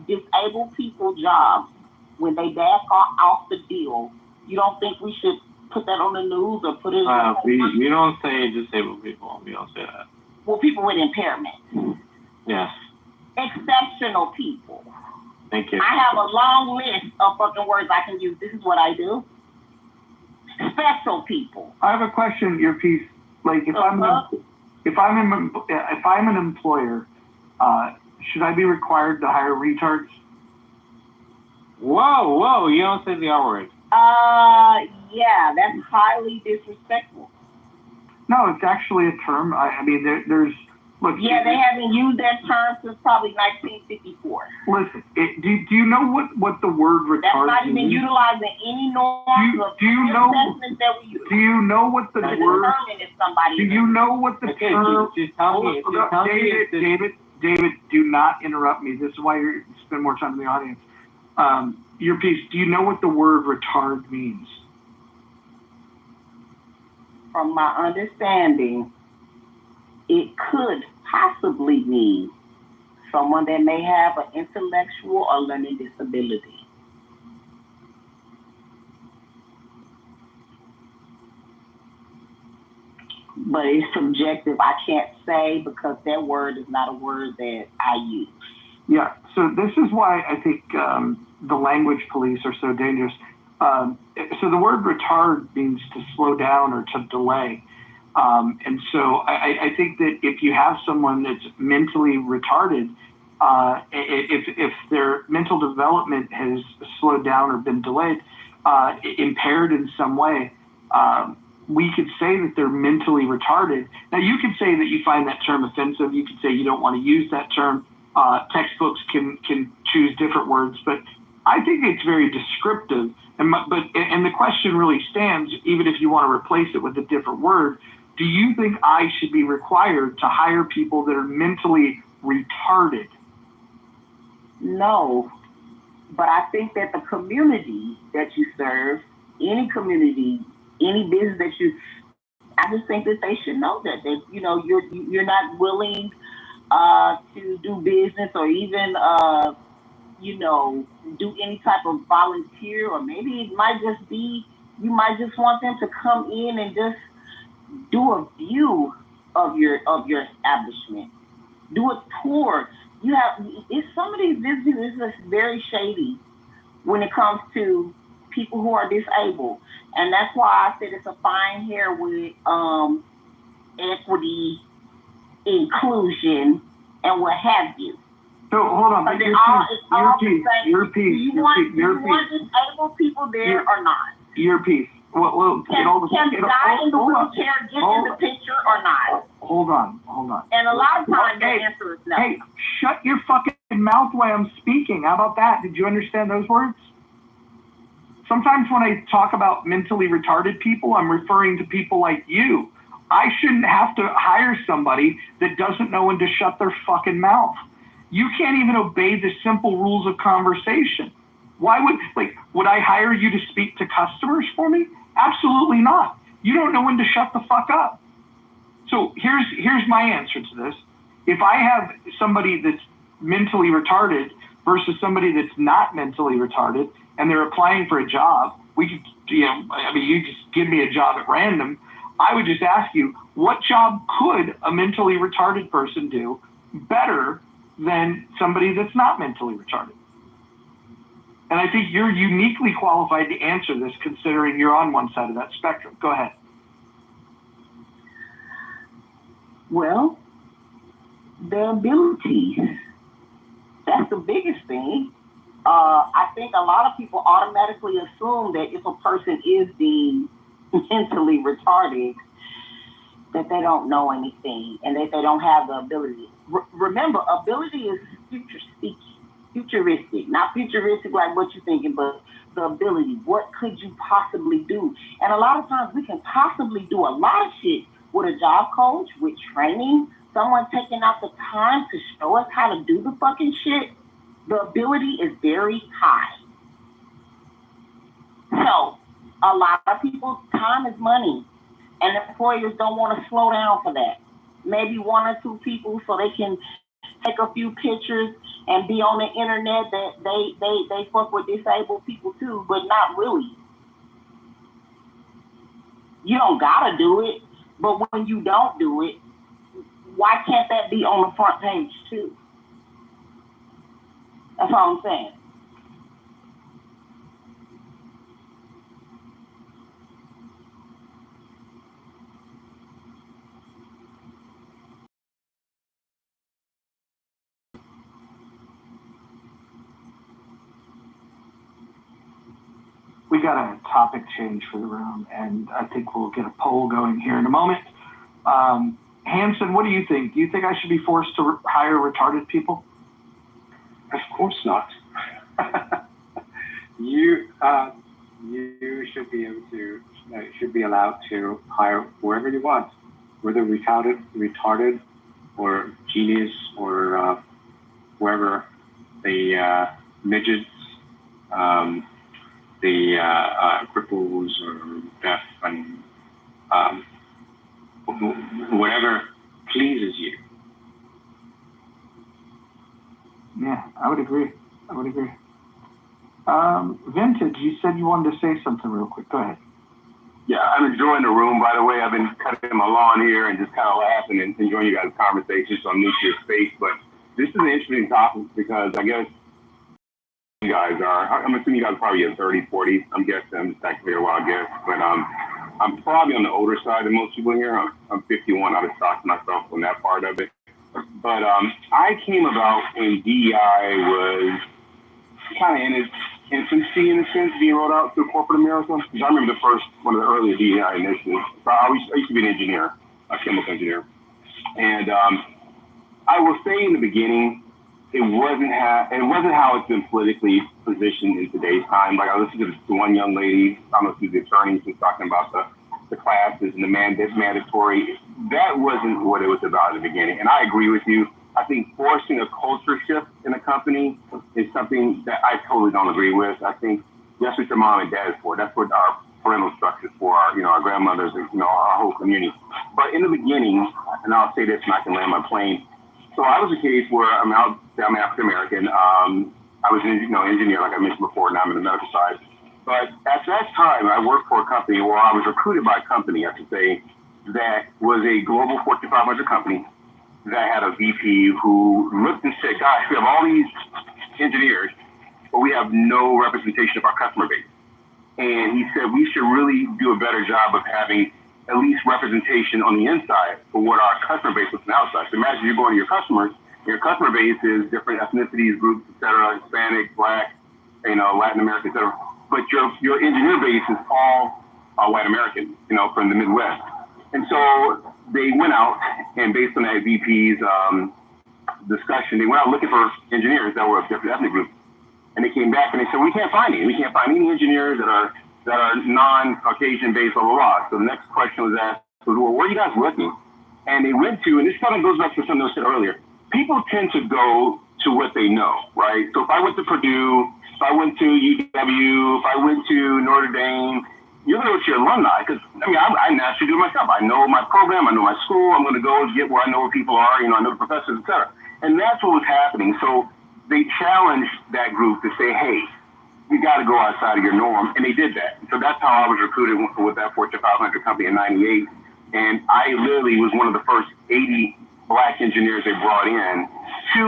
disabled people jobs, when they back off the deal, you don't think we should put that on the news or put it we don't say disabled people. We don't say that. Well, people with impairment. Yes. Exceptional people. Thank you. I have a long list of fucking words I can use. This is what I do. Special people. I have a question, Earpiece. Like, if I'm an employer, should I be required to hire retards? Whoa! You don't say the R word. Yeah, that's highly disrespectful. No, it's actually a term. I mean, there's. Look, yeah, they haven't used that term since probably 1954. Listen, do you know what the word retard means? That's not even utilizing any norms or assessments that we use. Do you know what the word? Do you know what the term? David, do not interrupt me. This is why you spend more time in the audience. Earpiece, do you know what the word retard means? From my understanding, it could possibly mean someone that may have an intellectual or learning disability. But it's subjective. I can't say because that word is not a word that I use. Yeah, so this is why I think the language police are so dangerous. So the word retard means to slow down or to delay. And so I think that if you have someone that's mentally retarded, if their mental development has slowed down or been delayed, impaired in some way, we could say that they're mentally retarded. Now, you could say that you find that term offensive. You could say you don't want to use that term. Textbooks can choose different words, but I think it's very descriptive. And the question really stands, even if you want to replace it with a different word. Do you think I should be required to hire people that are mentally retarded? No, but I think that the community that you serve, any community, any business that you, I just think that they should know that you're not willing to do business or even do any type of volunteer, or maybe it might just be you might just want them to come in and just do a view of your establishment, do a tour. Some of these businesses are very shady when it comes to people who are disabled, and that's why I said it's a fine hair with equity, inclusion, and what have you. So hold on, your piece. You want disabled people there or not? Your piece. Can the guy in the wheelchair get in the picture or not? Hold on. And a lot of times the answer is no. Hey, shut your fucking mouth while I'm speaking. How about that? Did you understand those words? Sometimes when I talk about mentally retarded people, I'm referring to people like you. I shouldn't have to hire somebody that doesn't know when to shut their fucking mouth. You can't even obey the simple rules of conversation. Why would I hire you to speak to customers for me? Absolutely not. You don't know when to shut the fuck up. So here's my answer to this. If I have somebody that's mentally retarded versus somebody that's not mentally retarded and they're applying for a job, you just give me a job at random. I would just ask you, what job could a mentally retarded person do better than somebody that's not mentally retarded? And I think you're uniquely qualified to answer this, considering you're on one side of that spectrum. Go ahead. Well, their abilities. That's the biggest thing. I think a lot of people automatically assume that if a person is deemed mentally retarded, that they don't know anything and that they don't have the ability. Remember, ability is futuristic, not futuristic like what you're thinking, but the ability. What could you possibly do? And a lot of times we can possibly do a lot of shit with a job coach, with training, someone taking out the time to show us how to do the fucking shit. The ability is very high. So a lot of people, time is money, and employers don't want to slow down for that. Maybe one or two people so they can take a few pictures and be on the internet that they fuck with disabled people too, but not really. You don't gotta do it, but when you don't do it, why can't that be on the front page too? That's all I'm saying. We got a topic change for the room, and I think we'll get a poll going here in a moment. Hanson, what do you think? Do you think I should be forced to hire retarded people? Of course not. You should be able to, should be allowed to hire whoever you want, whether retarded or genius or whoever, the midgets, the cripples or deaf, and whatever pleases you. Yeah, I would agree. Vintage, you said you wanted to say something real quick. Go ahead. Yeah, I'm enjoying the room, by the way. I've been cutting my lawn here and just kind of laughing and enjoying you guys' conversations on nuclear space. But this is an interesting topic because I guess you guys are, I'm assuming you guys are probably in 30s, 40s. I'm guessing, I'm just acting here a while, I guess. But I'm probably on the older side than most people here. I'm 51. I would stock myself on that part of it. But I came about when DEI was kind of in its infancy in a sense being rolled out to corporate America. Because I remember one of the earlier DEI initiatives. So I used to be an engineer, a chemical engineer. And I will say in the beginning, it wasn't how it's been politically positioned in today's time. Like I listened to this one young lady, I don't know if she's the attorney, she was talking about the classes and the mandatory. That wasn't what it was about in the beginning. And I agree with you. I think forcing a culture shift in a company is something that I totally don't agree with. I think that's what your mom and dad is for. That's what our parental structure is for, our grandmothers and, our whole community. But in the beginning, and I'll say this and I can land my plane. So I was a case where I'm African American. I was an engineer, like I mentioned before. Now I'm in the medical side. But at that time, I worked for a company, or I was recruited by a company, I should say, that was a global Fortune 500 company that had a VP who looked and said, "Gosh, we have all these engineers, but we have no representation of our customer base." And he said we should really do a better job of having at least representation on the inside for what our customer base was on the outside. So imagine you're going to your customers, your customer base is different ethnicities, groups, et cetera, Hispanic, Black, Latin America, et cetera. But your engineer base is all white American, from the Midwest. And so they went out and based on that VP's discussion, they went out looking for engineers that were of different ethnic groups. And they came back and they said, we can't find any. We can't find any engineers that are non-Caucasian based, blah, blah, blah. So the next question was asked, well, where are you guys looking? And they went to, and this kind of goes back to something I said earlier, people tend to go to what they know, right? So if I went to Purdue, if I went to UW, if I went to Notre Dame, you're going to go to your alumni. Because, I naturally do it myself. I know my program, I know my school, I'm going to go and get where I know where people are, I know the professors, et cetera. And that's what was happening. So they challenged that group to say, hey, you got to go outside of your norm. And they did that. So that's how I was recruited with that Fortune 500 company in 98. And I literally was one of the first 80 Black engineers they brought in,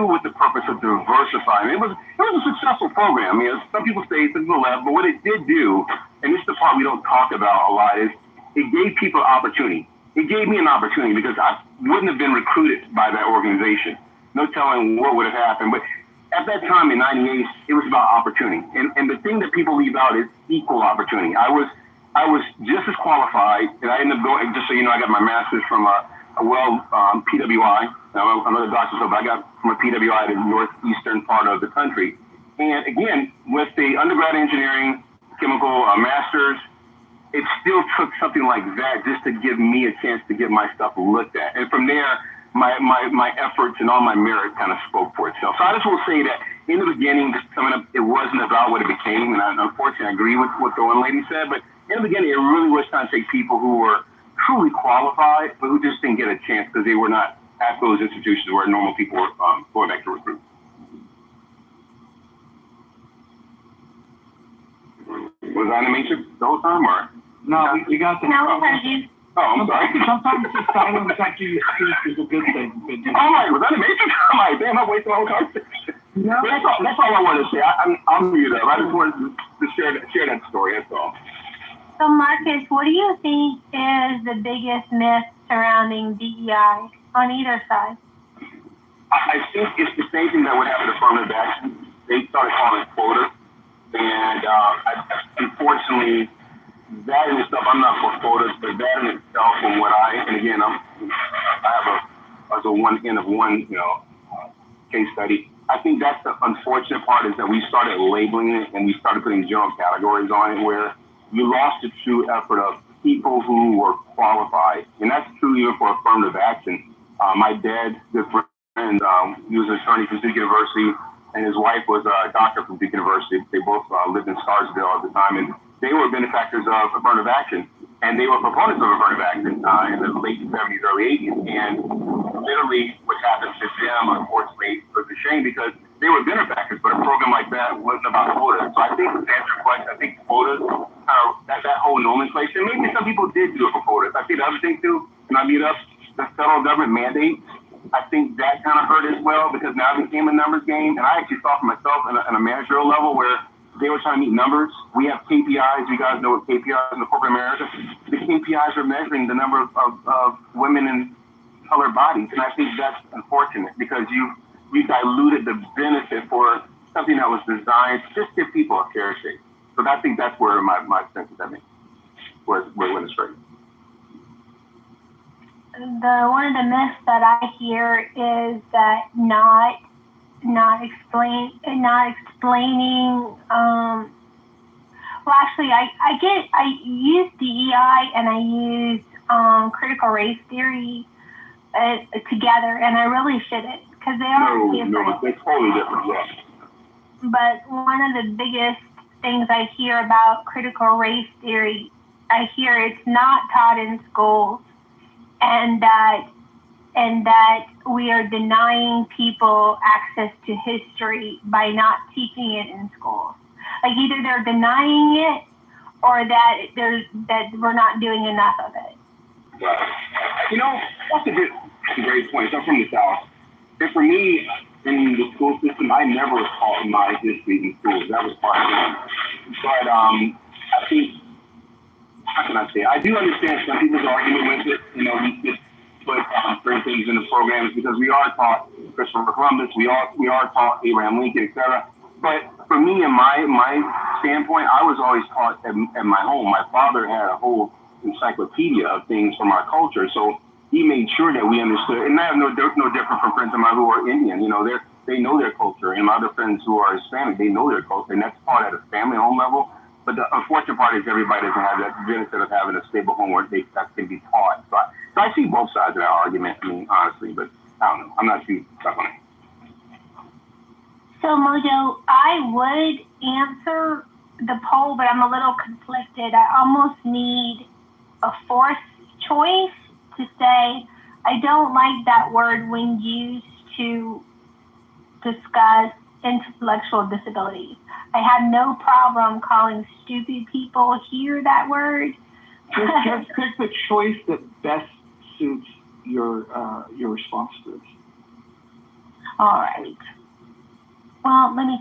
with the purpose of diversifying. It was a successful program. Some people say, some people left, but what it did do, and this is the part we don't talk about a lot, is it gave people opportunity. It gave me an opportunity because I wouldn't have been recruited by that organization. No telling what would have happened. But at that time in 98, it was about opportunity. And the thing that people leave out is equal opportunity. I was just as qualified, and I ended up going, just so you know, I got my master's from PWI. Now, I'm not a doctor, but I got from a PWI in the northeastern part of the country. And again, with the undergrad engineering, chemical master's, it still took something like that just to give me a chance to get my stuff looked at. And from there, my efforts and all my merit kind of spoke for itself. So I just will say that in the beginning, just coming up, it wasn't about what it became. And unfortunately, I agree with what the one lady said. But in the beginning, it really was trying to take people who were truly qualified, but who just didn't get a chance because they were not at those institutions where normal people were going back to recruit. Was I in the matrix the whole time, or? No, you got the. No, we heard you. Oh, I'm sorry. Sometimes the silence after you speak is a good thing. I'm like, was I in the matrix? I'm like, damn, I'm wasting my whole conversation. No. That's all I wanted to say. I'm mute up. I just wanted to share that story. That's all. So, Marcus, what do you think is the biggest myth surrounding DEI on either side? I think it's the same thing that would happen to affirmative action. They started calling it quotas. And unfortunately, that in itself, I'm not for quotas, but that in itself, from what and again, I have a one end of one, case study. I think that's the unfortunate part is that we started labeling it and we started putting general categories on it where you lost the true effort of people who were qualified. And that's true even for affirmative action. My dad, good friend, he was an attorney from Duke University, and his wife was a doctor from Duke University. They both lived in Scarsdale at the time, and they were benefactors of affirmative action, and they were proponents of affirmative action in the late 70s, early 80s. And literally what happened to them, unfortunately, was a shame because they were benefactors, but a program like that wasn't about quotas. So I think to answer your question, I think quotas, that whole nomenclature, maybe some people did do it for quotas. I think the other thing too, and I meet up, the federal government mandate, I think that kind of hurt as well because now it became a numbers game. And I actually saw for myself on a managerial level where they were trying to meet numbers. We have KPIs. You guys know what KPIs in the corporate America. The KPIs are measuring the number of women in colored bodies. And I think that's unfortunate because you diluted the benefit for something that was designed to just give people a fair shake. So I think that's where my sense of that means, where it went astray. One of the myths that I hear is that not explaining. Well, actually, I use DEI and I use critical race theory together, and I really shouldn't, because they are different. No, they're totally different. Yeah. But one of the biggest things I hear about critical race theory, I hear it's not taught in schools, and that we are denying people access to history by not teaching it in schools. Like either they're denying it or that we're not doing enough of it. Right. You know, that's a great point. I'm from the South. And for me, in the school system, I never taught my history in schools. That was part of it. But I think, how can I say? I do understand some people's argument with it. You know, we just put certain things in the programs because we are taught Christopher Columbus, we are taught Abraham Lincoln, etc. But for me, in my standpoint, I was always taught at my home. My father had a whole encyclopedia of things from our culture, so he made sure that we understood. And I have no different from friends of mine who are Indian. You know, they know their culture, and my other friends who are Hispanic, they know their culture, and that's taught at a family home level. But the unfortunate part is everybody doesn't have that benefit of having a stable home where that can be taught. So I see both sides of that argument. I mean, honestly, but I don't know. I'm not too stuck on it. So Mojo, I would answer the poll, but I'm a little conflicted. I almost need a fourth choice to say I don't like that word when used to discuss intellectual disabilities. I have no problem calling stupid people hear that word. Just pick the choice that best suits your response to this. All right. Well, let me.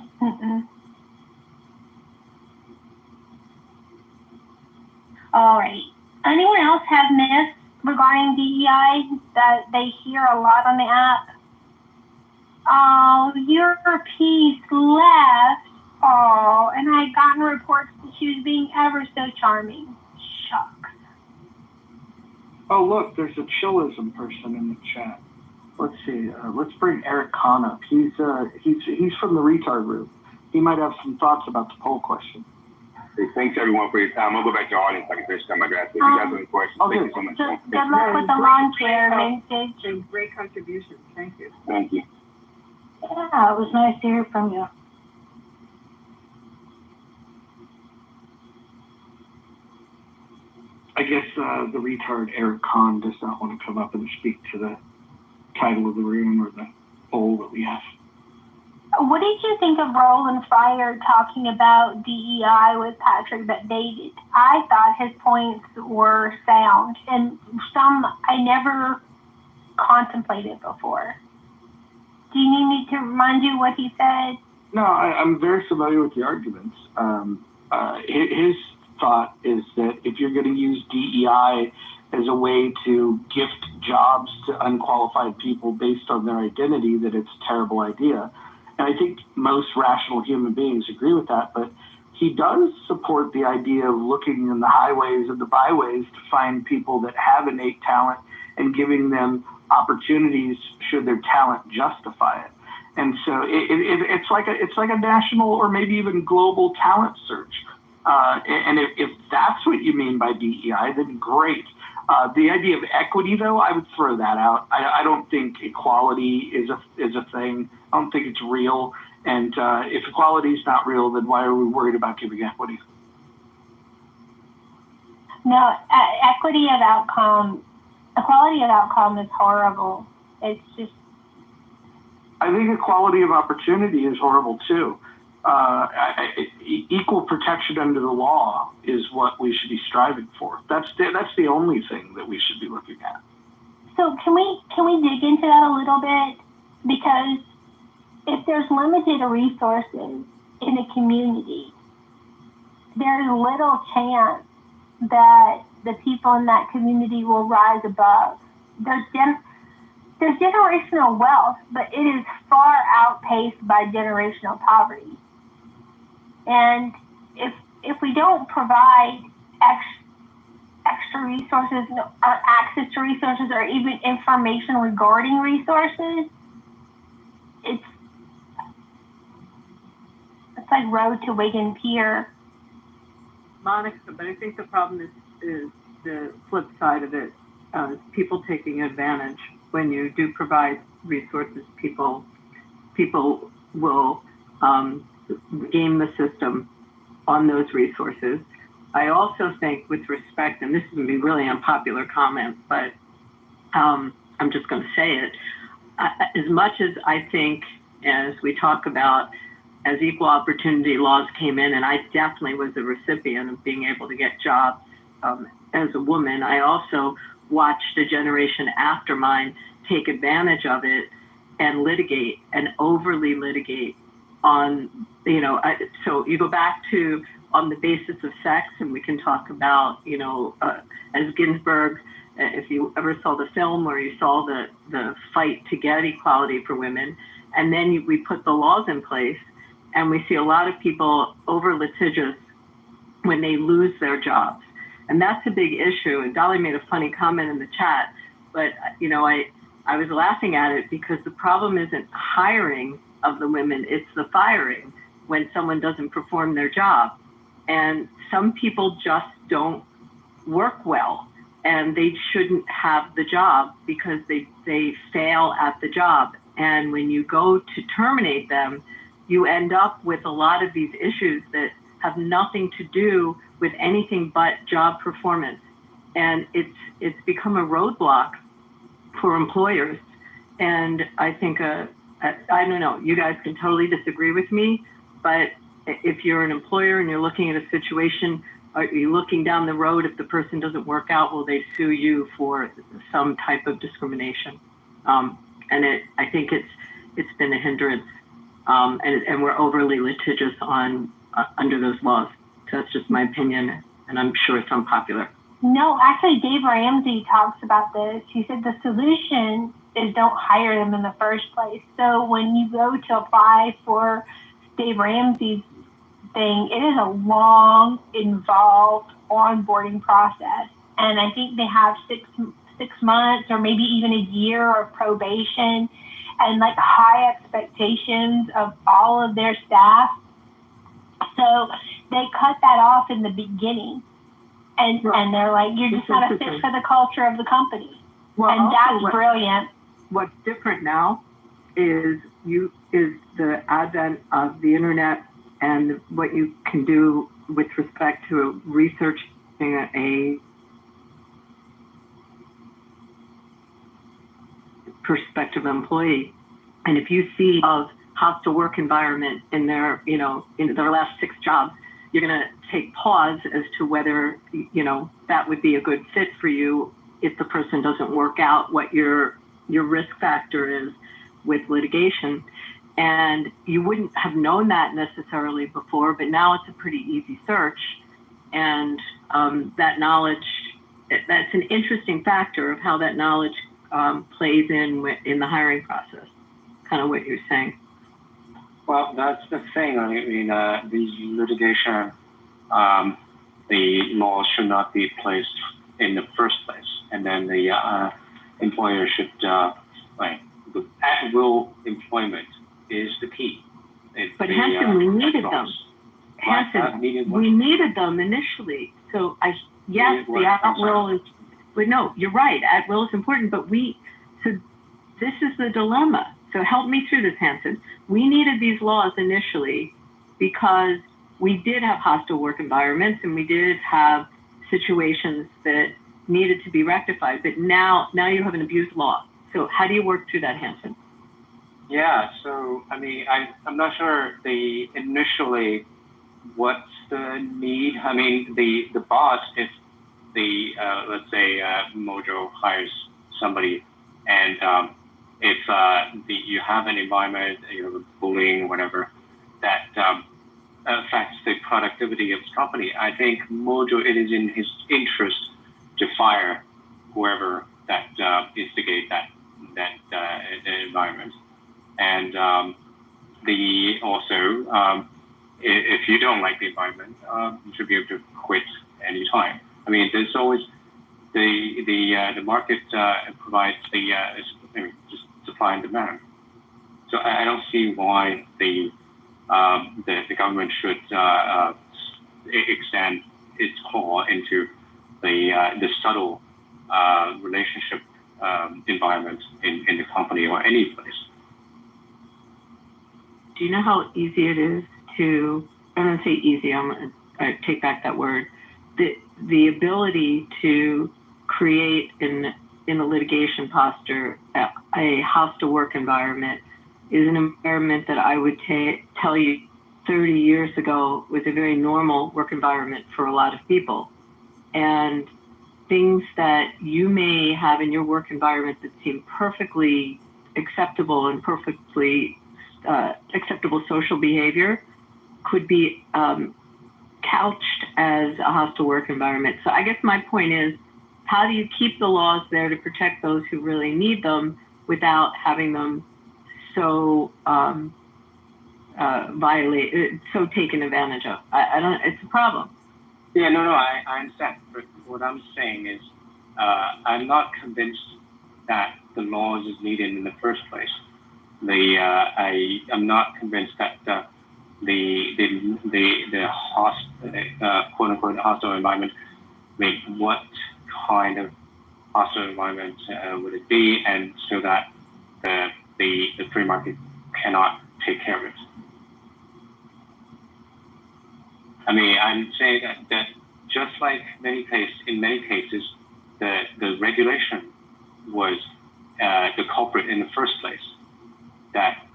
All right. Anyone else have myths regarding DEI that they hear a lot on the app? Oh, your piece left. Oh, and I had gotten reports that she was being ever so charming. Shucks. Oh, look, there's a chillism person in the chat. Let's see. Let's bring Eric Kahn up. He's from the retard group. He might have some thoughts about the poll question. Hey, thanks everyone for your time. I'll go back to the audience so I can finish my grass. If you guys have any questions, thank you so much. Good luck with the lawn care vintage. And great contribution. Thank you. Thank you. Yeah, it was nice to hear from you. I guess the retard Eric Kahn does not want to come up and speak to the title of the room or the poll that we have. What did you think of Roland Fryer talking about DEI with Patrick Bet-David? I thought his points were sound, and some I never contemplated before. Do you need me to remind you what he said? No, I'm very familiar with the arguments. His thought is that if you're going to use DEI as a way to gift jobs to unqualified people based on their identity, that it's a terrible idea. And I think most rational human beings agree with that, but he does support the idea of looking in the highways and the byways to find people that have innate talent and giving them opportunities should their talent justify it. And so it's like a national or maybe even global talent search. And if that's what you mean by DEI, then great. The idea of equity, though, I would throw that out. I don't think equality is a thing. I don't think it's real. And if equality is not real, then why are we worried about giving equity? No, equity of outcome, equality of outcome is horrible. It's just. I think equality of opportunity is horrible too. Equal protection under the law is what we should be striving for. That's the only thing that we should be looking at. So can we dig into that a little bit? Because if there's limited resources in a community, there's little chance that the people in that community will rise above. there's generational wealth, but it is far outpaced by generational poverty. And if we don't provide extra resources or access to resources or even information regarding resources, it's like road to Wigan Pier. Monica, but I think the problem is the flip side of it, people taking advantage. When you do provide resources, people will game the system on those resources. I also think, with respect, and this is going to be really unpopular comment, but I'm just going to say it, as much as I think, as we talk about, as equal opportunity laws came in, and I definitely was a recipient of being able to get jobs as a woman, I also watched a generation after mine take advantage of it and litigate and overly litigate on, so you go back to on the basis of sex, and we can talk about, as Ginsburg, if you ever saw the film or you saw the fight to get equality for women, and then we put the laws in place, and we see a lot of people over litigious when they lose their jobs. And that's a big issue. And Dolly made a funny comment in the chat, but I was laughing at it because the problem isn't hiring of the women, it's the firing when someone doesn't perform their job. And some people just don't work well, and they shouldn't have the job because they fail at the job. And when you go to terminate them, you end up with a lot of these issues that have nothing to do with anything but job performance. And it's become a roadblock for employers. And I think, I don't know, you guys can totally disagree with me, but if you're an employer and you're looking at a situation, are you looking down the road, if the person doesn't work out, will they sue you for some type of discrimination? And I think it's been a hindrance, and we're overly litigious under those laws. So that's just my opinion, and I'm sure it's unpopular. No, actually, Dave Ramsey talks about this. He said the solution is don't hire them in the first place. So when you go to apply for Dave Ramsey's thing, it is a long, involved onboarding process. And I think they have six months or maybe even a year of probation and like high expectations of all of their staff. So they cut that off in the beginning. And they're like, you're just not a fit for the culture of the company. Well, and that's brilliant. What's different now is the advent of the internet and what you can do with respect to researching a prospective employee. And if you see a hostile work environment in their last 6 jobs, you're going to take pause as to whether, that would be a good fit for you if the person doesn't work out what your risk factor is with litigation. And you wouldn't have known that necessarily before, but now it's a pretty easy search. And that knowledge, that's an interesting factor of how that knowledge plays in the hiring process, kind of what you're saying. Well, that's the thing. I mean, these litigation, the law should not be placed in the first place. And then the employer should, the at-will employment is the key. But Hanson, we needed them. Hanson, we needed them initially. So yes, the at-will is, but no, you're right. At-will is important, but so this is the dilemma. So help me through this, Hanson. We needed these laws initially because we did have hostile work environments and we did have situations that needed to be rectified. But now you have an abused law. So how do you work through that, Hanson? Yeah, so, I mean, I'm not sure initially what's the need. I mean, the boss, if let's say Mojo hires somebody and if you have an environment, bullying, whatever, that affects the productivity of his company, I think Mojo, it is in his interest to fire whoever that instigate that the environment. And if you don't like the environment, you should be able to quit anytime. I mean, there's always the market provides just supply and demand. So I don't see why the government should extend its claw into the subtle relationship environment in the company or any place. Do you know how easy it is to, I'm going to say easy, I'm going to take back that word, the ability to create in a litigation posture a hostile work environment is an environment that I would tell you 30 years ago was a very normal work environment for a lot of people. And things that you may have in your work environment that seem perfectly acceptable and perfectly acceptable social behavior could be couched as a hostile work environment. So I guess my point is, how do you keep the laws there to protect those who really need them without having them so so taken advantage of? I don't. It's a problem. Yeah, no, I understand. But what I'm saying is, I'm not convinced that the laws is needed in the first place. I'm not convinced that the quote unquote hostile environment, what kind of hostile environment would it be, and so that the free market cannot take care of it. I mean, I'm saying that just like in many cases, the regulation was the culprit in the first place. That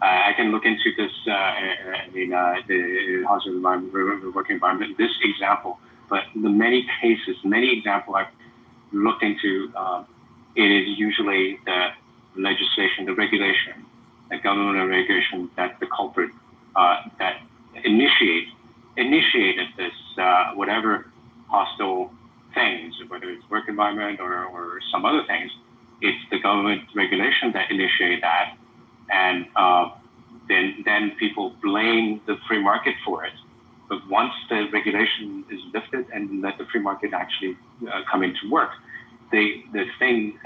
I can look into this the hostile environment, the working environment, this example, but the many examples I've looked into, it is usually the legislation, the regulation, the government regulation that's the culprit that initiated this whatever hostile things, whether it's work environment or some other things. It's the government regulation that initiated that, and then people blame the free market for it. But once the regulation is lifted and let the free market actually come into work, the thing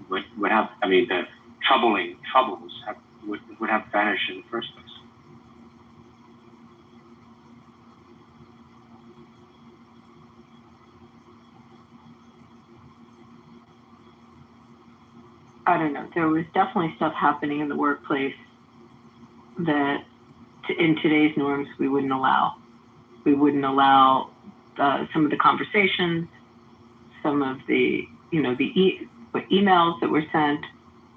would have, I mean, the troubles would have vanished in the first place. I don't know. There was definitely stuff happening in the workplace that in today's norms we wouldn't allow. We wouldn't allow some of the conversations, some of the, emails that were sent.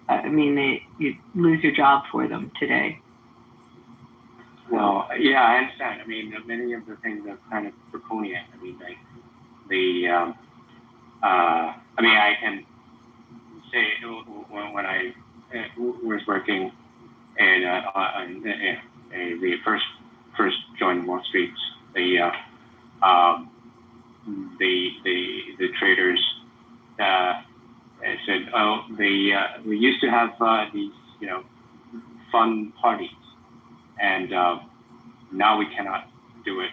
I mean, you lose your job for them today. Well, yeah, I understand. I mean, many of the things are kind of draconian. I mean, I can say when I was working in the first joined Wall Street, the traders said, "Oh, we used to have these fun parties, and now we cannot do it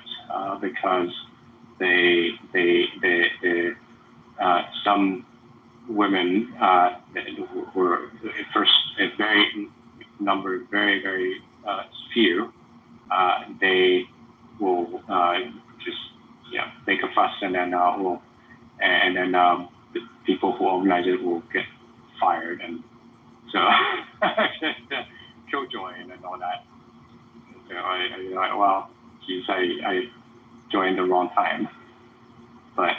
because some women were first a very few. They will just make a fuss, and then the people who organize it will get fired, and so just killjoy and all that. So I joined the wrong time, but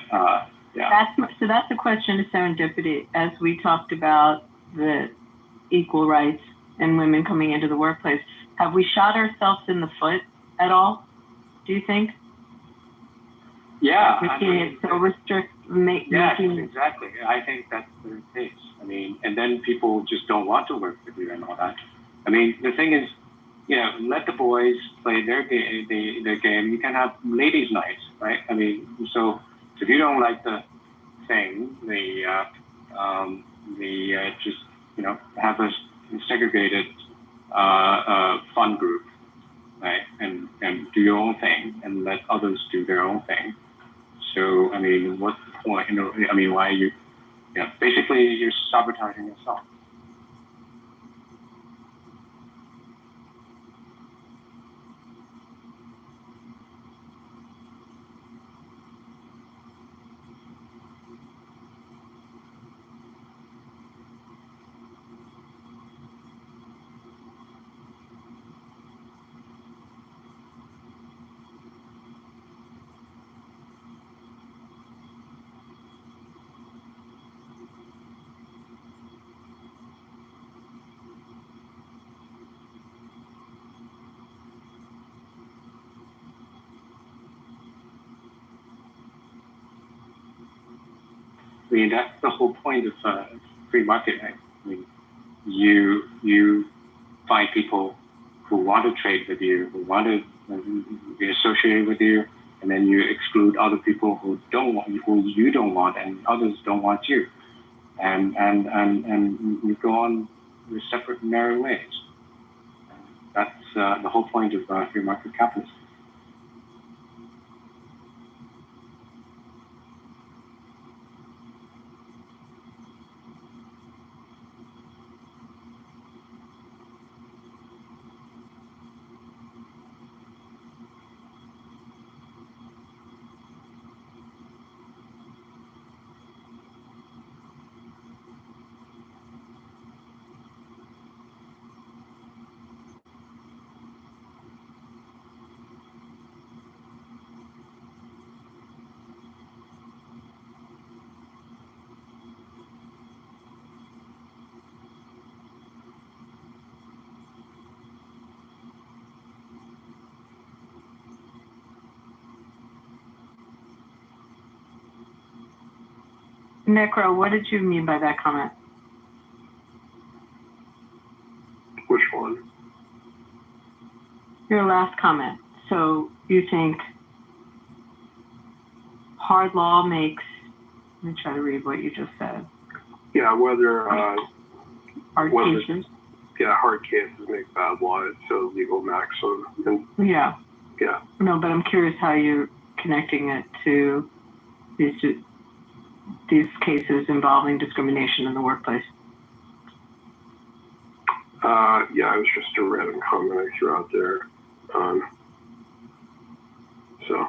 yeah. That's a question of serendipity. As we talked about the equal rights and women coming into the workplace, have we shot ourselves in the foot at all? Do you think? Yeah. Making it so yes, exactly. I think that's the case. I mean, and then people just don't want to work with you and all that. I mean, the thing is, let the boys play their game. You can have ladies' nights, right? I mean, so if you don't like the thing, they just have a segregated fund group, right? And do your own thing and let others do their own thing. So I mean, what's the point? I mean, why are you? Basically, you're sabotaging yourself. I mean, that's the whole point of free market, right? I mean, you find people who want to trade with you, who want to be associated with you, and then you exclude other people who you don't want, and others don't want you, and you go on your separate merry ways. That's the whole point of free market capitalism. Necro, what did you mean by that comment? Which one? Your last comment. So you think hard law makes, let me try to read what you just said. Yeah, whether hard cases. Yeah, hard cases make bad law. It's a legal maxim. And, yeah. Yeah. No, but I'm curious how you're connecting it to these cases involving discrimination in the workplace. Yeah, it was just a random comment I threw out there. So.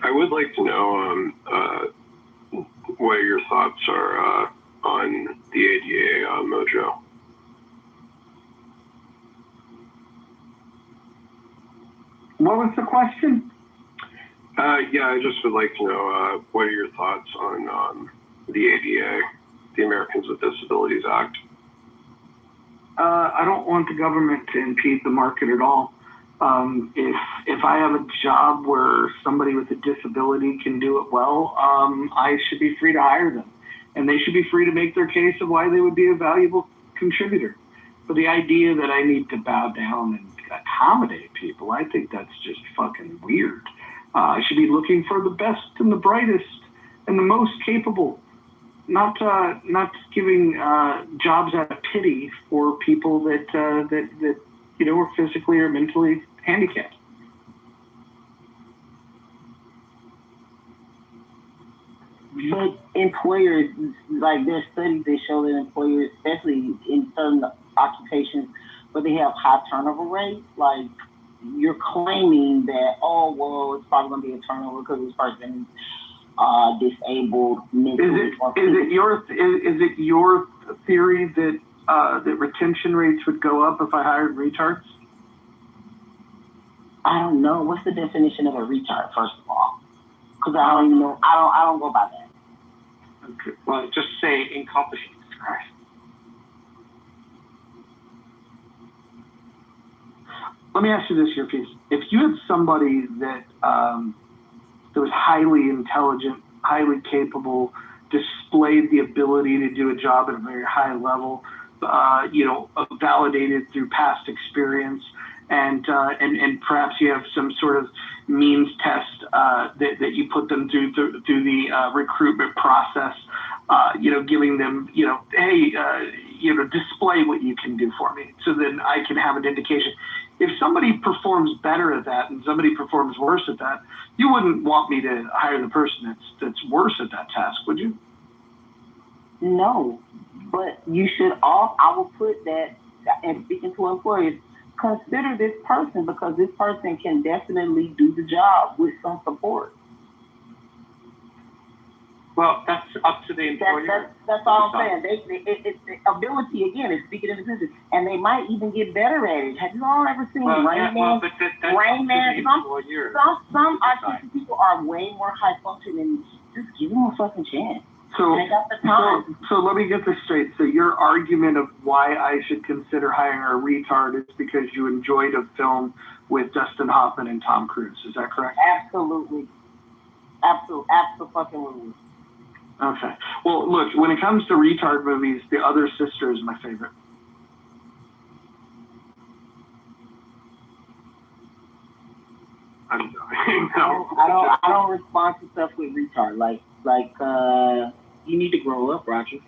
I would like to know what your thoughts are on the ADA mojo. What was the question? Yeah, I just would like to know what are your thoughts on the ADA, the Americans with Disabilities Act? I don't want the government to impede the market at all. If I have a job where somebody with a disability can do it well, I should be free to hire them. And they should be free to make their case of why they would be a valuable contributor. But the idea that I need to bow down and accommodate people, I think that's just fucking weird. I should be looking for the best and the brightest and the most capable, not giving jobs out of pity for people that are physically or mentally handicapped. But employers, like there's studies that show that employers, especially in certain occupations where they have high turnover rates, like you're claiming that, oh, well, it's probably going to be a turnover because this person is disabled mentally. Is it your theory that that retention rates would go up if I hired retards? I don't know. What's the definition of a retard, first of all? Because I don't even know. I don't go by that. Okay. Well, just say incompetent. Christ. Let me ask you this here, piece. If you had somebody that that was highly intelligent, highly capable, displayed the ability to do a job at a very high level, validated through past experience, and perhaps you have some sort of means test that you put them through the recruitment process. Giving them, hey, display what you can do for me, so then I can have an indication. If somebody performs better at that and somebody performs worse at that, you wouldn't want me to hire the person that's worse at that task, would you? No, but you should all. I will put that, and speaking to employers, consider this person because this person can definitely do the job with some support. Well, that's up to the employer. That's all I'm saying. It's the ability, again, is speaking in the business, and they might even get better at it. Have you all ever seen Rain Man? Rain Man, some artistic people are way more high functioning. Just give them a fucking chance. So, they got the time. So let me get this straight. So your argument of why I should consider hiring a retard is because you enjoyed a film with Dustin Hoffman and Tom Cruise. Is that correct? Absolutely. Absolutely. Okay. Well, look, when it comes to retard movies, The Other Sister is my favorite. I don't respond to stuff with retard. Like you need to grow up, Roger,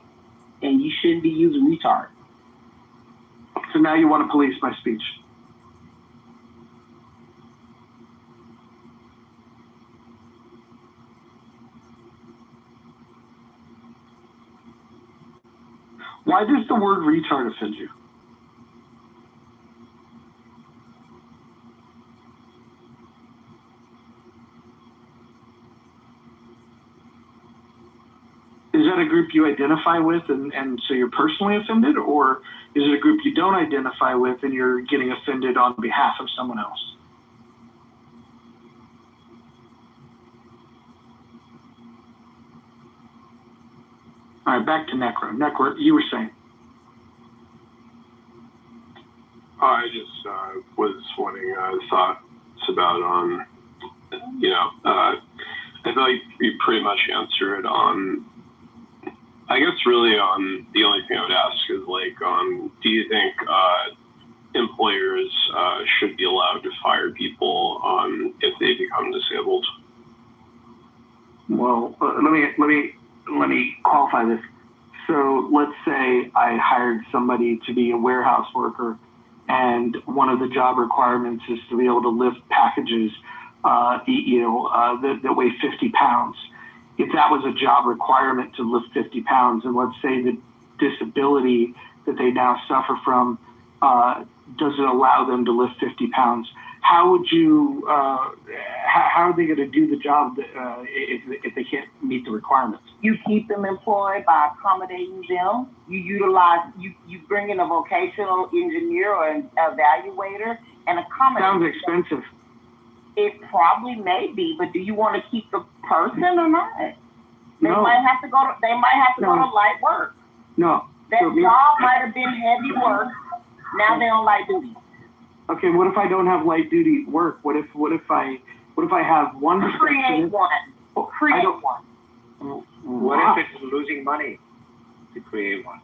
and you shouldn't be using retard. So now you want to police my speech. Why does the word retard offend you? Is that a group you identify with and so you're personally offended, or is it a group you don't identify with and you're getting offended on behalf of someone else? All right, back to Necro. Necro, you were saying. I just was wanting thoughts about I feel like you pretty much answered on. I guess really the only thing I would ask is do you think employers should be allowed to fire people if they become disabled? Well, let me qualify this. So let's say I hired somebody to be a warehouse worker, and one of the job requirements is to be able to lift packages, that weigh 50 pounds. If that was a job requirement to lift 50 pounds, and let's say the disability that they now suffer from doesn't allow them to lift 50 pounds, how would you? How are they going to do the job if they can't meet the requirements? You keep them employed by accommodating them. You bring in a vocational engineer or an evaluator and accommodate. Sounds expensive. It probably may be, but do you want to keep the person or not? They might have to go to light work. No. That job might have been heavy work. Now they're on light duty. Okay, what if I don't have light duty work? What if I have one? Create one. What if it's losing money to create one?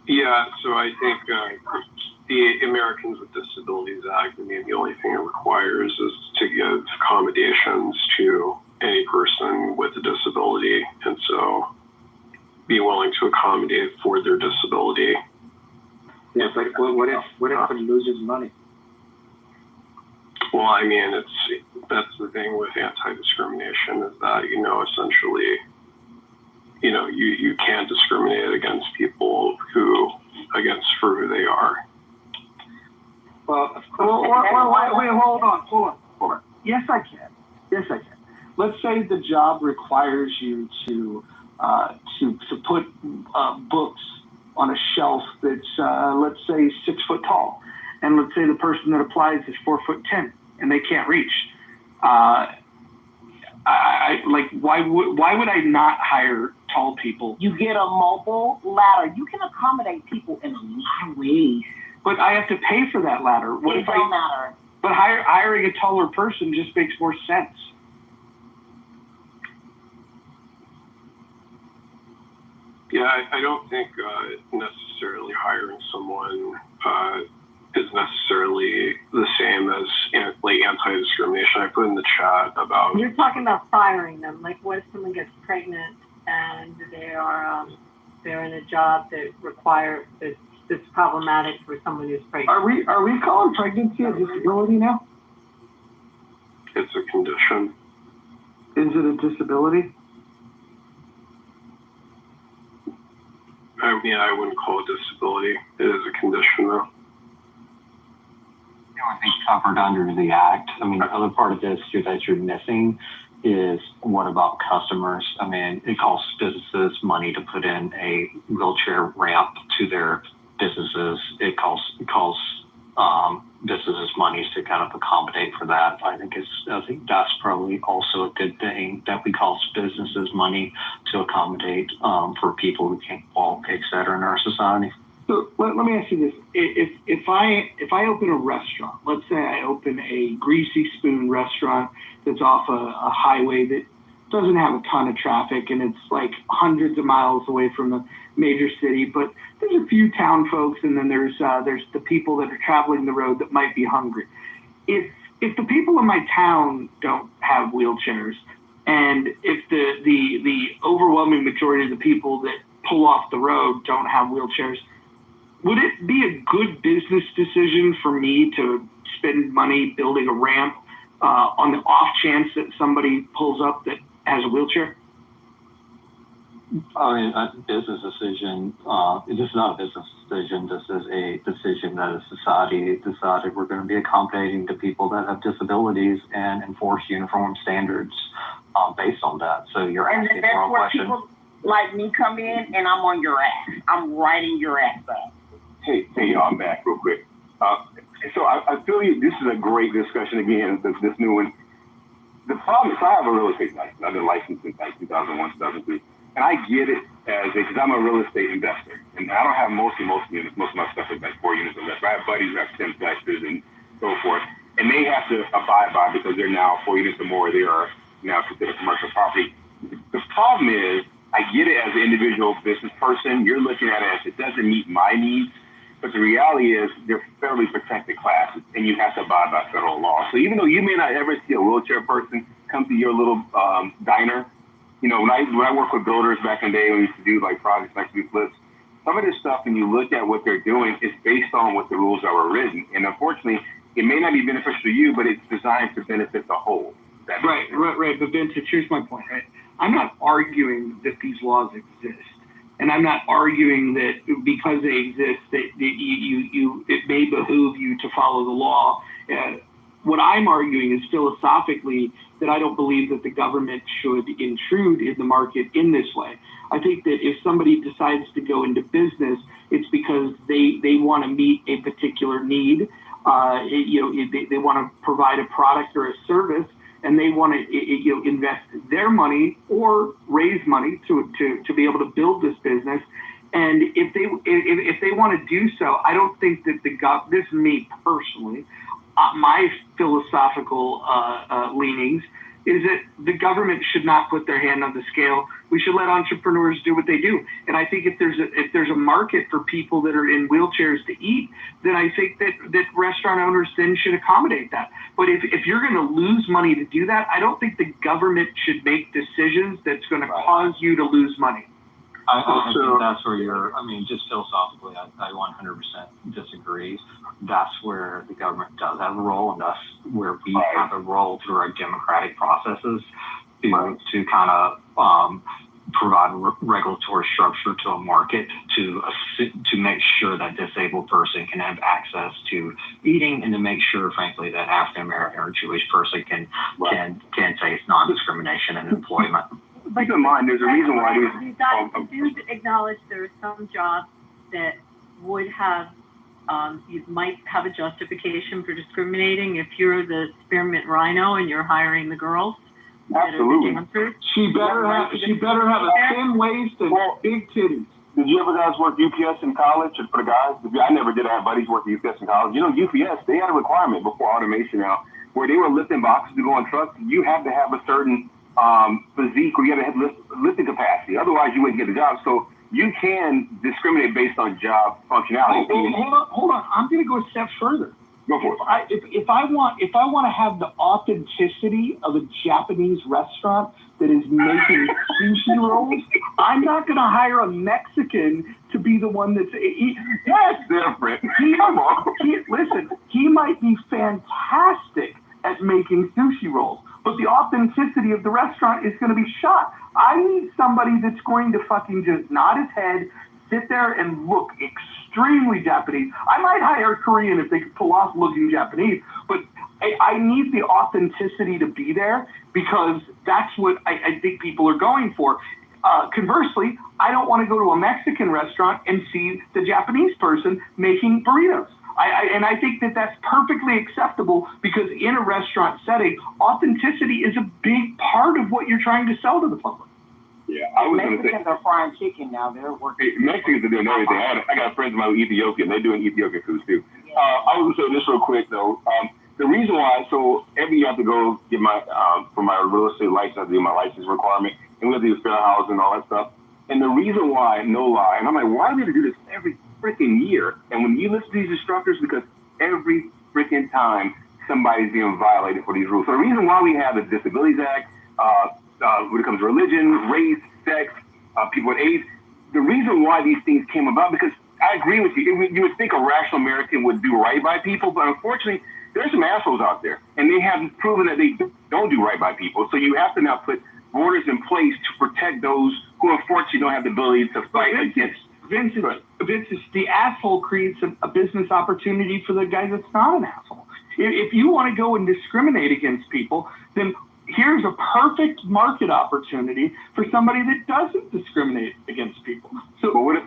Yeah, so I think the Americans with Disabilities Act, the only thing it requires is to give accommodations to any person with a disability, and so be willing to accommodate for their disability. Yeah, but what if it loses money? Well, that's the thing with anti-discrimination is that, essentially, you can't discriminate against people for who they are. Well, of course. Wait, hold on. Yes, I can. Let's say the job requires you to put books on a shelf that's let's say 6 foot tall, and let's say the person that applies is 4'10" and they can't reach. Why would I not hire tall people? You get a mobile ladder. You can accommodate people in a lot of ways. But I have to pay for that ladder. It don't matter. But hiring a taller person just makes more sense. Yeah, I don't think necessarily hiring someone is necessarily the same as like anti-discrimination. I put in the chat about. You're talking about firing them. Like, what if someone gets pregnant and they're in a job that requires that's problematic for someone who's pregnant? Are we calling pregnancy a disability now? It's a condition. Is it a disability? I mean, I wouldn't call it disability. It is a condition, though. It would be covered under the act. I mean, the other part of this that you're missing is what about customers? I mean, it costs businesses money to put in a wheelchair ramp to their businesses. It costs businesses money to kind of accommodate for that. I think that's probably also a good thing that we cost businesses money to accommodate for people who can't walk, et cetera, in our society. So let me ask you this: if I open a restaurant, let's say I open a Greasy Spoon restaurant that's off a highway that doesn't have a ton of traffic and it's like hundreds of miles away from a major city, but there's a few town folks and then there's the people that are traveling the road that might be hungry. If the people in my town don't have wheelchairs, and if the overwhelming majority of the people that pull off the road don't have wheelchairs, would it be a good business decision for me to spend money building a ramp on the off chance that somebody pulls up that has a wheelchair? I mean, a business decision, this is not a business decision. This is a decision that a society decided we're going to be accommodating to people that have disabilities and enforce uniform standards based on that. So you're asking the wrong question. And that's where people like me come in and I'm on your ass. I'm writing your ass up. Hey, y'all, I'm back real quick. So I feel this is a great discussion again, this new one. The problem is I have a real estate license. I've been licensed since like 2001, 2003. And I get it because I'm a real estate investor. And I don't have most units. Most of my stuff is like 4 units or less. I have buddies who have 10 plexes and so forth. And they have to abide by because they're now 4 units or more. They are now considered commercial property. The problem is I get it as an individual business person. You're looking at it as it doesn't meet my needs. But the reality is they're federally protected classes, and you have to abide by federal law. So even though you may not ever see a wheelchair person come to your little diner, when I worked with builders back in the day, when we used to do like projects like we flips, some of this stuff, when you look at what they're doing, is based on what the rules that were written. And unfortunately, it may not be beneficial to you, but it's designed to benefit the whole. Right. But Vincent, here's my point, right? I'm not arguing that these laws exist. And I'm not arguing that because they exist, that it may behoove you to follow the law. What I'm arguing is philosophically that I don't believe that the government should intrude in the market in this way. I think that if somebody decides to go into business, it's because they want to meet a particular need. They want to provide a product or a service, and they want to invest their money or raise money to be able to build this business. And if they want to do so, I don't think that this is me personally, my philosophical leanings is that the government should not put their hand on the scale. We should let entrepreneurs do what they do. And I think if there's a market for people that are in wheelchairs to eat, then I think that restaurant owners then should accommodate that. But if you're going to lose money to do that, I don't think the government should make decisions that's going to cause you to lose money. I think that's where just philosophically, I 100% disagree. That's where the government does have a role, and that's where we have a role through our democratic processes to kind of provide regulatory structure to a market to make sure that disabled person can have access to eating, and to make sure, frankly, that African American or Jewish person can face non-discrimination in employment. Keep in mind, there's a reason why you do acknowledge there are some jobs that would have, you might have a justification for discriminating if you're the spearmint rhino and you're hiring the girls. Absolutely. She better have a thin waist and big titties. Did you ever guys work UPS in college for the guys? I never did. I had buddies work at UPS in college. UPS, they had a requirement before automation now, where they were lifting boxes to go on trucks. You had to have a certain physique, or you had to have lifting capacity. Otherwise, you wouldn't get the job. So you can discriminate based on job functionality. Hold on. I'm going to go a step further. Go for it. If I want to have the authenticity of a Japanese restaurant that is making sushi rolls, I'm not going to hire a Mexican to be the one that's. That's different. Come on. Listen, he might be fantastic at making sushi rolls, but the authenticity of the restaurant is going to be shot. I need somebody that's going to fucking just nod his head, sit there and look extremely Japanese. I might hire a Korean if they could pull off looking Japanese, but I need the authenticity to be there because that's what I think people are going for. Conversely, I don't want to go to a Mexican restaurant and see the Japanese person making burritos. And I think that that's perfectly acceptable because in a restaurant setting, authenticity is a big part of what you're trying to sell to the public. Yeah, I was going to say. Mexicans are frying chicken now. They're working. Mexicans are doing everything. I got friends of mine with Ethiopian. They're doing Ethiopian food too. Yeah. I was going to say this real quick though. The reason why, so every year I have to go get my, for my real estate license, I have to do my license requirement, and we have to do fair housing and all that stuff. And the reason why, no lie, and I'm like, why do we have to do this every freaking year? And when you listen to these instructors, because every freaking time somebody's being violated for these rules. So the reason why we have the Disabilities Act, when it comes to religion, race, sex, people with AIDS, the reason why these things came about, because I agree with you. You would think a rational American would do right by people, but unfortunately, there's some assholes out there, and they have proven that they don't do right by people. So you have to now put borders in place to protect those who unfortunately don't have the ability to fight against. Vince, the asshole creates a business opportunity for the guy that's not an asshole. If you want to go and discriminate against people, then here's a perfect market opportunity for somebody that doesn't discriminate against people. So, go ahead,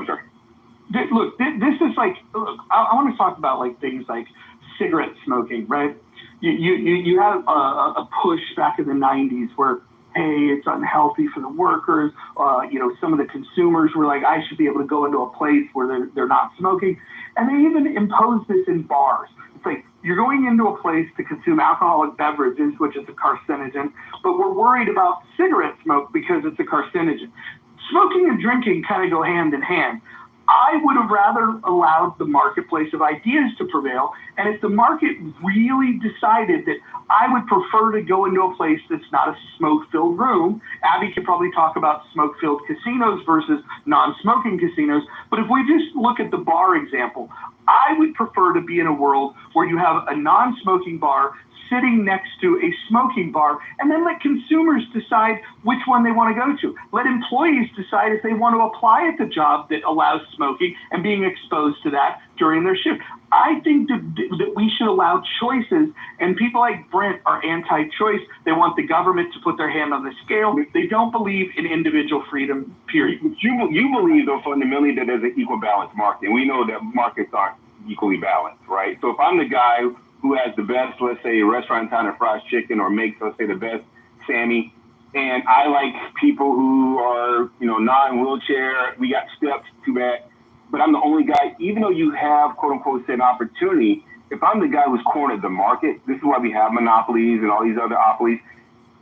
sir. Look, this is like, look, I want to talk about like things like cigarette smoking, right? You had a push back in the 90s where, hey, it's unhealthy for the workers. Some of the consumers were like, I should be able to go into a place where they're not smoking. And they even imposed this in bars. It's like, you're going into a place to consume alcoholic beverages, which is a carcinogen, but we're worried about cigarette smoke because it's a carcinogen. Smoking and drinking kind of go hand in hand. I would have rather allowed the marketplace of ideas to prevail. And if the market really decided that I would prefer to go into a place that's not a smoke-filled room, Abby could probably talk about smoke-filled casinos versus non-smoking casinos. But if we just look at the bar example, I would prefer to be in a world where you have a non-smoking bar sitting next to a smoking bar, and then let consumers decide which one they want to go to. Let employees decide if they want to apply at the job that allows smoking and being exposed to that during their shift. I think that we should allow choices, and people like Brent are anti-choice. They want the government to put their hand on the scale. They don't believe in individual freedom, period. You believe, though, fundamentally that there's an equal balance market, and we know that markets aren't equally balanced, right? So if I'm the guy who has the best, let's say, restaurant in town of fried chicken, or makes, let's say, the best Sammy, and I like people who are, not in wheelchair, we got steps, too bad, but I'm the only guy, even though you have, quote unquote, say, an opportunity, if I'm the guy who's cornered the market, this is why we have monopolies and all these other opolies,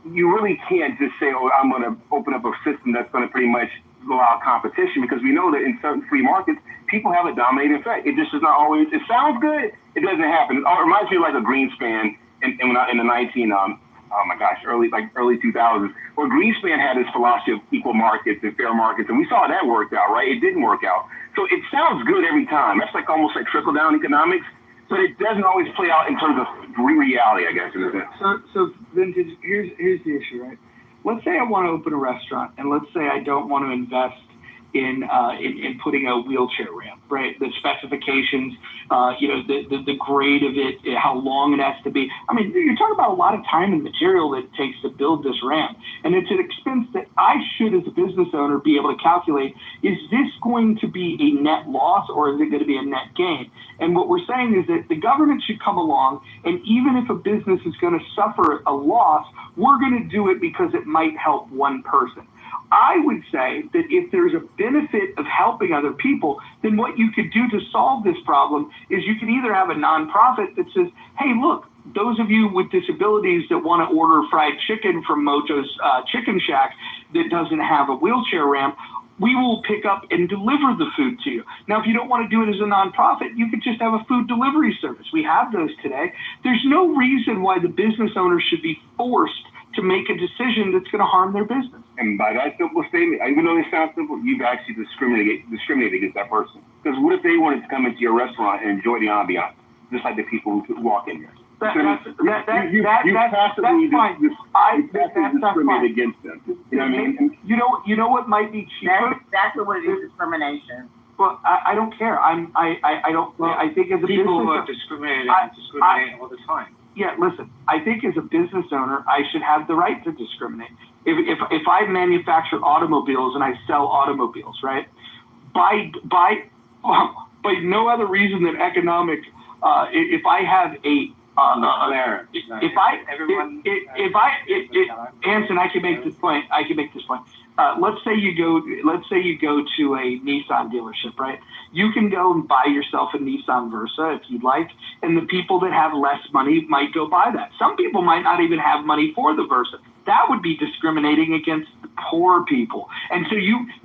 you really can't just say, oh, I'm going to open up a system that's going to pretty much allow competition, because we know that in certain free markets, people have a dominating effect. It just is not always, it sounds good, it doesn't happen. It reminds me of like a Greenspan in the early 2000s, where Greenspan had this philosophy of equal markets and fair markets, and we saw that worked out, right? It didn't work out. So it sounds good every time. That's like almost like trickle-down economics, but it doesn't always play out in terms of reality, I guess, in a sense. So Vintage, here's the issue, right? Let's say I want to open a restaurant, and let's say I don't want to invest in putting a wheelchair ramp, right? The specifications, the grade of it, how long it has to be. I mean, you're talking about a lot of time and material that it takes to build this ramp. And it's an expense that I should, as a business owner, be able to calculate, is this going to be a net loss or is it going to be a net gain? And what we're saying is that the government should come along, and even if a business is going to suffer a loss, we're going to do it because it might help one person. I would say that if there's a benefit of helping other people, then what you could do to solve this problem is you can either have a nonprofit that says, hey, look, those of you with disabilities that want to order fried chicken from Mojo's Chicken Shack that doesn't have a wheelchair ramp, we will pick up and deliver the food to you. Now, if you don't want to do it as a nonprofit, you could just have a food delivery service. We have those today. There's no reason why the business owner should be forced to make a decision that's going to harm their business. And by that simple statement, even though it sounds simple, you've actually discriminated against that person. Because what if they wanted to come into your restaurant and enjoy the ambiance, just like the people who walk in here? That's discriminate against them. You know what I mean? You know what might be cheaper? That's exactly what it is, discrimination. Well, I don't care. I don't. Well, I think as a people business who are discriminating all the time. Yeah, listen. I think as a business owner, I should have the right to discriminate. If I manufacture automobiles and I sell automobiles, right? By no other reason than economic. If I have a Hanson, I can make this point. Let's say you go to a Nissan dealership, right? You can go and buy yourself a Nissan Versa if you'd like, and the people that have less money might go buy that. Some people might not even have money for the Versa. That would be discriminating against the poor people. And so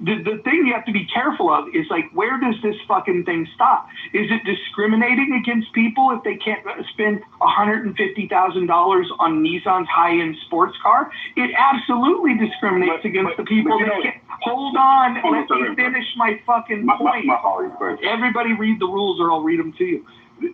the thing you have to be careful of is like, where does this fucking thing stop? Is it discriminating against people if they can't spend $150,000 on Nissan's high-end sports car? It absolutely discriminates against the people that can't. Hold on, let me finish my fucking point. Everybody read the rules or I'll read them to you.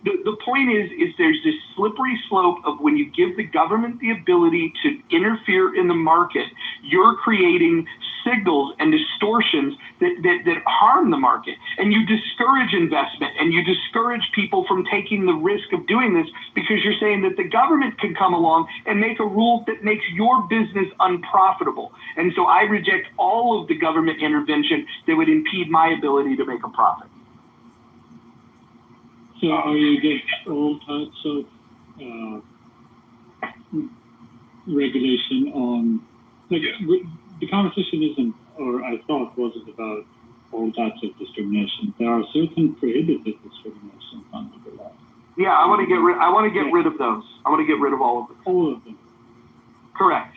The point is there's this slippery slope of when you give the government the ability to interfere in the market, you're creating signals and distortions that harm the market. And you discourage investment and you discourage people from taking the risk of doing this because you're saying that the government can come along and make a rule that makes your business unprofitable. And so I reject all of the government intervention that would impede my ability to make a profit. So are you against all types of regulation on, like, the conversation isn't, or I thought wasn't about all types of discrimination. There are certain prohibited discrimination under the law. Yeah, I want to get rid of those. I want to get rid of all of them. All of them. Correct.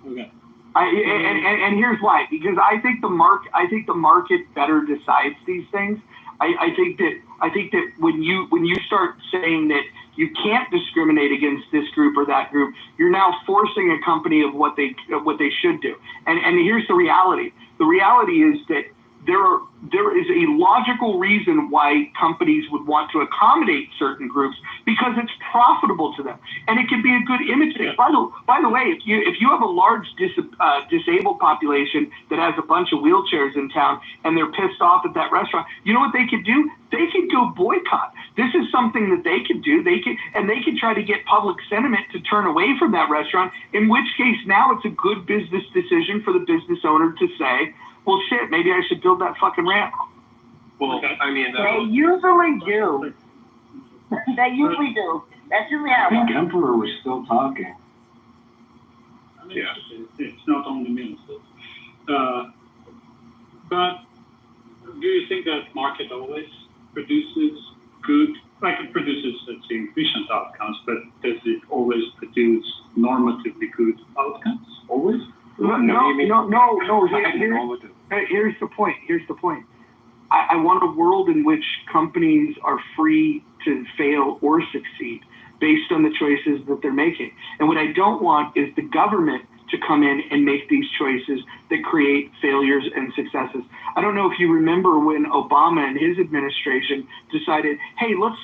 Okay. And here's why. Because I think the market better decides these things. I think that when you start saying that you can't discriminate against this group or that group, you're now forcing a company of what they should do. And here's the reality. The reality is that there is a logical reason why companies would want to accommodate certain groups because it's profitable to them, and it can be a good image thing. By the way, if you have a large disabled population that has a bunch of wheelchairs in town and they're pissed off at that restaurant, you know what they could do? They could go boycott. This is something that they could do. They could try to get public sentiment to turn away from that restaurant. In which case, now it's a good business decision for the business owner to say, well, shit, maybe I should build that fucking ramp. Well, I mean, they usually do. They usually do. That's usually how. I think Emperor was still talking. I mean, it's not only ministers. But do you think that market always produces good, like it produces, let's say, efficient outcomes, but does it always produce normatively good outcomes? Always? No. Here's the point. I want a world in which companies are free to fail or succeed based on the choices that they're making. And what I don't want is the government to come in and make these choices that create failures and successes. I don't know if you remember when Obama and his administration decided, hey, let's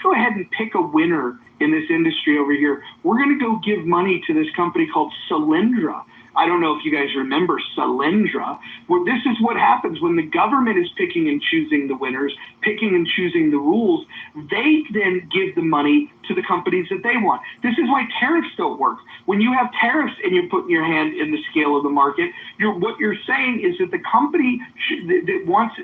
go ahead and pick a winner in this industry over here. We're going to go give money to this company called Solyndra. I don't know if you guys remember Solyndra. Well, this is what happens when the government is picking and choosing the winners, picking and choosing the rules. They then give the money to the companies that they want. This is why tariffs don't work. When you have tariffs and you're putting your hand in the scale of the market, what you're saying is that the company that wants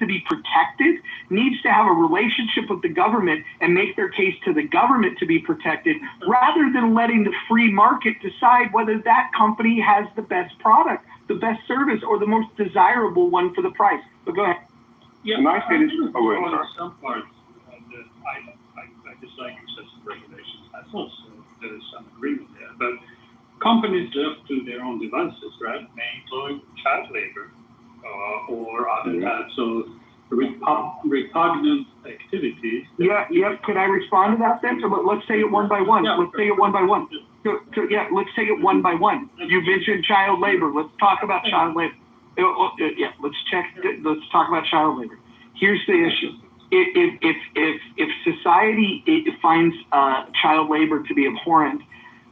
to be protected needs to have a relationship with the government and make their case to the government to be protected, rather than letting the free market decide whether that company has the best product, the best service, or the most desirable one for the price. But go ahead. Yeah, I say this. Some parts I dislike excessive regulations. I thought there is some agreement there. But companies left to their own devices, right, may employ child labor or other types of repugnant activities. Can I respond to that then? So let's take it one by one. Let's take it one by one. Let's take it one by one. You mentioned child labor. Let's talk about child labor. Let's talk about child labor. Here's the issue. If society finds child labor to be abhorrent,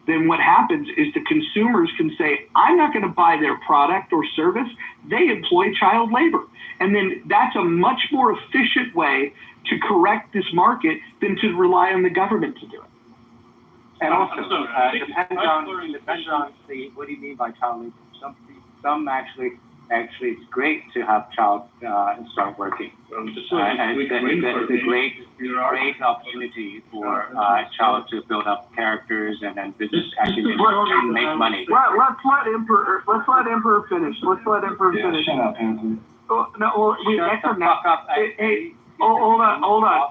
then what happens is the consumers can say, I'm not going to buy their product or service. They employ child labor. And then that's a much more efficient way to correct this market than to rely on the government to do it. And also, depends on the, what do you mean by child labor? Some actually it's great to have child start working. It's a great opportunity for a child to build up characters and then business actually make money. Let's let Emperor finish. Shut up, Anthony. Hold on.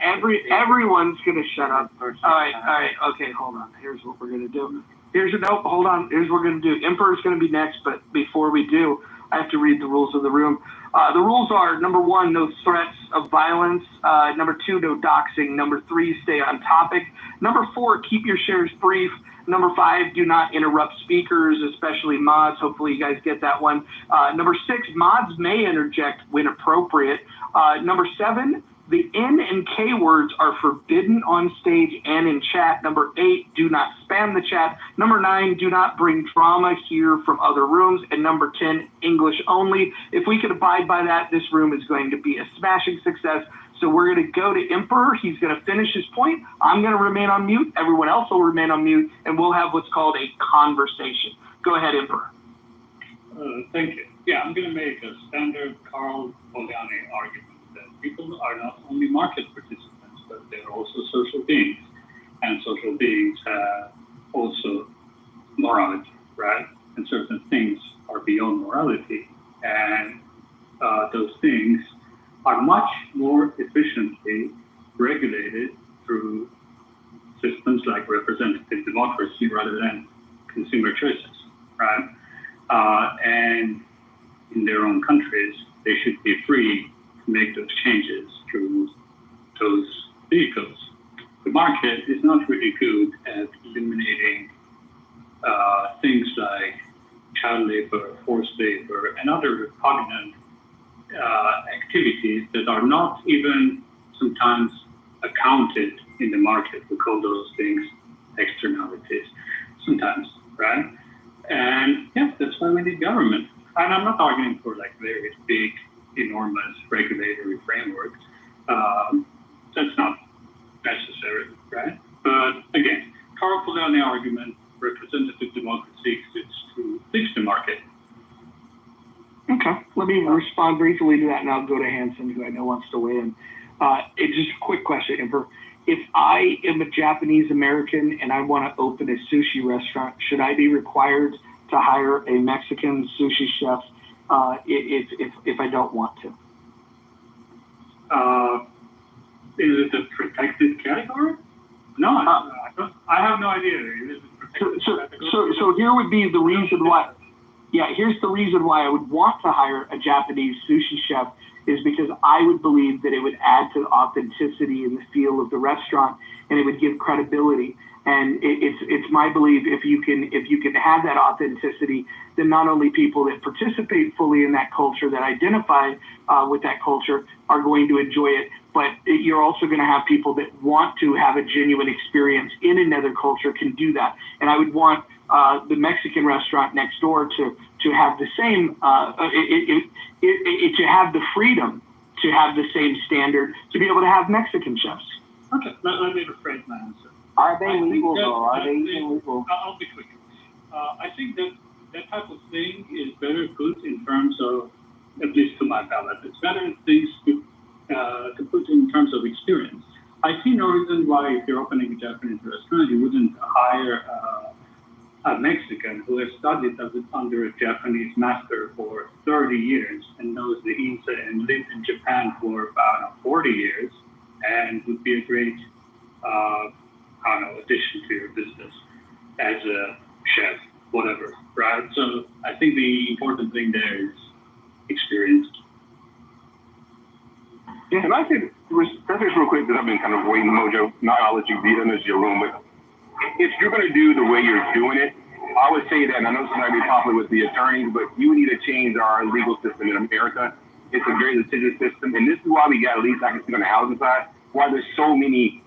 Everyone's gonna shut up. All right. Okay, hold on. Here's what we're gonna do. Here's what we're gonna do. Emperor's gonna be next, but before we do, I have to read the rules of the room. The rules are: number 1, no threats of violence. Number 2, no doxing. Number 3, stay on topic. Number 4, keep your shares brief. Number 5, do not interrupt speakers, especially mods. Hopefully you guys get that one. Number 6, mods may interject when appropriate. Number 7, the N and K words are forbidden on stage and in chat. Number 8, do not spam the chat. Number 9, do not bring drama here from other rooms. And number 10, English only. If we could abide by that, this room is going to be a smashing success. So we're going to go to Emperor. He's going to finish his point. I'm going to remain on mute. Everyone else will remain on mute, and we'll have what's called a conversation. Go ahead, Emperor. Thank you. Yeah, I'm going to make a standard Carl Polanyi argument that people are not only market participants, but they're also social beings. And social beings have also morality, right? And certain things are beyond morality. And those things are much more efficiently regulated through systems like representative democracy rather than consumer choices, right? And in their own countries, they should be free to make those changes through those vehicles. The market is not really good at eliminating things like child labor, forced labor, and other repugnant activities that are not even sometimes accounted in the market. We call those things externalities sometimes, right? And yeah, that's why we need government. And I'm not arguing for like very big, enormous regulatory framework. That's not necessary, right? But again, Carl Polanyi argument, representative democracy exists to fix the market. Okay, let me respond briefly to that, and I'll go to Hanson, who I know wants to weigh in. It's just a quick question, Emperor. If I am a Japanese American and I want to open a sushi restaurant, should I be required to hire a Mexican sushi chef if I don't want to? Is it a protected category? No, I have no idea. Is it protected category? So here would be the reason why. Yeah, here's the reason why I would want to hire a Japanese sushi chef is because I would believe that it would add to the authenticity and the feel of the restaurant, and it would give credibility. And it's my belief if you can have that authenticity, then not only people that participate fully in that culture, that identify with that culture, are going to enjoy it, but you're also going to have people that want to have a genuine experience in another culture can do that. And I would want the Mexican restaurant next door to have the same, to have the freedom to have the same standard, to be able to have Mexican chefs. Okay, let me rephrase my answer. Are they legal though? Are they even legal? I'll be quick. I think that type of thing is better put in terms of, at least to my palate, it's better things to put in terms of experience. I see no reason why if you're opening a Japanese restaurant, you wouldn't hire a Mexican who has studied under a Japanese master for 30 years and knows the INSA and lived in Japan for about 40 years and would be a great addition to your business as a chef, whatever, right? So I think the important thing there is experienced. Can I say this real quick, because I've been kind of waiting, Mojo, not I'll let you be in this your room, but if you're going to do the way you're doing it, I would say that, and I know this might be popular with the attorneys, but you need to change our legal system in America. It's a very litigious system, and this is why we got, at least I can see on the housing side, why there's so many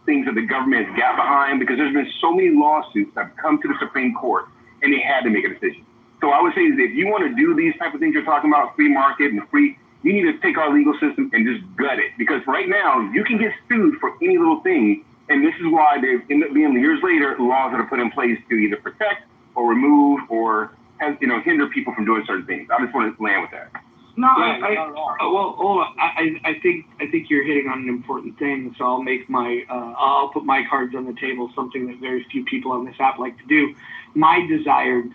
things that the government has got behind, because there's been so many lawsuits that have come to the Supreme Court, and they had to make a decision. So I would say that if you want to do these type of things you're talking about, free market and free, you need to take our legal system and just gut it. Because right now, you can get sued for any little thing, and this is why they end up being, years later, laws that are put in place to either protect or remove or hinder people from doing certain things. I just want to land with that. No, I think you're hitting on an important thing. So I'll make I'll put my cards on the table. Something that very few people on this app like to do. My desired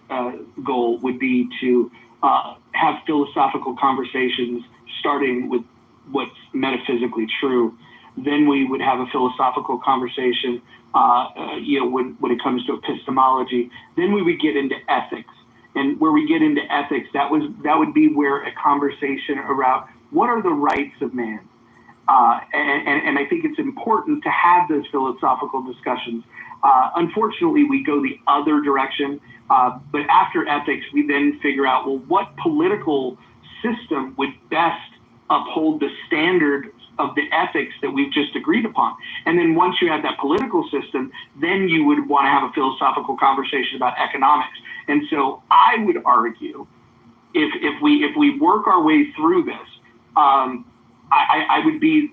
goal would be to have philosophical conversations, starting with what's metaphysically true. Then we would have a philosophical conversation, when it comes to epistemology. Then we would get into ethics. And where we get into ethics, that would be where a conversation around what are the rights of man. And I think it's important to have those philosophical discussions. Unfortunately, we go the other direction. But after ethics, we then figure out, well, what political system would best uphold the standard of the ethics that we've just agreed upon. And then once you have that political system, then you would want to have a philosophical conversation about economics. And so I would argue, if we work our way through this, I would be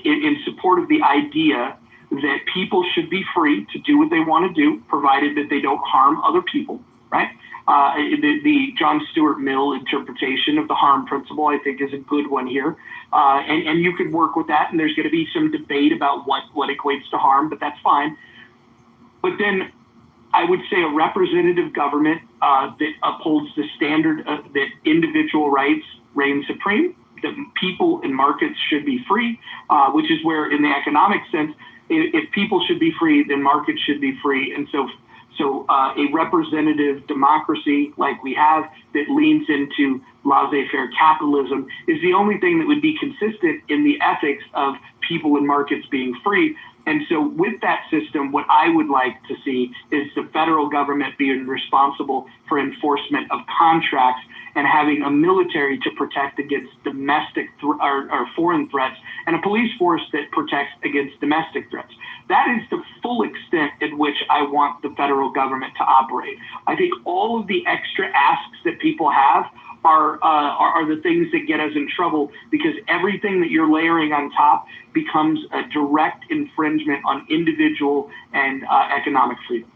in support of the idea that people should be free to do what they want to do, provided that they don't harm other people, right? The John Stuart Mill interpretation of the harm principle, I think, is a good one here. And you could work with that, and there's going to be some debate about what equates to harm, but that's fine. But then I would say a representative government that upholds the standard that individual rights reign supreme, that people and markets should be free, which is where, in the economic sense, if people should be free, then markets should be free. And so a representative democracy like we have that leans into laissez-faire capitalism is the only thing that would be consistent in the ethics of people and markets being free. And so with that system, what I would like to see is the federal government being responsible for enforcement of contracts and having a military to protect against domestic or foreign threats, and a police force that protects against domestic threats. That is the full extent in which I want the federal government to operate. I think all of the extra asks that people have are the things that get us in trouble, because everything that you're layering on top becomes a direct infringement on individual and economic freedom.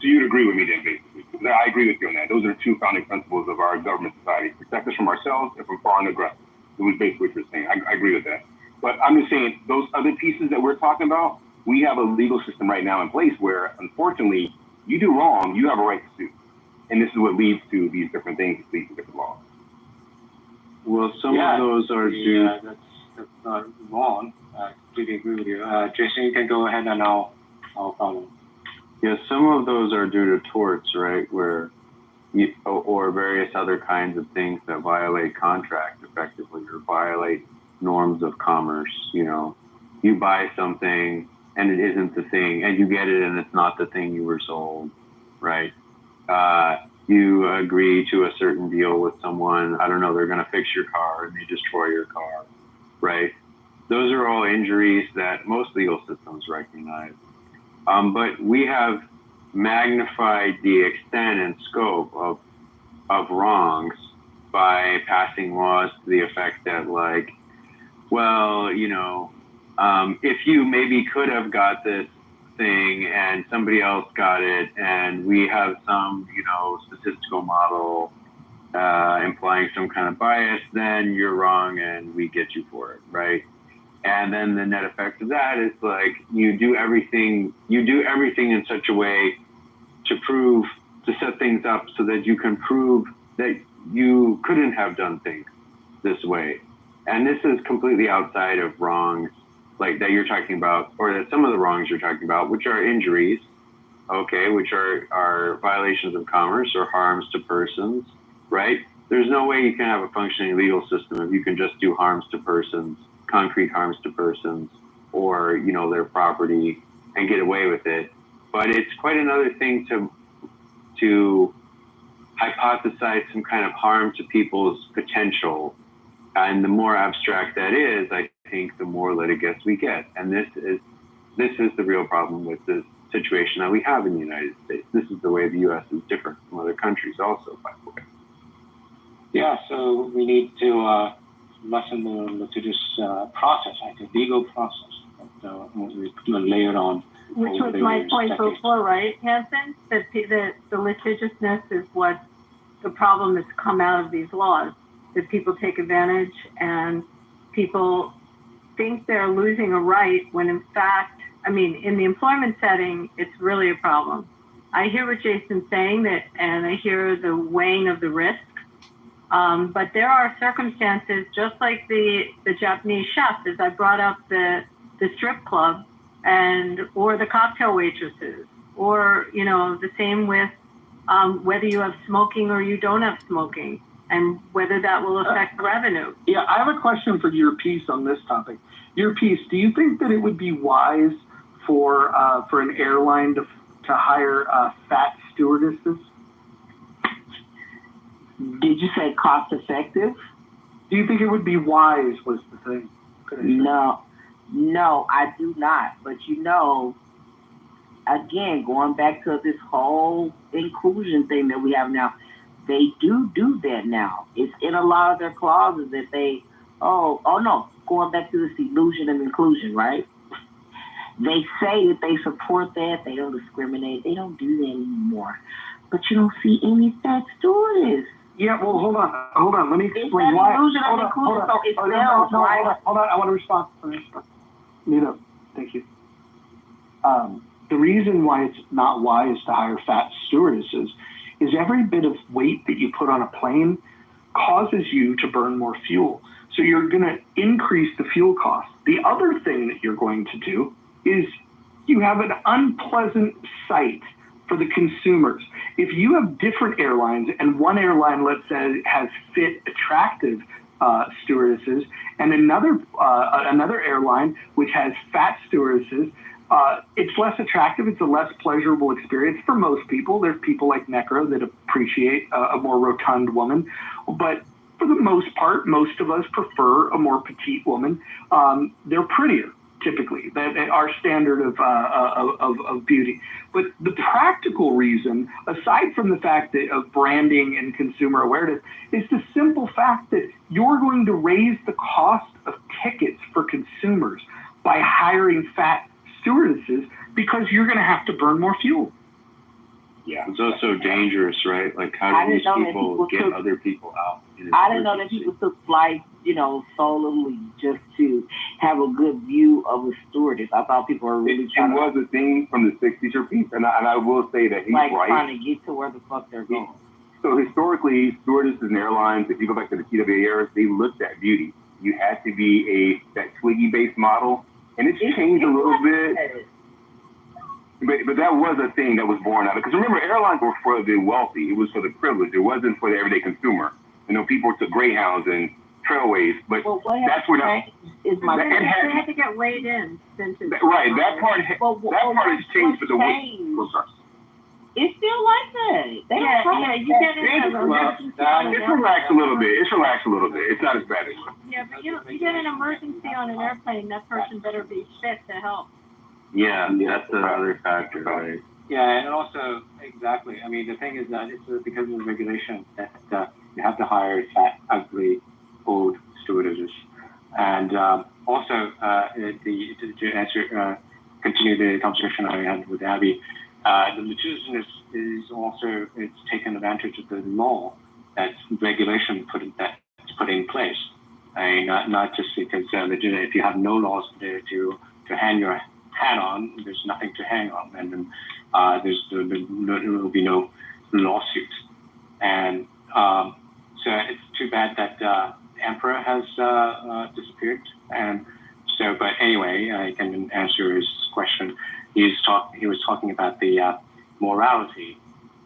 So you'd agree with me then, basically? I agree with you on that. Those are the two founding principles of our government society: protect us from ourselves and from foreign aggressors. It was basically what you're saying. I agree with that. But I'm just saying, those other pieces that we're talking about, we have a legal system right now in place where, unfortunately, you do wrong, you have a right to sue. And this is what leads to these different things, leads to different laws. Well, some of those are due. That's not wrong. I completely agree with you. Jason, you can go ahead and I'll follow. Yeah, some of those are due to torts, right? Or various other kinds of things that violate contract effectively, or violate norms of commerce. You buy something and it isn't the thing, and you get it and it's not the thing you were sold, right? You agree to a certain deal with someone, I don't know, they're going to fix your car and they destroy your car, right? Those are all injuries that most legal systems recognize. But we have magnified the extent and scope of wrongs by passing laws to the effect that, like, well, if you maybe could have got this thing and somebody else got it, and we have some, statistical model implying some kind of bias, then you're wrong and we get you for it, right? And then the net effect of that is, like, you do everything in such a way to set things up so that you can prove that you couldn't have done things this way. And this is completely outside of wrongs like that you're talking about, or that some of the wrongs you're talking about, which are injuries, okay, which are violations of commerce or harms to persons, right? there's no way you can have a functioning legal system if you can just do harms to persons, concrete harms to persons, or, you know, their property and get away with it. But it's quite another thing to hypothesize some kind of harm to people's potential. And the more abstract that is, I think the more litigious we get. And this is the real problem with the situation that we have in the United States. This is the way the U.S. is different from other countries also, by the way. Yeah, so we need to lessen the litigious process, like the legal process that we layered on. Which was my point before, right, Hanson? That the litigiousness is what the problem that's come out of these laws. That people take advantage and people think they're losing a right when in fact, I mean, in the employment setting, it's really a problem. I hear what Jason's saying and I hear the weighing of the risk. But there are circumstances, just like the Japanese chef, as I brought up the strip club or the cocktail waitresses, or, you know, the same with whether you have smoking or you don't have smoking, and whether that will affect revenue. Yeah, I have a question for your piece on this topic. Your piece, do you think that it would be wise for an airline to hire fat stewardesses? Did you say cost effective? Do you think it would be wise was the thing? No, I do not. But you know, again, going back to this whole inclusion thing that we have now, they do that now. It's in a lot of their clauses that going back to this illusion of inclusion, right? They say that they support that, they don't discriminate, they don't do that anymore. But you don't see any fat stewardess. Yeah, well, hold on. Let me explain why. Hold on. I want to respond. Nina, thank you. The reason why it's not wise to hire fat stewardesses is every bit of weight that you put on a plane causes you to burn more fuel. So you're going to increase the fuel cost. The other thing that you're going to do is you have an unpleasant sight for the consumers. If you have different airlines and one airline, let's say, has fit, attractive stewardesses, and another airline which has fat stewardesses, it's less attractive. It's a less pleasurable experience for most people. There's people like Necro that appreciate a more rotund woman, but for the most part, most of us prefer a more petite woman. They're prettier, typically, our standard of beauty. But the practical reason, aside from the fact of branding and consumer awareness, is the simple fact that you're going to raise the cost of tickets for consumers by hiring fat stewardesses because you're going to have to burn more fuel. Yeah, it's also dangerous, right? Like, how do these people get other people out? I didn't know that people took flights, solely just to have a good view of a stewardess. I thought people were really trying to... It was a thing from the 60s or piece, and I will say that he's right. Trying to get to where the fuck they're going. So historically, stewardesses and airlines, if you go back to the Kitover era, they looked at beauty. You had to be that Twiggy-based model, and it's changed a little bit. But that was a thing that was born out of, because remember, airlines were for the wealthy. It was for the privileged. It wasn't for the everyday consumer. People took Greyhounds and Trailways, but that's where they had to get weighed in. Right, that part has changed for the weight. It's still like that. You get in it's relaxed a little bit. It's not as bad as Yeah, but you get an emergency on an airplane, that person better be fit to help. Yeah, that's another factor, right? Yeah, and also, exactly. I mean, the thing is that it's because of the regulation that you have to hire fat, ugly, old stewardesses. And also, to answer, continue the conversation I had with Abby, the litigiousness is also, it's taken advantage of the law that regulation put in place. I mean, not just because if you have no laws there to hang your hat on, there's nothing to hang on, and then there will be no lawsuits. And so it's too bad that Emperor has disappeared. And so, but anyway, I can answer his question. He was talking about the morality,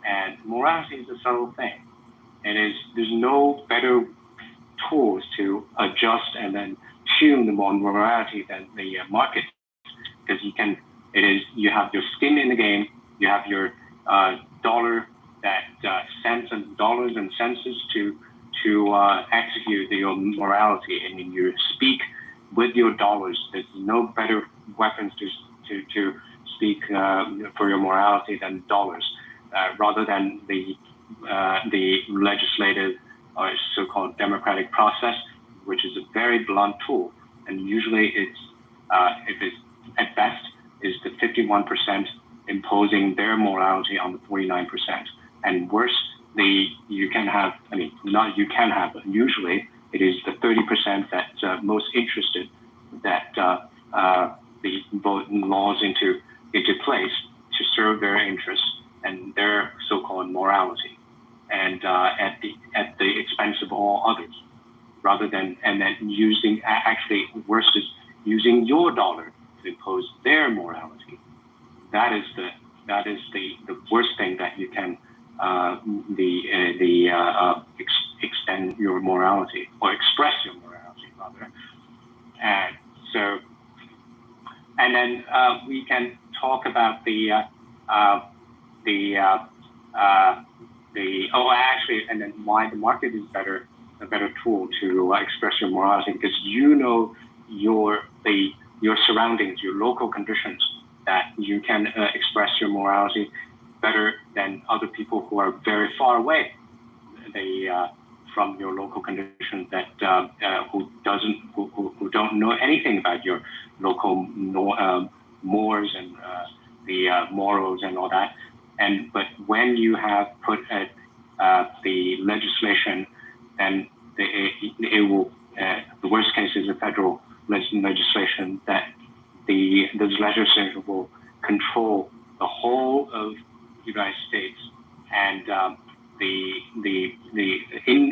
and morality is a subtle thing. there's no better tools to adjust and then tune the morality than the market, because you have your skin in the game, you have your dollar that cents and dollars and cents to execute your morality, and you speak with your dollars. There's no better weapons to speak for your morality than dollars, rather than the legislative or so-called democratic process, which is a very blunt tool, and usually it's at best is the 51% imposing their morality on the 49%, and worse, usually it is the 30% that's most interested that the vote laws into place to serve their interests and their so-called morality, and at the expense of all others, rather than and then using worse is using your dollar to impose their morality. That is the worst thing that you can extend your morality or express your morality rather. And then we can talk about and then why the market is a better tool to express your morality, because you know your surroundings, your local conditions, that you can express your morality better than other people who are very far away from your local conditions, that who don't know anything about your local mores and the morals and all that. But when you have put the legislation, then it will the worst case is a federal legislation that the legislature will control the whole of the United States, and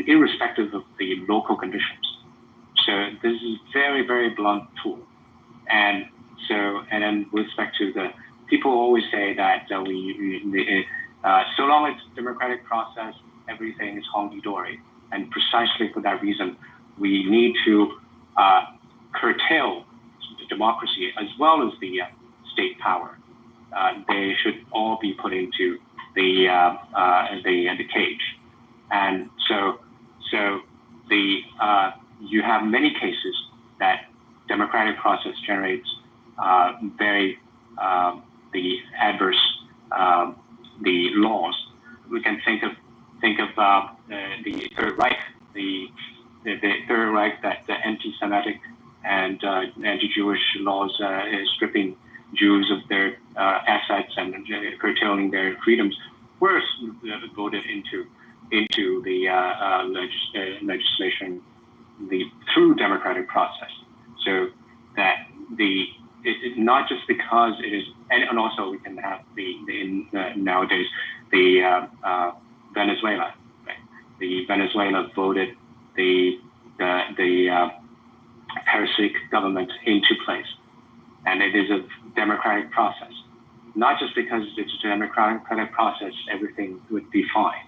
irrespective of the local conditions. So this is a very, very blunt tool. And then with respect to the people always say that so long as it's a democratic process, everything is honky-dory. And precisely for that reason, we need to curtail the democracy as well as the state power. They should all be put into the cage. And so you have many cases that democratic process generates very the adverse the laws. We can think of the Third Reich, the Third Reich, that the anti-Semitic and anti-Jewish laws stripping Jews of their assets and curtailing their freedoms were voted into the legislation through democratic process. So that not just because it is, and also we can have nowadays the Venezuela. Right? The Venezuela voted the parasitic government into place, and it is a democratic process. Not just because it's a democratic process, everything would be fine.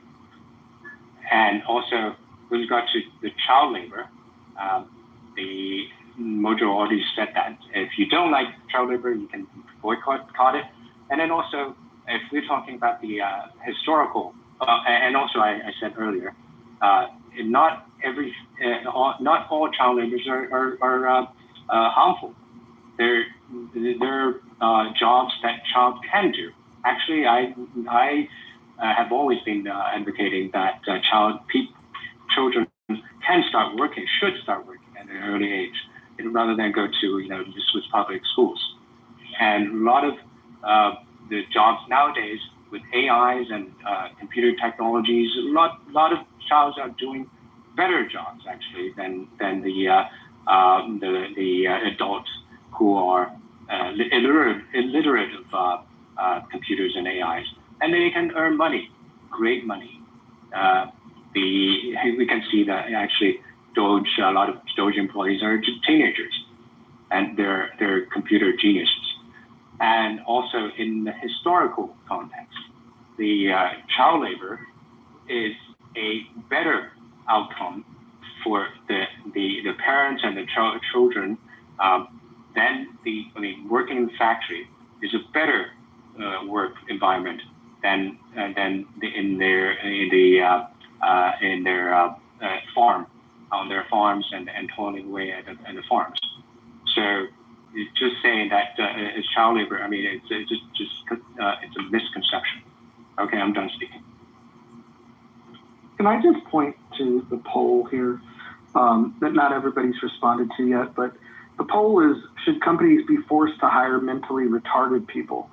And also, with regard to the child labor, the Mojo already said that if you don't like child labor, you can boycott it. And then also, if we're talking about the historical, and also I said earlier, not all child labors are harmful. There are jobs that child can do. Actually, I have always been advocating that children can start working, should start working at an early age, rather than go to just with public schools. And a lot of the jobs nowadays with AIs and computer technologies, a lot of childs are doing better jobs actually than the adults who are illiterate of computers and AIs, and they can earn money, great money. We can see that actually a lot of Doge employees are just teenagers, and they're computer geniuses. And also in the historical context, the child labor is a better outcome for the parents and the children than working in the factory is a better work environment than in their farm, on their farms and toiling away at the farms. So it's just saying that it's child labor. I mean, it's a misconception. Okay, I'm done speaking. Can I just point to the poll here that not everybody's responded to yet, but the poll is, should companies be forced to hire mentally retarded people?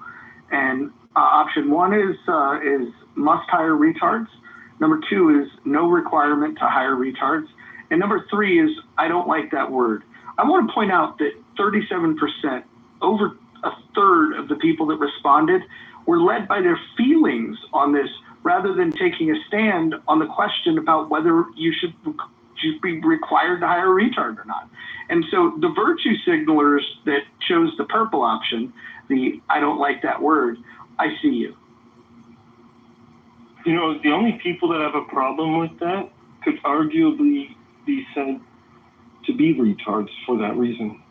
And option one is must hire retards. Number two is no requirement to hire retards. And number three is I don't like that word. I want to point out that 37%, over a third of the people that responded were led by their feelings on this rather than taking a stand on the question about whether you should be required to hire a retard or not. And so the virtue signalers that chose the purple option, the I don't like that word, I see you. You know, the only people that have a problem with that could arguably be said to be retards for that reason.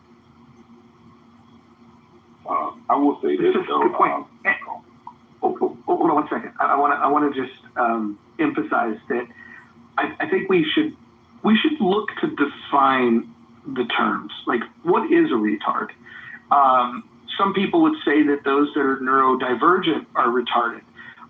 I will say this. Good point. Hold on 1 second. I want to just emphasize that I think we should look to define the terms. Like, what is a retard? Some people would say that those that are neurodivergent are retarded.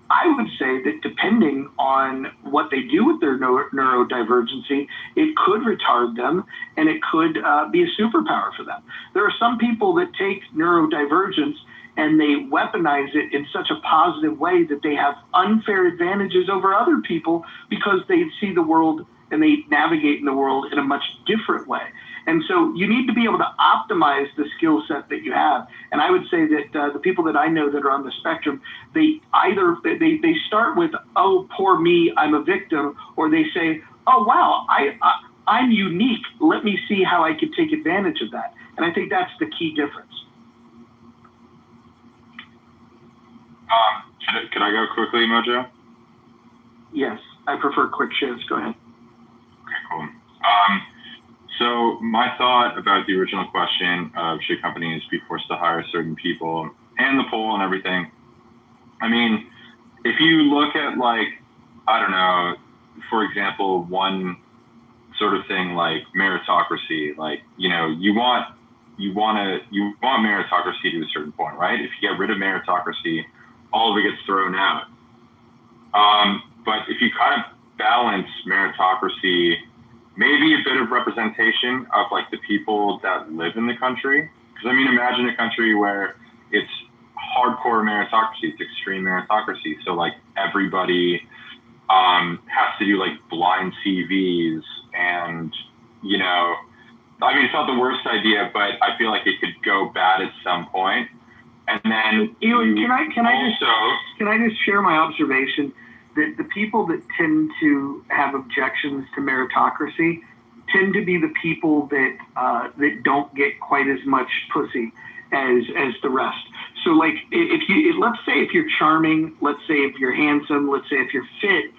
I would say that depending on what they do with their neurodivergency, it could retard them and it could be a superpower for them. There are some people that take neurodivergence and they weaponize it in such a positive way that they have unfair advantages over other people because they see the world and they navigate in the world in a much different way. And so you need to be able to optimize the skill set that you have. And I would say that the people that I know that are on the spectrum, they either they start with, oh, poor me, I'm a victim, or they say, oh, wow, I'm unique. Let me see how I can take advantage of that. And I think that's the key difference. Can I go quickly, Mojo? Yes, I prefer quick shares. Go ahead. Okay, cool. So my thought about the original question of should companies be forced to hire certain people and the poll and everything. I mean, if you look at, like, I don't know, for example, one sort of thing like meritocracy, like, you know, you want meritocracy to a certain point, right? If you get rid of meritocracy, all of it gets thrown out. But if you kind of balance meritocracy, maybe a bit of representation of, like, the people that live in the country. Because, I mean, imagine a country where it's hardcore meritocracy, it's extreme meritocracy. So, like, everybody has to do, like, blind CVs and, you know, I mean, it's not the worst idea, but I feel like it could go bad at some point. And then Ewan, can I just share my observation that the people that tend to have objections to meritocracy tend to be the people that don't get quite as much pussy as the rest. So, like, let's say if you're charming, let's say if you're handsome, let's say if you're fit,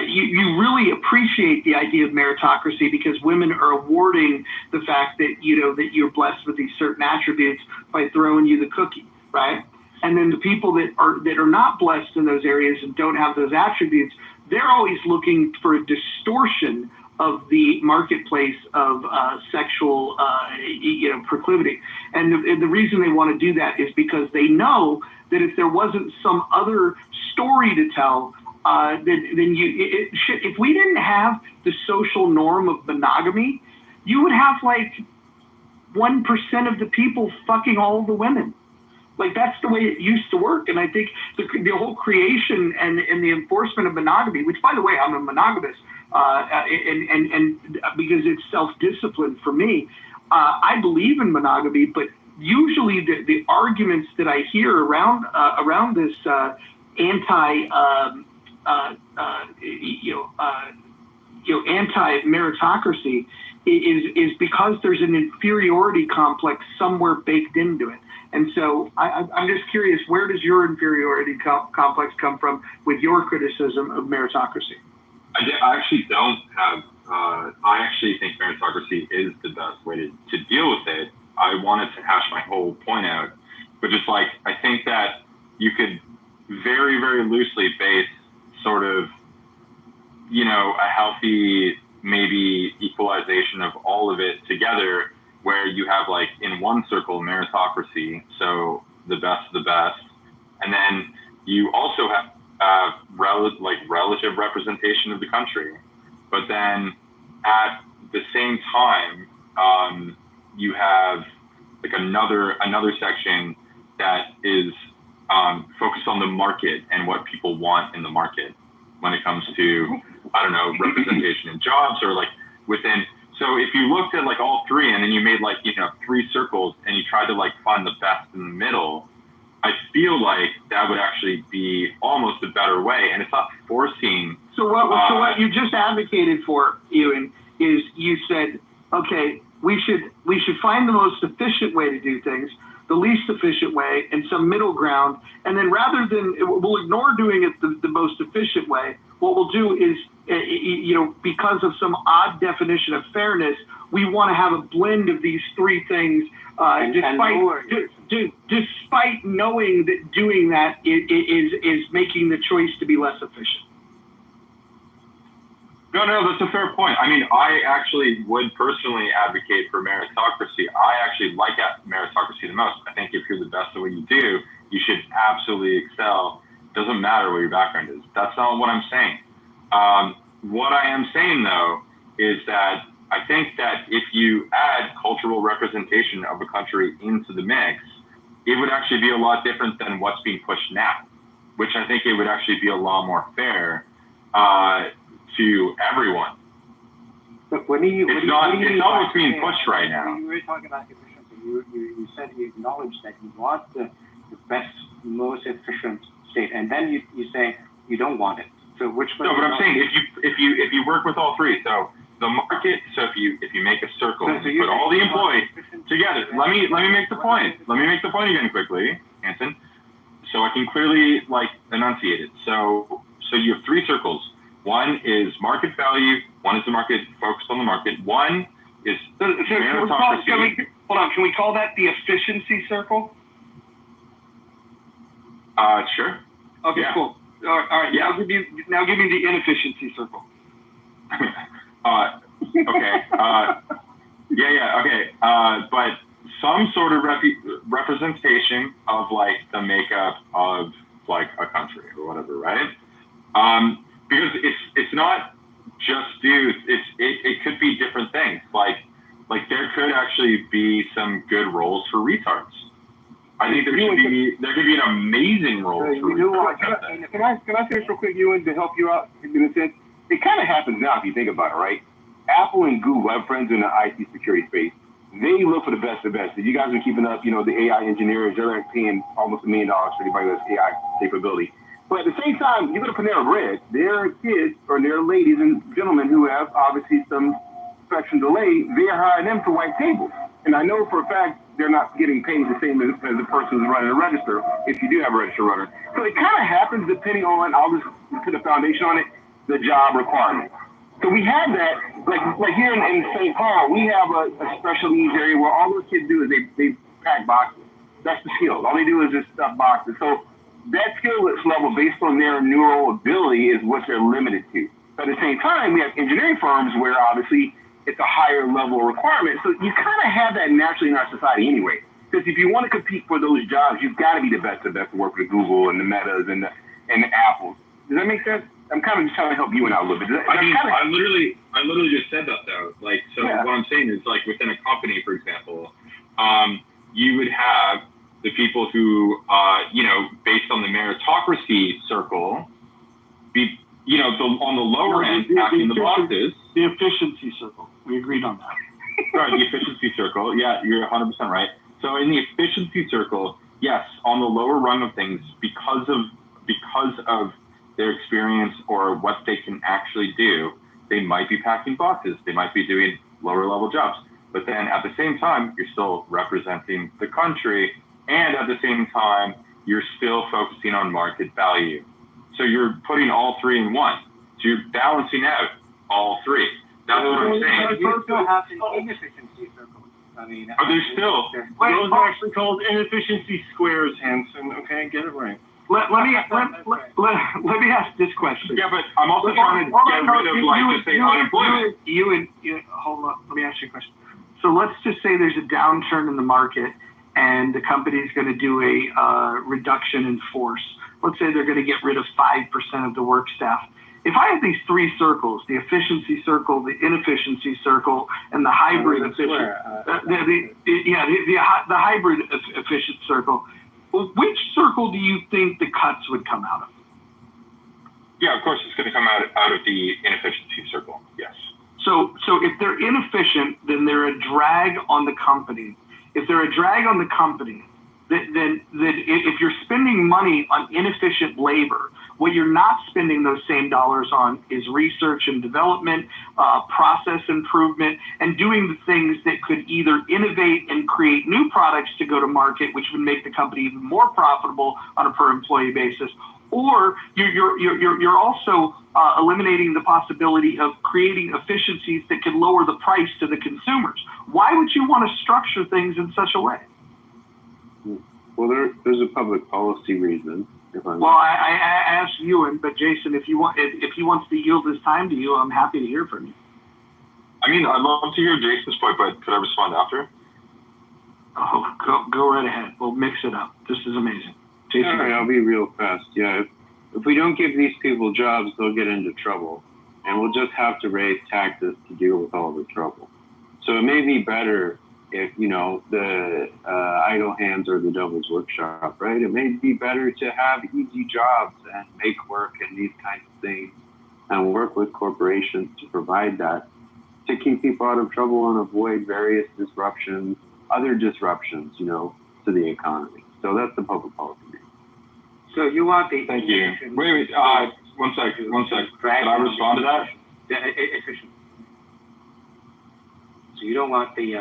you really appreciate the idea of meritocracy because women are awarding the fact that, you know, that you're blessed with these certain attributes by throwing you the cookie, right? And then the people that are not blessed in those areas and don't have those attributes, they're always looking for a distortion of the marketplace of sexual, proclivity. And the reason they want to do that is because they know that if there wasn't some other story to tell, if we didn't have the social norm of monogamy, you would have like 1% of the people fucking all the women. Like, that's the way it used to work. And I think the whole creation and the enforcement of monogamy, which, by the way, I'm a monogamist, and because it's self-discipline for me, I believe in monogamy, but usually the arguments that I hear around this anti-meritocracy is because there's an inferiority complex somewhere baked into it. And so I'm just curious, where does your inferiority complex come from with your criticism of meritocracy? I actually don't have, I actually think meritocracy is the best way to deal with it. I wanted to hash my whole point out, but just like, I think that you could very, very loosely base sort of, you know, a healthy, maybe equalization of all of it together, where you have like in one circle meritocracy, so the best of the best, and then you also have relative representation of the country, but then at the same time, you have like another section that is focused on the market and what people want in the market when it comes to, I don't know, representation in jobs or like within. So if you looked at like all three and then you made like, you know, 3 circles and you tried to like find the best in the middle, I feel like that would actually be almost a better way. And it's not forcing. So what you just advocated for, Ewan, is you said, okay, we should find the most efficient way to do things, the least efficient way, and some middle ground. And then rather than, we'll ignore doing it the most efficient way, what we'll do is, you know, because of some odd definition of fairness, we want to have a blend of these 3 things, despite knowing that doing that is making the choice to be less efficient. No, that's a fair point. I mean, I actually would personally advocate for meritocracy. I actually like meritocracy the most. I think if you're the best at what you do, you should absolutely excel. Doesn't matter what your background is. That's not what I'm saying. What I am saying, though, is that I think that if you add cultural representation of a country into the mix, it would actually be a lot different than what's being pushed now, which I think it would actually be a lot more fair to everyone. Look, it's not what's being pushed right now. When you were talking about efficiency, you said you acknowledge that you want the best, most efficient state, and then you say you don't want it. So which one? No, but I'm saying if you work with all 3, so the market. So if you make a circle, and put all the employees together. Let me make the point. Let me make the point again quickly, Hanson, so I can clearly like enunciate it. So you have 3 circles. One is market value. One is the market focused on the market. One is meritocracy. Can we call that the efficiency circle? Sure. Okay, yeah. Cool. All right. Yeah. Now give me the inefficiency circle. Okay. Okay. But some sort of representation of like the makeup of like a country or whatever, right? Because it's not just dudes. It could be different things. Like there could actually be some good roles for retards. I think there could be an amazing role for retards. Can I say this real quick, Ewan, to help you out in a sense? It kind of happens now if you think about it, right? Apple and Google have friends in the IT security space. They look for the best of the best. If you guys are keeping up, you know, the AI engineers, they're paying almost $1 million for anybody with AI capability. But at the same time, you go to Panera Bread, there are kids or there are ladies and gentlemen who have obviously some inspection delay. They're hiring them to wipe tables. And I know for a fact they're not getting paid the same as the person who's running a register, if you do have a register runner. So it kind of happens depending on, I'll just put a foundation on it, the job requirement. So we have that, like here in St. Paul, we have a special needs area where all those kids do is they pack boxes. That's the skill. All they do is just stuff boxes. So that skill level based on their neural ability is what they're limited to. But at the same time, we have engineering firms where obviously it's a higher level requirement. So you kind of have that naturally in our society anyway. Because if you want to compete for those jobs, you've got to be the best to work with Google and the Metas and the Apples. Does that make sense? I'm kind of just trying to help you out a little bit. I literally just said that though. Like, so yeah. What I'm saying is like within a company, for example, you would have the people who, based on the meritocracy circle, be, on the lower end, packing the boxes. The efficiency circle. We agreed on that. Right, the efficiency circle. Yeah, you're 100% right. So in the efficiency circle, yes, on the lower rung of things, because of their experience or what they can actually do, they might be packing boxes. They might be doing lower level jobs. But then at the same time, you're still representing the country. And at the same time, you're still focusing on market value. So you're putting all three in one. balancing out all three. That's what I'm saying. But you still have the inefficiency circles. I mean, there's still. Those are actually called inefficiency squares, Hanson. Okay, get it right. Let me ask this question. Yeah, but I'm also trying to get rid of just say unemployment. Hold on. Let me ask you a question. So let's just say there's a downturn in the market, and the company is going to do a reduction in force. Let's say they're going to get rid of 5% of the work staff. If I have these three circles, the efficiency circle, the inefficiency circle, and the hybrid the hybrid efficient circle, which circle do you think the cuts would come out of? Yeah, of course it's going to come out of the inefficiency circle. Yes. So if they're inefficient, then they're a drag on the company. If they're a drag on the company, then if you're spending money on inefficient labor, what you're not spending those same dollars on is research and development, process improvement, and doing the things that could either innovate and create new products to go to market, which would make the company even more profitable on a per employee basis. Or you're also eliminating the possibility of creating efficiencies that could lower the price to the consumers. Why would you want to structure things in such a way? Well, there's a public policy reason. I asked Ewan, but Jason, if he wants to yield his time to you, I'm happy to hear from you. I mean, I'd love to hear Jason's point, but could I respond after? Oh, go right ahead. We'll mix it up. This is amazing. Jason, all right, I'll be real fast. Yeah, if we don't give these people jobs, they'll get into trouble, and we'll just have to raise taxes to deal with all the trouble. So it may be better if, the idle hands are the devil's workshop, right? It may be better to have easy jobs and make work and these kinds of things and work with corporations to provide that, to keep people out of trouble and avoid various other disruptions, to the economy. So that's the public policy. So you want the... Thank you. Wait, one sec. Can I respond to that? Efficient. So you don't want you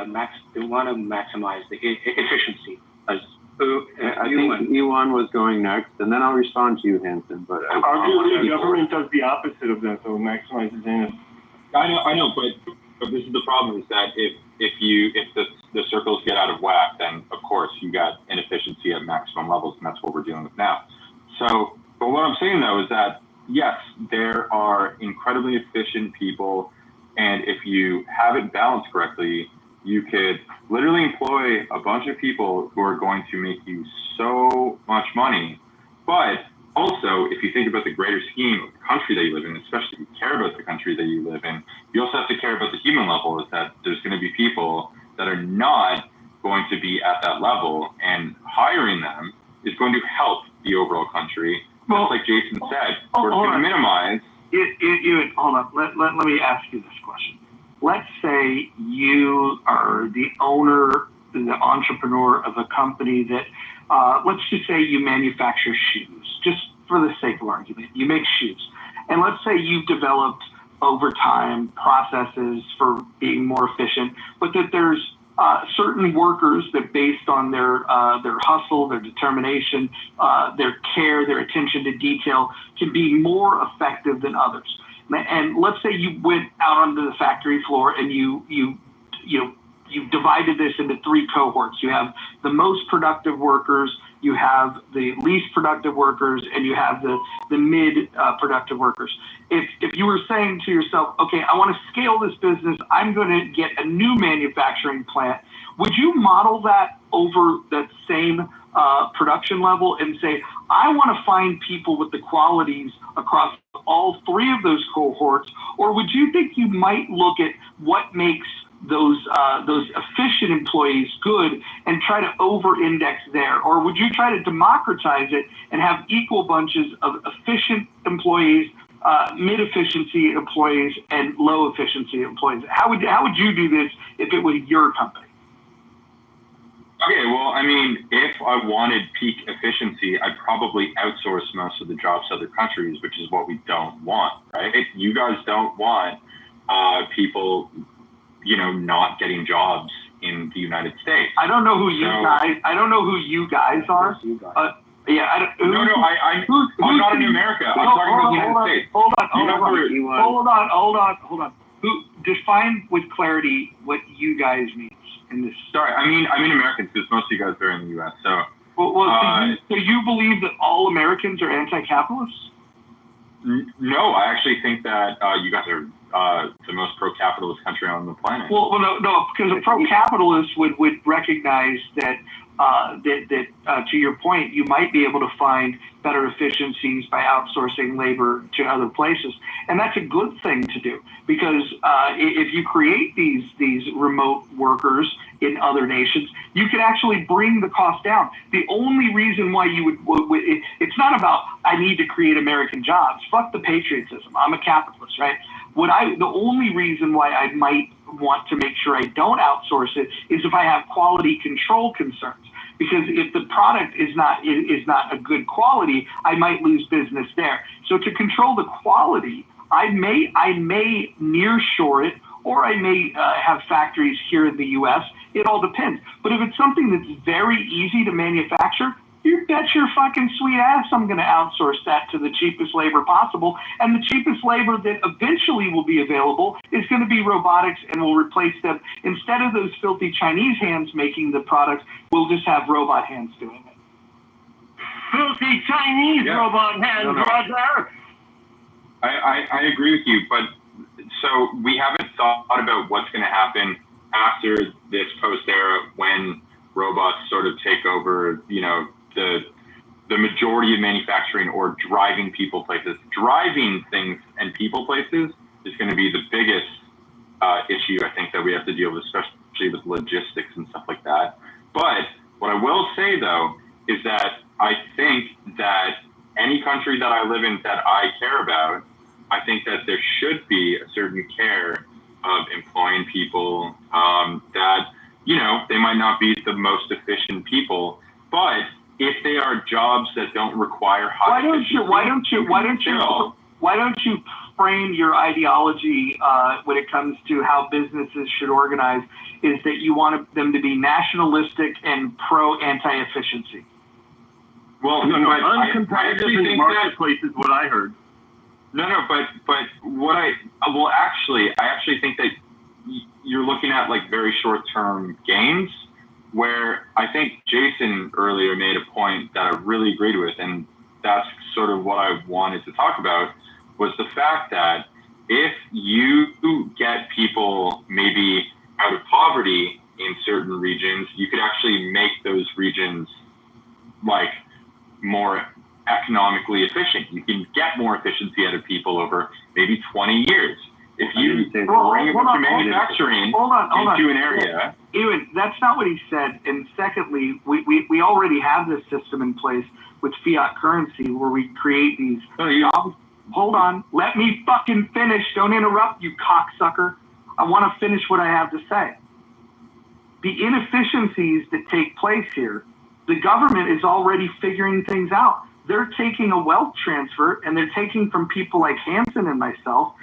want to maximize the efficiency. I think Ewan was going next, and then I'll respond to you, Hanson. But arguably, the government does the opposite of that, though, maximizes in. I know, but this is the problem: is that if the circles get out of whack, then of course you got inefficiency at maximum levels, and that's what we're dealing with now. So, but what I'm saying though is that yes, there are incredibly efficient people. And if you have it balanced correctly, you could literally employ a bunch of people who are going to make you so much money. But also, if you think about the greater scheme of the country that you live in, especially if you care about the country that you live in, you also have to care about the human level, is that there's going to be people that are not going to be at that level, and hiring them is going to help the overall country. Just like Jason said, we're going to minimize. Hold on. Let me ask you this question. Let's say you are the owner, the entrepreneur of a company that, let's just say you manufacture shoes, just for the sake of argument. You make shoes. And let's say you've developed over time processes for being more efficient, but that there's certain workers that based on their hustle, their determination, their care, their attention to detail can be more effective than others. And let's say you went out onto the factory floor and you divided this into three cohorts. You have the most productive workers, you have the least productive workers, and you have the mid productive workers. If you were saying to yourself, okay, I want to scale this business, I'm going to get a new manufacturing plant, would you model that over that same production level and say, I want to find people with the qualities across all three of those cohorts? Or would you think you might look at what makes those efficient employees good and try to over-index there? Or would you try to democratize it and have equal bunches of efficient employees, mid-efficiency employees, and low-efficiency employees? How would you do this if it was your company? Okay, well, I mean, if I wanted peak efficiency, I'd probably outsource most of the jobs to other countries, which is what we don't want, right? You guys don't want people, not getting jobs in the United States. I don't know who you guys are. Yeah, I'm not in America. I'm talking about the United States. Hold on. Define with clarity what you guys mean in this. Sorry, I mean Americans, because most of you guys are in the U.S. So. So you believe that all Americans are anti-capitalists? No, I actually think that you guys are the most pro-capitalist country on the planet. Well, no, because a pro-capitalist would recognize that to your point, you might be able to find better efficiencies by outsourcing labor to other places, and that's a good thing to do, because if you create these remote workers in other nations, you can actually bring the cost down. The only reason why you would it's not about I need to create American jobs. Fuck the patriotism. I'm a capitalist, right? The only reason why I might want to make sure I don't outsource it is if I have quality control concerns. Because if the product is not a good quality, I might lose business there. So to control the quality, I may nearshore it, or I may have factories here in the U.S. It all depends. But if it's something that's very easy to manufacture, you bet your fucking sweet ass I'm going to outsource that to the cheapest labor possible. And the cheapest labor that eventually will be available is going to be robotics, and will replace them. Instead of those filthy Chinese hands making the products, we'll just have robot hands doing it. Filthy Chinese robot hands, Roger! I agree with you, but so we haven't thought about what's going to happen after this post-era when robots sort of take over, the majority of manufacturing, or driving people places. Driving things and people places is going to be the biggest issue, I think, that we have to deal with, especially with logistics and stuff like that. But what I will say, though, is that I think that any country that I live in that I care about, I think that there should be a certain care of employing people that, they might not be the most efficient people, but if they are jobs that don't require high efficiency, why don't you frame your ideology when it comes to how businesses should organize, is that you want them to be nationalistic and pro anti-efficiency? Well, uncompetitive in the marketplace is what I heard. But what I actually think that you're looking at like very short-term gains, where I think Jason earlier made a point that I really agreed with, and that's sort of what I wanted to talk about, was the fact that if you get people maybe out of poverty in certain regions, you could actually make those regions like more economically efficient. You can get more efficiency out of people over maybe 20 years. If you bring a bunch of manufacturing into an area. Ewan, that's not what he said. And secondly, we already have this system in place with fiat currency where we create these jobs. Hold on. Let me fucking finish. Don't interrupt, you cocksucker. I want to finish what I have to say. The inefficiencies that take place here, the government is already figuring things out. They're taking a wealth transfer, and they're taking from people like Hanson and myself,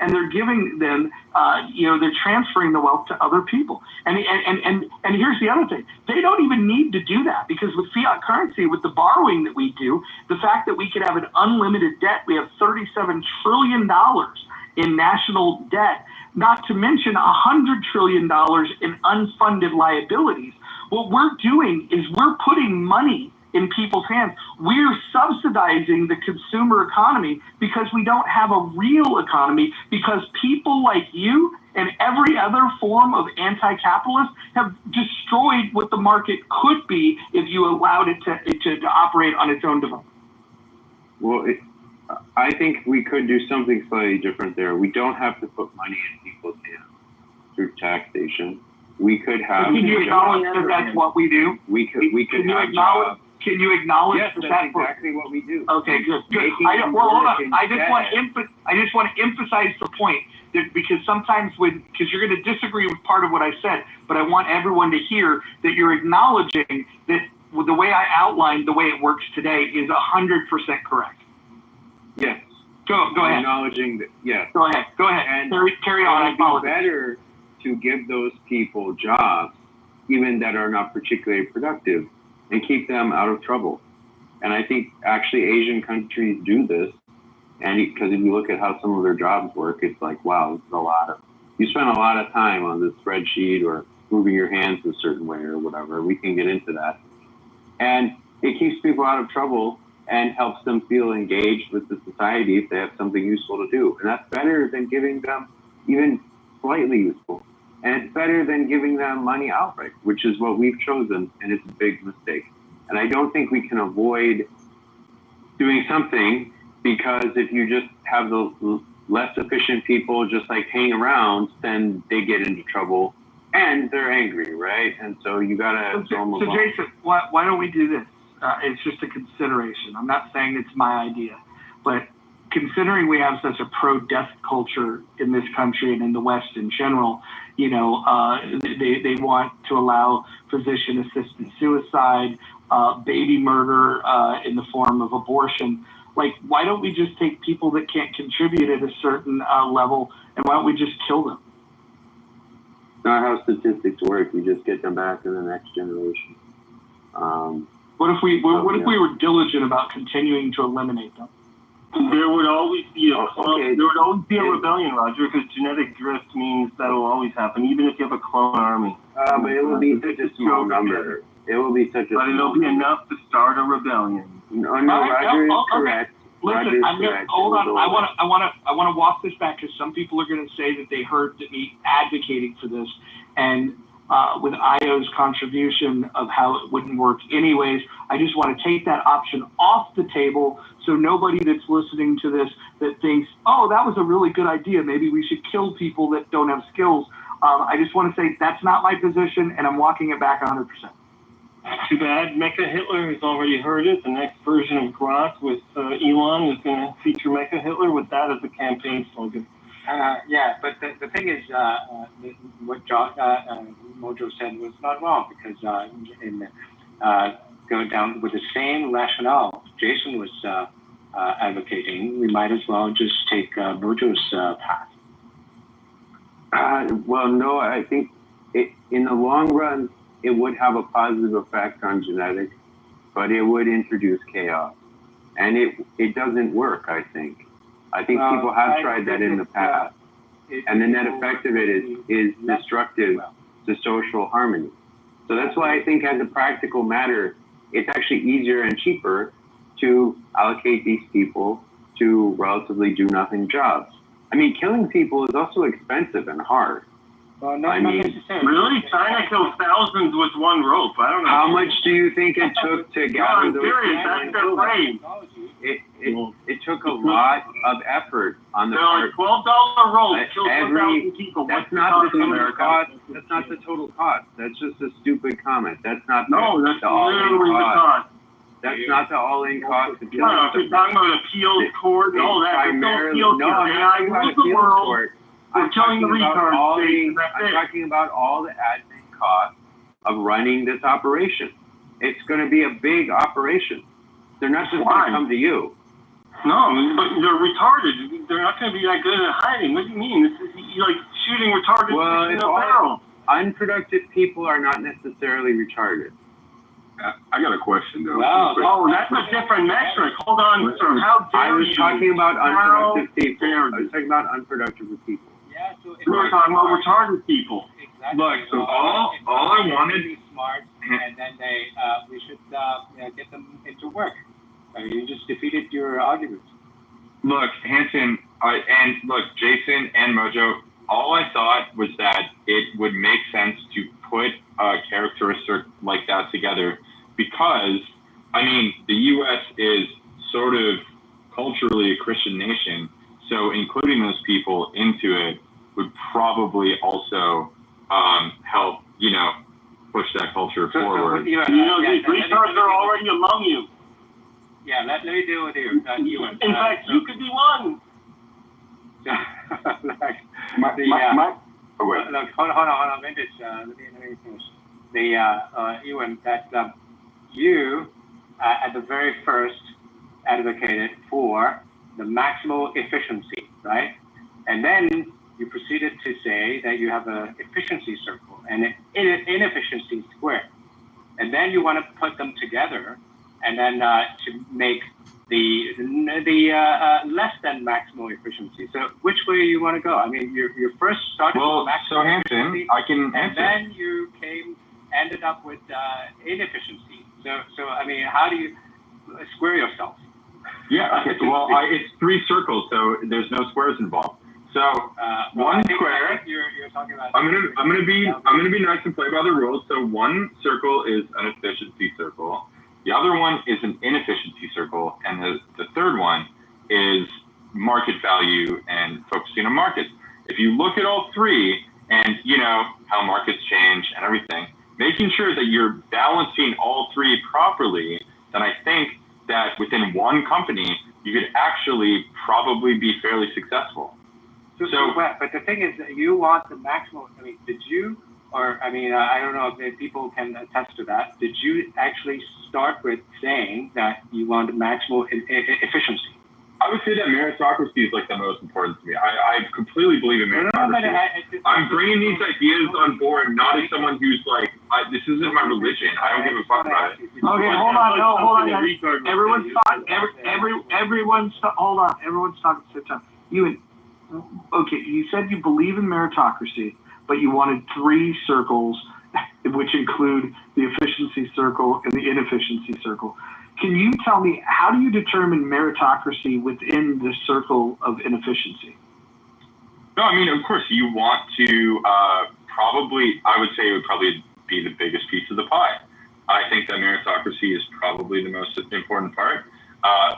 and they're giving them, they're transferring the wealth to other people. And here's the other thing. They don't even need to do that, because with fiat currency, with the borrowing that we do, the fact that we could have an unlimited debt, we have $37 trillion in national debt, not to mention $100 trillion in unfunded liabilities. What we're doing is we're putting money in people's hands. We're subsidizing the consumer economy because we don't have a real economy, because people like you and every other form of anti-capitalist have destroyed what the market could be if you allowed it to operate on its own development. Well, I think we could do something slightly different there. We don't have to put money in people's hands through taxation. We could have. Can you acknowledge that that's what we do? We could have jobs. Can you acknowledge yes, that's exactly what we do. Okay, good. Hold on. I just want to emphasize the point that, because sometimes because you're going to disagree with part of what I said, but I want everyone to hear that you're acknowledging that the way I outlined the way it works today is 100% correct. Yes. Go ahead. Acknowledging that. Yes. Go ahead. And carry on. I apologize. It's better to give those people jobs, even that are not particularly productive, and keep them out of trouble. And I think actually Asian countries do this. And because if you look at how some of their jobs work, it's like, wow, this is you spend a lot of time on this spreadsheet or moving your hands a certain way or whatever. We can get into that. And it keeps people out of trouble and helps them feel engaged with the society if they have something useful to do. And that's better than giving them even slightly useful. And it's better than giving them money outright, which is what we've chosen, and it's a big mistake. And I don't think we can avoid doing something, because if you just have the less efficient people just like hang around, then they get into trouble and they're angry, right? And so you gotta throw them So Jason, why don't we do this? It's just a consideration. I'm not saying it's my idea, but considering we have such a pro-death culture in this country and in the West in general, you know, they want to allow physician-assisted suicide, baby murder in the form of abortion. Like, why don't we just take people that can't contribute at a certain level, and why don't we just kill them? Not how statistics work. We just get them back in the next generation. What if we were diligent about continuing to eliminate them? There would always be a rebellion, Roger, because genetic drift means that will always happen, even if you have a clone army. But it will be such a small number. It will be such a. But it'll be enough to start a rebellion. No, Roger is correct. Listen, hold on. I want to walk this back, because some people are going to say that they heard me advocating for this, and with Io's contribution of how it wouldn't work anyways, I just want to take that option off the table, so nobody that's listening to this that thinks, oh, that was a really good idea, maybe we should kill people that don't have skills. I just want to say that's not my position, and I'm walking it back 100%. Too bad. Mecha Hitler has already heard it. The next version of Grok with Elon is going to feature Mecha Hitler with that as a campaign slogan. Yeah, but the thing is, what Mojo said was not wrong, because going down with the same rationale Jason was advocating, we might as well just take Mojo's path. Well, no, I think in the long run, it would have a positive effect on genetics, but it would introduce chaos. And it doesn't work, I think. I think people have tried that in the past. And the net effect of it is destructive to social harmony. So that's why I think as a practical matter, it's actually easier and cheaper to allocate these people to relatively do-nothing jobs. I mean, killing people is also expensive and hard. Well, not necessarily. Really? China killed thousands with one rope. I don't know. How much do you think it took to gather those people? That's their brain. It took a lot of effort on the part. $12 rope killed 1,000 people. That's not the total cost. That's not the total cost. That's just a stupid comment. That's not the all-in cost. That's not the all-in cost of killing. No, if you're talking about appeals court and all that, primarily, no, I'm not talking about appeals court. I'm talking about all the admin costs of running this operation. It's going to be a big operation. They're not just going to come to you. No, but they're retarded. They're not going to be that good at hiding. What do you mean? It's like shooting retarded fish in a barrel. Unproductive people are not necessarily retarded. I got a question, though. Wow. Oh, that's a different metric. Hold on, sir. How dare you? I was talking about unproductive people. I was talking about unproductive people. Yeah, so we were talking about retarded people. Exactly. Look, so all I wanted to be smart, and then we should get them into work. You just defeated your argument. Look, Hanson, and look, Jason and Mojo, all I thought was that it would make sense to put a characteristic like that together, because, I mean, the U.S. is sort of culturally a Christian nation, so including those people into it would probably also help, push that culture forward. These retards are already among you. Yeah, let me deal with you. In fact, you could be one. Look, hold on. Let me finish. Ewan, that you at the very first advocated for the maximal efficiency, right? And then you proceeded to say that you have an efficiency circle and an inefficiency square. And then you want to put them together and then to make the less than maximal efficiency. So which way you want to go? I mean, you first started with maximal efficiency, I can and then you ended up with inefficiency. So I mean, how do you square yourself? Yeah. Okay. Well, it's 3 circles, so there's no squares involved. So one square. You're talking about. I'm gonna be nice and play by the rules. So one circle is an efficiency circle. The other one is an inefficiency circle, and the third one is market value and focusing on markets. If you look at all 3, and you know how markets change and everything, making sure that you're balancing all 3 properly, then I think that within one company you could actually probably be fairly successful. But the thing is that you want the maximal. I mean, did you, or I mean, I don't know if people can attest to that. Did you actually start with saying that you want maximal efficiency? I would say that meritocracy is like the most important to me. I completely believe in meritocracy. I'm bringing these ideas on board not as someone who's like, this isn't my religion. I don't give a fuck about it. Okay, hold on, guys. Everyone's talking. Everyone's hold on. Everyone's talking at the same time. Okay, you said you believe in meritocracy, but you wanted 3 circles, which include the efficiency circle and the inefficiency circle. Can you tell me, how do you determine meritocracy within the circle of inefficiency? No, I mean, of course, you want to I would say it would probably be the biggest piece of the pie. I think that meritocracy is probably the most important part.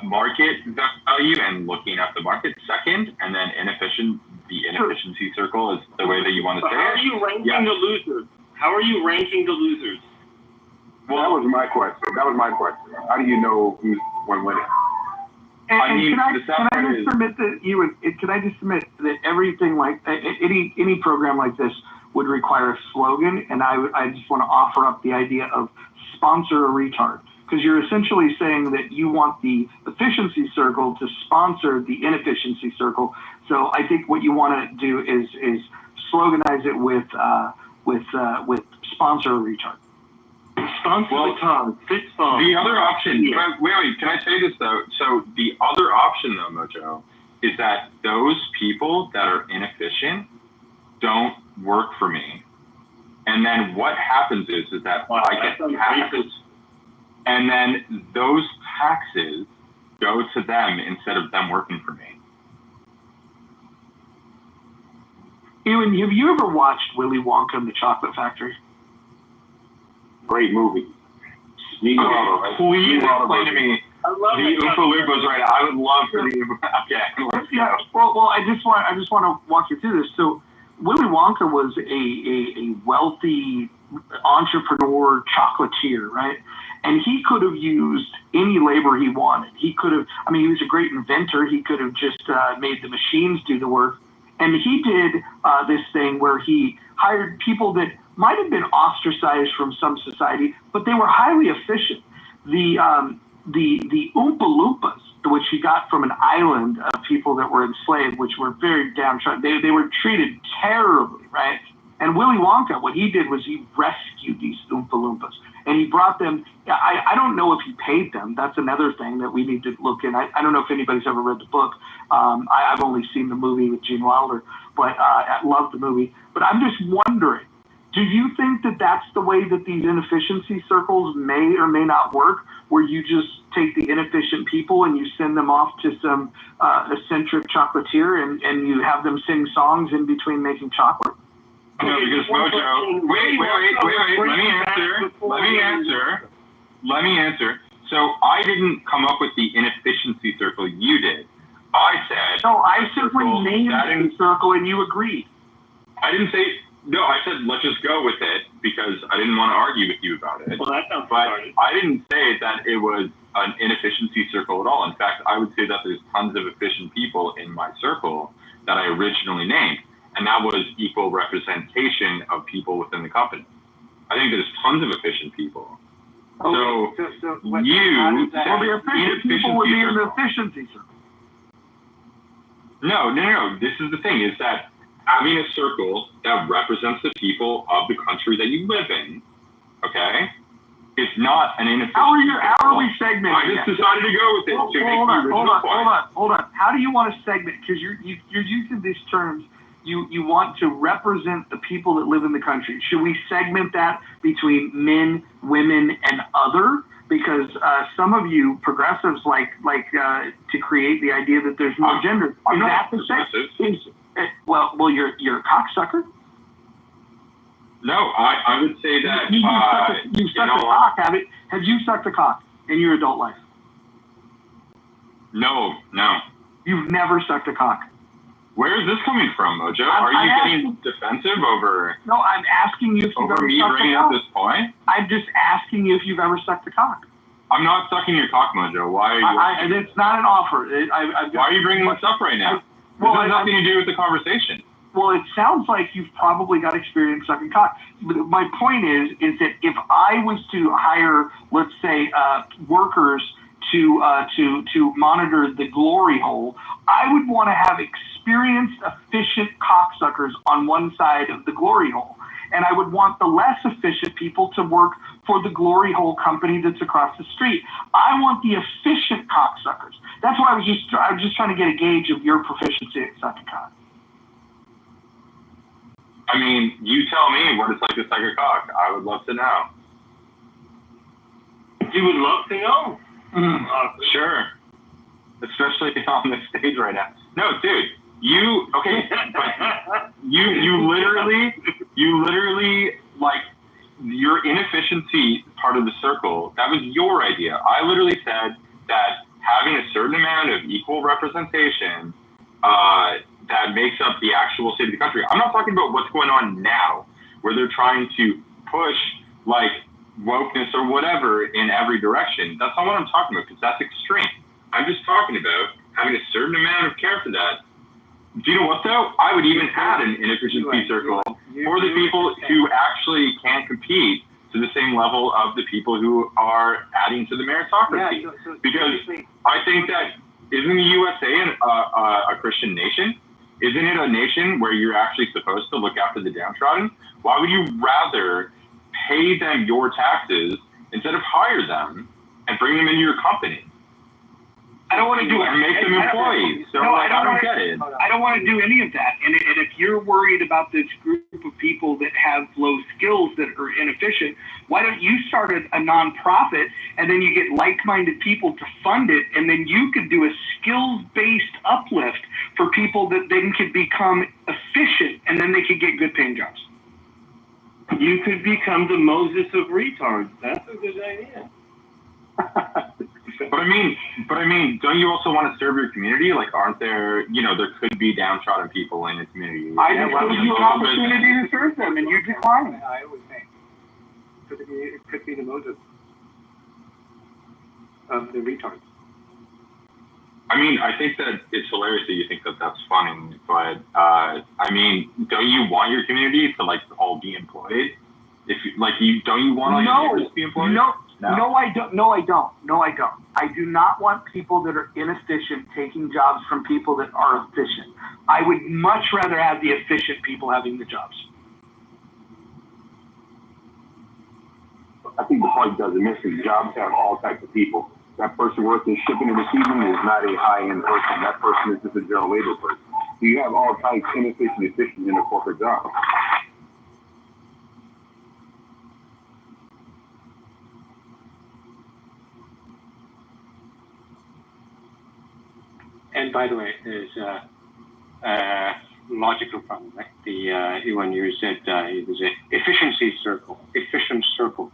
Market value and looking at the market second, and then the inefficiency circle is the way that you want to say it. How are you ranking the losers? How are you ranking the losers? Well, that was my question. How do you know who's winning? Can I just submit that everything like any program like this would require a slogan, and I just want to offer up the idea of sponsor a retard. Because you're essentially saying that you want the efficiency circle to sponsor the inefficiency circle. So I think what you want to do is sloganize it with sponsor a retard. Sponsor a retard. The other option. Yeah. Wait. Can I say this though? So the other option though, Mojo, is that those people that are inefficient don't work for me, and then what happens is that I get taxes. And then those taxes go to them instead of them working for me. Ewan, have you ever watched Willy Wonka and the Chocolate Factory? Great movie. Please explain to me the Oompa Loompas right now. I would love for the okay. Yeah. Well, I just want to walk you through this. So Willy Wonka was a wealthy entrepreneur chocolatier, right? And he could have used any labor he wanted. He could have, he was a great inventor. He could have just made the machines do the work. And he did this thing where he hired people that might have been ostracized from some society, but they were highly efficient. The Oompa Loompas, which he got from an island of people that were enslaved, which were very downtrodden, they were treated terribly, right? And Willy Wonka, what he did was he rescued these Oompa Loompas. And he brought them, I don't know if he paid them. That's another thing that we need to look in. I don't know if anybody's ever read the book. I've only seen the movie with Gene Wilder, but I love the movie. But I'm just wondering, do you think that that's the way that these inefficiency circles may or may not work, where you just take the inefficient people and you send them off to some eccentric chocolatier and you have them sing songs in between making chocolate? No, because Mojo, wait. Let me answer. So I didn't come up with the inefficiency circle. You did. I said. No, I simply named the circle and you agreed. I didn't say. No, I said let's just go with it because I didn't want to argue with you about it. Well, that sounds but I didn't say that it was an inefficiency circle at all. In fact, I would say that there's tons of efficient people in my circle that I originally named. And that was equal representation of people within the company. I think there's tons of efficient people. Okay. So the efficient people would be in the efficiency circle. No. This is the thing, is that having a circle that represents the people of the country that you live in, okay, is not an inefficient. How are we segmenting? I just decided to go with it to make the original point. Hold on. How do you want to segment? Because you're using these terms. You want to represent the people that live in the country. Should we segment that between men, women, and other? Because some of you progressives like to create the idea that there's more gender. I'm not progressive. Well, you're a cocksucker. No, I would say that you sucked a cock. Have you sucked a cock in your adult life? No. You've never sucked a cock. Where is this coming from, Mojo? Are you getting defensive over? No, I'm asking you if you've ever me sucked bringing a cock. up this point. I'm just asking you if you've ever sucked a cock. I'm not sucking your cock, Mojo. Why are you? It's not an offer. Why are you bringing this up right now? This has nothing to do with the conversation. Well, it sounds like you've probably got experience sucking cock. But my point is that if I was to hire, let's say, workers to monitor the glory hole, I would want to have experienced, efficient cocksuckers on one side of the glory hole. And I would want the less efficient people to work for the glory hole company that's across the street. I want the efficient cocksuckers. That's why I was just trying to get a gauge of your proficiency at sucking cock. I mean, you tell me what it's like to suck a cock. I would love to know. You would love to know? Sure. Especially on the stage right now. No, dude. But you literally, like, your inefficiency part of the circle, that was your idea. I literally said that having a certain amount of equal representation, that makes up the actual state of the country. I'm not talking about what's going on now, where they're trying to push, like, wokeness or whatever in every direction. That's not what I'm talking about, because that's extreme. I'm just talking about having a certain amount of care for that. Do you know what, though? I would even add an inefficiency circle for the people who actually can't compete to the same level of the people who are adding to the meritocracy. Because I think that, isn't the USA a Christian nation? Isn't it a nation where you're actually supposed to look after the downtrodden? Why would you rather pay them your taxes instead of hire them and bring them into your company? I don't want to do it. And make them employees. So no, I don't get it. I don't want to do any of that. And if you're worried about this group of people that have low skills that are inefficient, why don't you start a nonprofit and then you get like-minded people to fund it, and then you could do a skills-based uplift for people that then could become efficient, and then they could get good paying jobs. You could become the Moses of retards. That's a good idea. But I mean, don't you also want to serve your community? Like, aren't there, there could be downtrodden people in the community. I just gave you an opportunity to serve them, and you declined. I would think it could be the Moses of the retards. I mean, I think that it's hilarious that you think that that's funny, but I mean, don't you want your community to like all be employed? If you don't you want all your neighbors to be employed? No, I don't. I do not want people that are inefficient taking jobs from people that are efficient. I would much rather have the efficient people having the jobs. I think the point doesn't miss is jobs have all types of people. That person working shipping and receiving is not a high-end person. That person is just a general labor person. So you have all types of inefficient, efficient in a corporate job. And by the way, there's a logical problem, right? When you said it was an efficient circle,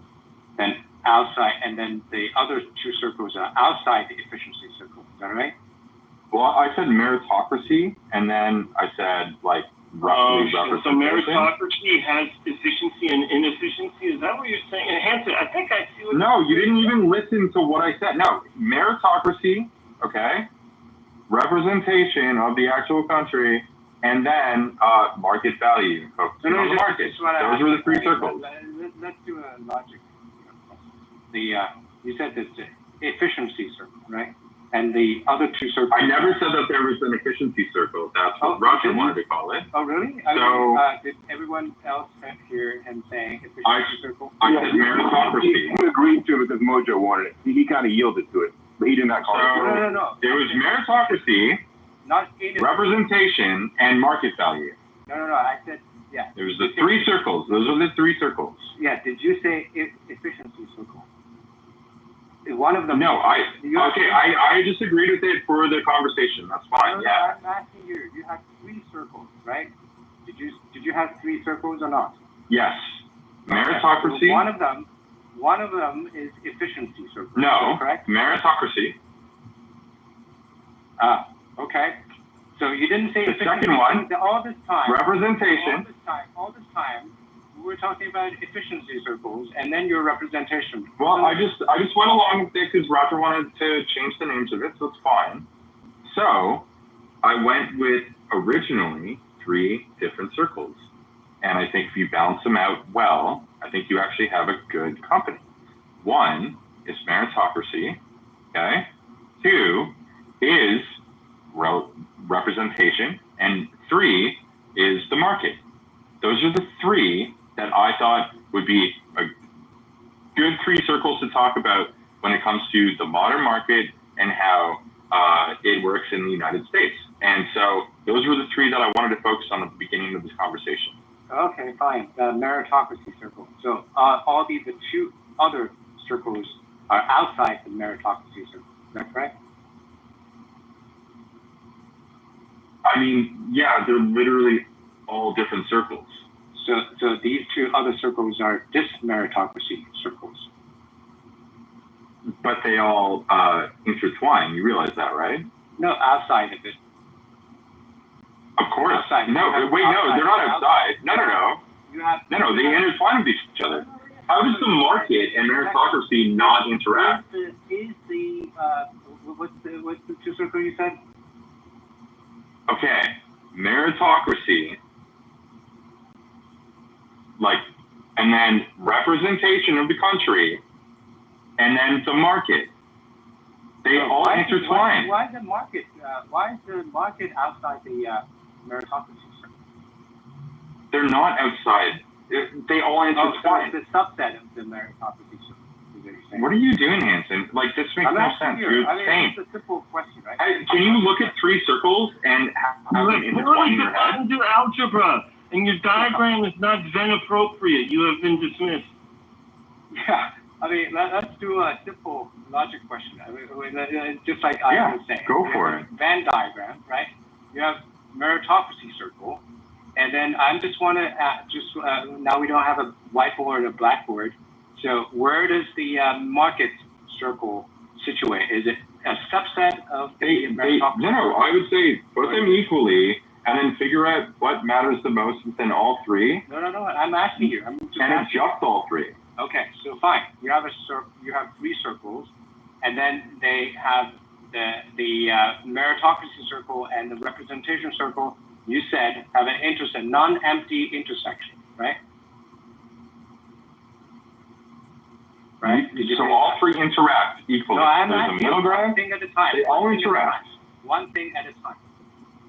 then outside, and then the other two circles are outside the efficiency circle. Is that right? Well, I said meritocracy, and then I said like roughly representation. So meritocracy has efficiency and inefficiency. Is that what you're saying? Enhance it. I think I see what. No, you didn't even listen to what I said. No, meritocracy. Okay. Representation of the actual country, and then market value. Focusing on the market. Those were the three circles. Let's do a logic. You said that efficiency circle, right? and the other two circles. I never said that there was an efficiency circle. That's what Roger wanted to call it. Oh, really? Did everyone else hear him saying efficiency circle? I said meritocracy. He agreed to it because Mojo wanted it. He kind of yielded to it, but he did not call it. No. There was meritocracy, not representation, and market value. No. I said, yeah. There's the three circles. Those are the three circles. Yeah. Did you say efficiency circle? One of them. No, I just agreed with it for the conversation. That's fine. Yeah. I'm asking you. You have three circles, right? Did you have three circles or not? Yes. Meritocracy. Okay. So one of them is efficiency circle. No. Correct. Meritocracy. Okay. So you didn't say the efficiency. second one. All this time. Representation. All this time. We're talking about efficiency circles, and then your representation. Well, I just went along with it because Roger wanted to change the names of it, so it's fine. So I went with originally 3 different circles, and I think if you balance them out well, I think you actually have a good company. 1 is meritocracy, okay? 2 is representation, and 3 is the market. Those are the 3 that I thought would be a good 3 circles to talk about when it comes to the modern market and how it works in the United States. And so those were the 3 that I wanted to focus on at the beginning of this conversation. Okay, fine. The meritocracy circle. So all the 2 other circles are outside the meritocracy circle. Is that correct? I mean, yeah, they're literally all different circles. So these 2 other circles are dis-meritocracy circles. But they all intertwine. You realize that, right? No, outside of it. Of course. Outside. No, wait, no, they're not outside. No. No, they intertwine with each other. How does the market and meritocracy not interact? What's the 2 circles you said? Okay, meritocracy, and then representation of the country, and then the market. They all intertwine. Why is the market outside the meritocracy circle? They're not outside. They all intertwine. So it's the subset of the meritocracy circle. What are you doing, Hanson? This makes no sense. You're insane. It's a simple question, right? Can you look at 3 circles and have them intertwine in your head? You do algebra, and your diagram is not Venn appropriate. You have been dismissed. Yeah, I mean, let's do a simple logic question. Just like I was saying. Go for it. Venn diagram, right? You have meritocracy circle, and then I just want to now we don't have a whiteboard or a blackboard. So where does the market circle situate? Is it a subset of the meritocracy? No, I would say put them equally and then figure out what matters the most within all 3. No. I'm asking you. Adjust all 3. Okay, so fine. You have 3 circles, and then they have the meritocracy circle and the representation circle. You said have a non-empty intersection, right? Right? So all 3 interact equally. No, I'm There's a asking middle ground. one thing at a time. They all interact. One thing at a time.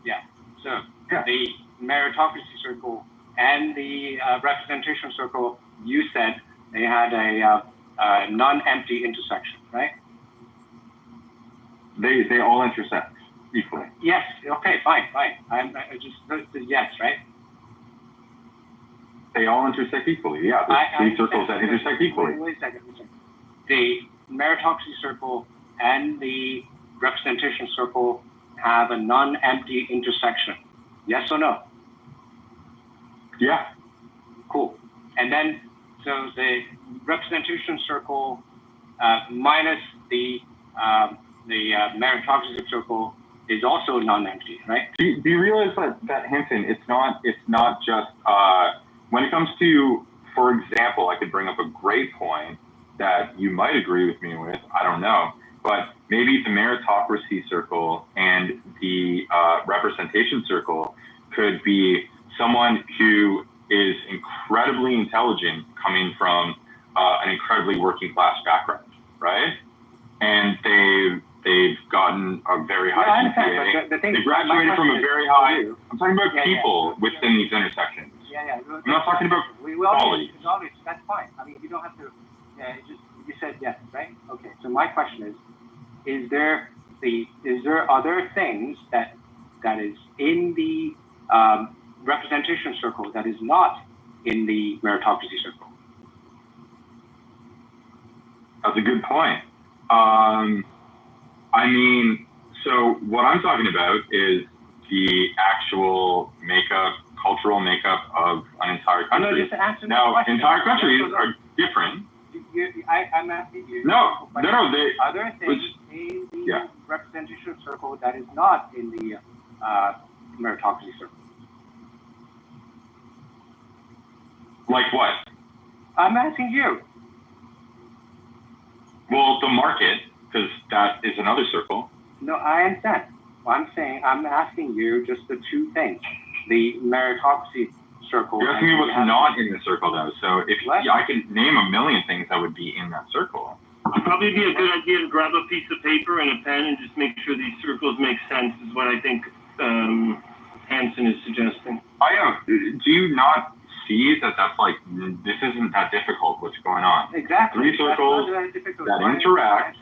Yeah. So the meritocracy circle and the representation circle, you said they had a non-empty intersection, right? They all intersect equally. Yes. Okay. Fine. I just yes, right? They all intersect equally. Yeah, there's 3 circles that intersect equally. Wait a second. The meritocracy circle and the representation circle have a non-empty intersection. Yes or no? Yeah. Cool. And then, so the representation circle minus the meritocracy circle is also non-empty, right? Do you realize that Hinton, it's not just when it comes to, for example, I could bring up a great point that you might agree with me with, I don't know, but maybe the meritocracy circle and the representation circle could be someone who is incredibly intelligent coming from an incredibly working class background, right? And they they've gotten a very high I GPA. understand, but They graduated from a very high. I'm talking about people within these intersections. Yeah. I'm not talking about we quality. always, that's fine. I mean, you don't have to. You said yes, right? Okay. So my question is there other things that is in the representation circle that is not in the meritocracy circle? That's a good point. I mean, so what I'm talking about is the actual makeup, cultural makeup of an entire country. No, just answer now, the question. entire countries are different. I'm asking you. No. Are there things in the representation circle that is not in the meritocracy circle? Like what? I'm asking you. Well, the market, because that is another circle. No, I understand. I'm asking you just the two things. The meritocracy circle. You're asking me what's not in the circle, though. So if I can name a million things that would be in that circle. It'd probably be a good idea to grab a piece of paper and a pen and just make sure these circles make sense, is what I think Hanson is suggesting. I know. Do you not see that that's like, this isn't that difficult, what's going on? Exactly. 3 circles that interact.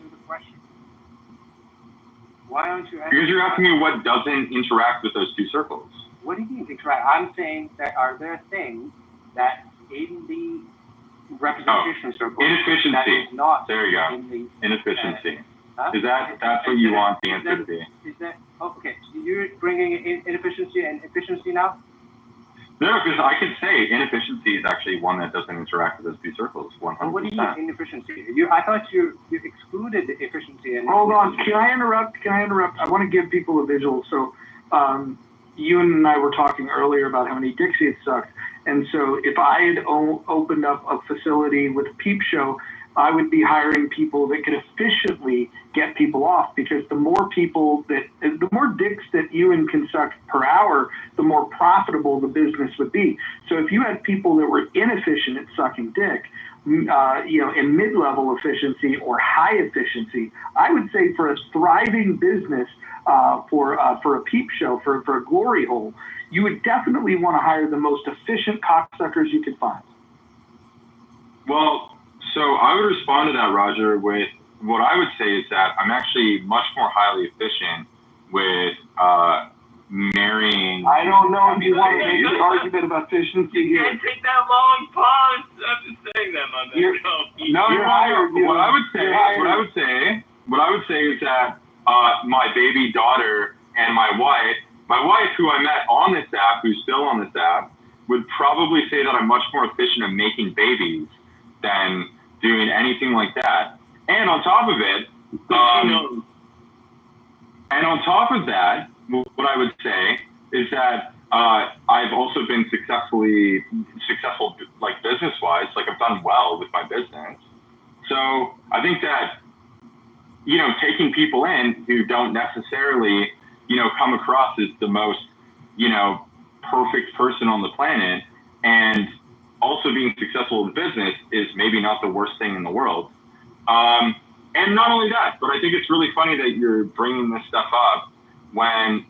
Why aren't you asking? Because you're asking me what doesn't interact with those 2 circles. What do you mean interact? I'm saying that are there things that in the representation circle inefficiency. that is not there you go. In the, inefficiency. Huh? That's what you want the answer to be. Is that okay? You're bringing in inefficiency and efficiency now? No, because I could say inefficiency is actually one that doesn't interact with those 2 circles. 100%. What do you mean inefficiency? I thought you excluded the efficiency. And hold on, can I interrupt? I want to give people a visual. So, you and I were talking earlier about how many Dixie it sucked, and so if I had opened up a facility with a peep show, I would be hiring people that could efficiently get people off, because the more dicks that you can suck per hour, the more profitable the business would be. So if you had people that were inefficient at sucking dick, in mid-level efficiency or high efficiency, I would say for a thriving business, for a peep show, for a glory hole, you would definitely want to hire the most efficient cocksuckers you could find. Well, so I would respond to that, Roger, with what I would say is that I'm actually much more highly efficient with marrying. I don't know if you want to make an argument about efficiency here. You can't take that long pause. I'm just saying that, my man. What I would say is that my baby daughter and my wife, who I met on this app, who's still on this app, would probably say that I'm much more efficient at making babies than doing anything like that. And on top of it, what I would say is that I've also been successful like business-wise. Like, I've done well with my business. So I think that, taking people in who don't necessarily, come across as the most, perfect person on the planet, and also being successful in business is maybe not the worst thing in the world. And not only that, but I think it's really funny that you're bringing this stuff up when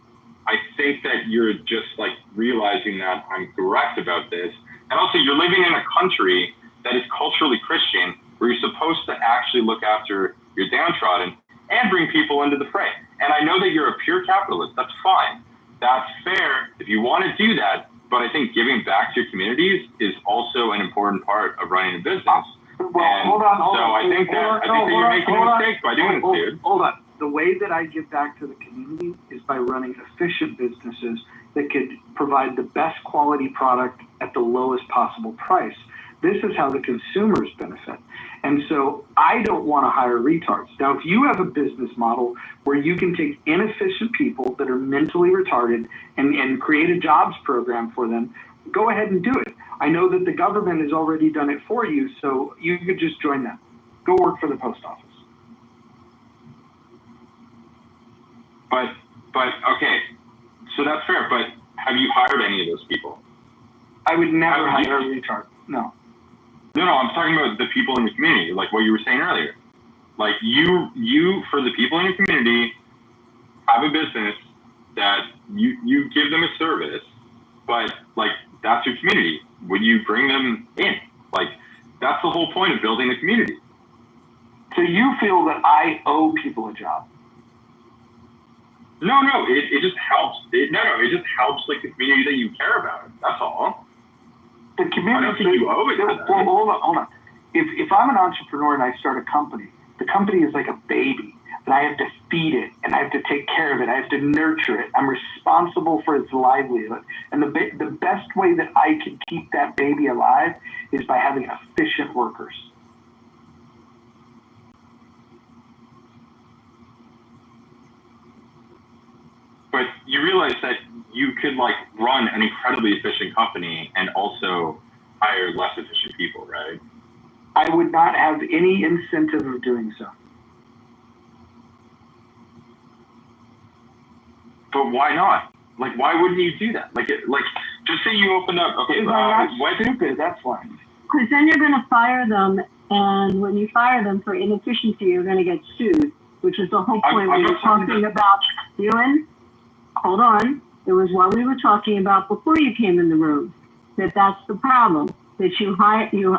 I think that you're just like realizing that I'm correct about this. And also, you're living in a country that is culturally Christian, where you're supposed to actually look after your downtrodden and bring people into the fray. And I know that you're a pure capitalist. That's fine. That's fair if you want to do that. But I think giving back to your communities is also an important part of running a business. Well, hold on. I think that you're making a mistake by doing this, dude. Hold on. The way that I give back to the community is by running efficient businesses that could provide the best quality product at the lowest possible price. This is how the consumers benefit. And so I don't want to hire retards. Now, if you have a business model where you can take inefficient people that are mentally retarded and create a jobs program for them, go ahead and do it. I know that the government has already done it for you, so you could just join them. Go work for the post office. But okay, so that's fair. But have you hired any of those people? I would never hire a retard. No. No, I'm talking about the people in the community, like what you were saying earlier. Like you for the people in your community have a business that you give them a service, but like that's your community. Would you bring them in? Like that's the whole point of building the community. So you feel that I owe people a job? No, it just helps. It just helps like the community that you care about. That's all. The community. I don't think you owe it to them. Well, hold on. If I'm an entrepreneur and I start a company, the company is like a baby, and I have to feed it, and I have to take care of it. I have to nurture it. I'm responsible for its livelihood. And the best way that I can keep that baby alive is by having efficient workers. But you realize that you could like run an incredibly efficient company and also hire less efficient people, right? I would not have any incentive of doing so. But why not? Like, why wouldn't you do that? Like, just say you open up. Okay, I'm not stupid. That's why. Because then you're going to fire them, and when you fire them for inefficiency, you're going to get sued, which is the whole point we were talking about. Ewan, hold on. It was what we were talking about before you came in the room. That's the problem. That you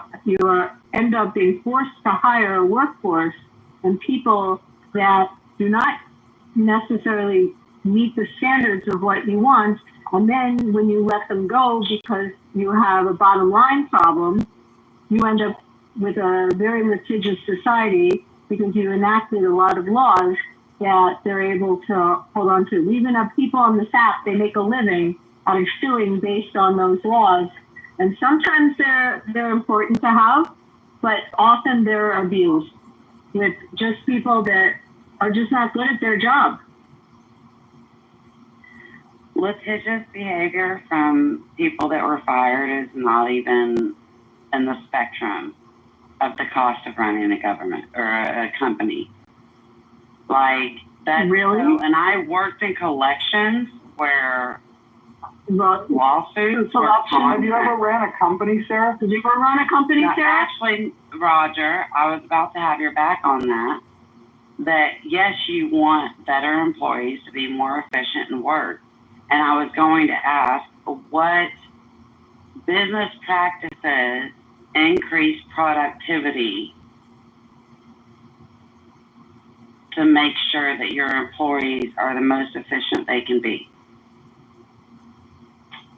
end up being forced to hire a workforce and people that do not necessarily meet the standards of what you want, and then when you let them go because you have a bottom line problem, you end up with a very litigious society because you enacted a lot of laws that they're able to hold on to. We even have people on the staff, they make a living out of suing based on those laws. And sometimes they're important to have, but often they're abused with just people that are just not good at their job. Litigious behavior from people that were fired is not even in the spectrum of the cost of running a government or a company. Like that. Really? So, and I worked in collections where lawsuits. Have you ever ran a company, Sarah? Did you ever run a company, Sarah? Actually, Roger, I was about to have your back on that. That yes, you want better employees to be more efficient in work. And I was going to ask what business practices increase productivity to make sure that your employees are the most efficient they can be.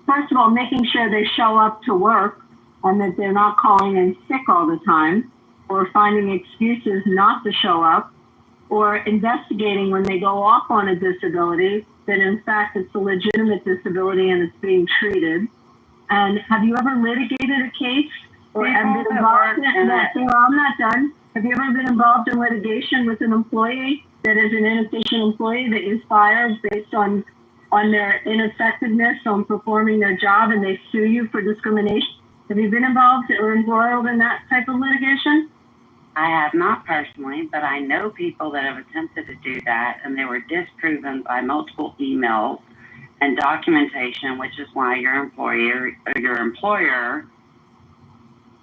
First of all, making sure they show up to work and that they're not calling in sick all the time or finding excuses not to show up or investigating when they go off on a disability that in fact it's a legitimate disability and it's being treated. And have you ever litigated a case or been involved in that? I'm not done. Have you ever been involved in litigation with an employee that is an inefficient employee that is fired based on their ineffectiveness on performing their job and they sue you for discrimination? Have you been involved or embroiled in that type of litigation? I have not personally, but I know people that have attempted to do that and they were disproven by multiple emails and documentation, which is why your employer or your employer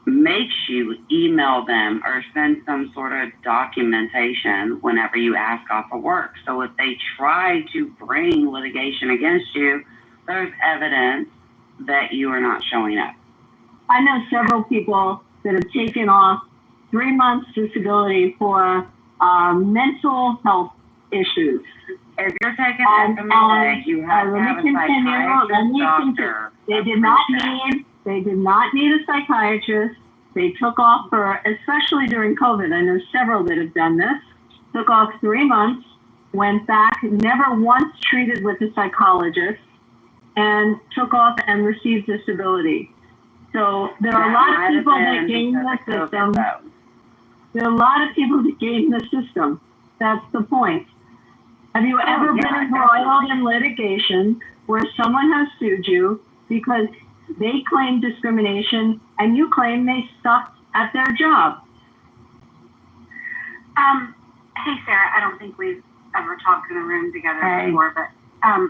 makes you email them or send some sort of documentation whenever you ask off of work. So if they try to bring litigation against you, there's evidence that you are not showing up. I know several people that have taken off 3 months disability for mental health issues. If you're taking FMLA, you have to have a psychiatrist, doctor. They did not need a psychiatrist. They took off for, especially during COVID, I know several that have done this, took off 3 months, went back, never once treated with a psychologist, and took off and received disability. So there are a lot of people that game the system. There are a lot of people that game the system. That's the point. Have you ever been embroiled in litigation where someone has sued you because they claim discrimination and you claim they sucked at their job? Hey, Sarah, I don't think we've ever talked in a room together before, but I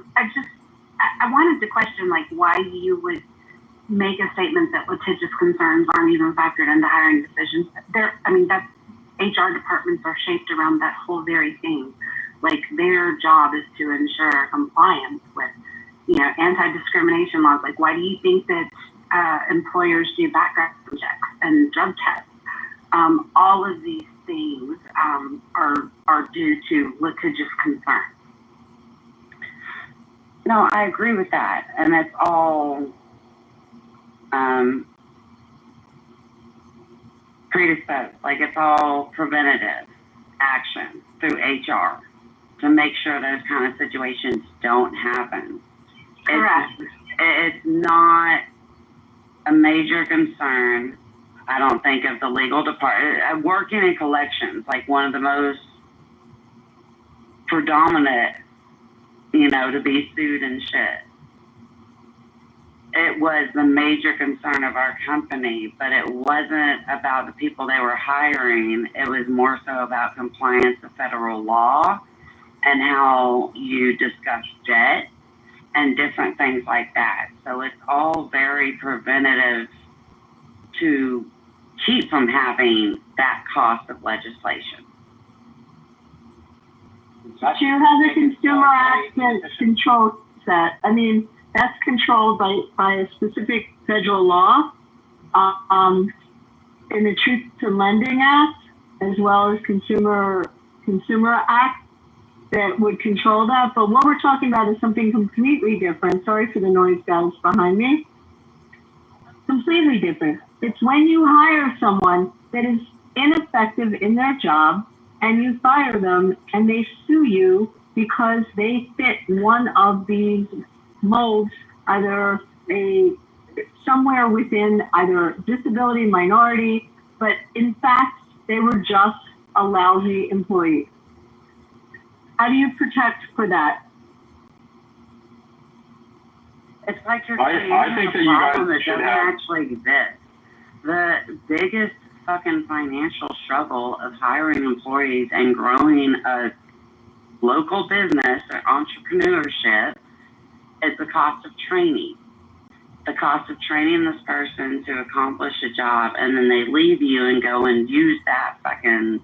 wanted to question like why you would make a statement that litigious concerns aren't even factored into hiring decisions. HR departments are shaped around that whole very thing. Like their job is to ensure compliance with, anti-discrimination laws. Like, why do you think that employers do background checks and drug tests? All of these things are due to litigious concern. No, I agree with that, and it's all predisposed. Like it's all preventative action through HR to make sure those kind of situations don't happen. Correct. It's not a major concern, I don't think, of the legal department. Working in collections, like one of the most predominant, to be sued and shit. It was the major concern of our company, but it wasn't about the people they were hiring. It was more so about compliance with federal law and how you discuss debt and different things like that. So it's all very preventative to keep from having that cost of legislation. But you have the Consumer Act that controls that. I mean, that's controlled by a specific federal law, in the Truth to Lending Act, as well as Consumer Act that would control that. But what we're talking about is something completely different. Sorry for the noise, guys, behind me. Completely different. It's when you hire someone that is ineffective in their job and you fire them and they sue you because they fit one of these molds, either somewhere within either disability, minority, but in fact, they were just a lousy employee. How do you protect for that? It's like you're I think that you guys problem that should doesn't have. actually exist. The biggest fucking financial struggle of hiring employees and growing a local business or entrepreneurship is the cost of training. The cost of training this person to accomplish a job, and then they leave you and go and use that fucking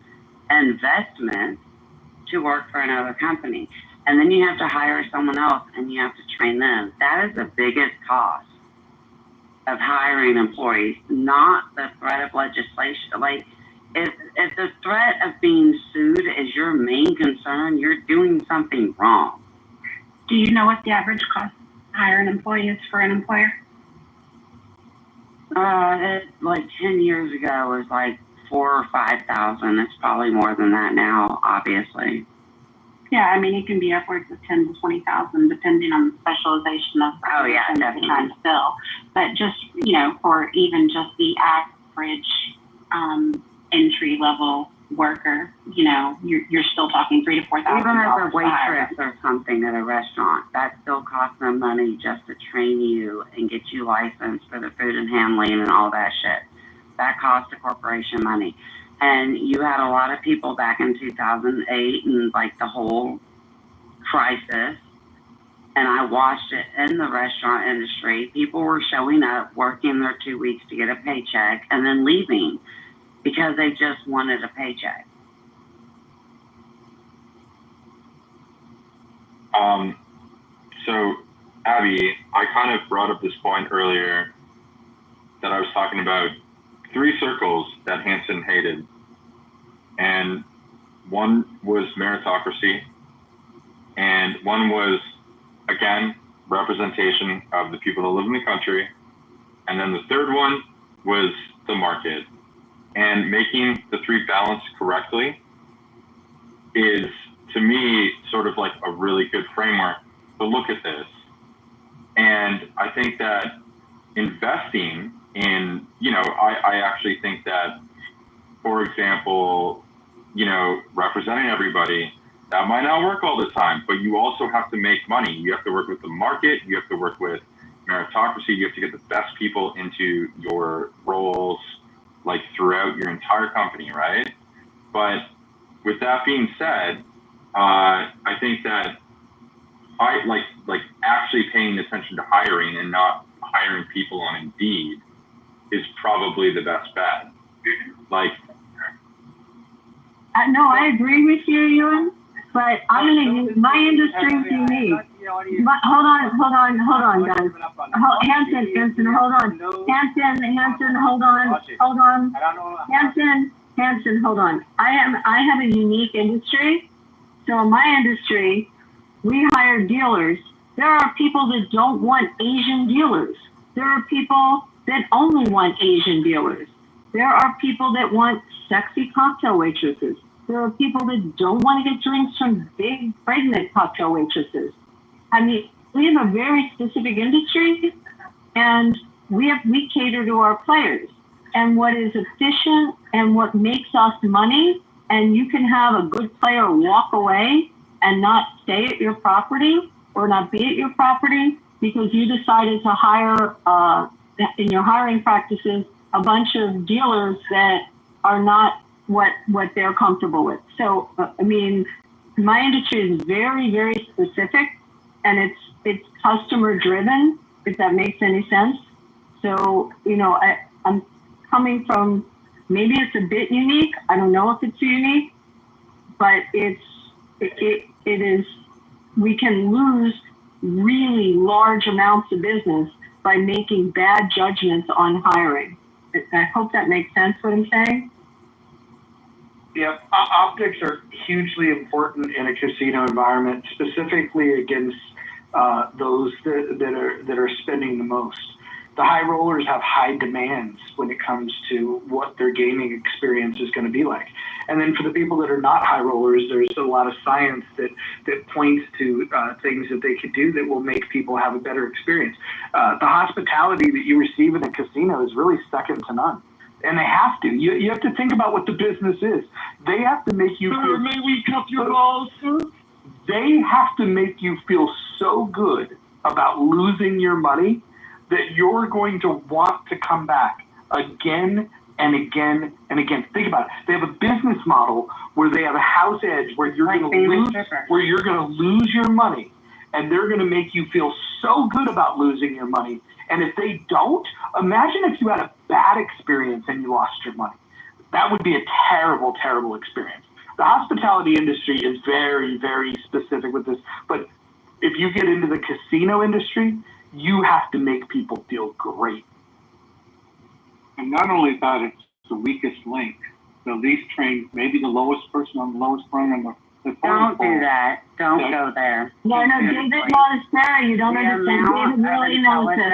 investment to work for another company. And then you have to hire someone else and you have to train them. That is the biggest cost of hiring employees, not the threat of legislation. Like, if the threat of being sued is your main concern, you're doing something wrong. Do you know what the average cost to hire an employee is for an employer? Like 10 years ago, it was like 4,000 or 5,000. It's probably more than that now, obviously. Yeah, I mean, it can be upwards of 10 to 20,000, depending on the specialization of the person definitely trying to fill. But just, for even just the average entry level worker, you're still talking $3,000 to $4,000. Even as a waitress or something at a restaurant, that still costs them money just to train you and get you licensed for the food and handling and all that shit. That costs the corporation money. And you had a lot of people back in 2008 and like the whole crisis. And I watched it in the restaurant industry. People were showing up, working their 2 weeks to get a paycheck, and then leaving because they just wanted a paycheck. So, Abby, I kind of brought up this point earlier that I was talking about 3 circles that Hanson hated. And one was meritocracy, and one was, again, representation of the people that live in the country. And then the third one was the market. And making the 3 balance correctly is, to me, sort of like a really good framework to look at this. And I think that investing in, I actually think that, for example, representing everybody, that might not work all the time, but you also have to make money. You have to work with the market. You have to work with meritocracy. You have to get the best people into your roles, like throughout your entire company, right? But with that being said, I think that I like actually paying attention to hiring and not hiring people on Indeed is probably the best bet. Like, No, I agree with you, Ewan, but my industry is unique. But hold on, guys. Hanson, hold on. Hanson, hold on. Hanson, hold on. I have a unique industry. So in my industry, we hire dealers. There are people that don't want Asian dealers. There are people that only want Asian dealers. There are people that want sexy cocktail waitresses. There are people that don't want to get drinks from big, pregnant cocktail waitresses. I mean, we have a very specific industry, and we cater to our players. And what is efficient and what makes us money, and you can have a good player walk away and not stay at your property or not be at your property because you decided to hire, in your hiring practices, a bunch of dealers that are not what they're comfortable with. So, I mean, my industry is very, very specific, and it's customer driven, if that makes any sense. So, you know, I'm coming from, maybe it's a bit unique. I don't know if it's unique, but it is, we can lose really large amounts of business by making bad judgments on hiring. I hope that makes sense what I'm saying. Yeah, optics are hugely important in a casino environment, specifically against those that are spending the most. The high rollers have high demands when it comes to what their gaming experience is going to be like. And then for the people that are not high rollers, there's a lot of science that points to things that they could do that will make people have a better experience. The hospitality that you receive in a casino is really second to none. And they have to. You have to think about what the business is. They have to make you feel... May we cup your balls, sir? They have to make you feel so good about losing your money that you're going to want to come back again and again and again. Think about it. They have a business model where they have a house edge where you're going to lose your money, and they're going to make you feel so good about losing your money. And if they don't, imagine if you had a bad experience and you lost your money. That would be a terrible, terrible experience. The hospitality industry is very, very specific with this. But if you get into the casino industry, you have to make people feel great. And not only that, it's the weakest link, the least trained, maybe the lowest person on the lowest rung on the Don't do that. Don't go there. No, David knows Sarah. You don't understand. David really knows this.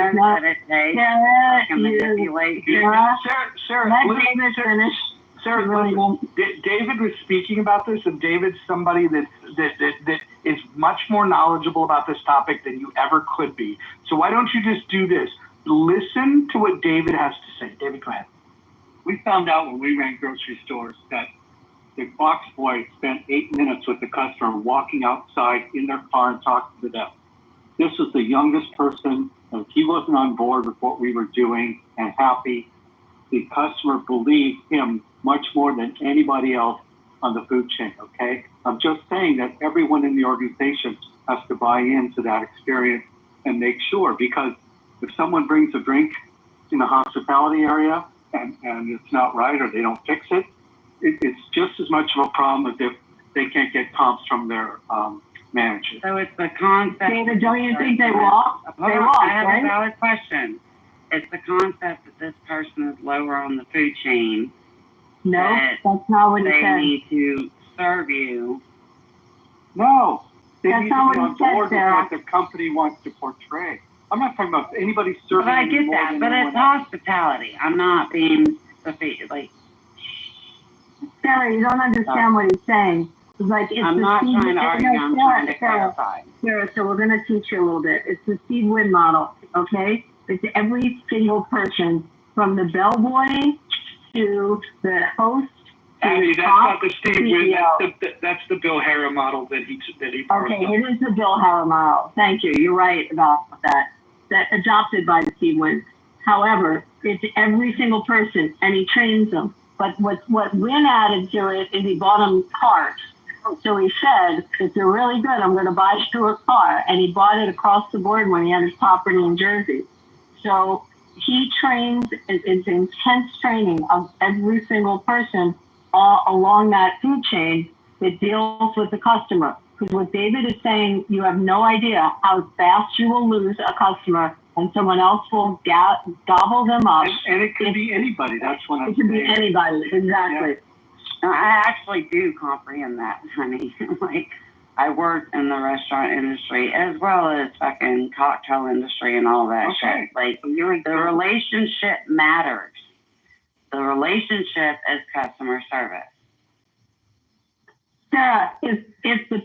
Sarah, let David finish. Sarah, David was speaking about this, and David's somebody that is much more knowledgeable about this topic than you ever could be. So why don't you just do this? Listen to what David has to say. David, go ahead. We found out when we ran grocery stores that the box boy spent 8 minutes with the customer walking outside in their car and talking to them. This was the youngest person, and he wasn't on board with what we were doing and happy. The customer believed him much more than anybody else on the food chain, okay? I'm just saying that everyone in the organization has to buy into that experience and make sure, because if someone brings a drink in the hospitality area and it's not right or they don't fix it, it's just as much of a problem as if they can't get comps from their manager. So it's the concept. David, don't you think they walk? They walk, I have right? a valid question. It's the concept that this person is lower on the food chain. No, that's not what he said. They need to serve you. No, they That's need not to be what on he said, board with Sarah. what the company wants to portray. I'm not talking about anybody serving. But I get more that, than but anyone it's else. hospitality. I'm not being like. Sarah, you don't understand what he's saying. It's like it's I'm not trying to argue. I'm trying to clarify. Sarah, so we're going to teach you a little bit. It's the Steve Wynn model, okay? It's every single person, from the bellboy to the host. Andy, that's not the Steve Wynn. That's the Bill Harrah model that he Okay, it is the Bill Harrah model. Thank you. You're right about that. That adopted by the Steve Wynn. However, it's every single person, and he trains them. But what Wynn added to it is he bought them cars. So he said, if you're really good, I'm going to buy you a car. And he bought it across the board when he had his property in Jersey. So he trains, it's intense training of every single person along that food chain that deals with the customer. Because what David is saying, you have no idea how fast you will lose a customer and someone else will gobble them up. And it could be anybody. That's what I'm saying. It could be anybody, exactly. Yeah. No, I actually do comprehend that, honey. Like, I work in the restaurant industry as well as fucking cocktail industry and all that shit. Like, the relationship matters. The relationship is customer service. Sarah, if the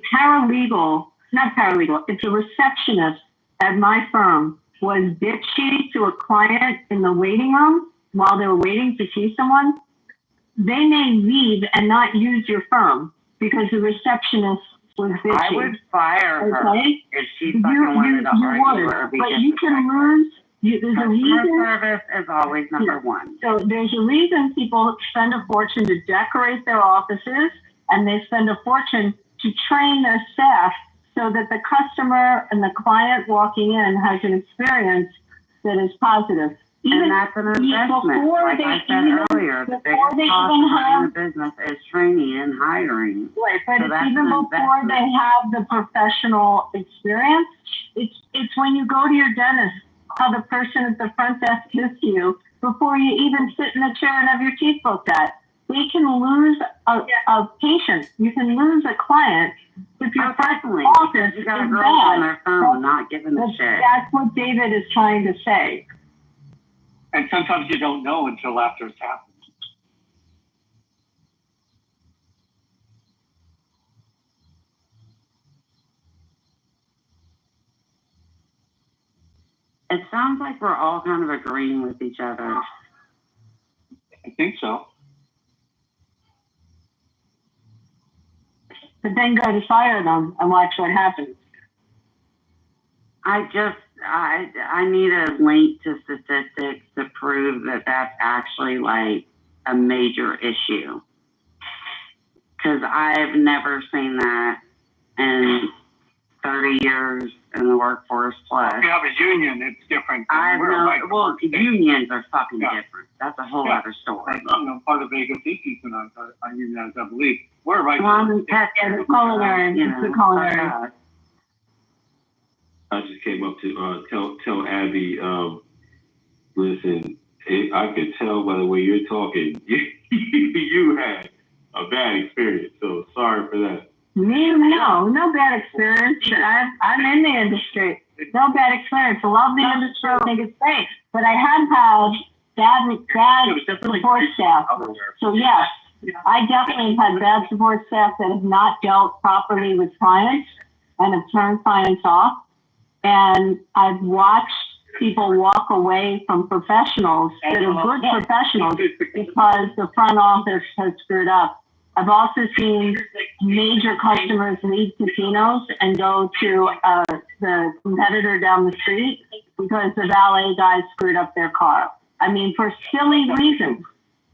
if the receptionist at my firm was bitchy to a client in the waiting room while they were waiting to see someone, they may leave and not use your firm because the receptionist was bitchy. I would fire her if she fucking wanted to argue her. But you can lose. There's a reason. Service is always number one. So there's a reason people spend a fortune to decorate their offices, and they spend a fortune to train their staff so that the customer and the client walking in has an experience that is positive. And that's an investment. Like I said earlier, the biggest cost of running a business is training and hiring. Right, but so it's even before they have the professional experience. It's when you go to your dentist, how the person at the front desk gives you before you even sit in the chair and have your teeth looked at. They can lose a patient. You can lose a client if your front office you got is girls bad. on their phone not giving a shit. That's what David is trying to say. And sometimes you don't know until after it's happened. It sounds like we're all kind of agreeing with each other. I think so. But then go to fire them and watch what happens. I need a link to statistics to prove that that's actually like a major issue. Because I've never seen that in 30 years in the workforce plus. If you have a union, it's different. Unions are fucking different. That's a whole other story. Part of Vegas issues tonight, I unionize, I believe. We're right. It's culinary. It's the culinary. I just came up to tell Abby, listen, I could tell by the way you're talking, you had a bad experience, so sorry for that. No bad experience. I'm in the industry. No bad experience. I love the industry. I think it's great. But I have had bad support staff. So yes, I definitely had bad support staff that have not dealt properly with clients and have turned clients off. And I've watched people walk away from professionals that are good professionals because the front office has screwed up. I've also seen major customers leave casinos and go to the competitor down the street because the valet guy screwed up their car. I mean, for silly reasons.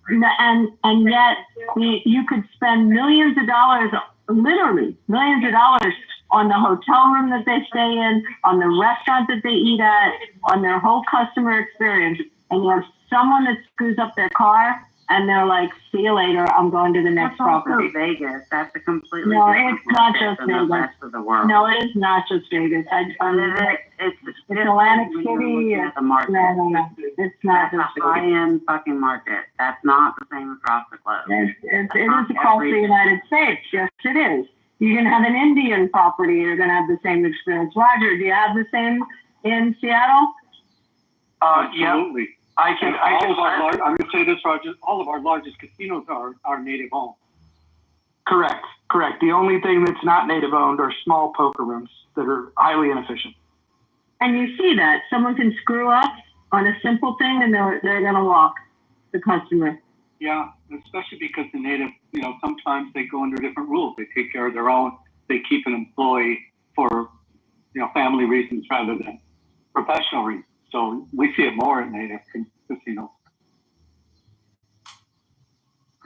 And yet you could spend millions of dollars, literally millions of dollars, on the hotel room that they stay in, on the restaurant that they eat at, on their whole customer experience. And you have someone that screws up their car, and they're like, see you later, I'm going to the next property. Vegas. That's a completely different not just than the rest of the world. No, it is not just Vegas. It's Atlantic City. No. It's not just a high-end fucking market. That's not the same across the globe. It is across the United States. Yes, it is. You can have an Indian property, you're going to have the same experience. Roger, do you have the same in Seattle? Absolutely. I'm going to say this, Roger. All of our largest casinos are native owned. Correct. The only thing that's not native owned are small poker rooms that are highly inefficient. And you see that. Someone can screw up on a simple thing and they're going to walk the customer. Yeah, especially because the native, sometimes they go under different rules. They take care of their own. They keep an employee for, family reasons rather than professional reasons. So we see it more in native casinos.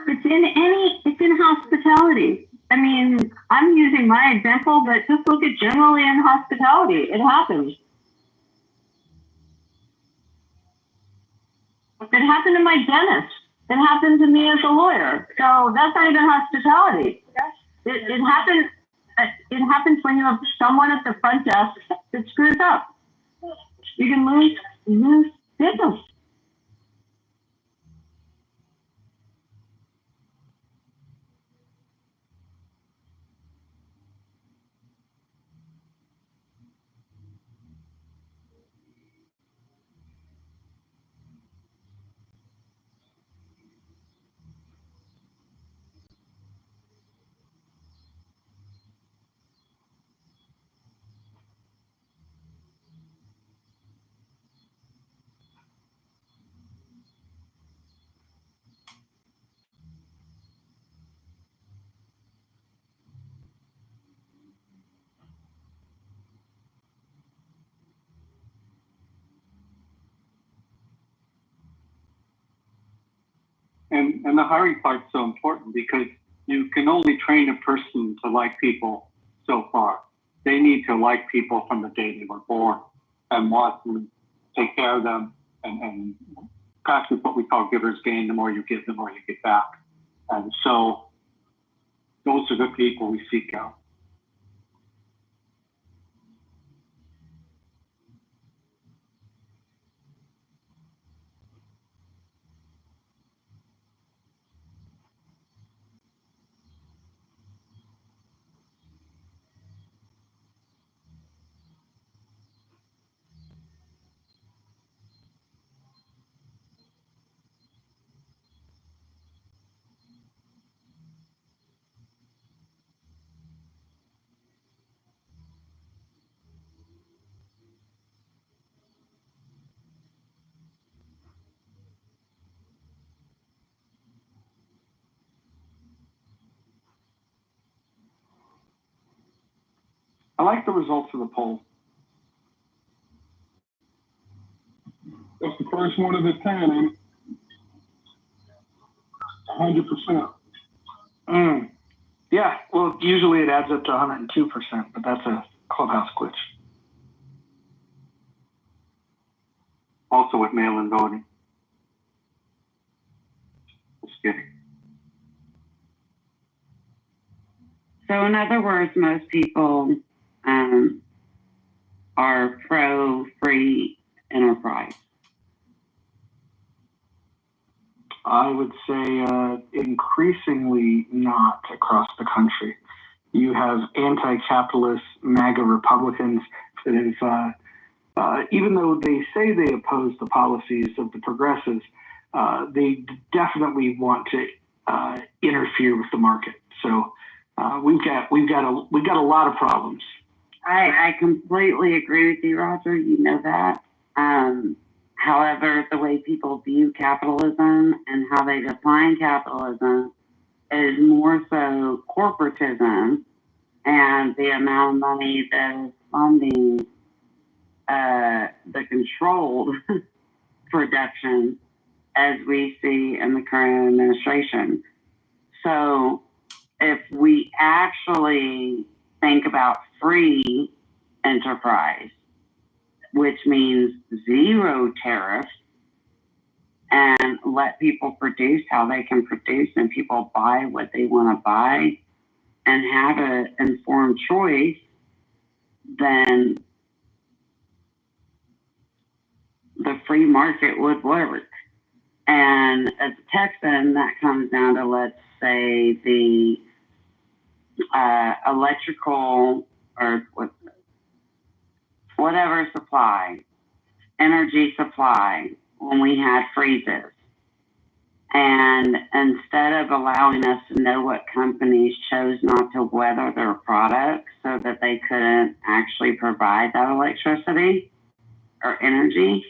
It's in hospitality. I mean, I'm using my example, but just look at generally in hospitality. It happens. It happened to my dentist. It happened to me as a lawyer. So that's not even hospitality. It happens. It happens when you have someone at the front desk that screws up. You can lose business. And the hiring part's so important because you can only train a person to like people so far. They need to like people from the day they were born and want to take care of them and practice what we call giver's gain. The more you give, the more you get back. And so those are the people we seek out. I like the results of the poll. That's the first one of the 10, ain't it? 100%. Yeah, well, usually it adds up to 102%, but that's a clubhouse glitch. Also with mail-in voting. Just kidding. So in other words, most people are pro-free enterprise. I would say increasingly not across the country. You have anti-capitalist MAGA Republicans that have, even though they say they oppose the policies of the progressives, they definitely want to interfere with the market. So we've got a lot of problems. I completely agree with you, Roger. You know that. However, the way people view capitalism and how they define capitalism is more so corporatism and the amount of money that is funding the controlled production as we see in the current administration. So if we actually think about free enterprise, which means zero tariffs, and let people produce how they can produce and people buy what they want to buy and have an informed choice, then the free market would work. And as a Texan, that comes down to, let's say, the electrical or whatever supply, energy supply, when we had freezes. And instead of allowing us to know what companies chose not to weather their products so that they couldn't actually provide that electricity or energy,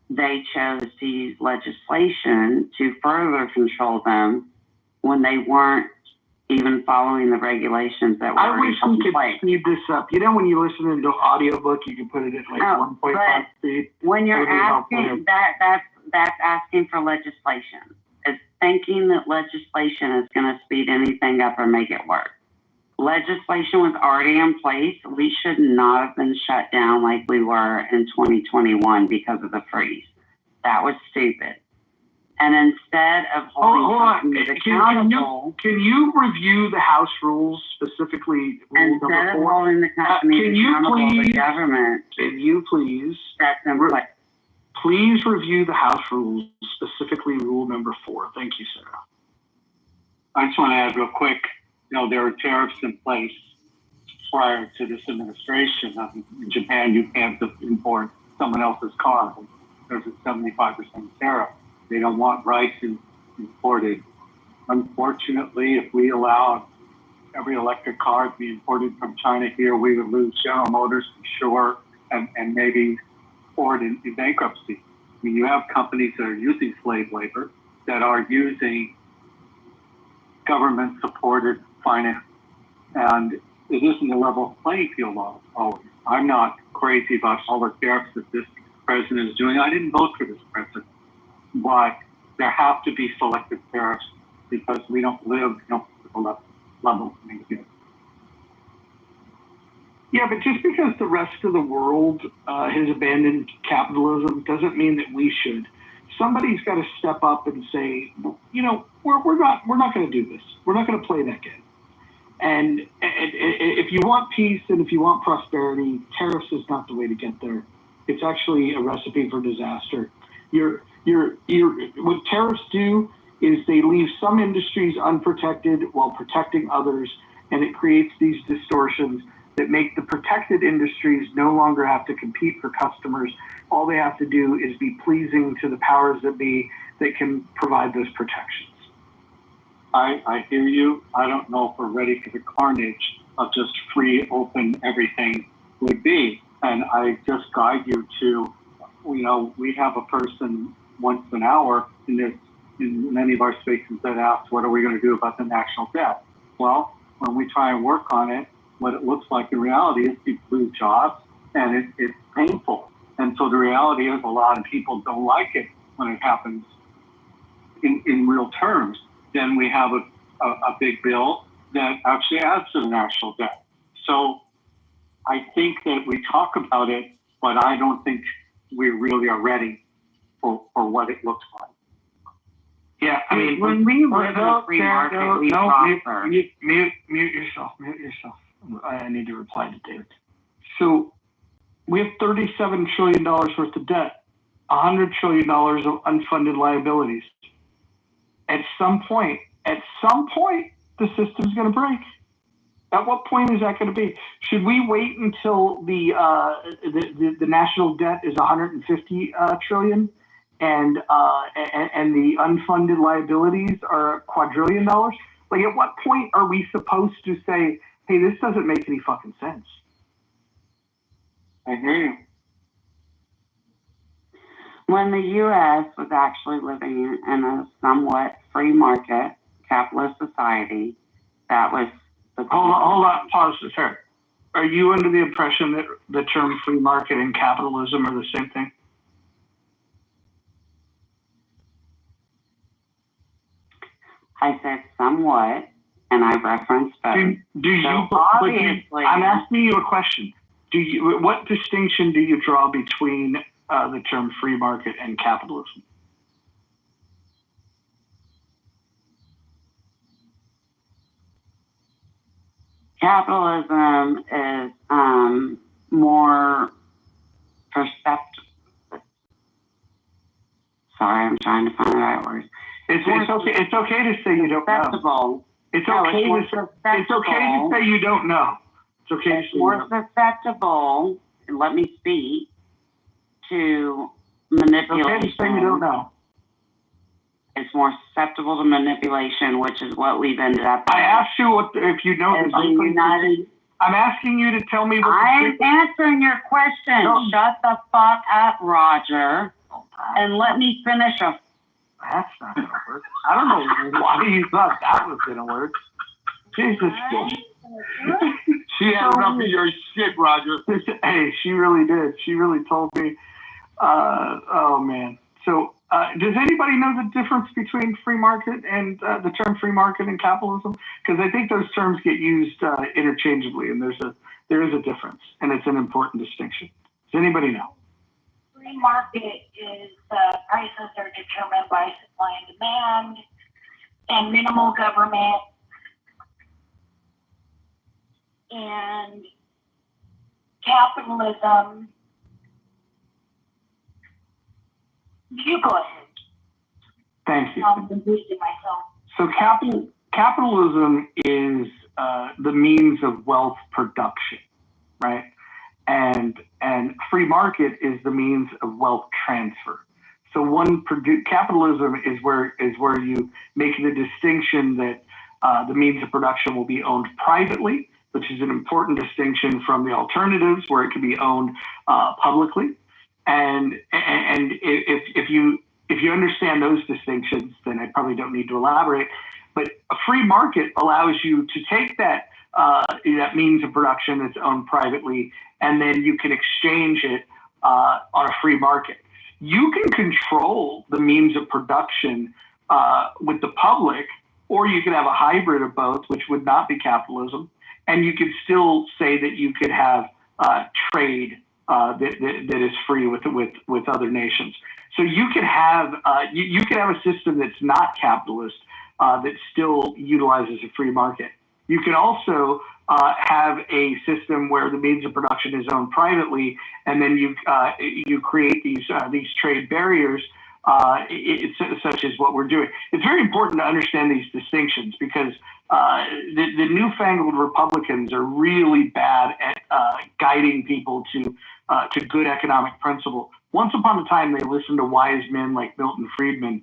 they chose to use legislation to further control them when they weren't even following the regulations that were I wish we could place. speed this up. You know, when you listen to an audiobook, you can put it at like 1.5 speed. When you're asking, that's asking for legislation. It's thinking that legislation is going to speed anything up or make it work. Legislation was already in place. We should not have been shut down like we were in 2021 because of the freeze. That was stupid. And instead of holding companies accountable, can you review the House rules, specifically rule number 4? Instead of holding the companies accountable, the government. Can you please? That's in place. Please review the House rules, specifically rule number 4. Thank you, Sarah. I just want to add real quick, there were tariffs in place prior to this administration. In Japan, you can't import someone else's car. There's a 75% tariff. They don't want rice imported. Unfortunately, if we allowed every electric car to be imported from China here, we would lose General Motors for sure, and maybe Ford in bankruptcy. I mean, you have companies that are using slave labor, that are using government-supported finance, and it isn't a level playing field always. I'm not crazy about all the tariffs that this president is doing. I didn't vote for this president, but there have to be selective tariffs because we don't live at the level playing field. Yeah, but just because the rest of the world has abandoned capitalism doesn't mean that we should. Somebody's got to step up and say, we're not going to do this. We're not going to play that game. And if you want peace and if you want prosperity, tariffs is not the way to get there. It's actually a recipe for disaster. What tariffs do is they leave some industries unprotected while protecting others, and it creates these distortions that make the protected industries no longer have to compete for customers. All they have to do is be pleasing to the powers that be that can provide those protections. I hear you. I don't know if we're ready for the carnage of just free, open everything would be. And I just guide you to, we have a person once an hour in many of our spaces that asks, what are we going to do about the national debt? Well, when we try and work on it, what it looks like in reality is people lose jobs, and it's painful. And so the reality is a lot of people don't like it when it happens in real terms. Then we have a big bill that actually adds to the national debt. So I think that we talk about it, but I don't think we really are ready for what it looks like. Yeah, I mean, when we live in a free market, we prosper. Mute yourself. I need to reply to David. So we have $37 trillion worth of debt, $100 trillion of unfunded liabilities. At some point, the system's going to break. At what point is that going to be? Should we wait until the national debt is 150 trillion and the unfunded liabilities are $1 quadrillion? Like, at what point are we supposed to say, hey, this doesn't make any fucking sense? I hear you. When the U.S. was actually living in a somewhat free market, capitalist society, that was the Hold on, pause this here. Are you under the impression that the term free market and capitalism are the same thing? I said somewhat, and I referenced both. Obviously, I'm asking you a question. What distinction do you draw between the term free market and capitalism? Capitalism is more perceptive. Sorry, I'm trying to find the right words. It's okay to say you don't know. It's okay to say you don't know. It's okay to say you don't know. More susceptible, and let me speak, to manipulation. It's okay to say you don't know. It's more susceptible to manipulation, which is what we've ended up with. I asked you if you know the difference. I'm asking you to tell me what I'm answering your question. No. Shut the fuck up, Roger, and let me finish a... That's not going to work. I don't know why you thought that was going to work. Jesus. She had enough of your shit, Roger. Hey, she really did. She really told me. Oh, man. So, does anybody know the difference between free market and the term free market and capitalism? Because I think those terms get used interchangeably, and there is a difference, and it's an important distinction. Does anybody know? free market is prices are determined by supply and demand and minimal government. And capitalism, you go ahead. Thank you. I'm boosting myself. So capitalism is the means of wealth production, right? And free market is the means of wealth transfer. So capitalism is where you make the distinction that the means of production will be owned privately, which is an important distinction from the alternatives where it can be owned publicly. And if you understand those distinctions, then I probably don't need to elaborate. But a free market allows you to take that means of production that's owned privately, and then you can exchange it on a free market. You can control the means of production with the public, or you could have a hybrid of both, which would not be capitalism. And you could still say that you could have trade that is free with other nations. So you could have you could have a system that's not capitalist that still utilizes a free market. You can also have a system where the means of production is owned privately, and then you create these trade barriers, such as what we're doing. It's very important to understand these distinctions because the newfangled Republicans are really bad at guiding people to good economic principle. Once upon a time, they listened to wise men like Milton Friedman.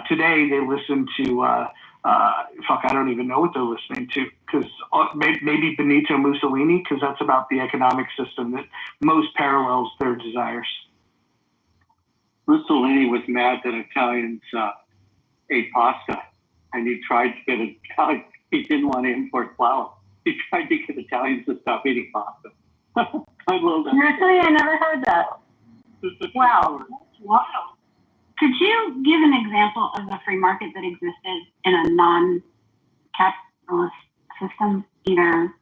Today, they listen to I don't even know what they're listening to, because maybe Benito Mussolini, because that's about the economic system that most parallels their desires. Mussolini was mad that Italians ate pasta, and he tried to get Italians. He didn't want to import flour. He tried to get Italians to stop eating pasta. I love that. Seriously, I never heard that. Wow, that's wild. Could you give an example of a free market that existed in a non-capitalist system, either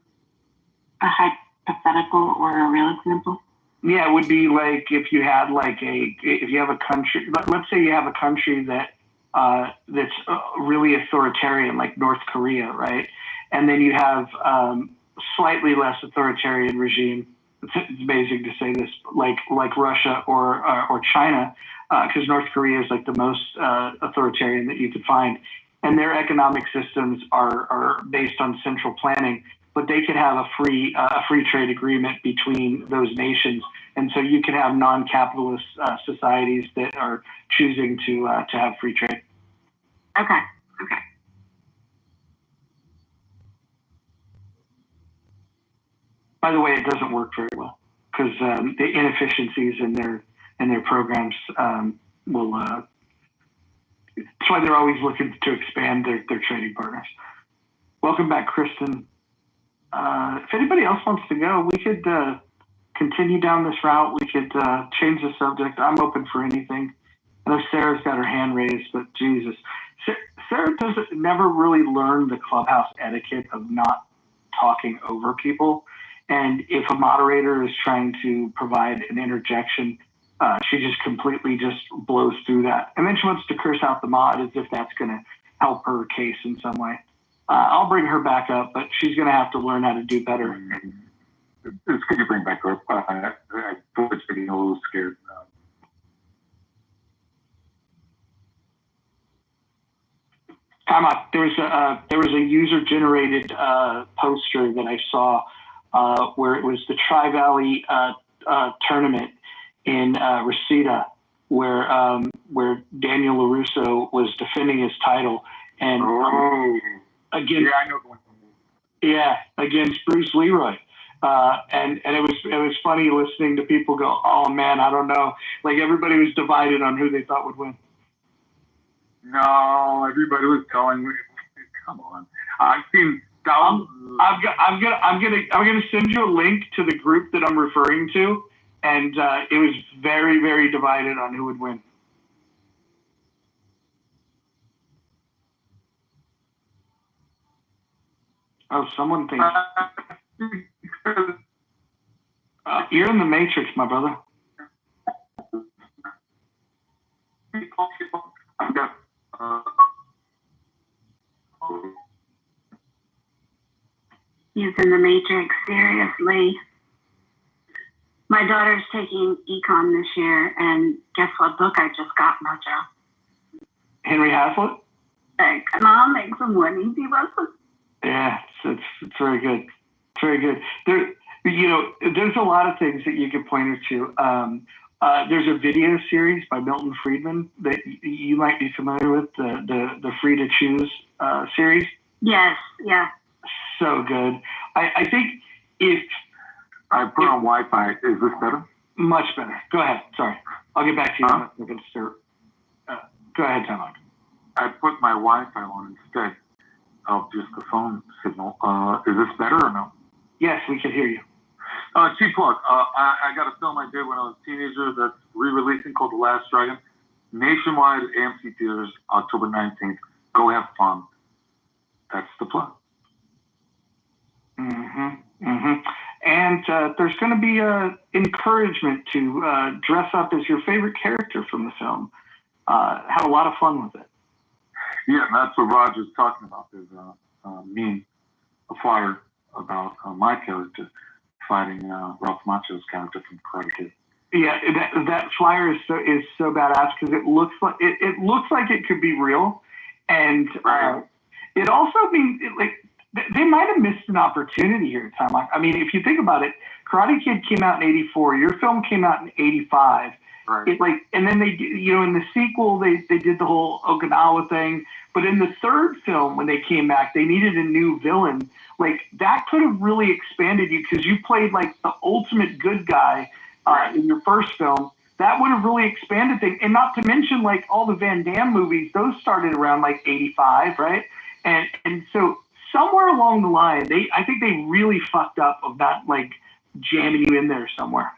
a hypothetical or a real example? Yeah, it would be like if you have a country, let's say you have a country that's really authoritarian, like North Korea, right? And then you have slightly less authoritarian regime. It's amazing to say this, like Russia or China, because North Korea is like the most authoritarian that you could find, and their economic systems are based on central planning. But they could have a free trade agreement between those nations, and so you can have non-capitalist societies that are choosing to have free trade. Okay. By the way, it doesn't work very well because the inefficiencies in their programs will. That's why they're always looking to expand their trading partners. Welcome back, Kristen. If anybody else wants to go, we could continue down this route. We could change the subject. I'm open for anything. I know Sarah's got her hand raised, but Jesus, Sarah never really learned the clubhouse etiquette of not talking over people. And if a moderator is trying to provide an interjection, she just completely blows through that. And then she wants to curse out the mod as if that's going to help her case in some way. I'll bring her back up, but she's going to have to learn how to do better. It's good you bring back up. I was getting a little scared. Time out. There was a user-generated poster that I saw where it was the Tri-Valley tournament in Reseda, where Daniel LaRusso was defending his title, and against Bruce Leroy. And it was funny listening to people go, "Oh man, I don't know." Like everybody was divided on who they thought would win. No, everybody was telling me, "Come on." I've seen thousands. I'm gonna send you a link to the group that I'm referring to, and it was very, very divided on who would win. Oh, someone thinks you're in the Matrix, my brother. He's in the Matrix, seriously. My daughter's taking econ this year, and guess what book I just got, Mojo? Henry Hazlitt? Economics and Winning the Lessons. Yeah, it's very good. It's very good. There's a lot of things that you could point her to. There's a video series by Milton Friedman that you might be familiar with, the Free to Choose series. Yes, yeah. So good. I think if I put on Wi-Fi, is this better? Much better. Go ahead. Sorry. I'll get back to you. I'm not going to stir. Go ahead, Tom. I put my Wi-Fi on instead of just the phone signal. Is this better or no? Yes, we can hear you. Cheap plug. I got a film I did when I was a teenager that's re-releasing called The Last Dragon. Nationwide AMC theaters, October 19th. Go have fun. That's the plug. And there's going to be encouragement to dress up as your favorite character from the film. Have a lot of fun with it. Yeah, and that's what Roger's talking about. There's a flyer about my character fighting Ralph Macchio's character from Karate Kid. Yeah, that flyer is so badass because it looks like it could be real, and it also means they might have missed an opportunity here, Tom. I mean, if you think about it, Karate Kid came out in '84. Your film came out in '85. Right. And then they, in the sequel, they did the whole Okinawa thing. But in the third film, when they came back, they needed a new villain. That could have really expanded you because you played the ultimate good guy in your first film. That would have really expanded things. And not to mention, all the Van Damme movies, those started around '85, right? And so somewhere along the line, I think they really fucked up of not jamming you in there somewhere.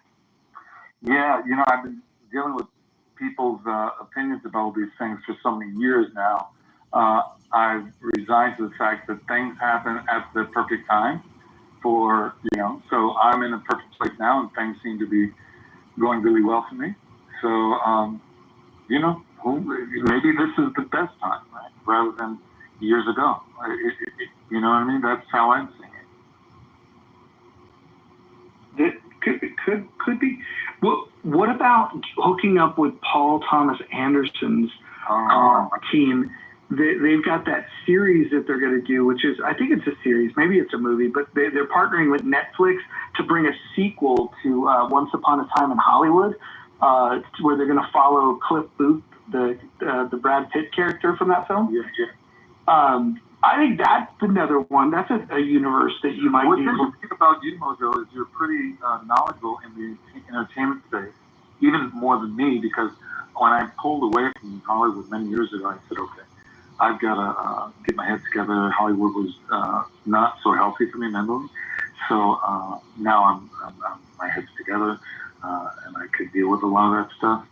Yeah, I've been dealing with people's opinions about these things for so many years now. I've resigned to the fact that things happen at the perfect time so I'm in a perfect place now and things seem to be going really well for me. So, maybe this is the best time, right? Rather than years ago. You know what I mean? That's how I'm seeing it. It could be. Well, what about hooking up with Paul Thomas Anderson's team? They've got that series that they're going to do, which is, I think it's a series, maybe it's a movie, but they're partnering with Netflix to bring a sequel to Once Upon a Time in Hollywood, where they're going to follow Cliff Booth, the Brad Pitt character from that film. Yeah. I think that's another one. That's a universe that you might. What's interesting about you, Mojo, is you're pretty knowledgeable in the entertainment space, even more than me, because when I pulled away from Hollywood many years ago, I said, okay, I've got to get my head together. Hollywood was not so healthy for me mentally. So now I'm my head's together, and I could deal with a lot of that stuff.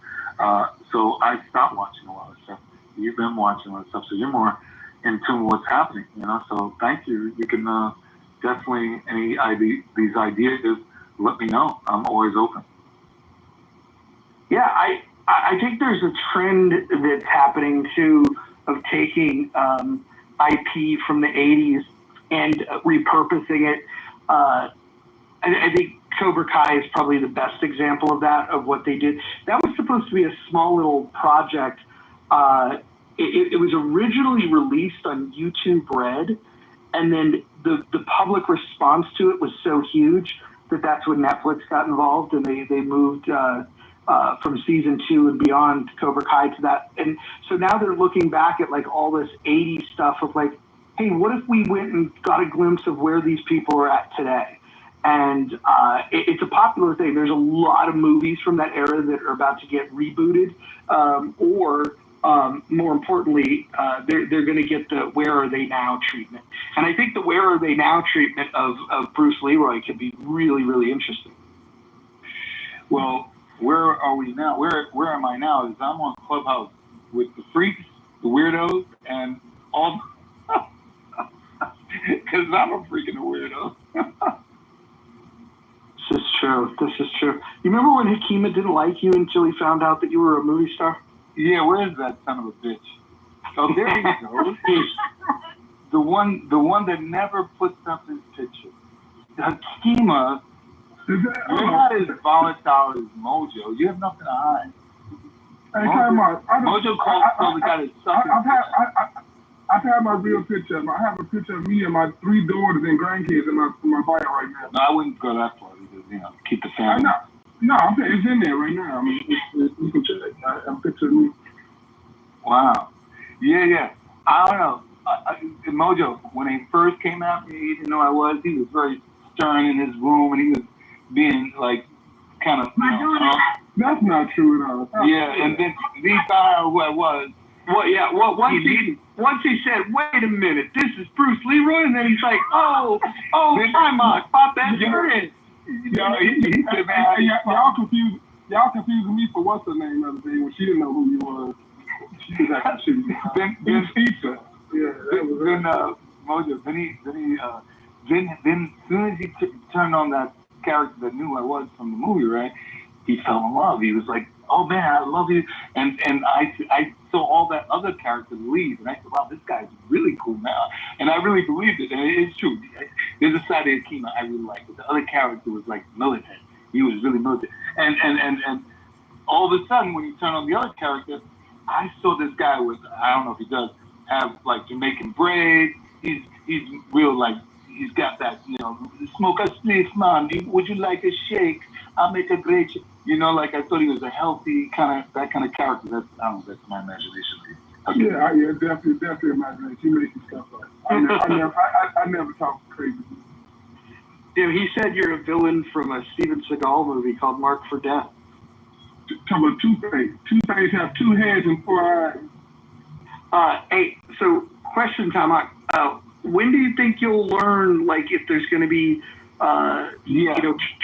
So I stopped watching a lot of stuff. You've been watching a lot of stuff, so you're more in tune with what's happening, so thank you. You can definitely, these ideas, let me know. I'm always open. Yeah, I think there's a trend that's happening too of taking IP from the 80s and repurposing it. I think Cobra Kai is probably the best example of that, of what they did. That was supposed to be a small little project. It was originally released on YouTube Red, and then the public response to it was so huge that's when Netflix got involved, and they moved from season 2 and beyond Cobra Kai to that. And so now they're looking back at all this 80s stuff of hey, what if we went and got a glimpse of where these people are at today? And it's a popular thing. There's a lot of movies from that era that are about to get rebooted, or more importantly, they're going to get the Where Are They Now treatment. And I think the Where Are They Now treatment of Bruce Leroy could be really, really interesting. Well, where are we now? Where am I now? Is I'm on Clubhouse with the freaks, the weirdos, and all. Because I'm a freaking weirdo. This is true. You remember when Hakima didn't like you until he found out that you were a movie star? Yeah, where is that son of a bitch? Oh, there you go. the one that never puts up his picture. Hakima, you're not as volatile as Mojo. You have nothing to hide. Hey, Mojo calls the guy that sucks. I've had my real picture. I have a picture of me and my 3 daughters and grandkids in my bio right now. No, I wouldn't go that far because, keep the family. No, I'm saying it's in there right now. I mean, you can check. I have a picture of me. Wow. Yeah. I don't know. Mojo, when he first came out, he didn't know I was. He was very stern in his room, and he was being like kind of. That's not true at all. And then he found out who I was. Well, yeah. Well, once he said, "Wait a minute, this is Bruce Leroy," and then he's like, "Oh, I'm Pop that Jordan." Y'all confusing me for what's her name the other day when she didn't know who you was. She was actually Ben Pizza. Yeah, that was then Mojo. Then as soon as he turned on that character that knew I was from the movie, right? He fell in love. He was like, "Oh man, I love you," and I saw all that other characters leave, and I said, "Wow, this guy's really cool now," and I really believed it, and it's true. There's a side of Akima I really liked, but the other character was like militant. He was really militant, and all of a sudden when you turn on the other character, I saw this guy with, I don't know if he does have like Jamaican braids. He's real like. He's got that, smoke a spliff, man. Would you like a shake? I'll make a great shake. Like I thought he was a healthy that kind of character. That's my imagination. Yeah, definitely imagination. He makes stuff like. I never talk crazy. He said you're a villain from a Steven Seagal movie called Marked for Death. Talking about Two-Face. Two-Face have 2 heads and 4 eyes. Hey, so question time. When do you think you'll learn, like, if there's going to be,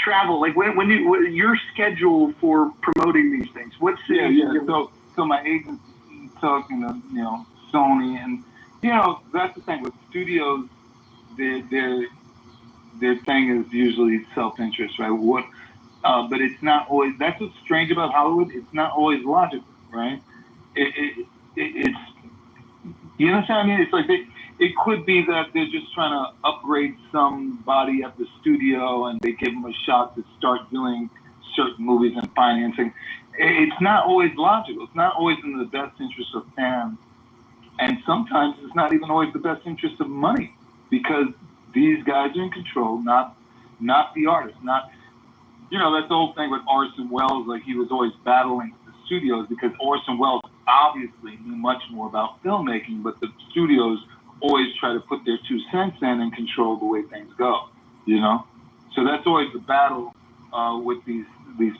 travel? Like, when your schedule for promoting these things? What's So my agent's talking to Sony, and that's the thing with studios. Their thing is usually self-interest, right? But it's not always. That's what's strange about Hollywood. It's not always logical, right? It's you know what I mean? It's like it could be that they're just trying to upgrade somebody at the studio and they give them a shot to start doing certain movies and financing. It's not always logical. It's not always in the best interest of fans. And sometimes it's not even always the best interest of money because these guys are in control, not the artist. That's the whole thing with Orson Welles. Like he was always battling with the studios because Orson Welles obviously knew much more about filmmaking, but the studios always try to put their 2 cents in and control the way things go, So that's always the battle with these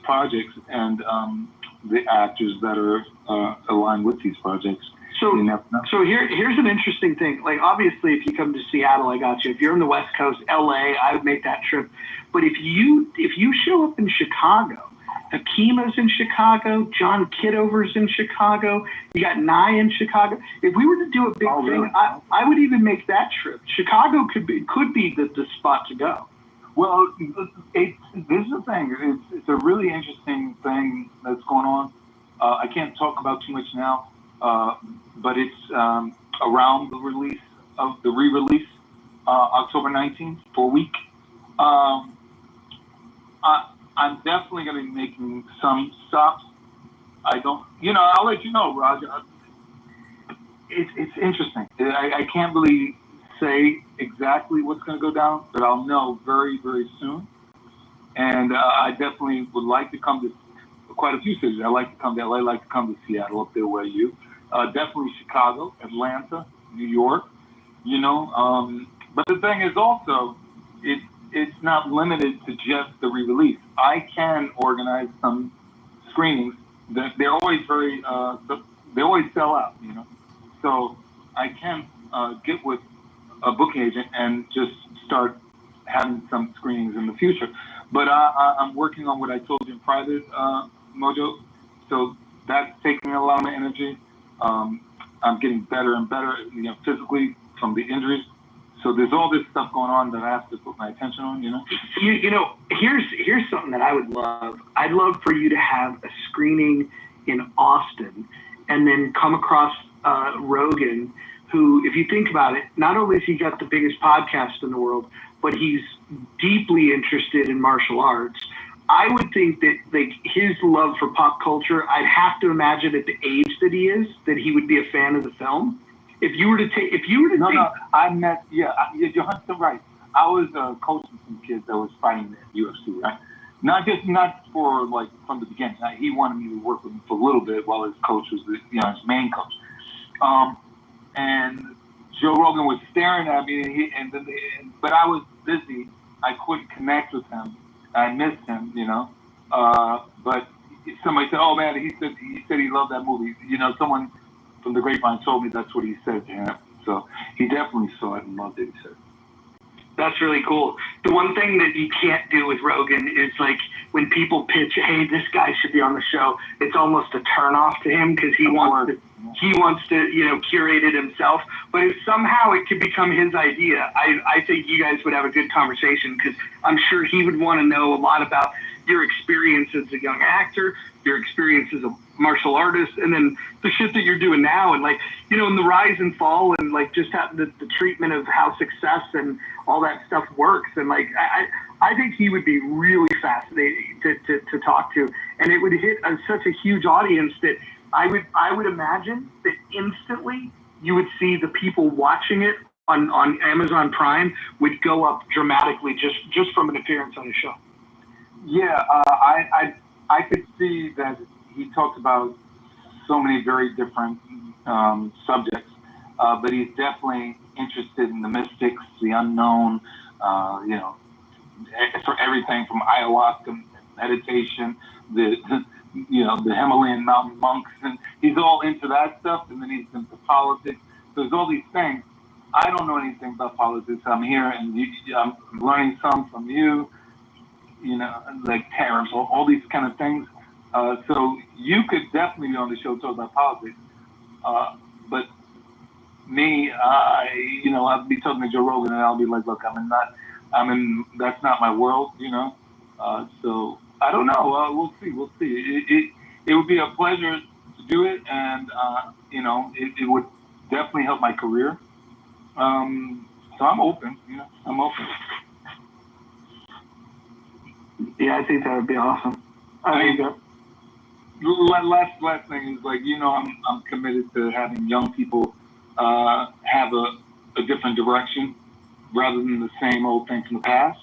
projects and the actors that are aligned with these projects. So here's an interesting thing. Like obviously, if you come to Seattle, I got you. If you're in the West Coast, LA, I would make that trip. But if you show up in Chicago, Hakima's in Chicago, John Kitover's in Chicago, you got Nye in Chicago. If we were to do a big thing, I would even make that trip. Chicago could be the spot to go. Well, this is the thing. It's a really interesting thing that's going on. I can't talk about too much now, but it's around the release of the re-release, October 19th, for a week. I'm definitely going to be making some stops. I'll let you know, Roger. It's interesting. I can't really say exactly what's going to go down, but I'll know very, very soon. And I definitely would like to come to quite a few cities. I like to come to LA, I like to come to Seattle, up there where you. Definitely Chicago, Atlanta, New York, But the thing is also, it's not limited to just the re-release. I can organize some screenings that they're always they always sell out, So I can get with a booking agent and just start having some screenings in the future. But I'm working on what I told you in private, Mojo. So that's taking a lot of my energy. I'm getting better and better, physically from the injuries. So there's all this stuff going on that I have to put my attention on, Here's something that I would love. I'd love for you to have a screening in Austin and then come across Rogan who, if you think about it, not only has he got the biggest podcast in the world, but he's deeply interested in martial arts. I would think that like his love for pop culture, I'd have to imagine at the age that he is, that he would be a fan of the film. You're you're 100% right. I was coaching some kids that was fighting at UFC, right? Not for like from the beginning. He wanted me to work with him for a little bit while his coach was his main coach. And Joe Rogan was staring at me, but I was busy. I couldn't connect with him. I missed him, but somebody said, "Oh man, he said he loved that movie." Someone from the grapevine told me that's what he said to him. So he definitely saw it and loved it. He said. That's really cool. The one thing that you can't do with Rogan is like when people pitch, "Hey, this guy should be on the show." It's almost a turnoff to him because he wants to curate it himself. But if somehow it could become his idea, I think you guys would have a good conversation because I'm sure he would want to know a lot about your experience as a young actor, your experience as a martial artist, and then the shit that you're doing now, and in the rise and fall, and just have the treatment of how success and all that stuff works. And I think he would be really fascinating to talk to, and it would hit such a huge audience that I would imagine that instantly you would see the people watching it on Amazon Prime would go up dramatically just from an appearance on the show. Yeah, I could see that he talked about so many very different subjects, but he's definitely interested in the mystics, the unknown, for everything from ayahuasca, meditation, the Himalayan mountain monks, and he's all into that stuff, and then he's into politics. There's all these things. I don't know anything about politics. I'm here, and I'm learning some from you, like tariffs, all these kind of things. So you could definitely be on the show talking about politics. But me, I'll be talking to Joe Rogan, and I'll be like, look, that's not my world, So I don't know. We'll see. It would be a pleasure to do it, and it would definitely help my career. So I'm open. I'm open. Yeah, I think that would be awesome. Last thing is I'm committed to having young people have a different direction rather than the same old thing from the past.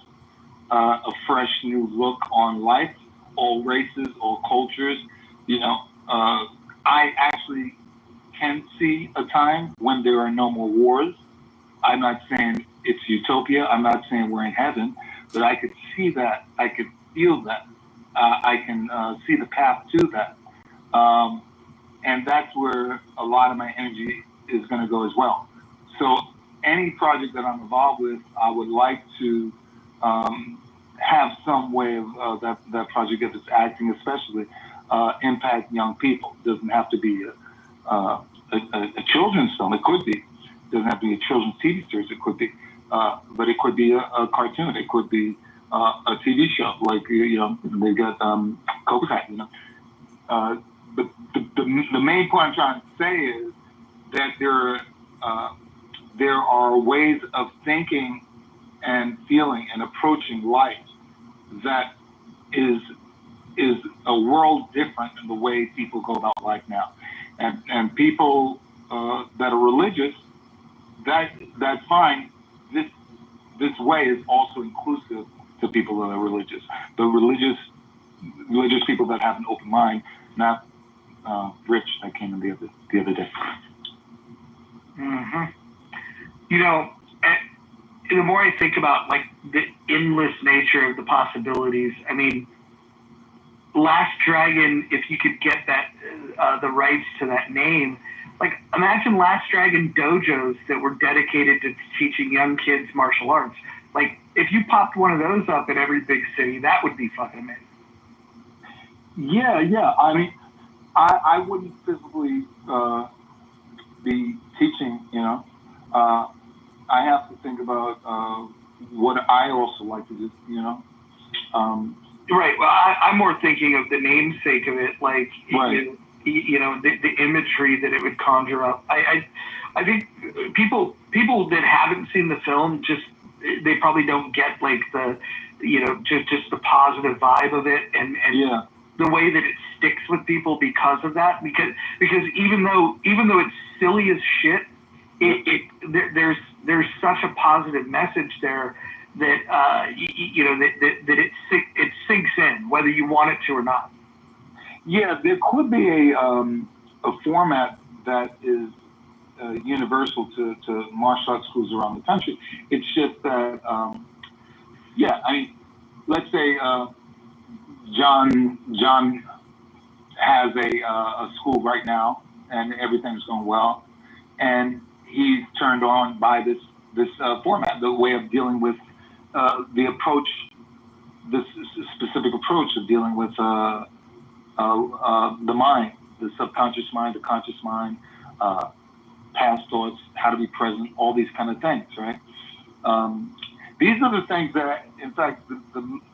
A fresh new look on life, all races, all cultures. I actually can see a time when there are no more wars. I'm not saying it's utopia. I'm not saying we're in heaven, but I could see that. I could feel that. I can see the path to that. And that's where a lot of my energy is going to go as well. So any project that I'm involved with, I would like to have some way of that project, if it's acting especially, impact young people. It doesn't have to be a children's film. It could be. It doesn't have to be a children's TV series. It could be. But it could be a cartoon. It could be a TV show. Like, they got Coconut, But the main point I'm trying to say is that there are ways of thinking and feeling and approaching life that is a world different than the way people go about life now. And people that are religious, that's fine. This way is also inclusive to people that are religious. The religious people that have an open mind, not Rich that came in the other day. Mm-hmm. The more I think about the endless nature of the possibilities, I mean, Last Dragon, if you could get that the rights to that name, imagine Last Dragon dojos that were dedicated to teaching young kids martial arts. If you popped one of those up in every big city, that would be fucking amazing. Yeah. I mean, I wouldn't physically be teaching, I have to think about what I also like to do, Right. Well, I'm more thinking of the namesake of it. Right. the imagery that it would conjure up. I think people that haven't seen the film they probably don't get like the just the positive vibe of it and the way that it sticks with people because of that, because even though it's silly as shit, there's such a positive message there that that it sinks in whether you want it to or not. Yeah, there could be a format that is universal to martial arts schools around the country. It's just that, let's say John has a school right now, and everything's going well, and he's turned on by this format, the way of dealing with the approach, this specific approach of dealing with the mind, the subconscious mind, the conscious mind, past thoughts, how to be present, all these kind of things, right? These are the things that, in fact,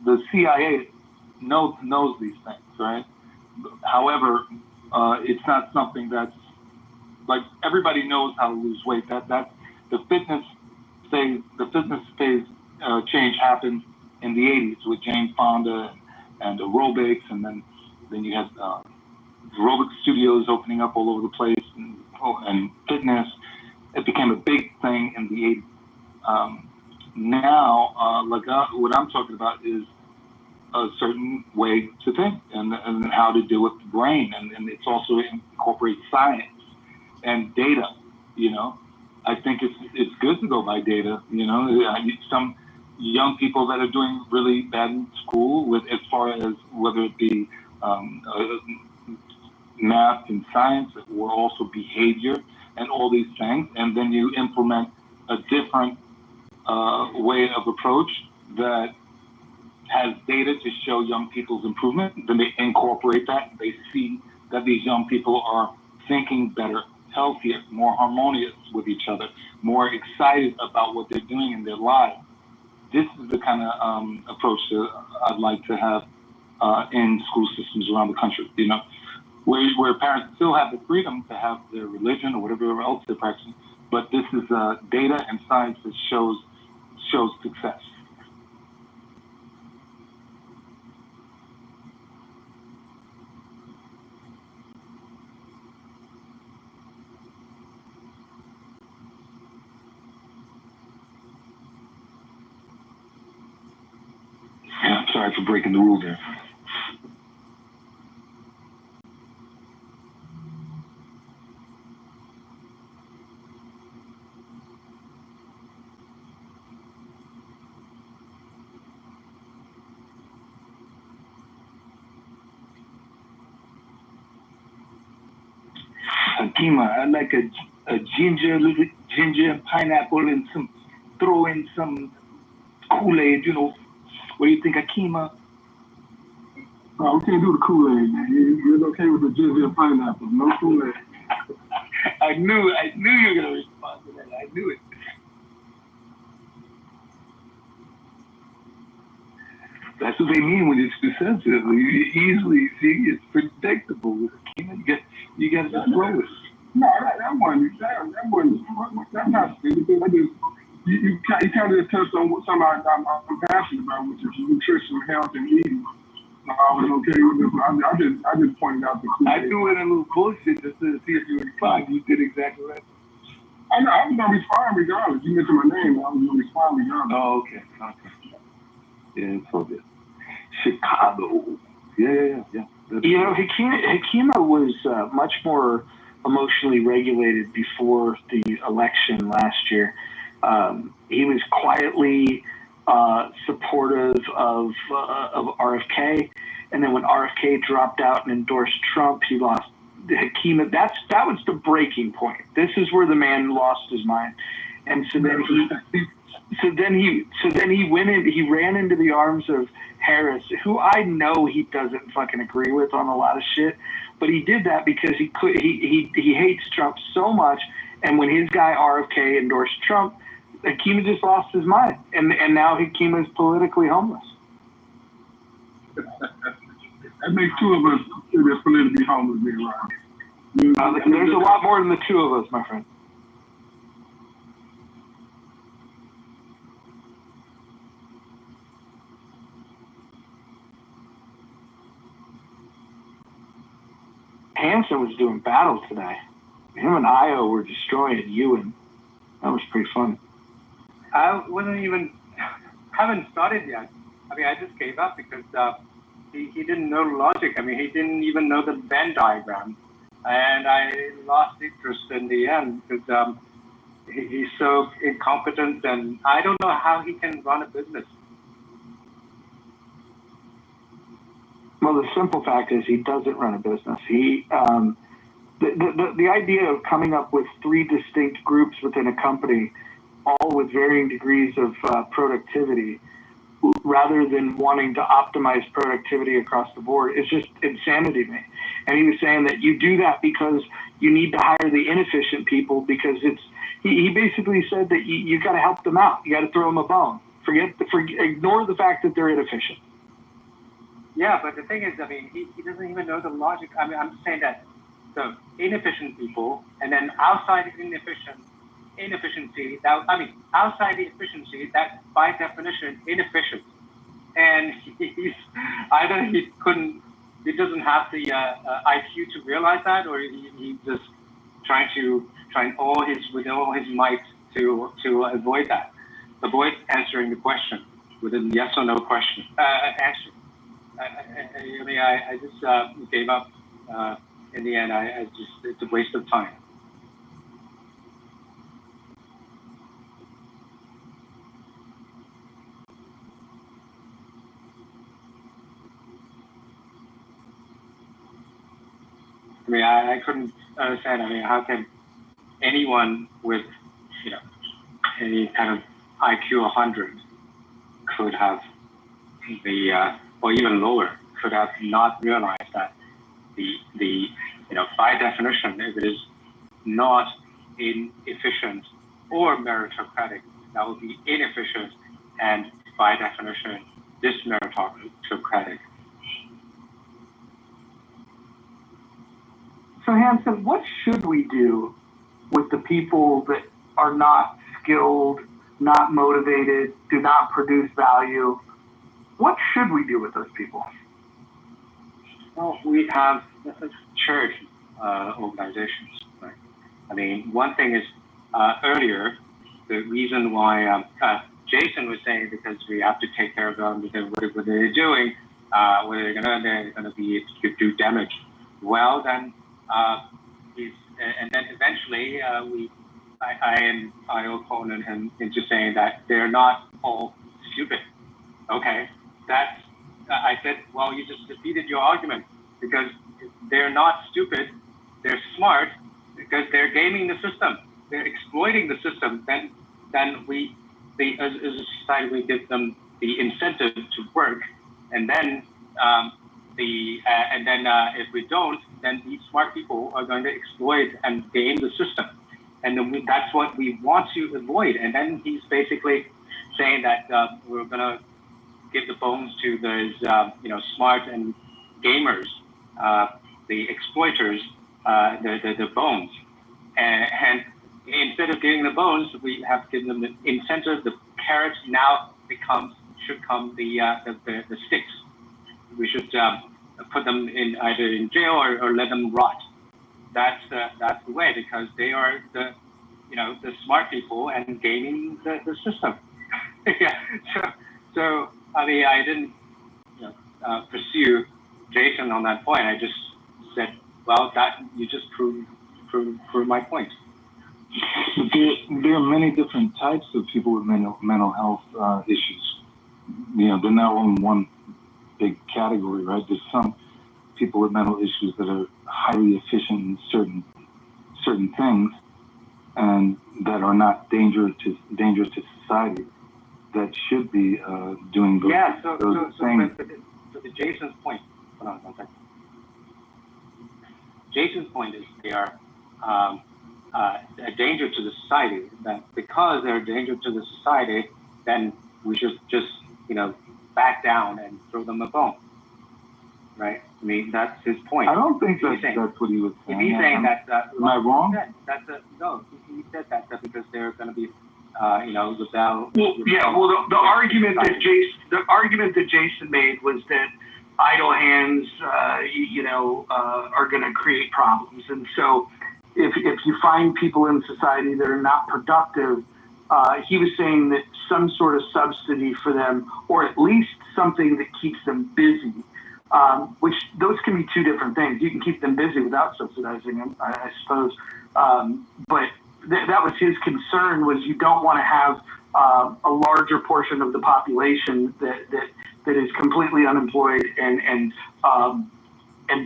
the CIA knows these things, right? However, it's not something that's like everybody knows how to lose weight. That's the fitness phase. The fitness phase change happened in the '80s with Jane Fonda and aerobics, and then you had aerobic studios opening up all over the place, and fitness. It became a big thing in the '80s. Now, what I'm talking about is a certain way to think and how to deal with the brain, and it's also incorporates science and data. I think it's good to go by data. Some young people that are doing really bad in school, with as far as whether it be math and science, or also behavior and all these things, and then you implement a different way of approach that has data to show young people's improvement. Then they incorporate that. They see that these young people are thinking better, healthier, more harmonious with each other, more excited about what they're doing in their lives. This is the kind of approach that I'd like to have in school systems around the country. Where parents still have the freedom to have their religion or whatever else they're practicing, but this is data and science that shows success. Yeah, I'm sorry for breaking the rules there. Hakima, I like a ginger and pineapple and throw in some Kool-Aid, What do you think, Hakima? No, we can't do the Kool-Aid, man. You're okay with the ginger and pineapple. No Kool-Aid. I knew you were gonna respond to that. I knew it. That's what they mean when it's defensive. You easily see it's predictable. You got to just roll it. No, that wasn't. That's not stupid. You kind of touched on what something I'm passionate about, which is nutrition, health, and eating. I was okay with this. I just pointed out the Kool-Aid. I threw in a little bullshit just to see if you would respond. You did exactly right. I know. I was gonna respond regardless. You mentioned my name. I was gonna respond regardless. Oh, okay. Yeah, it's all good. Chicago. Yeah. Hakima was much more emotionally regulated before the election last year. He was quietly supportive of RFK, and then when RFK dropped out and endorsed Trump, he lost Hakima. That was the breaking point. This is where the man lost his mind, and so then he ran into the arms of Harris, who I know he doesn't fucking agree with on a lot of shit, but he did that because he hates Trump so much, and when his guy RFK endorsed Trump, Hakima just lost his mind, and now Hakima's politically homeless. That makes two of us that's politically homeless being around. There's a lot more than the two of us, my friend. Hanson was doing battle today. Him and Io were destroying Ewan. That was pretty fun. I haven't started yet. I mean, I just gave up because he didn't know logic. I mean, he didn't even know the Venn diagram. And I lost interest in the end because he's so incompetent, and I don't know how he can run a business. Well, the simple fact is he doesn't run a business. He, the idea of coming up with three distinct groups within a company, all with varying degrees of productivity, rather than wanting to optimize productivity across the board, is just insanity to me. And he was saying that you do that because you need to hire the inefficient people because he basically said that you got to help them out. You got to throw them a bone. Ignore the fact that they're inefficient. Yeah, but the thing is, I mean, he doesn't even know the logic. I mean, I'm saying that the inefficient people, and then outside inefficiency, outside the efficiency, that's by definition inefficient. And he doesn't have the IQ to realize that, or he's just trying with all his might to avoid that. Avoid answering the question with a yes or no question answer. I just gave up. In the end, it's a waste of time. I mean, I couldn't understand. I mean, how can anyone with, any kind of IQ 100 could have or even lower, could have not realized that by definition, if it is not inefficient or meritocratic, that would be inefficient and by definition, meritocratic. So Hanson, what should we do with the people that are not skilled, not motivated, do not produce value? What should we do with those people? Well, we have church organizations. Right? I mean, one thing is earlier, the reason why Jason was saying because we have to take care of them because what they're doing, they're gonna be to do damage. Well, then and then eventually I will call on him into saying that they're not all stupid. Okay, I said, well, you just defeated your argument because they're not stupid, they're smart because they're gaming the system, they're exploiting the system. Then as a society, we give them the incentive to work, and then if we don't, then these smart people are going to exploit and game the system, and then that's what we want to avoid. And then he's basically saying that we're going to give the bones to those smart and gamers, the exploiters, the bones, and instead of giving the bones, we have given them the incentive. The carrot now should come the sticks. We should put them either in jail or let them rot. That's the way, because they are the smart people and gaming the system. Yeah. So I mean, I didn't pursue Jason on that point. I just said, well, that you just proved my point. There are many different types of people with mental health issues. They're not all in one big category, right? There's some people with mental issues that are highly efficient in certain things, and that are not dangerous to society, that should be doing those, those things. So to Jason's point, hold on one second. Jason's point is they are a danger to the society. That because they're a danger to the society, then we should just back down and throw them a bone. right? I mean, that's his point. I don't think that's what he was saying. If he's saying that, am I wrong? No, he said that because they're going to be, the bell. Well, the argument that Jason made was that idle hands, are going to create problems, and so if you find people in society that are not productive, he was saying that some sort of subsidy for them, or at least something that keeps them busy, which those can be two different things. You can keep them busy without subsidizing them, I suppose. But that was his concern, was you don't want to have a larger portion of the population that is completely unemployed and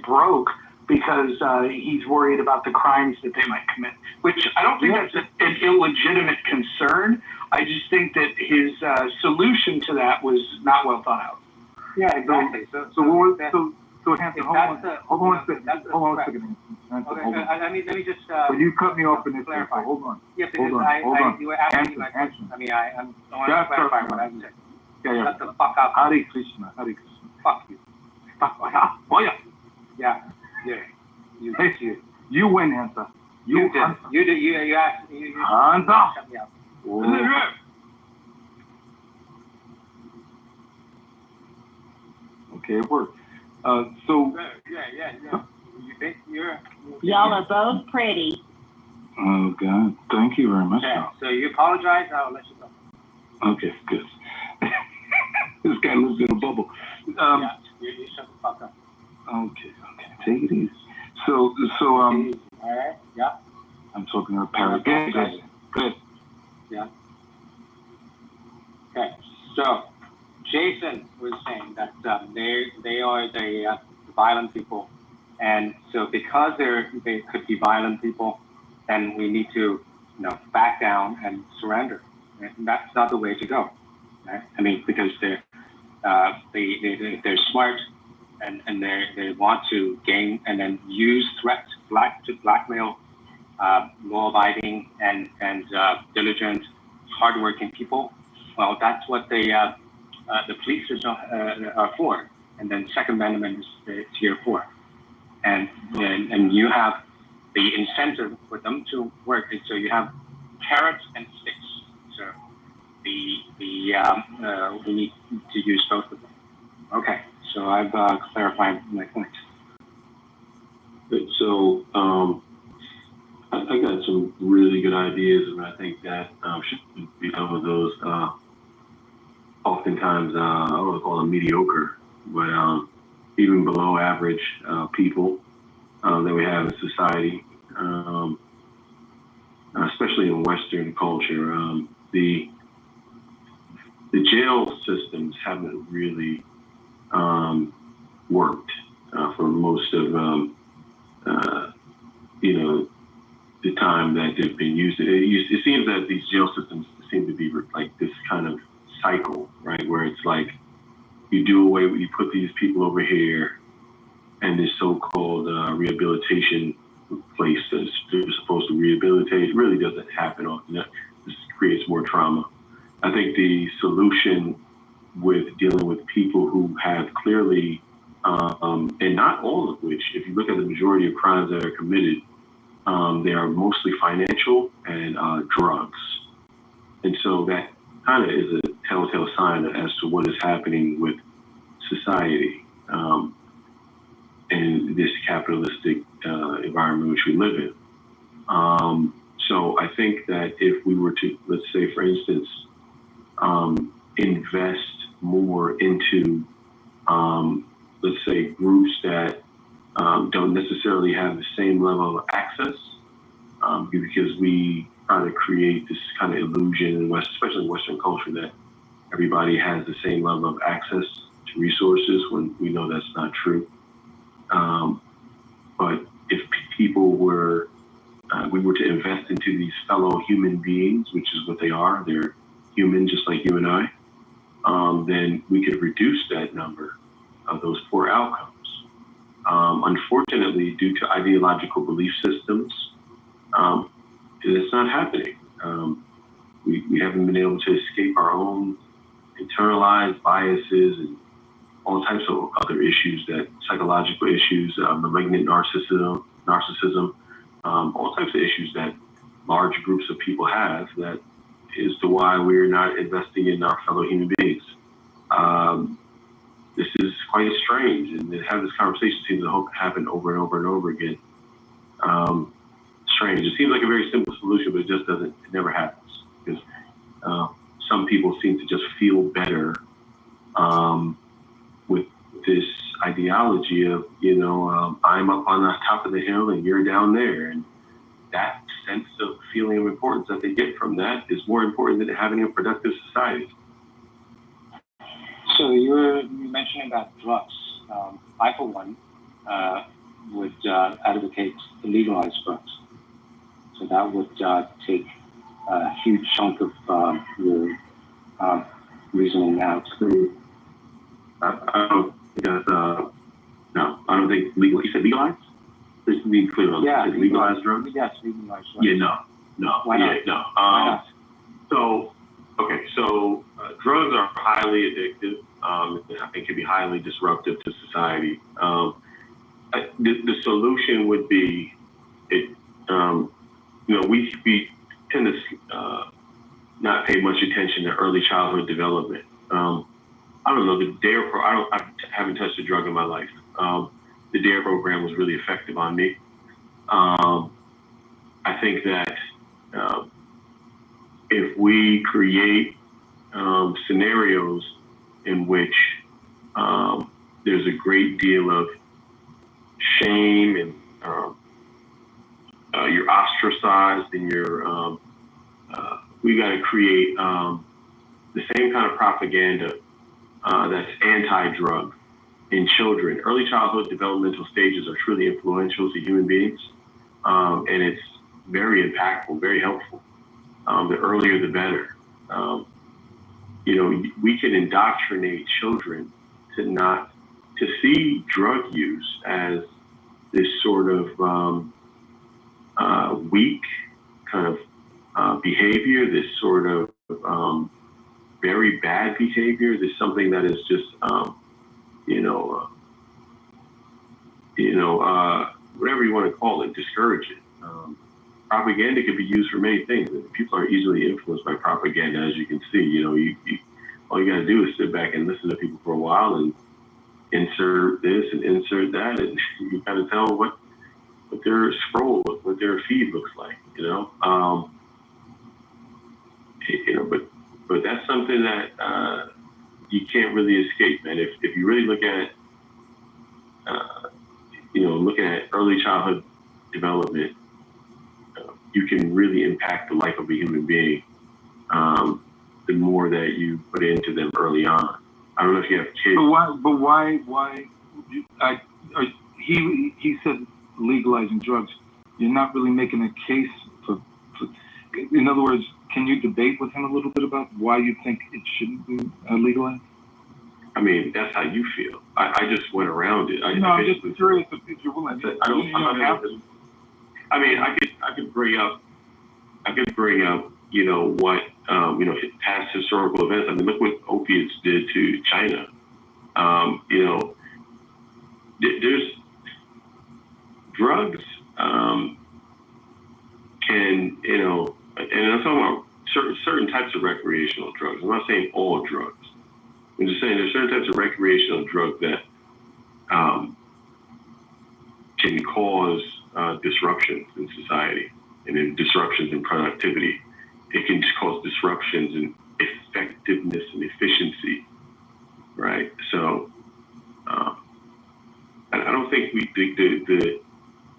broke because he's worried about the crimes that they might commit, which I don't think that's an illegitimate concern. I just think that his solution to that was not well thought out. Yeah, exactly. So Hampton, hold on a second. Let me just. But you cut me off in this. Clarify. Hold on. Yeah, because you were asking me my question. I mean, I want to clarify what I said. Yeah. Shut the fuck up. Hare Krishna. Fuck you. Oh yeah. Yeah. Hey, you win, Hampton. You did. You asked. You shut me up. Okay, it worked. Yeah. You think you're. Y'all are both pretty. Oh God, thank you very much. Okay, so you apologize. I'll let you go. Okay, good. This guy lives in a bubble. You shut the fuck up. Okay, take it easy. So all right, yeah. I'm talking about parrot. Good. Yeah. Okay, so Jason was saying that they are the violent people, and so because they could be violent people, then we need to back down and surrender. And that's not the way to go. Right? I mean, because they're smart and they want to gain and then use threats to blackmail law-abiding and diligent, hardworking people. Well, that's what the police are for, and then Second Amendment is here for, and you have the incentive for them to work, and so you have carrots and sticks. So we need to use both of them. Okay, so I've clarified my point. Good. So I got some really good ideas, and I think that should be some of those. Oftentimes, I don't want to call them mediocre, but even below average people that we have in society, especially in Western culture. The jail systems haven't really worked for most of the time that they've been used. It seems that these jail systems seem to be like this kind of cycle, right? Where it's like you put these people over here, and this so-called rehabilitation place that's supposed to rehabilitate really doesn't happen often. This creates more trauma. I think the solution with dealing with people who have clearly, and not all of which, if you look at the majority of crimes that are committed, they are mostly financial and drugs. And so that kind of is a telltale sign as to what is happening with society in this capitalistic environment which we live in. So I think that if we were to, let's say, for instance, invest more into, let's say, groups that don't necessarily have the same level of access, because we try to create this kind of illusion, especially in Western culture, that everybody has the same level of access to resources when we know that's not true. But if people were, we were to invest into these fellow human beings, which is what they are, they're human just like you and I, then we could reduce that number of those poor outcomes. Unfortunately, due to ideological belief systems, it's not happening. We haven't been able to escape our own internalized biases all types of other issues, that psychological issues, malignant narcissism, all types of issues that large groups of people have, that is to why we're not investing in our fellow human beings. This is quite strange, and to have this conversation seems to happen over and over and over again. Strange. It seems like a very simple solution, but it just doesn't. It never happens, because some people seem to just feel better with this ideology of, I'm up on the top of the hill and you're down there, and that sense of feeling of importance that they get from that is more important than having a productive society. So you were mentioning about drugs. I, for one, would advocate to legalize drugs. So that would take a huge chunk of your reasoning out. I don't think that's, no, I don't think legal. You said legalize? Just to be clear, yeah, legalize drugs? Yes, legalize drugs. Yeah, no. Why not? Yeah, no. Why not? So, okay, so drugs are highly addictive. I think can be highly disruptive to society. The solution would be, we tend to not pay much attention to early childhood development. I don't know, the DARE I haven't touched a drug in my life. The DARE program was really effective on me. I think that if we create scenarios in which there's a great deal of shame and you're ostracized and we got to create the same kind of propaganda that's anti-drug in children. Early childhood developmental stages are truly influential to human beings, and it's very impactful, very helpful. The earlier, the better. We can indoctrinate children to see drug use as this sort of weak kind of behavior, this sort of very bad behavior. There's something that is just, whatever you want to call it, discouraging. Propaganda can be used for many things. People are easily influenced by propaganda, as you can see. All you got to do is sit back and listen to people for a while and insert this and insert that, and you kind of tell what their scroll, what their feed looks like. But that's something that you can't really escape, man. If you really look at looking at early childhood development, you can really impact the life of a human being the more that you put into them early on. I don't know if you have kids. But why? He said legalizing drugs. You're not really making a case for. In other words, can you debate with him a little bit about why you think it shouldn't be legalized? I mean, that's how you feel. I just went around it. I'm just curious if you're willing. I'm not. I mean, I could bring up, what, past historical events. I mean, look what opiates did to China. There's drugs can, and I'm talking about certain types of recreational drugs. I'm not saying all drugs. I'm just saying there's certain types of recreational drugs that can cause disruptions in society and then disruptions in productivity. It can cause disruptions in effectiveness and efficiency, right? So I don't think the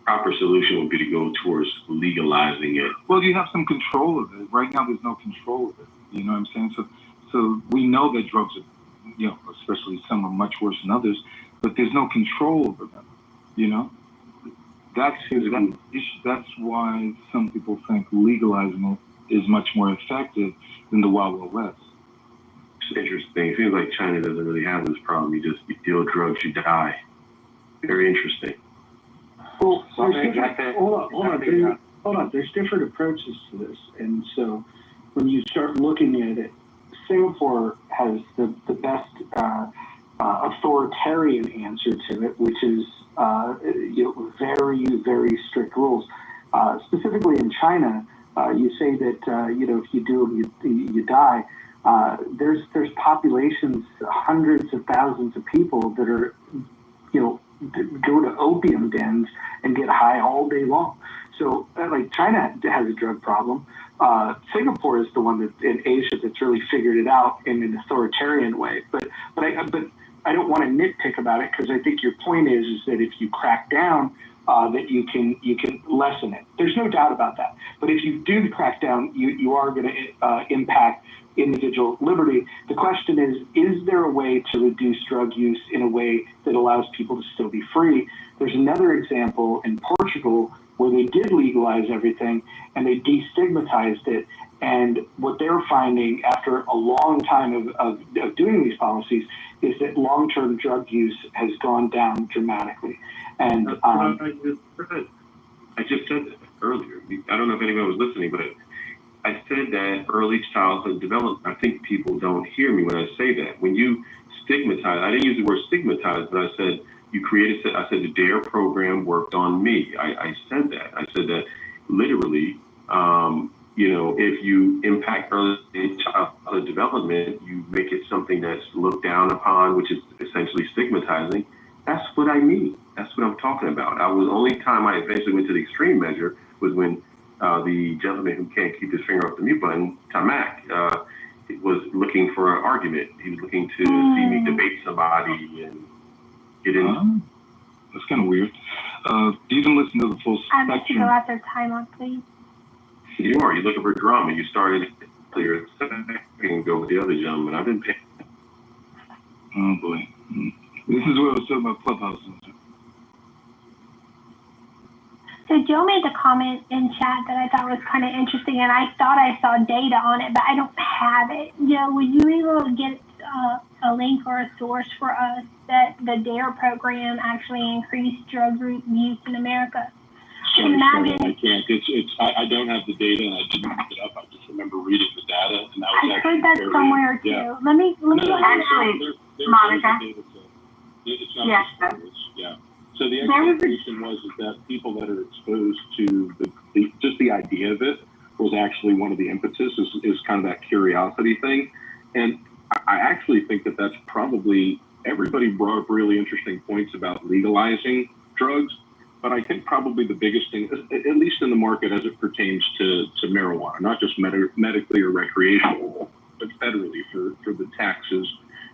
proper solution would be to go towards legalizing it. Well, you have some control of it. Right now, there's no control of it. You know what I'm saying? So we know that drugs are, especially some are much worse than others, but there's no control over them. That's why some people think legalizing it is much more effective than the Wild Wild West. It's interesting. It seems like China doesn't really have this problem. You deal drugs, you die. Very interesting. Well, hold on. There's different approaches to this, and so when you start looking at it, Singapore has the best authoritarian answer to it, which is very, very strict rules. Specifically in China, you say that if you do you die. There's populations, hundreds of thousands of people that are go to opium dens and get high all day long. So like China has a drug problem. Singapore is the one that in Asia that's really figured it out in an authoritarian way. But I don't want to nitpick about it, because I think your point is that if you crack down, that you can lessen it. There's no doubt about that. But if you do crack down, you are going to impact individual liberty. The question is there a way to reduce drug use in a way that allows people to still be free? There's another example in Portugal where they did legalize everything and they destigmatized it. And what they're finding after a long time of doing these policies is that long-term drug use has gone down dramatically. And I just said that earlier. I don't know if anyone was listening, but I said that early childhood development. I think people don't hear me when I say that. When you stigmatize, I didn't use the word stigmatize, but I said I said the DARE program worked on me. I said that. I said that literally, if you impact early childhood development, you make it something that's looked down upon, which is essentially stigmatizing. That's what I mean. That's what I'm talking about. The only time I eventually went to the extreme measure was when the gentleman who can't keep his finger off the mute button, Tamak, was looking for an argument. He was looking to see me debate somebody and get in. That's kind of weird. You can listen to the full I'd like to spectrum. go out their time on, please. You are. You're looking for drama. You started clear a second ago with the other gentleman. I've been paying. Oh boy. This is what I was talking about Clubhouse. So Joe made a comment in chat that I thought was kind of interesting, and I thought I saw data on it, but I don't have it. Joe, would you be able to get a link or a source for us that the DARE program actually increased drug use in America? Sorry, I can't. I don't have the data, and I didn't look it up. I just remember reading the data, and that was I heard that somewhere too. Yeah. Let me go ahead Actually, Monica. It's not Yes. just stories, yeah. So the expectation was that people that are exposed to just the idea of it was actually one of the impetus is kind of that curiosity thing. And I actually think that that's probably, everybody brought up really interesting points about legalizing drugs, but I think probably the biggest thing, at least in the market as it pertains to marijuana, not just medically or recreational, but federally for the taxes,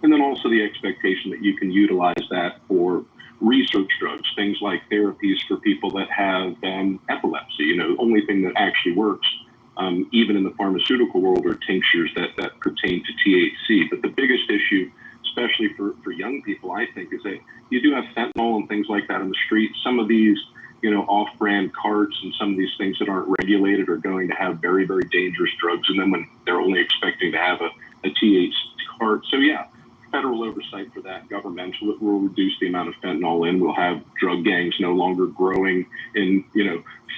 and then also the expectation that you can utilize that for research drugs, things like therapies for people that have epilepsy. The only thing that actually works, even in the pharmaceutical world, are tinctures that pertain to THC. But the biggest issue, especially for young people, I think, is that you do have fentanyl and things like that in the streets. Some of these, off-brand carts and some of these things that aren't regulated are going to have very, very dangerous drugs in them when they're only expecting to have a THC cart. So yeah, federal oversight for that, governmental, it will reduce the amount of fentanyl in. We'll have drug gangs no longer growing in,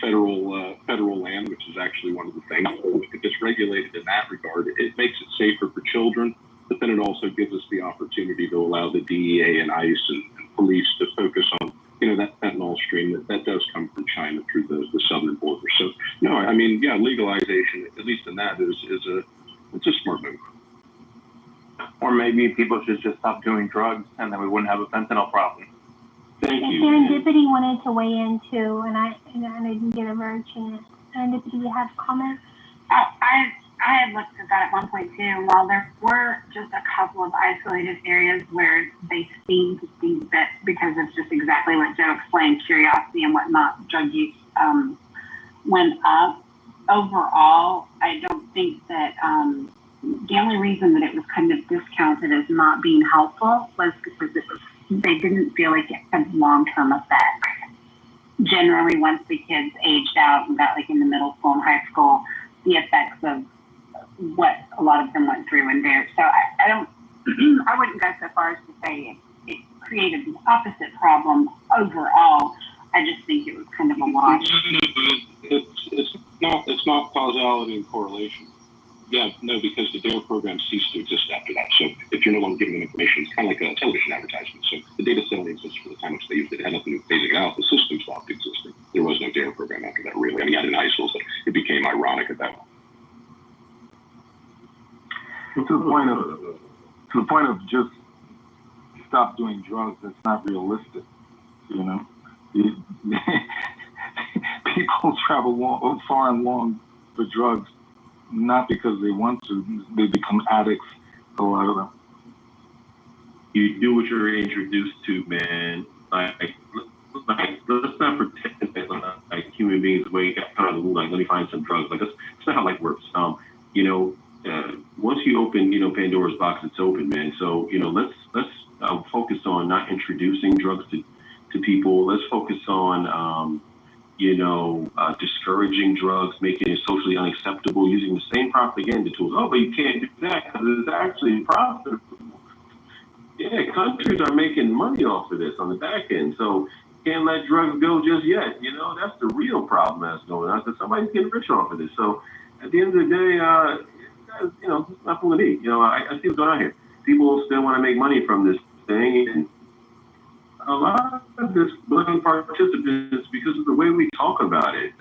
federal land, which is actually one of the things. So if it's regulated in that regard, it makes it safer for children, but then it also gives us the opportunity to allow the DEA and ICE and police to focus on, that fentanyl stream that does come from China through the southern border. So no, I mean, yeah, legalization, at least in that, it's a smart move. Or maybe people should just stop doing drugs, and then we wouldn't have a fentanyl problem. Thank you. Serendipity wanted to weigh in too, and I didn't get a very chance. Serendipity, you have comments? I had looked at that at one point too. While there were just a couple of isolated areas where they seemed to think that because of just exactly what Joe explained, curiosity and whatnot, drug use went up. Overall, I don't think that the only reason that it was kind of discounted as not being helpful was because they didn't feel like it had long-term effects. Generally, once the kids aged out and got in the middle school and high school, the effects of what a lot of them went through in there. So I don't, I wouldn't go so far as to say it created the opposite problem overall. I just think it was kind of a wash. It's not causality and correlation. Yeah, no, because the DARE program ceased to exist after that. So if you're no longer giving them information, it's kind of like a television advertisement. So the data set only exists for the time which they used it. It had nothing to do with phasing it out. The system stopped existing. There was no DARE program after that, really. I mean, I had in high school, so it became ironic at that point. To the point of just stop doing drugs, it's not realistic, you know. People travel far and long for drugs, not because they want to. They become addicts, a lot of them. You do what you're introduced to, man. Like let's not pretend that like human beings wake up out of the womb, like let me find some drugs. Like that's not how life works. Once you open, Pandora's box, it's open, man. So, let's focus on not introducing drugs to people. Let's focus on, discouraging drugs, making it socially unacceptable, using the same propaganda tools. Oh, but you can't do that because it's actually profitable. Yeah, countries are making money off of this on the back end. So can't let drugs go just yet. That's the real problem that's going on, because somebody's getting rich off of this. So at the end of the day, it's not fooling me. I see what's going on here. People still want to make money from this thing, and a lot of this willing participants because of the way we talk about it.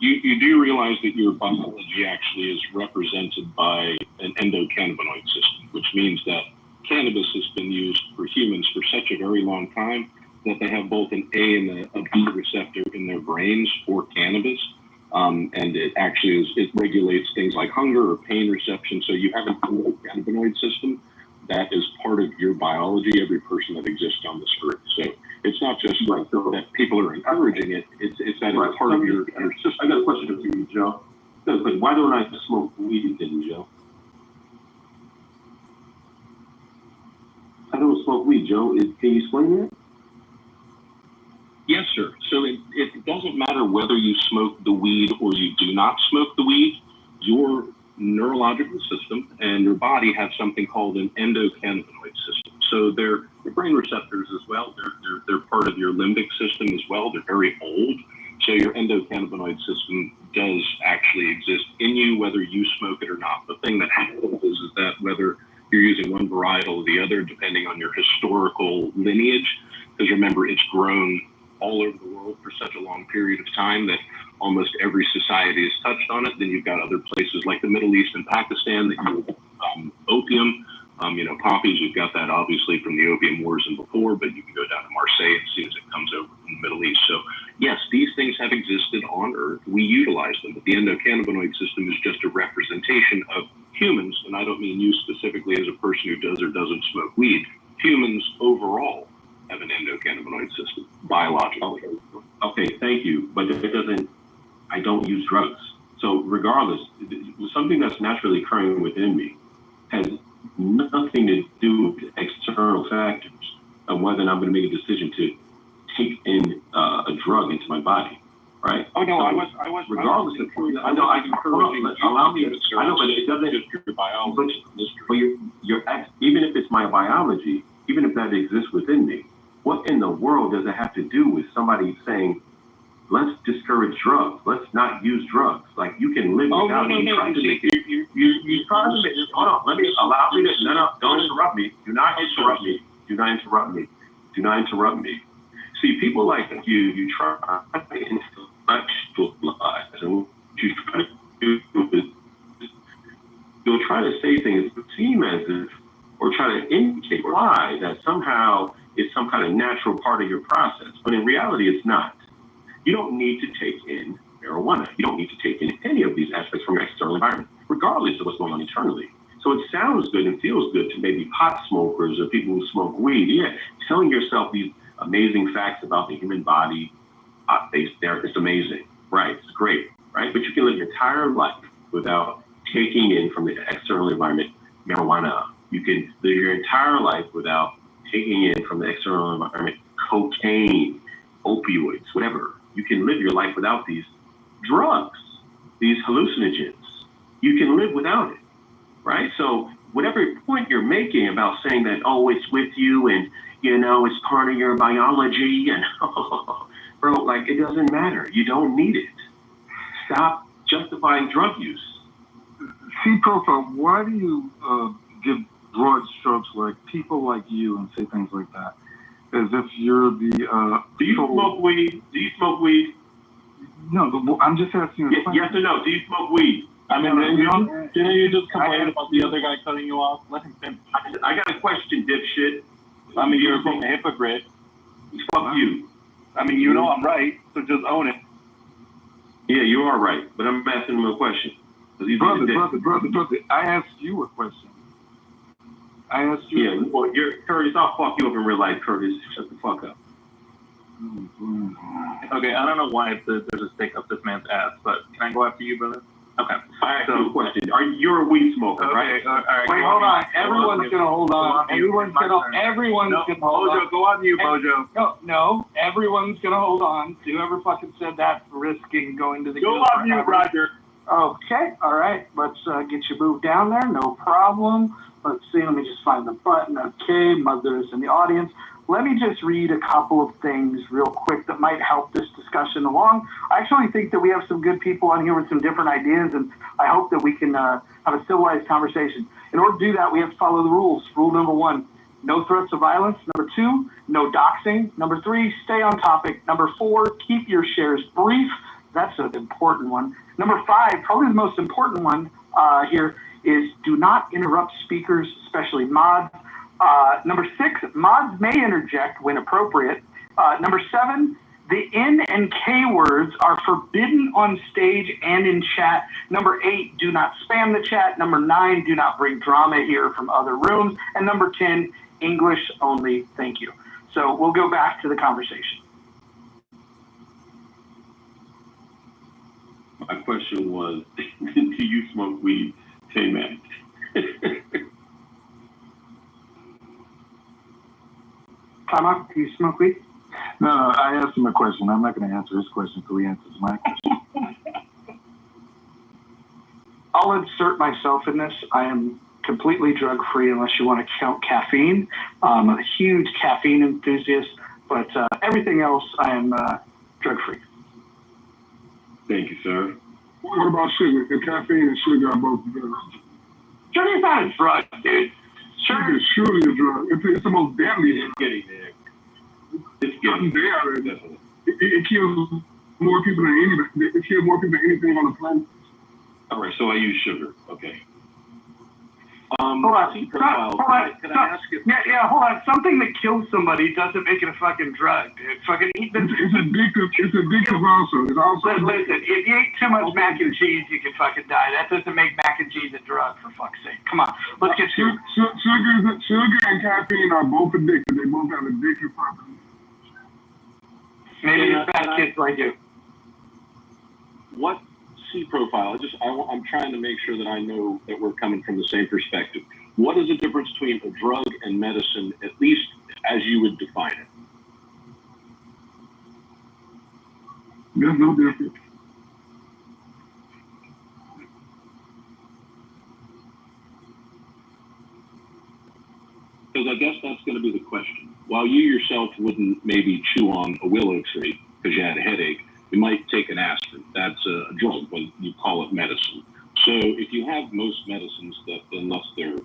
You do realize that your biology actually is represented by an endocannabinoid system, which means that cannabis has been used for humans for such a very long time that they have both an A and a B receptor in their brains for cannabis. And it actually it regulates things like hunger or pain reception. So you have an endocannabinoid system that is part of your biology, every person that exists on this earth. So it's not just like that people are encouraging it, it's that it's part of your system. I got a question for you, Joe. Why don't I smoke weed then, Joe? I don't smoke weed, Joe. Can you explain that? Yes, sir. So it doesn't matter whether you smoke the weed or you do not smoke the weed. Your neurological system and your body have something called an endocannabinoid system. So they're brain receptors as well. They're part of your limbic system as well. They're very old. So your endocannabinoid system does actually exist in you, whether you smoke it or not. The thing that happens is that whether you're using one varietal or the other, depending on your historical lineage, because remember, it's grown all over the world for such a long period of time that almost every society has touched on it. Then you've got other places like the Middle East and Pakistan that use opium. Poppies, you've got that obviously from the opium wars and before, but you can go down to Marseille and see as it comes over from the Middle East. So yes, these things have existed on Earth. We utilize them, but the endocannabinoid system is just a representation of humans, and I don't mean you specifically as a person who does or doesn't smoke weed. Humans overall have an endocannabinoid system, biologically. Okay, thank you. But I don't use drugs. So regardless, something that's naturally occurring within me has nothing to do with external factors of whether or not I'm going to make a decision to take in a drug into my body, right? Oh no, so I was regardless of I know I encouraging allow me to. I know, but it doesn't just your biology. But even if it's my biology, even if that exists within me, what in the world does it have to do with somebody saying, let's discourage drugs, let's not use drugs? Like, you can live without it. You try to make it. Hold on, allow me to. No, don't interrupt me. Do not interrupt me. Do not interrupt me. Do not interrupt me. See, people like you try to intellectualize, and what you try to do is you'll try to say things that seem as if, or try to indicate why that somehow it's some kind of natural part of your process, but in reality, it's not. You don't need to take in marijuana. You don't need to take in any of these aspects from your external environment, regardless of what's going on internally. So it sounds good and feels good to maybe pot smokers or people who smoke weed. Yeah, telling yourself these amazing facts about the human body, it's amazing, right? It's great, right? But you can live your entire life without taking in from the external environment marijuana. You can live your entire life without taking in from the external environment cocaine, opioids, whatever. You can live your life without these drugs, these hallucinogens. You can live without it, right? So whatever point you're making about saying that, oh, it's with you and, it's part of your biology and, bro, like, it doesn't matter. You don't need it. stop justifying drug use. C-profile, why do you give broad strokes like people like you and say things like that? As if you're the... Do you smoke weed? Do you smoke weed? No, I'm just asking you a question. Yes or no? Do you smoke weed? I mean, didn't you just complain about the other guy cutting you off? Let him finish. I got a question, dipshit. I mean, you're being a hypocrite. Fuck you. I mean, you know I'm right, so just own it. Yeah, you are right, but I'm asking him a question. Brother, I asked you a question. I asked you. Yeah, well, you're Curtis. I'll fuck you up in real life, Curtis. Shut the fuck up. Okay, I don't know why there's a stick up this man's ass, but can I go after you, brother? Okay. I asked you a question. You're a weed smoker, right? All right. Wait, hold on. Everyone's gonna hold on. Everyone's gonna hold on. Bojo, go on you, Bojo. No, everyone's gonna hold on. Whoever fucking said that, risking going to the Go on you, Roger. Okay, all right. Let's get you moved down there. No problem. Let's see. Let me just find the button. Okay, mothers in the audience. Let me just read a couple of things real quick that might help this discussion along. I actually think that we have some good people on here with some different ideas, and I hope that we can have a civilized conversation. In order to do that, we have to follow the rules. Rule number 1, no threats of violence. Number 2, no doxing. Number 3, stay on topic. Number 4, keep your shares brief. That's an important one. Number 5, probably the most important one here, is do not interrupt speakers, especially mods. Number 6, mods may interject when appropriate. Number 7, the N and K words are forbidden on stage and in chat. Number 8, do not spam the chat. Number 9, do not bring drama here from other rooms. And number 10, English only. Thank you. So we'll go back to the conversation. My question was, do you smoke weed? Hey, man. Tama, do you smoke weed? No, I asked him a question. I'm not going to answer his question until he answers my question. I'll insert myself in this. I am completely drug-free unless you want to count caffeine. I'm a huge caffeine enthusiast, but everything else I am drug-free. Thank you, sir. What about sugar? The caffeine and sugar are both drugs. Sugar's not a drug, dude. Sugar is surely a drug. It's the most deadly. It's getting there. I'm there already. It kills more people than anybody. It kills more people than anything on the planet. All right, so I use sugar. Okay. Hold on. Can I ask you? Yeah, hold on. Something that kills somebody doesn't make it a fucking drug, dude. Fucking eat this. It's addictive. It's addictive also. It's also Listen, if you eat too much mac and cheese, you can fucking die. That doesn't make mac and cheese a drug, for fuck's sake. Come on. Let's get to it. Sugar and caffeine are both addictive. They both have addictive properties. Maybe it's bad kids like you. What C-profile? I'm trying to make sure that I know that we're coming from the same perspective. What is the difference between a drug and medicine, at least as you would define it? There's no difference. Because I guess that's going to be the question. While you yourself wouldn't maybe chew on a willow tree because you had a headache, you might take an aspirin. That's a drug when you call it medicine. So if you have most medicines that, unless they're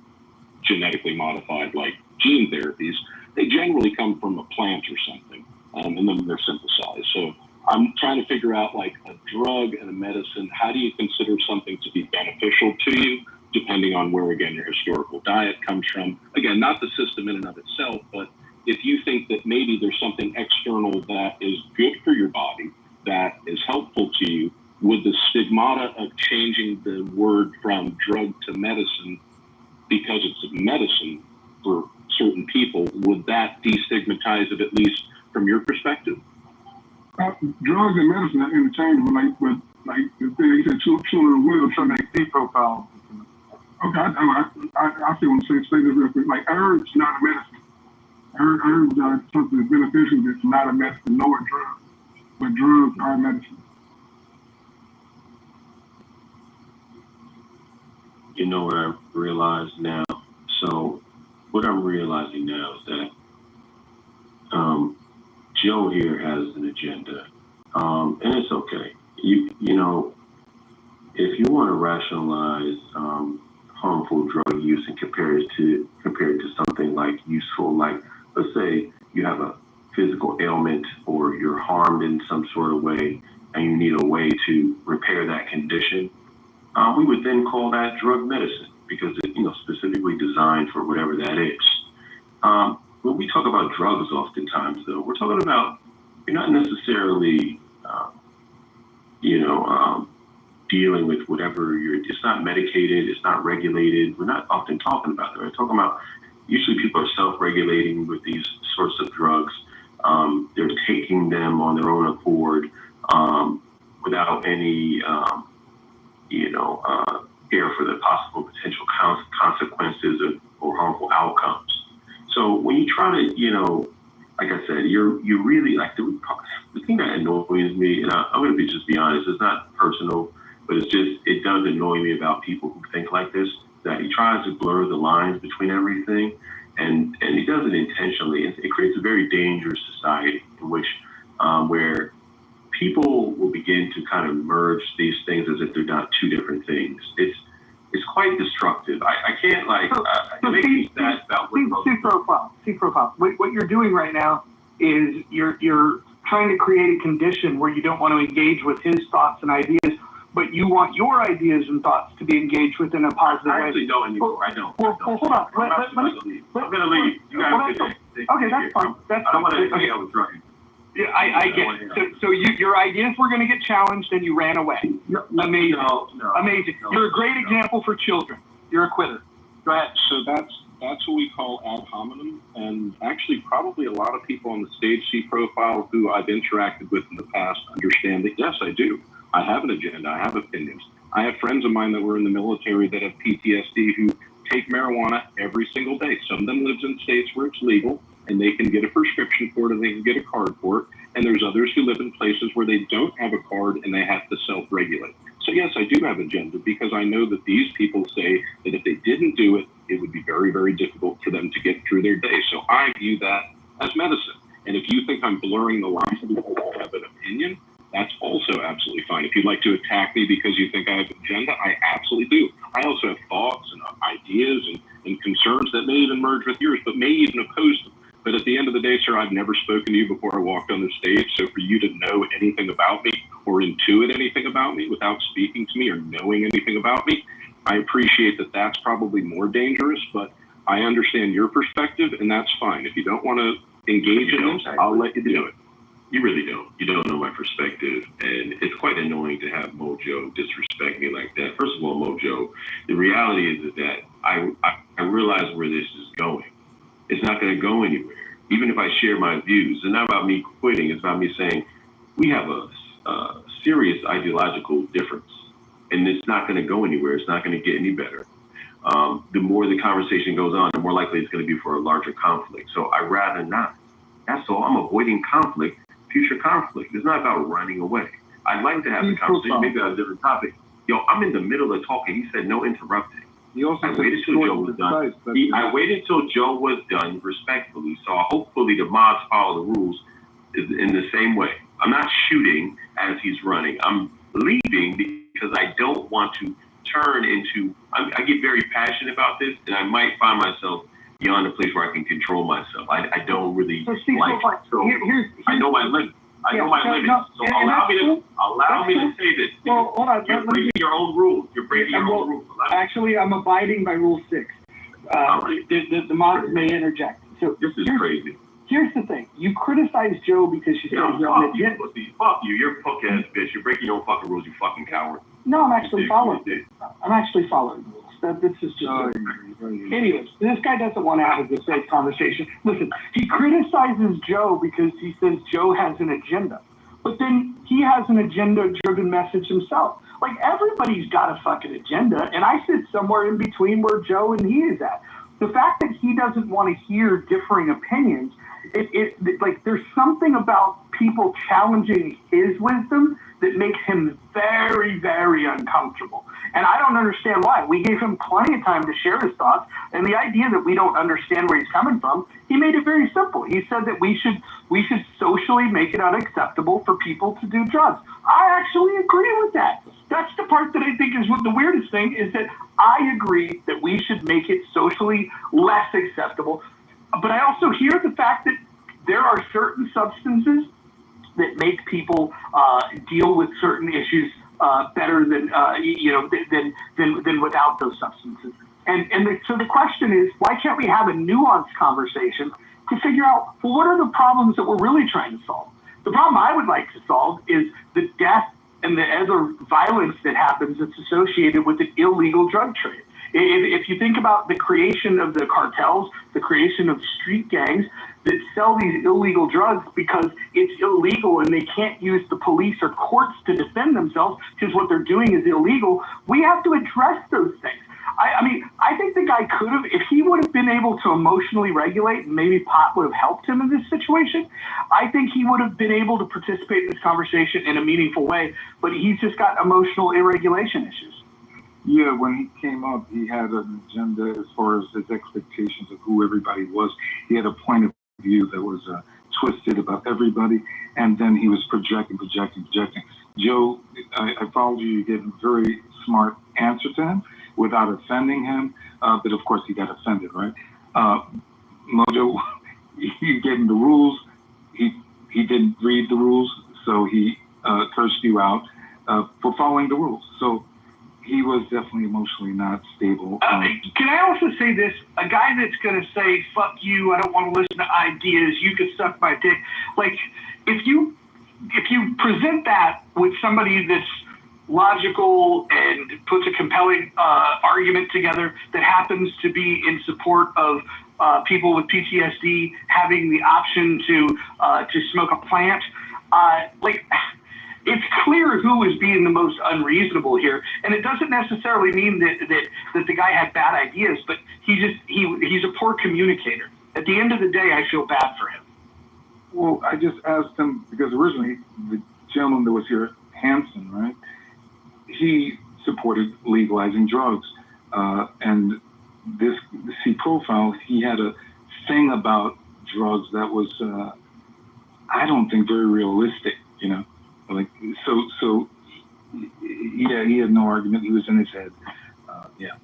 genetically modified like gene therapies, they generally come from a plant or something, and then they're synthesized. So I'm trying to figure out, like, a drug and a medicine, how do you consider something to be beneficial to you, depending on where, again, your historical diet comes from? Again, not the system in and of itself, but if you think that maybe there's something external that is good for your body, that is helpful to you, would the stigmata of changing the word from drug to medicine, because it's a medicine for certain people, would that destigmatize it, at least from your perspective? Drugs and medicine are interchangeable, like the thing you said, children will try to make C-profile. Okay, I still want to say this real quick. Like, herbs not a medicine. Herbs are something that's beneficial that's not a medicine, nor a drug. But drugs are medicine. You know what I realize now? So what I'm realizing now is that Joe here has an agenda, and it's okay. You know, if you want to rationalize harmful drug use and compare it to something like useful, like let's say you have a physical ailment or you're harmed in some sort of way and you need a way to repair that condition, we would then call that drug medicine because it's specifically designed for whatever that is. When we talk about drugs oftentimes though, we're talking about, you're not necessarily dealing with whatever it's not medicated, it's not regulated. We're not often talking about that. We're talking about usually people are self-regulating with these sorts of drugs. They're taking them on their own accord without any, care for the possible potential consequences or harmful outcomes. So when you try to, like I said, you really like the thing that annoys me, and I'm going to just be honest, it's not personal, but it does annoy me about people who think like this, that he tries to blur the lines between everything, and he does it intentionally. It creates a very dangerous society in which, where people will begin to kind of merge these things as if they're not two different things. It's quite destructive. I can't it makes me sad about See profile. What you're doing right now is you're trying to create a condition where you don't want to engage with his thoughts and ideas, but you want your ideas and thoughts to be engaged with in a positive way. I actually don't anymore. I don't. Well, hold on. I'm going to leave. You guys can take Okay, that's fine. I don't want to hang out with drugs. Yeah, I get it. So your ideas were going to get challenged and you ran away. Amazing. No. Amazing. You're a great example for children. You're a quitter. Go ahead. So that's what we call ad hominem, and actually probably a lot of people on the stage C profile who I've interacted with in the past understand that, yes, I do. I have an agenda. I have opinions. I have friends of mine that were in the military that have PTSD who take marijuana every single day. Some of them lives in states where it's legal and they can get a prescription for it and they can get a card for it. And there's others who live in places where they don't have a card and they have to self-regulate. So yes, I do have an agenda because I know that these people say that if they didn't do it, it would be very, very difficult for them to get through their day. So I view that as medicine. And if you think I'm blurring the lines because I have an opinion, that's also absolutely fine. If you'd like to attack me because you think I have an agenda, I absolutely do. I also have thoughts and ideas and concerns that may even merge with yours, but may even oppose them. But at the end of the day, sir, I've never spoken to you before I walked on the stage. So for you to know anything about me or intuit anything about me without speaking to me or knowing anything about me, I appreciate that that's probably more dangerous, but I understand your perspective and that's fine. If you don't want to engage in this, I'll let you do it. You really don't. You don't know my perspective. And it's quite annoying to have Mojo disrespect me like that. First of all, Mojo, the reality is that I realize where this is going. It's not going to go anywhere. Even if I share my views, it's not about me quitting. It's about me saying we have a serious ideological difference. And it's not going to go anywhere. It's not going to get any better. The more the conversation goes on, the more likely it's going to be for a larger conflict. So I'd rather not. That's all. I'm avoiding conflict. Future conflict. It's not about running away. I'd like to have the conversation, maybe on a different topic. Yo, I'm in the middle of talking. He said no interrupting. I waited till Joe was done. I waited till Joe was done respectfully. So hopefully the mods follow the rules in the same way. I'm not shooting as he's running. I'm leaving because I don't want to turn into. I get very passionate about this, and I might find myself beyond a place where I can control myself. I don't really like it. So I know my limits. I know my limits. So allow me to say this. Well, hold on. You're breaking your own rules. You're breaking your own rules. Actually, I'm abiding by Rule 6. The mods may interject. So this is crazy. Here's the thing. You criticize Joe because you said he's on the agenda. Fuck you. You're a punk ass bitch. You're breaking your own fucking rules, you fucking coward. No, I'm actually following. I'm actually following rules. This is just. Anyways, this guy doesn't want to have this safe conversation. Listen, he criticizes Joe because he says Joe has an agenda, but then he has an agenda-driven message himself. Like everybody's got a fucking agenda, and I sit somewhere in between where Joe and he is at. The fact that he doesn't want to hear differing opinions, like there's something about people challenging his wisdom that makes him very, very uncomfortable. And I don't understand why. We gave him plenty of time to share his thoughts. And the idea that we don't understand where he's coming from, he made it very simple. He said that we should socially make it unacceptable for people to do drugs. I actually agree with that. That's the part that I think is what the weirdest thing is, that I agree that we should make it socially less acceptable. But I also hear the fact that there are certain substances that make people deal with certain issues better than than without those substances. So the question is, why can't we have a nuanced conversation to figure out, well, what are the problems that we're really trying to solve? The problem I would like to solve is the death and the other violence that happens that's associated with an illegal drug trade. If you think about the creation of the cartels, the creation of street gangs that sell these illegal drugs because it's illegal and they can't use the police or courts to defend themselves because what they're doing is illegal, we have to address those things. I mean, I think the guy could have, if he would have been able to emotionally regulate, and maybe pot would have helped him in this situation, I think he would have been able to participate in this conversation in a meaningful way, but he's just got emotional irregulation issues. Yeah, when he came up, he had an agenda as far as his expectations of who everybody was. He had a point of view that was twisted about everybody, and then he was projecting. Joe, I followed you. You gave a very smart answer to him without offending him, but of course he got offended, right? Mojo, you gave him the rules. He didn't read the rules, so he cursed you out for following the rules. So he was definitely emotionally not stable. Can I also say this? A guy that's going to say, fuck you, I don't want to listen to ideas, you could suck my dick. Like, if you present that with somebody that's logical and puts a compelling argument together that happens to be in support of people with PTSD having the option to smoke a plant, it's clear who is being the most unreasonable here, and it doesn't necessarily mean that the guy had bad ideas, but he's a poor communicator. At the end of the day, I feel bad for him. Well, I just asked him because originally the gentleman that was here, Hanson, right? He supported legalizing drugs, and this C profile, he had a thing about drugs that was, I don't think, very realistic, you know. Like so, yeah, he had no argument. He was in his head. Yeah.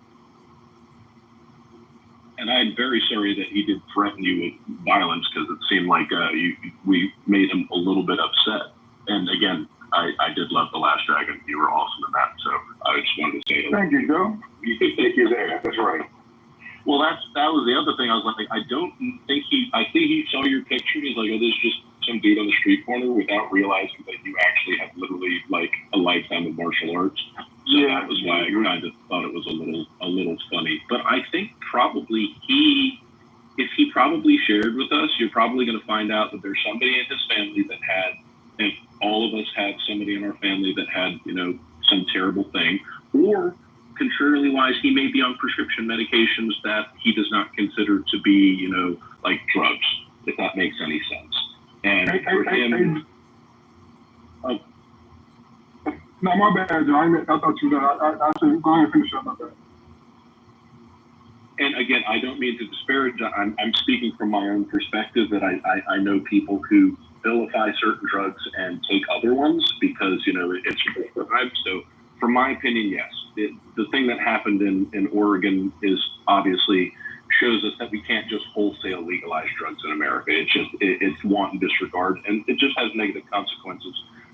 And I'm very sorry that he did threaten you with violence, because it seemed like we made him a little bit upset. And again, I did love The Last Dragon. You were awesome in that. So I just wanted to say thank you, Joe. Thank you there. That's right. Well, that was the other thing. I was like, I think he saw your picture. He's like, oh, this is just some dude on the street corner, without realizing that you actually have literally like a lifetime of martial arts. So yeah, that was why I kind of thought it was a little funny. But I think probably if he probably shared with us, you're probably going to find out that there's somebody in his family that had, and all of us had somebody in our family that had, you know, some terrible thing, or contrarily wise, he may be on prescription medications that he does not consider to be, you know, like drugs, if that makes any sense. And for him, no, my bad, Joe. I thought you were done. I said, go ahead and finish up. My bad. And again, I don't mean to disparage. I'm speaking from my own perspective that I know people who vilify certain drugs and take other ones because, you know, it's prescribed. So from my opinion, yes. The thing that happened in Oregon is obviously shows us that we can't just wholesale legalize drugs in America. It's wanton disregard, and it just has negative consequences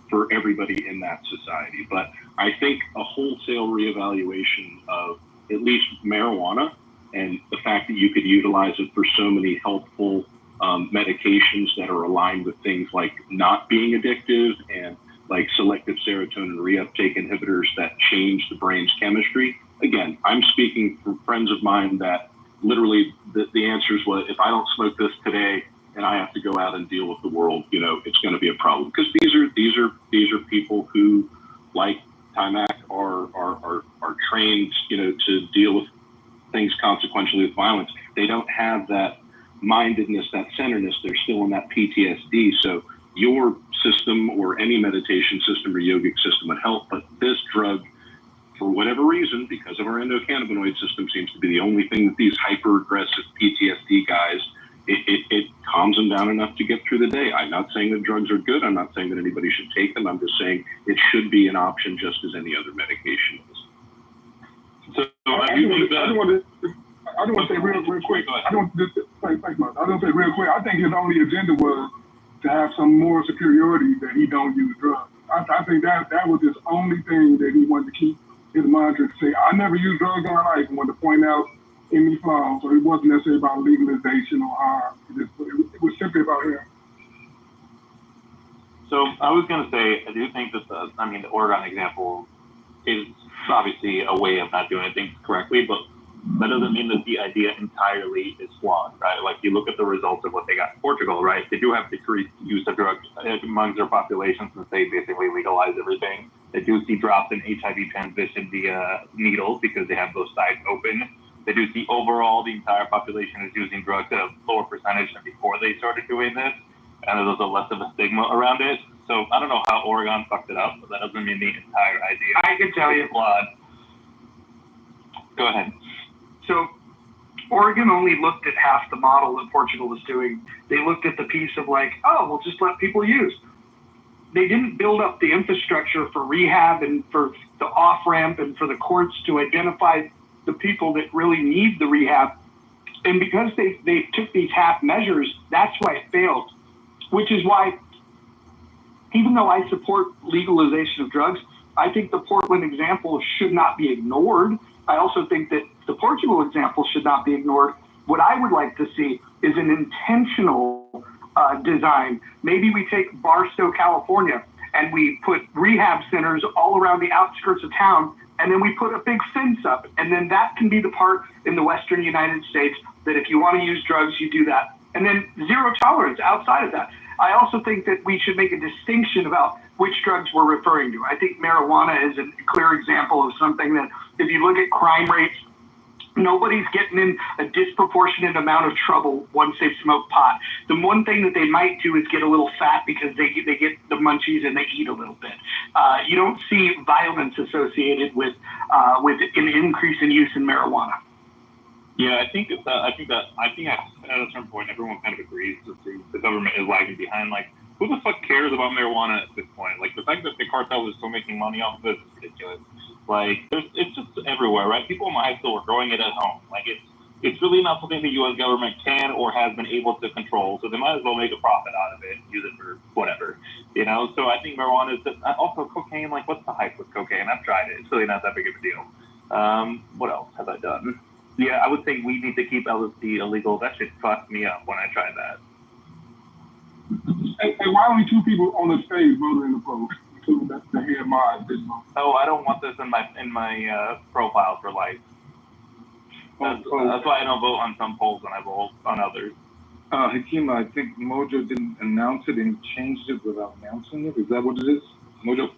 for everybody in that society. But I think a wholesale reevaluation of at least marijuana and the fact that you could utilize it for so many helpful medications that are aligned with things like not being addictive and like selective serotonin reuptake inhibitors that change the brain's chemistry. Again, I'm speaking from friends of mine that literally the answers was, if I don't smoke this today and I have to go out and deal with the world, you know, it's going to be a problem. Because these are people who, like Timac, are trained, you know, to deal with things consequentially with violence. They don't have that mindedness, that centeredness. They're still in that PTSD. So your system or any meditation system or yogic system would help, but this drug for whatever reason, because of our endocannabinoid system, seems to be the only thing that these hyper-aggressive PTSD guys, it calms them down enough to get through the day. I'm not saying that drugs are good. I'm not saying that anybody should take them. I'm just saying it should be an option just as any other medication is. So I just want to say real quick. I don't say real quick. I think his only agenda was to have some moral superiority that he don't use drugs. I think that was his only thing that he wanted to keep his mantra to say. I never used drugs in my life and wanted to point out any flaws. So it wasn't necessarily about legalization or harm. It was simply about him. So I was going to say, I do think that the Oregon example is obviously a way of not doing things correctly, but that doesn't mean that the idea entirely is flawed, right? Like you look at the results of what they got in Portugal, right? They do have decreased use of drugs among their population since they basically legalize everything. They do see drops in HIV transmission via needles because they have those sites open. They do see overall the entire population is using drugs at a lower percentage than before they started doing this, and there's also less of a stigma around it. So I don't know how Oregon fucked it up, but that doesn't mean the entire idea. I can tell you. Flawed. Go ahead. So Oregon only looked at half the model that Portugal was doing. They looked at the piece of like, oh, we'll just let people use. They didn't build up the infrastructure for rehab and for the off-ramp and for the courts to identify the people that really need the rehab. And because they took these half measures, that's why it failed. Which is why, even though I support legalization of drugs, I think the Portland example should not be ignored. I also think that the Portugal example should not be ignored. What I would like to see is an intentional design. Maybe we take Barstow, California, and we put rehab centers all around the outskirts of town, and then we put a big fence up. And then that can be the part in the Western United States that if you want to use drugs, you do that. And then zero tolerance outside of that. I also think that we should make a distinction about which drugs we're referring to. I think marijuana is a clear example of something that if you look at crime rates, nobody's getting in a disproportionate amount of trouble once they smoke pot. The one thing that they might do is get a little fat because they get the munchies and they eat a little bit. You don't see violence associated with an increase in use in marijuana. Yeah, I think at a certain point everyone kind of agrees that the government is lagging behind. Like, who the fuck cares about marijuana at this point? Like, the fact that the cartel is still making money off of it is ridiculous. Like, it's just everywhere, right? People in my high school are growing it at home. Like, it's really not something the U.S. government can or has been able to control, so they might as well make a profit out of it and use it for whatever, you know? So I think marijuana is just, also cocaine, like, what's the hype with cocaine? I've tried it. It's really not that big of a deal. What else have I done? Yeah, I would say we need to keep LSD illegal. That shit fucked me up when I tried that. Hey, why only two people on the stage voted in the poll? The head mod didn't vote. Oh, I don't want this in my profile for life. That's why I don't vote on some polls and I vote on others. Hakima, I think Mojo didn't announce it and he changed it without announcing it. Is that what it is? Mojo?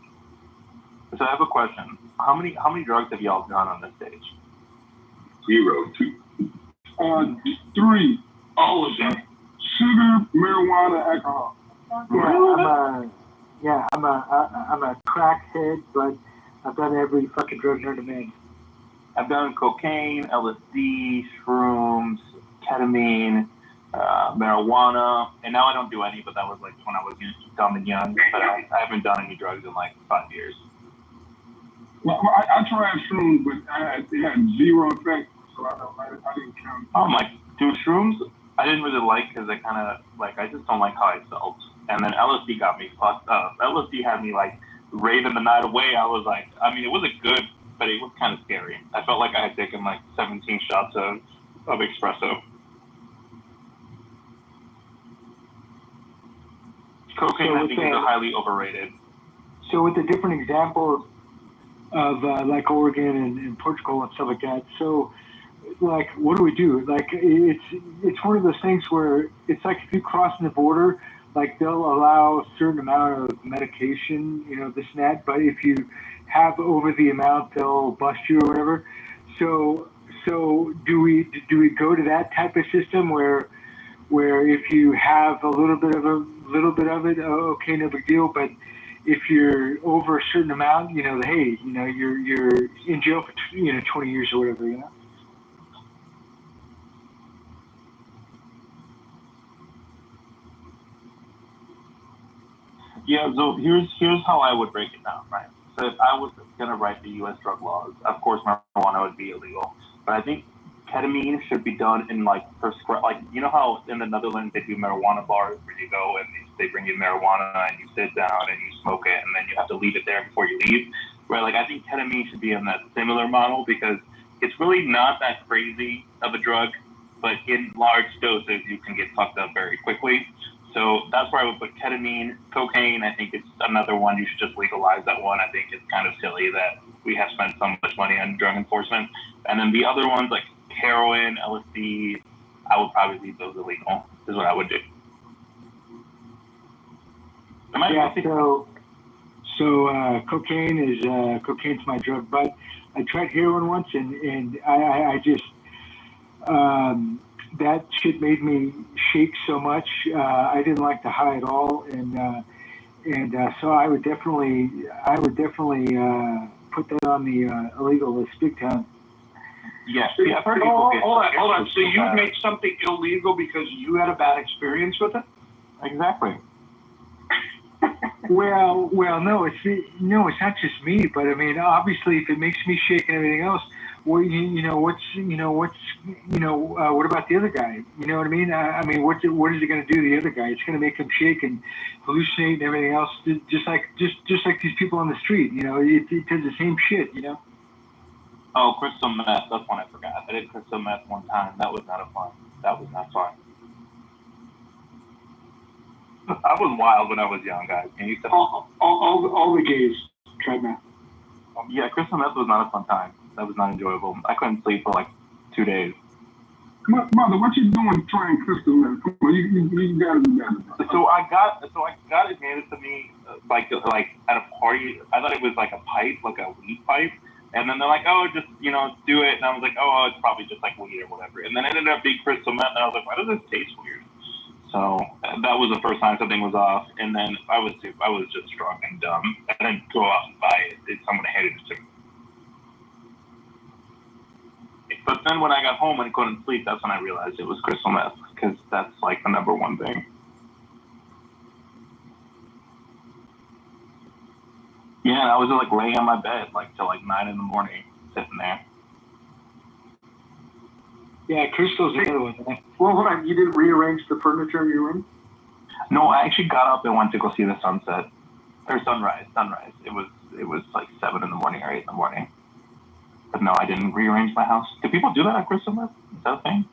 So I have a question. How many drugs have y'all done on this stage? 0, 2. 3. All of them. Sugar, marijuana, alcohol. I'm a crackhead, but I've done every fucking drug known to man. I've done cocaine, LSD, shrooms, ketamine, marijuana, and now I don't do any, but that was like when I was dumb and young. But I haven't done any drugs in like 5 years. Well, I tried shrooms, but it had zero effect, so I didn't count. Oh my, dude, shrooms I didn't really like because I kind of like I just don't like how I felt. And then LSD got me fucked up. LSD had me like raving the night away. I was like, I mean, it wasn't good, but it was kind of scary. I felt like I had taken like 17 shots of espresso. Cocaine, I think, is highly overrated. So with the different examples of like Oregon and Portugal and stuff like that, so like what do we do? Like it's one of those things where it's like if you cross the border, like they'll allow a certain amount of medication, you know, this and that, but if you have over the amount, they'll bust you or whatever. So do we go to that type of system where if you have a little bit of it, okay, no big deal, but if you're over a certain amount, hey, you're in jail for 20 years or whatever. Yeah, so here's how I would break it down, right? So if I was gonna write the U.S. drug laws, of course marijuana would be illegal, but I think ketamine should be done in like how in the Netherlands they do marijuana bars where you go and they bring you marijuana and you sit down and you smoke it and then you have to leave it there before you leave, right? Like I think ketamine should be in that similar model because it's really not that crazy of a drug, but in large doses you can get fucked up very quickly. So that's where I would put ketamine. Cocaine, I think it's another one. You should just legalize that one. I think it's kind of silly that we have spent so much money on drug enforcement. And then the other ones like heroin, LSD, I would probably leave those illegal, is what I would do. Cocaine's my drug, but I tried heroin once and I just, that shit made me shake so much. I didn't like the high at all, and so I would definitely put that on the illegal list big time. Yeah, I've heard hold on. So you make something illegal because you had a bad experience with it? Exactly. Well, no, it's not just me, but I mean, obviously, if it makes me shake and everything else, well, what about the other guy? You know what I mean? I mean, what is it going to do to the other guy? It's going to make him shake and hallucinate and everything else, just like these people on the street. It does the same shit. Oh, crystal meth. That's one I forgot. I did crystal meth one time. That was not fun. I was wild when I was young, guys. And you said all the gays tried meth. Yeah, crystal meth was not a fun time. That was not enjoyable. I couldn't sleep for like 2 days. Mother, what you doing trying crystal meth? Come on, you gotta do better. So I got it handed to me like at a party. I thought it was like a pipe, like a weed pipe. And then they're like, oh, just, do it. And I was like, oh, it's probably just like weed or whatever. And then it ended up being crystal meth. And I was like, why does this taste weird? So that was the first time something was off. And then I was just drunk and dumb. I didn't go out and buy it. Someone handed it to me. But then when I got home and couldn't sleep, that's when I realized it was crystal meth. Because that's like the number one thing. Yeah, I was just like laying on my bed like till like 9 a.m, sitting there. Yeah, crystal's the other one. Well, hold on. You didn't rearrange the furniture in your room? No, I actually got up and went to go see the sunset or sunrise. It was like 7 a.m. or 8 a.m. But no, I didn't rearrange my house. Do people do that at crystal meth? Is that a thing?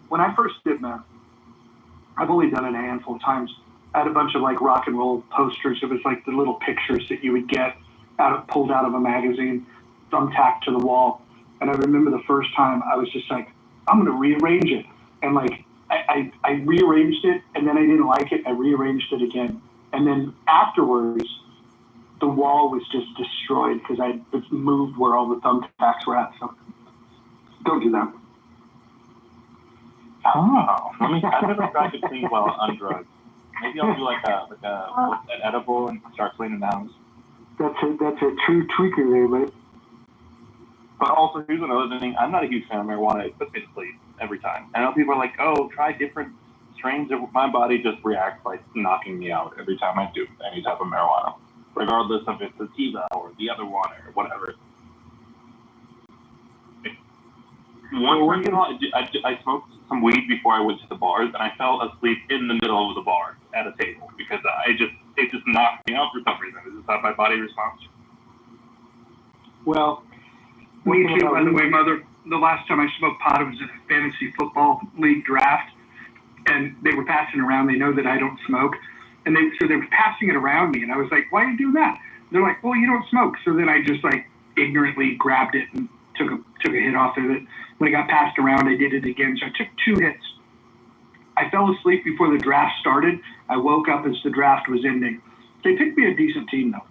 When I first did meth, I've only done it a handful of times. I had a bunch of like rock and roll posters. It was like the little pictures that you would get pulled out of a magazine, thumbtacked to the wall. And I remember the first time I was just like, I'm going to rearrange it. And like, I rearranged it and then I didn't like it. I rearranged it again. And then afterwards, the wall was just destroyed because I moved where all the thumbtacks were at. So don't do that. Oh, I never tried to clean well on drugs. Maybe I'll do like an edible and start cleaning the house. That's a true tweaker there, mate. But also, here's another thing. I'm not a huge fan of marijuana. It puts me to sleep every time. I know people are like, oh, try different strains. My body just reacts like knocking me out every time I do any type of marijuana, regardless of if it's sativa or the other one or whatever. One time, I smoked some weed before I went to the bars, and I fell asleep in the middle of the bar at a table because it just knocked me out for some reason. It's just how my body responds. Well, me too, by the way, Mother. The last time I smoked pot, it was in a fantasy football league draft, and they were passing around. They know that I don't smoke, and so they were passing it around me, and I was like, why are you doing that? They're like, well, you don't smoke. So then I just like ignorantly grabbed it and took a hit off of it. When it got passed around, I did it again. So I took 2 hits. I fell asleep before the draft started. I woke up as the draft was ending. They picked me a decent team, though.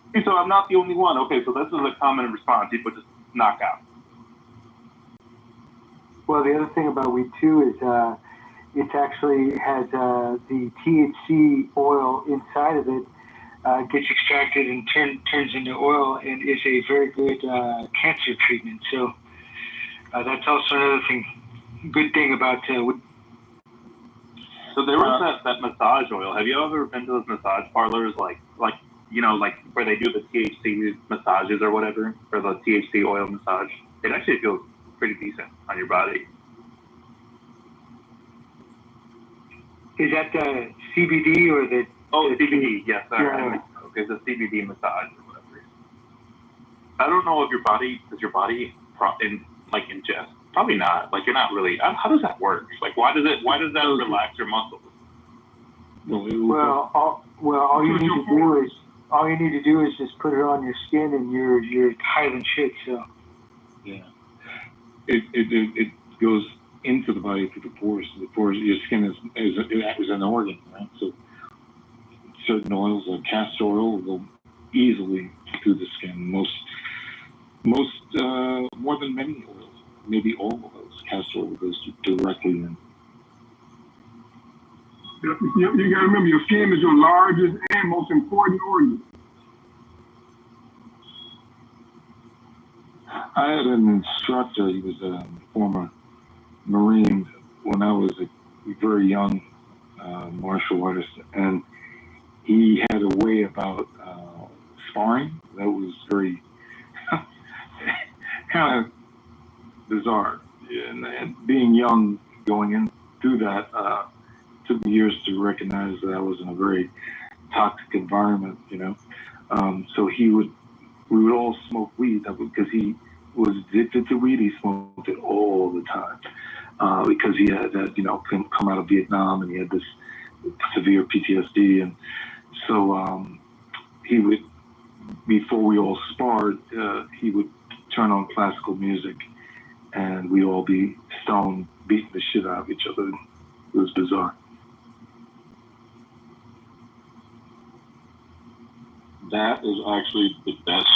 Okay, so I'm not the only one. Okay, so this is a common response. People just knock out. Well, the other thing about weed, too, is it actually has the THC oil inside of it gets extracted and turns into oil and is a very good cancer treatment. So that's also another good thing about So there was that massage oil. Have you ever been to those massage parlors, like where they do the THC massages or whatever, or the THC oil massage? It actually feels pretty decent on your body. Is that the CBD or the? Oh, the CBD. Yes, yeah. Okay, the CBD massage or whatever. I don't know if does your body ingest? Probably not. Like, you're not really. How does that work? Like, why does that relax your muscles? Well, all you need to do is just put it on your skin, and you're high than shit. So. Yeah. It goes into the body through the pores. The pores, your skin is an organ, right? So certain oils, like castor oil, will go easily through the skin. Most more than many oils, maybe all of those. Castor oil goes directly in. You got to remember, your skin is your largest and most important organ. I had an instructor. He was a former Marine when I was a very young martial artist, and he had a way about sparring that was very kind of bizarre. And being young, going in through that, took me years to recognize that I was in a very toxic environment, So we would all smoke weed because he was addicted to weed. He smoked it all the time because he had that, come out of Vietnam, and he had this severe PTSD. And so he would, before we all sparred, he would turn on classical music, and we'd all be stoned, beating the shit out of each other. It was bizarre. That is actually the best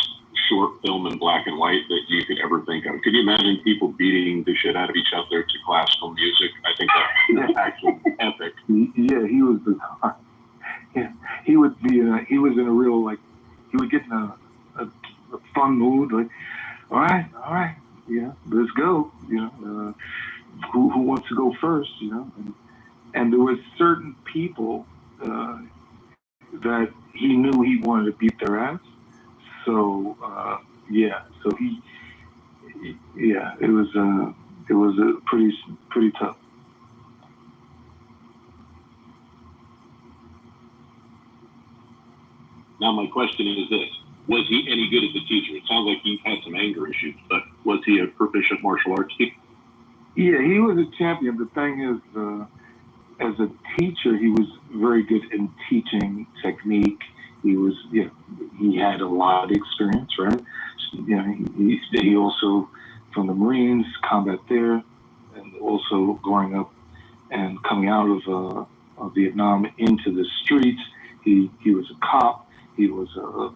short film in black and white that you could ever think of. Could you imagine people beating the shit out of each other to classical music? I think that's actually epic. Yeah, he was bizarre. Yeah, he would be. He was in a real he would get in a fun mood. Like, all right, let's go. Who wants to go first? And there were certain people that he knew he wanted to beat their ass. So so it was pretty tough. Now my question is this: was he any good as a teacher? It sounds like he's had some anger issues, but was he a proficient martial arts teacher? Yeah, he was a champion. The thing is, as a teacher, he was very good in teaching technique. He had a lot of experience, right? He also, from the Marines, combat there, and also growing up and coming out of Vietnam into the streets. He was a cop. He was a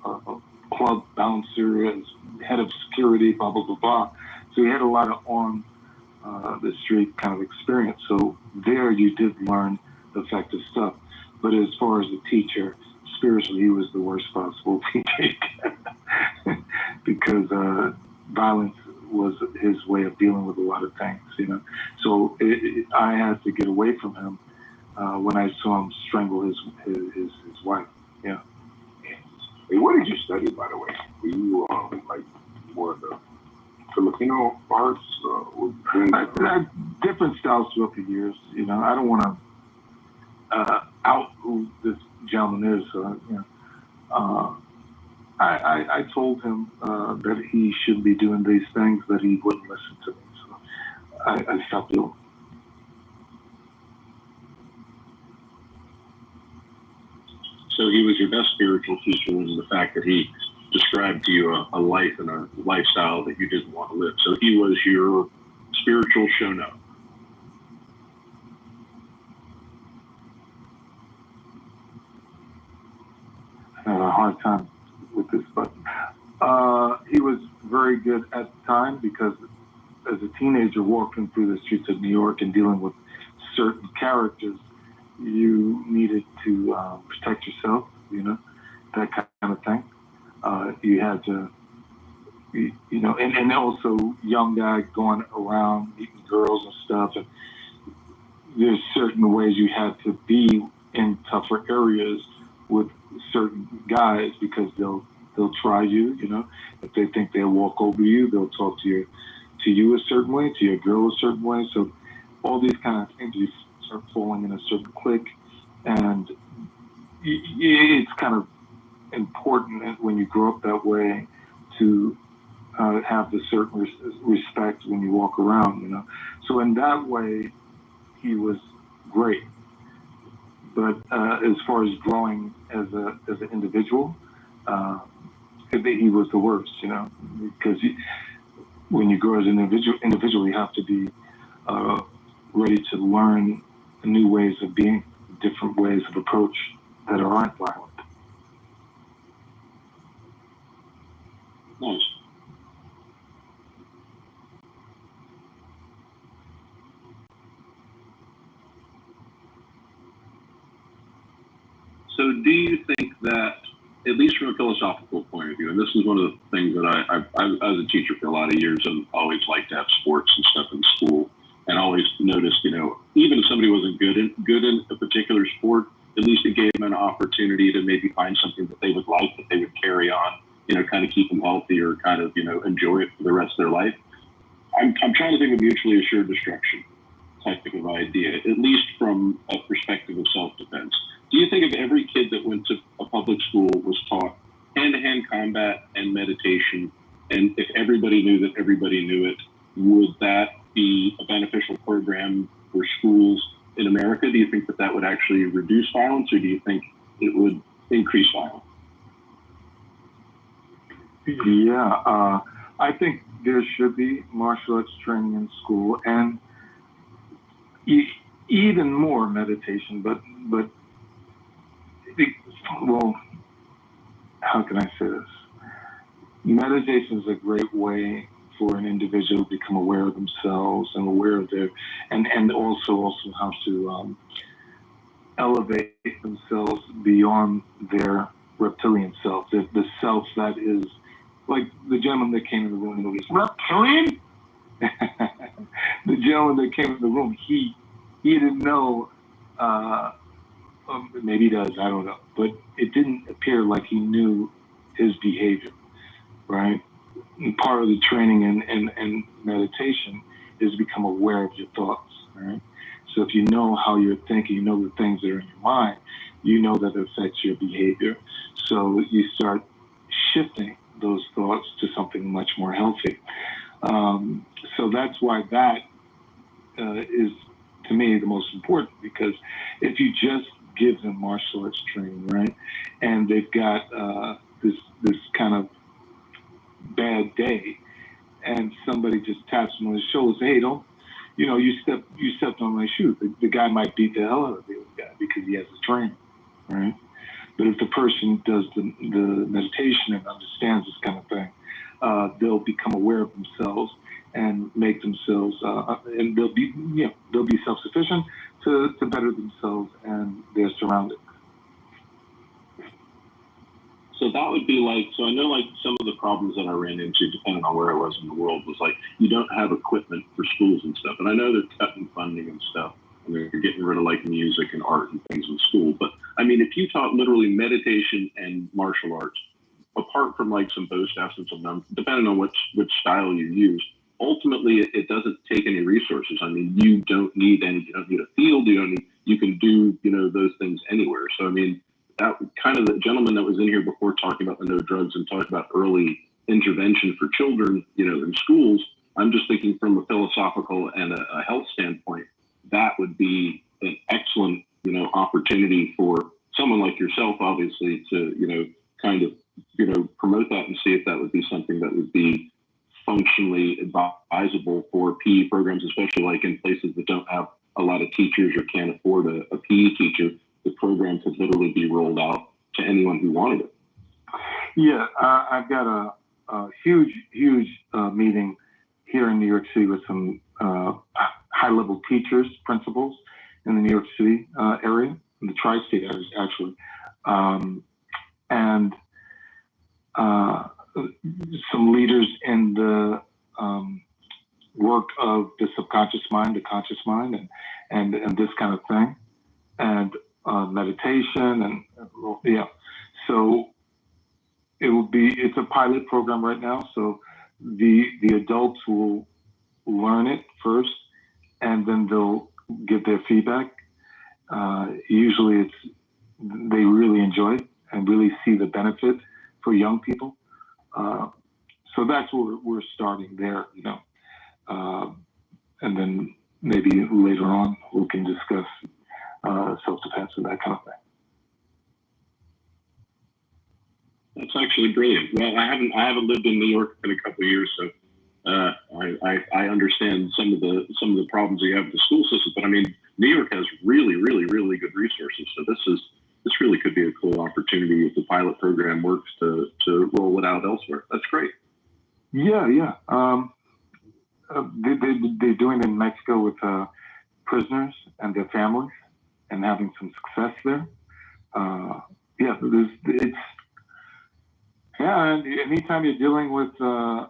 club bouncer, as head of security, blah, blah, blah, blah. So he had a lot of on the street kind of experience. So there you did learn effective stuff. But as far as the teacher, spiritually, he was the worst possible teacher because violence was his way of dealing with a lot of things, So I had to get away from him when I saw him strangle his wife. Yeah. Hey, what did you study, by the way? Were you more of the Filipino arts? Different styles throughout the years. I don't want to out who this gentleman is. So, I told him that he shouldn't be doing these things, that he wouldn't listen to me. So I stopped doing it. So he was your best spiritual teacher in the fact that he described to you a life and a lifestyle that you didn't want to live. So he was your spiritual shono. I had a hard time with this, but he was very good at the time because as a teenager walking through the streets of New York and dealing with certain characters, you needed to protect yourself, that kind of thing. You had to, and also young guys going around meeting girls and stuff. And there's certain ways you had to be in tougher areas with certain guys because they'll try you, if they think they'll walk over you, they'll talk to you a certain way, to your girl a certain way. So all these kind of things, you start falling in a certain clique, and it's kind of important when you grow up that way to have the certain respect when you walk around, So in that way, he was great. But as far as growing as an individual, he was the worst, because when you grow as an individual, you have to be ready to learn new ways of being, different ways of approach that aren't violent. Nice. So do you think that, at least from a philosophical point of view, and this is one of the things that I was a teacher for a lot of years and always liked to have sports and stuff in school, and always noticed, even if somebody wasn't good in a particular sport, at least it gave them an opportunity to maybe find something that they would like, that they would carry on, kind of keep them healthy or kind of, enjoy it for the rest of their life. I'm trying to think of mutually assured destruction type of idea, at least from a perspective of self-defense. Do you think if every kid that went to a public school was taught hand-to-hand combat and meditation, and if everybody knew that everybody knew it, would that be a beneficial program for schools in America? Do you think that would actually reduce violence, or do you think it would increase violence? Yeah, I think there should be martial arts training in school, and even more meditation, but well, how can I say this? Meditation is a great way for an individual to become aware of themselves and aware of their, and also how to elevate themselves beyond their reptilian self, the self that is, like the gentleman that came in the room, reptilian? The gentleman that came in the room, he didn't know, maybe he does, I don't know, but it didn't appear like he knew his behavior, right? And part of the training and meditation is to become aware of your thoughts, right? So if you know how you're thinking, you know the things that are in your mind, you know that it affects your behavior. So you start shifting those thoughts to something much more healthy. So that's why that is, to me, the most important, because if you just give them martial arts training, right, and they've got this kind of bad day, and somebody just taps them on the shoulder, say, hey, don't, you stepped on my shoe. The guy might beat the hell out of the other guy because he has a training, right? But if the person does the meditation and understands this kind of thing, they'll become aware of themselves and make themselves, and they'll be self-sufficient to better themselves and their surroundings. So that would be like, so I know like some of the problems that I ran into, depending on where I was in the world, was like you don't have equipment for schools and stuff. And I know they're cutting funding and stuff, and they're getting rid of like music and art and things in school. But I mean, if you taught literally meditation and martial arts, apart from like some bow staffs and some depending on which style you use, ultimately it doesn't take any resources. I mean, you don't need a field, you can do, those things anywhere. So I mean, that kind of the gentleman that was in here before talking about the no drugs and talking about early intervention for children, in schools, I'm just thinking from a philosophical and a health standpoint, that would be an excellent, opportunity for someone like yourself, obviously, to, kind of, promote that and see if that would be something that would be functionally advisable for PE programs, especially like in places that don't have a lot of teachers or can't afford a PE teacher. The program could literally be rolled out to anyone who wanted it. Yeah, I've got a huge meeting here in New York City with some highly high-level teachers, principals in the New York City area, in the tri-state areas, actually. And some leaders in the work of the subconscious mind, the conscious mind, and this kind of thing, and meditation, and yeah. So it's a pilot program right now. So the adults will learn it first, and then they'll give their feedback. Usually they really enjoy it and really see the benefit for young people. So that's where we're starting there, and then maybe later on we can discuss self-defense and that kind of thing. That's actually brilliant. Well, I haven't lived in New York in a couple of years, so I understand some of the problems that you have with the school system. But I mean, New York has really, really, really good resources. So this really could be a cool opportunity if the pilot program works to roll it out elsewhere. That's great. Yeah. They're doing it in Mexico with prisoners and their families, and having some success there. And anytime you're dealing with the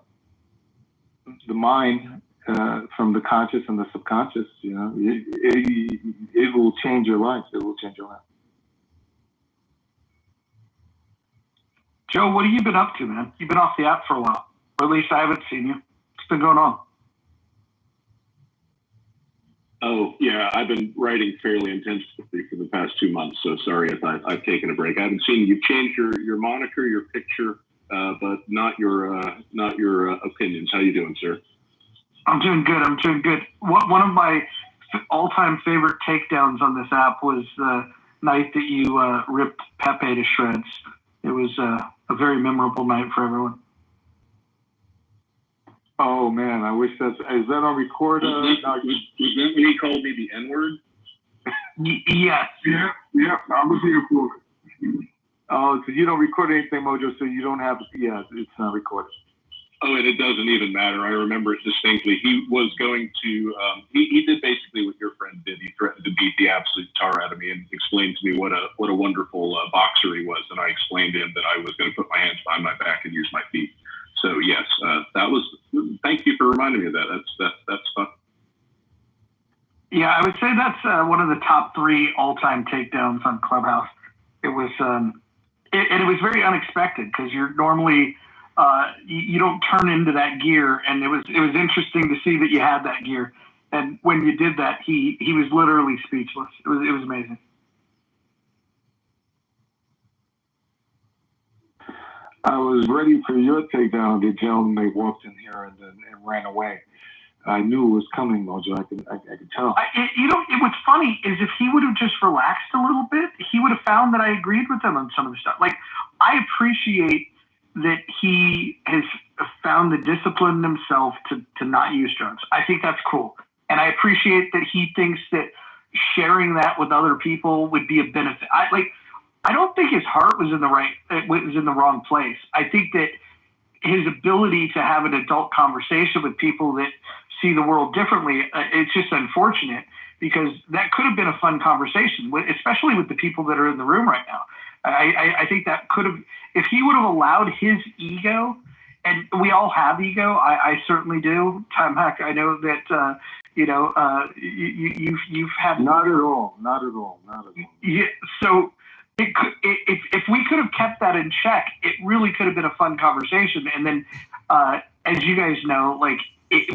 mind from the conscious and the subconscious, it will change your life. It will change your life. Joe, what have you been up to, man? You've been off the app for a while, or at least I haven't seen you. What's been going on? Oh, yeah, I've been writing fairly intensively for the past 2 months, so sorry if I've taken a break. I haven't seen you change your moniker, your picture, but not your opinions. How you doing, sir? I'm doing good. One of my all-time favorite takedowns on this app was the night that you ripped Pepe to shreds. It was a very memorable night for everyone. Oh man, I wish is that on record? Was that when he called me the N-word? Yes. Yeah, I was here for it. Oh, so you don't record anything, Mojo, so you don't have, it's not recorded. Oh, and it doesn't even matter. I remember it distinctly. He was going to, he did basically what your friend did. He threatened to beat the absolute tar out of me and explained to me what a wonderful boxer he was. And I explained to him that I was going to put my hands behind my back and use my feet. So yes, thank you for reminding me of that. That's fun. Yeah, I would say that's one of the top 3 all-time takedowns on Clubhouse. It was, it was very unexpected because you're normally, you don't turn into that gear, and it was interesting to see that you had that gear. And when you did that, he was literally speechless. It was amazing. I was ready for your takedown. The gentleman they walked in here and ran away. I knew it was coming, Mojo. I could tell. What's funny is if he would have just relaxed a little bit, he would have found that I agreed with him on some of the stuff. Like, I appreciate that he has found the discipline in himself to not use drugs. I think that's cool. And I appreciate that he thinks that sharing that with other people would be a benefit. I don't think his heart was in the wrong place. I think that his ability to have an adult conversation with people that see the world differently, it's just unfortunate because that could have been a fun conversation, especially with the people that are in the room right now. I think that could have, if he would have allowed his ego, and we all have ego. I certainly do. Time Hack, I know that, you've had. Not at all. Yeah. So, if we could have kept that in check, it really could have been a fun conversation. And then, as you guys know,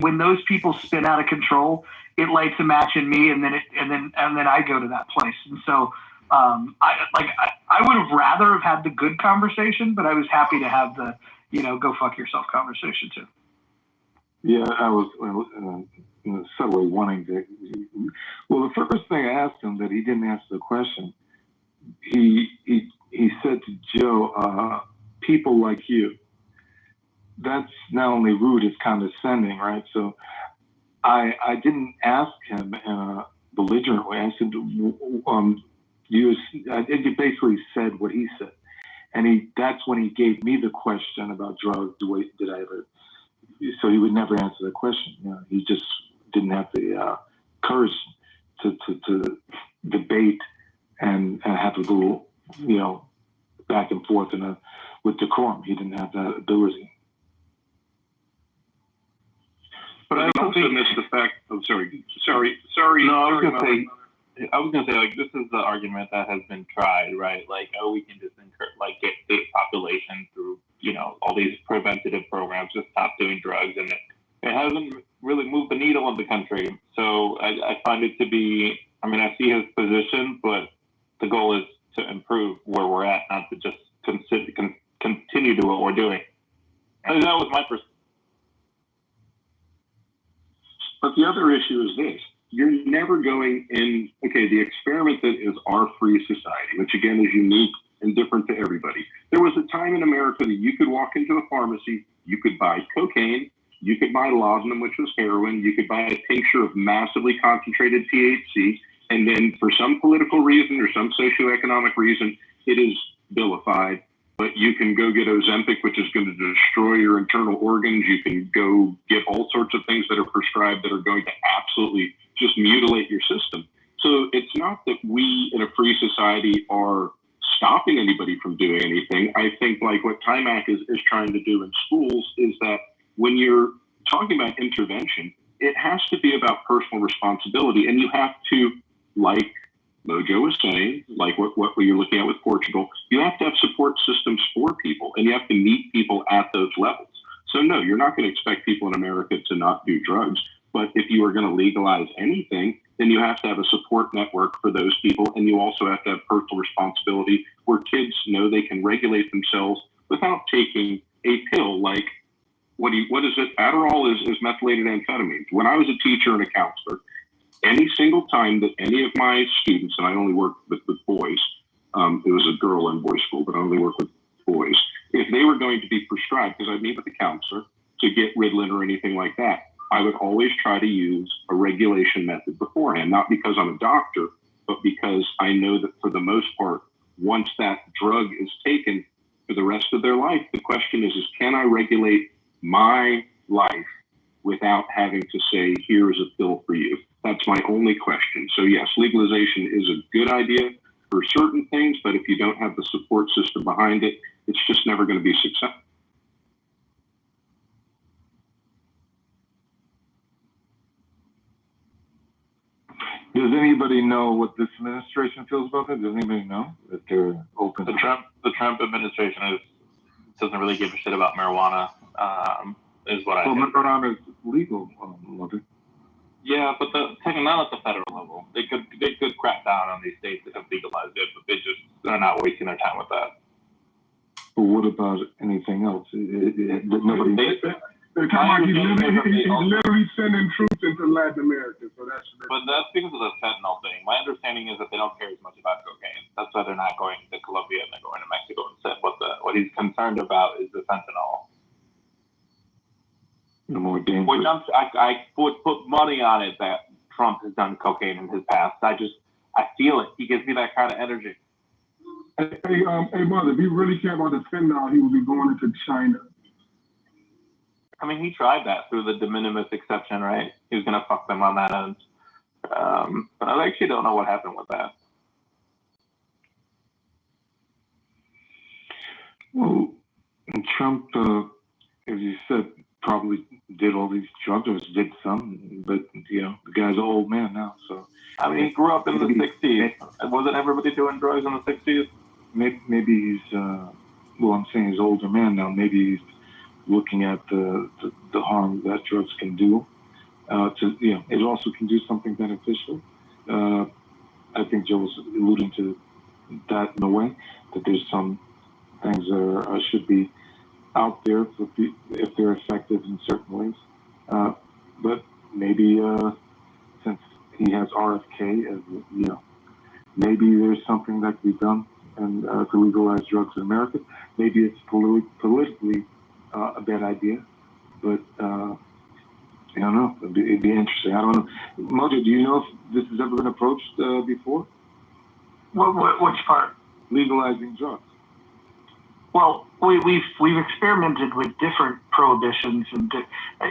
when those people spin out of control, it lights a match in me, and then I go to that place. And so, I would have rather have had the good conversation, but I was happy to have the, go fuck yourself conversation too. Yeah, I was subtly wanting to. Well, the first thing I asked him that he didn't answer the question. He said to Joe, people like you. That's not only rude, it's condescending, right? So I didn't ask him in a belligerent way. I said, you basically said what he said. And that's when he gave me the question about drugs. Did I ever? So he would never answer the question. He just didn't have the courage to debate and have a little, back and forth with decorum. He didn't have that ability. But I also missed the fact. Oh, sorry. No, I was gonna say, like, this is the argument that has been tried, right? Like, oh, we can just get state population through, all these preventative programs to stop doing drugs, and it hasn't really moved the needle in the country. So I find it to be, I see his position, but the goal is to improve where we're at, not to just continue to what we're doing. And that was my perspective. But the other issue is this. You're never going in, the experiment that is our free society, which again is unique and different to everybody. There was a time in America that you could walk into a pharmacy, you could buy cocaine, you could buy laudanum, which was heroin, you could buy a tincture of massively concentrated THC, and then for some political reason or some socioeconomic reason, it is vilified. But you can go get Ozempic, which is going to destroy your internal organs. You can go get all sorts of things that are prescribed that are going to absolutely just mutilate your system. So it's not that we in a free society are stopping anybody from doing anything. I think like what TIMAC is trying to do in schools is that when you're talking about intervention, it has to be about personal responsibility. And you have to, like Mojo was saying, like what you're looking at with Portugal, you have to have support systems for people, and you have to meet people at those levels. So no, you're not going to expect people in America to not do drugs. But if you are going to legalize anything, then you have to have a support network for those people, and you also have to have personal responsibility where kids know they can regulate themselves without taking a pill like what is it? Adderall is methylated amphetamine. When I was a teacher and a counselor, any single time that any of my students, and I only worked with boys, it was a girl and boys school, but I only worked with boys, if they were going to be prescribed, because I'd meet with the counselor to get Ritalin or anything like that, I would always try to use a regulation method beforehand, not because I'm a doctor, but because I know that for the most part, once that drug is taken for the rest of their life, the question is can I regulate my life without having to say, here is a pill for you? That's my only question. So yes, legalization is a good idea for certain things, but if you don't have the support system behind it, it's just never going to be successful. Does anybody know what this administration feels about that? Does anybody know that they're open? The Trump administration doesn't really give a shit about marijuana. Is what I think. Well, marijuana is legal, Mother. Yeah, but not at the federal level. They could crack down on these states that have legalized it, but they're not wasting their time with that. But what about anything else? Nobody. They're talking about he's literally sending troops into Latin America, so that's. But that's because of the fentanyl thing. My understanding is that they don't care as much about cocaine. That's why they're not going to Colombia and they're going to Mexico instead. What he's concerned about is the fentanyl. The more dangerous. Which I would put money on it that Trump has done cocaine in his past. I feel it. He gives me that kind of energy. Hey, Mother, if he really cared about the fentanyl, he would be going into China. I mean, he tried that through the de minimis exception, right? He was going to fuck them on that end. But I actually don't know what happened with that. Well, Trump, as you said, probably did all these drugs, or did some, but, the guy's an old man now, so. I mean, he grew up in the 60s. Wasn't everybody doing drugs in the 60s? Maybe he's, I'm saying he's an older man now. Maybe he's looking at the harm that drugs can do. It also can do something beneficial. I think Joe was alluding to that in a way, that there's some things that should be out there if they're effective in certain ways. But maybe since he has RFK, maybe there's something that can be done and to legalize drugs in America. Maybe it's politically a bad idea, but I don't know. It'd be interesting. I don't know. Mojo, do you know if this has ever been approached before? Which part? Legalizing drugs. Well, we've experimented with different prohibitions, and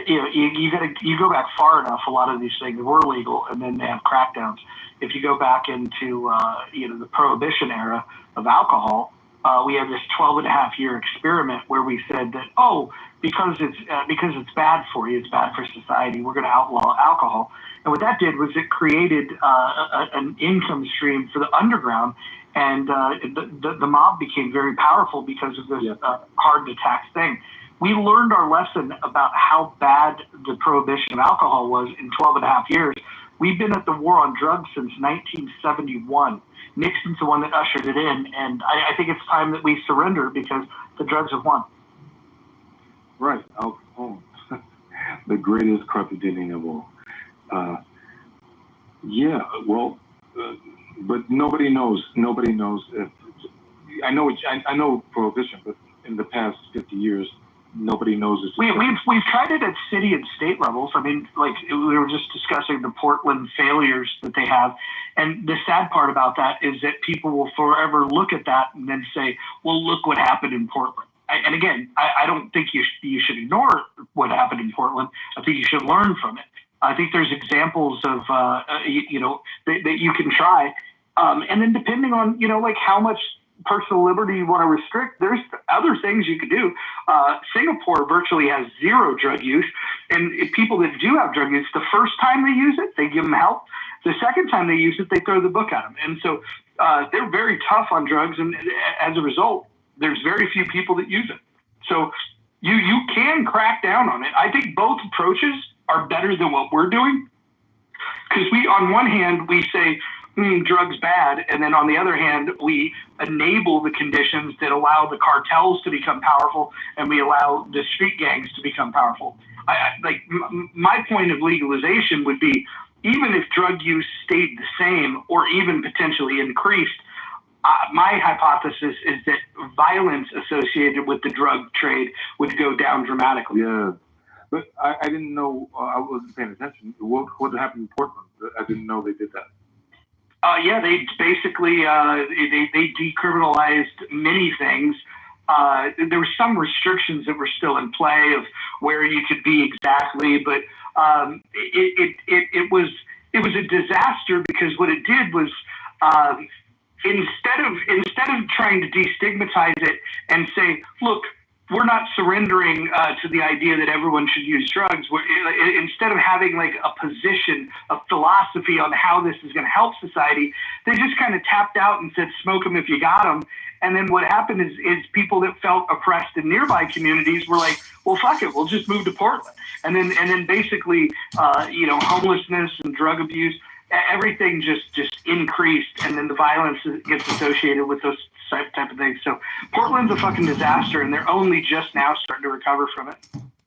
you go back far enough. A lot of these things were legal, and then they have crackdowns. If you go back into the prohibition era of alcohol, we had this 12.5-year experiment where we said that because it's bad for you, it's bad for society, we're going to outlaw alcohol. And what that did was it created an income stream for the underground. And the mob became very powerful because of this hard to tax thing. We learned our lesson about how bad the prohibition of alcohol was in 12.5 years. We've been at the war on drugs since 1971. Nixon's the one that ushered it in, and I think it's time that we surrender because the drugs have won. Right, alcohol, the greatest corrupted inning of all. But nobody knows. Nobody knows if I know prohibition, but in the past 50 years, nobody knows it's. We've tried it at city and state levels. I mean, like we were just discussing the Portland failures that they have, and the sad part about that is that people will forever look at that and then say, "Well, look what happened in Portland." And again, I don't think you should ignore what happened in Portland. I think you should learn from it. I think there's examples of that you can try. And then depending on, like how much personal liberty you want to restrict, there's other things you could do. Singapore virtually has zero drug use. And if people that do have drug use, the first time they use it, they give them help. The second time they use it, they throw the book at them. And so they're very tough on drugs. And as a result, there's very few people that use it. So you can crack down on it. I think both approaches are better than what we're doing. Because on one hand, we say, drugs bad, and then on the other hand, we enable the conditions that allow the cartels to become powerful, and we allow the street gangs to become powerful. My point of legalization would be, even if drug use stayed the same or even potentially increased, my hypothesis is that violence associated with the drug trade would go down dramatically. Yeah, but I didn't know. I wasn't paying attention. What happened in Portland? I didn't know they did that. They basically they decriminalized many things. There were some restrictions that were still in play of where you could be exactly, but it was a disaster because what it did was instead of trying to destigmatize it and say, look, we're not surrendering to the idea that everyone should use drugs. Instead of having like a position, a philosophy on how this is going to help society, they just kind of tapped out and said, smoke them if you got them. And then what happened is people that felt oppressed in nearby communities were like, well, fuck it, we'll just move to Portland. And then basically, homelessness and drug abuse, everything just increased, and then the violence gets associated with those type of things. So Portland's a fucking disaster, and they're only just now starting to recover from it.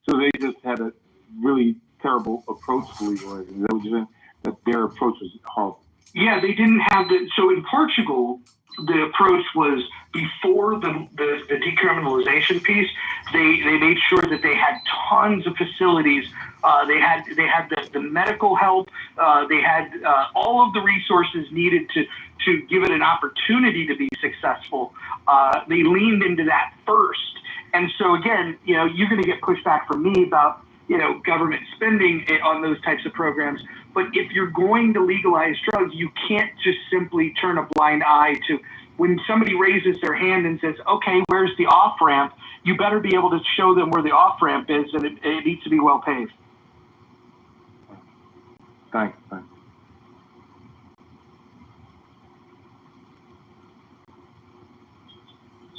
So they just had a really terrible approach to legalizing. Is that what you're saying? That their approach was horrible. Yeah, they didn't have the. So in Portugal, the approach was before the decriminalization piece. They made sure that they had tons of facilities. They had the medical help. They had all of the resources needed to give it an opportunity to be successful. They leaned into that first. And so again, you're going to get pushback from me about government spending on those types of programs. But if you're going to legalize drugs, you can't just simply turn a blind eye to when somebody raises their hand and says, okay, where's the off-ramp? You better be able to show them where the off-ramp is, and it needs to be well paved. Thanks.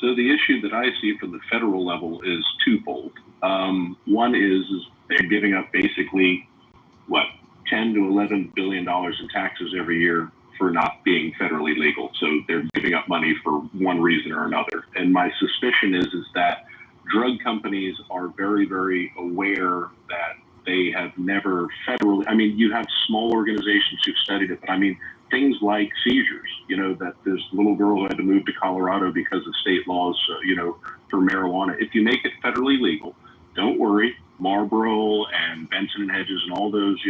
So the issue that I see from the federal level is twofold. One is they're giving up basically, 10 to $11 billion in taxes every year for not being federally legal. So they're giving up money for one reason or another. And my suspicion is that drug companies are very, very aware that they have never federally, you have small organizations who've studied it, but things like seizures, that this little girl who had to move to Colorado because of state laws, for marijuana. If you make it federally legal, don't worry, Marlboro and Benson and Hedges and all those,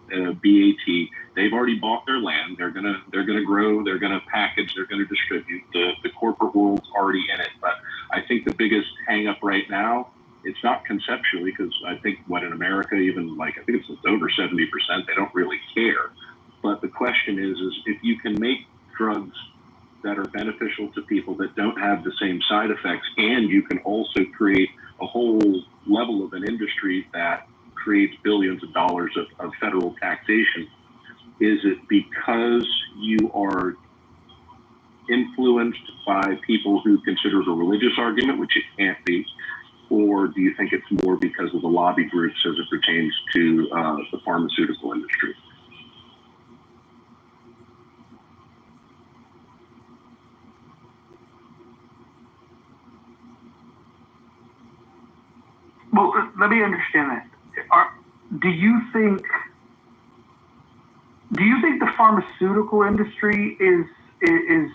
BAT, they've already bought their land. They're gonna grow. They're gonna package. They're gonna distribute. The corporate world's already in it. But I think the biggest hang up right now, it's not conceptually, because I think in America, even I think it's over 70%, they don't really care. But the question is if you can make drugs that are beneficial to people that don't have the same side effects, and you can also create a whole level of an industry that creates billions of dollars of federal taxation, is it because you are influenced by people who consider it a religious argument, which it can't be, or do you think it's more because of the lobby groups as it pertains to the pharmaceutical industry? Well, let me understand that. Do you think the pharmaceutical industry is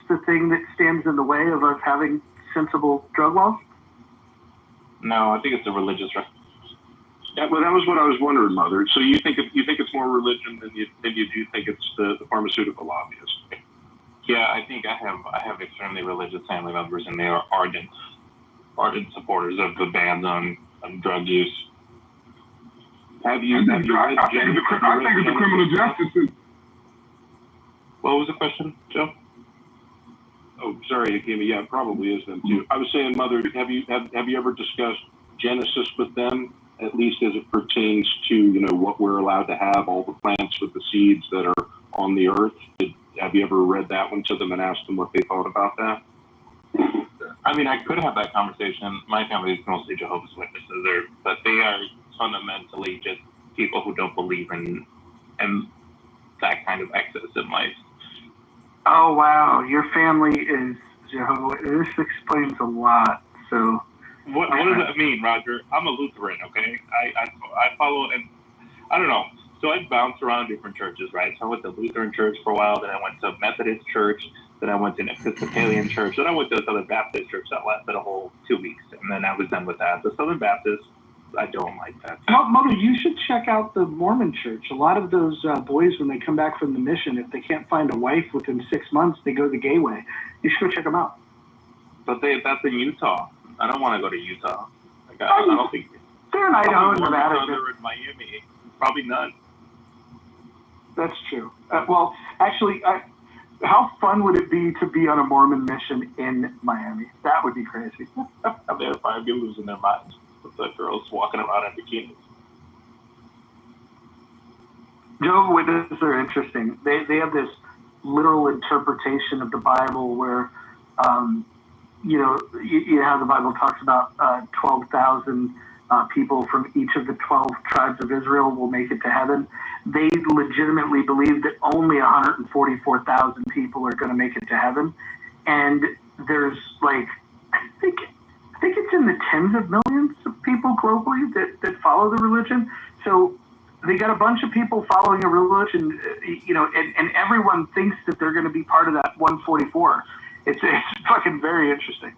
the thing that stands in the way of us having sensible drug laws? No, I think it's a religious. Yeah, well, that was what I was wondering, Mother. So you think it's more religion than you do think it's the pharmaceutical lobbyists? Yeah, I think I have extremely religious family members, and they are ardent supporters of the bans on drug use. I think it's a criminal justice system. What was the question, Joe? Oh, sorry, Akimi. Yeah, it probably is them too. I was saying, Mother, have you ever discussed Genesis with them, at least as it pertains to what we're allowed to have, all the plants with the seeds that are on the earth? Have you ever read that one to them and asked them what they thought about that? I mean, I could have that conversation. My family is mostly Jehovah's Witnesses, but they are fundamentally just people who don't believe in that kind of excess in life. Oh wow, your family is Jehovah. This explains a lot. So, what does that mean, Roger? I'm a Lutheran, okay? I follow, and I don't know. So I bounced around different churches, right? So I went to Lutheran church for a while, then I went to Methodist church, then I went to an Episcopalian church, then I went to a Southern Baptist church. That lasted a whole 2 weeks, and then I was done with that. The Southern Baptist, I don't like that. Mother, you should check out the Mormon church. A lot of those boys, when they come back from the mission, if they can't find a wife within 6 months, they go the gay way. You should go check them out. But that's in Utah. I don't want to go to Utah. I don't think they're in Idaho and Nevada. They're in Miami. Probably none. That's true. Well, actually, how fun would it be to be on a Mormon mission in Miami? That would be crazy. They'll probably be losing their minds with the girls walking around in bikinis. Jehovah's Witnesses are interesting. They have this literal interpretation of the Bible where, you have the Bible talks about 12,000 people from each of the 12 tribes of Israel will make it to heaven. They legitimately believe that only 144,000 people are going to make it to heaven. And there's I think it's in the tens of millions of people globally that follow the religion. So they got a bunch of people following a religion, and everyone thinks that they're going to be part of that 144. It's fucking very interesting.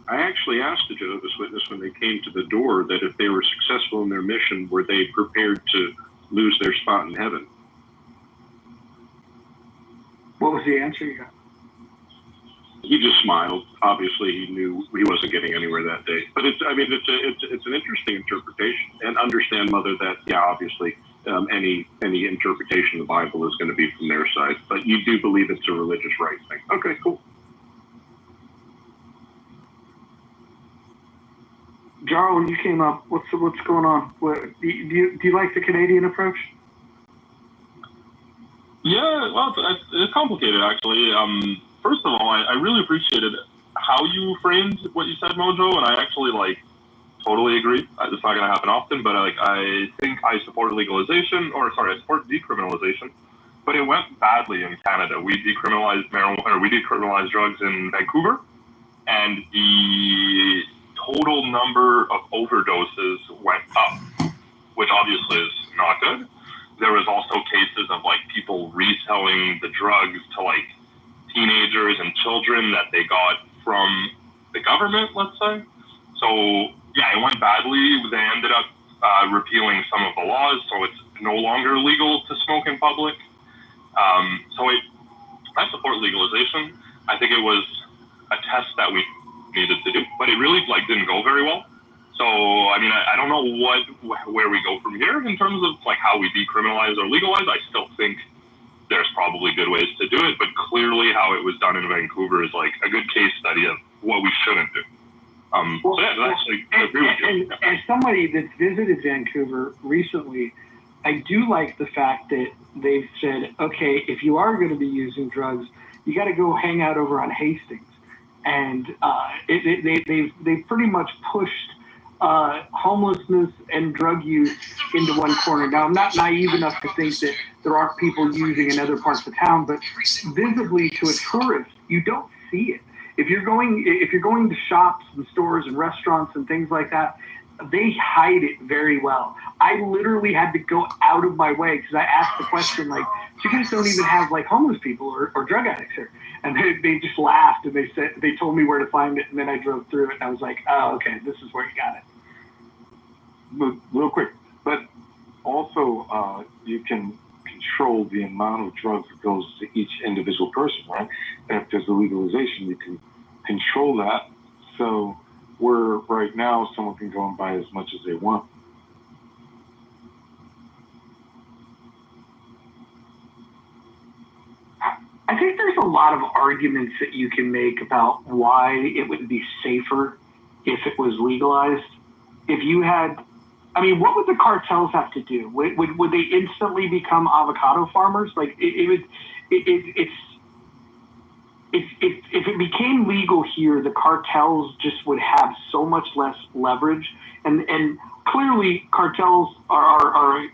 I actually asked the Jehovah's Witness when they came to the door that if they were successful in their mission, were they prepared to lose their spot in heaven? What was the answer you got? He just smiled. Obviously, he knew he wasn't getting anywhere that day. But it's an interesting interpretation. And understand, Mother, that obviously any interpretation of the Bible is going to be from their side. But you do believe it's a religious right thing. Okay, cool. Jarl, when you came up, what's going on? Do you like the Canadian approach? Yeah, well, it's complicated actually. First of all, I really appreciated how you framed what you said, Mojo, and I actually totally agree. It's not going to happen often, but I think I support legalization, I support decriminalization. But it went badly in Canada. We decriminalized marijuana, or we decriminalized drugs in Vancouver, and the total number of overdoses went up, which obviously is not good. There was also cases of people reselling the drugs to teenagers and children that they got from the government, let's say. So yeah, it went badly. They ended up repealing some of the laws, so it's no longer legal to smoke in public. So I support legalization. I think it was a test that we needed to do, but it really like didn't go very well. So I mean, I don't know where we go from here in terms of like how we decriminalize or legalize. I still think there's probably good ways to do it, but clearly how it was done in Vancouver is like a good case study of what we shouldn't do. So yeah, actually, I agree with you. As somebody that's visited Vancouver recently, I do like the fact that they've said, okay, if you are going to be using drugs, you got to go hang out over on Hastings. And they've pretty much pushed homelessness and drug use into one corner. Now, I'm not naive enough to think that there aren't people using in other parts of town, but visibly to a tourist, you don't see it. If you're going to shops and stores and restaurants and things like that, they hide it very well. I literally had to go out of my way because I asked the question, like, you guys don't even have like homeless people or drug addicts here. And they just laughed and they told me where to find it. And then I drove through it and I was like, oh, okay, this is where you got it. But real quick, but also you can control the amount of drugs that goes to each individual person, right? If there's a legalization, you can control that. So where right now someone can go and buy as much as they want. I think there's a lot of arguments that you can make about why it would be safer if it was legalized. If you had, I mean, what would the cartels have to do? Would they instantly become avocado farmers? Like if it became legal here, the cartels just would have so much less leverage, and clearly cartels are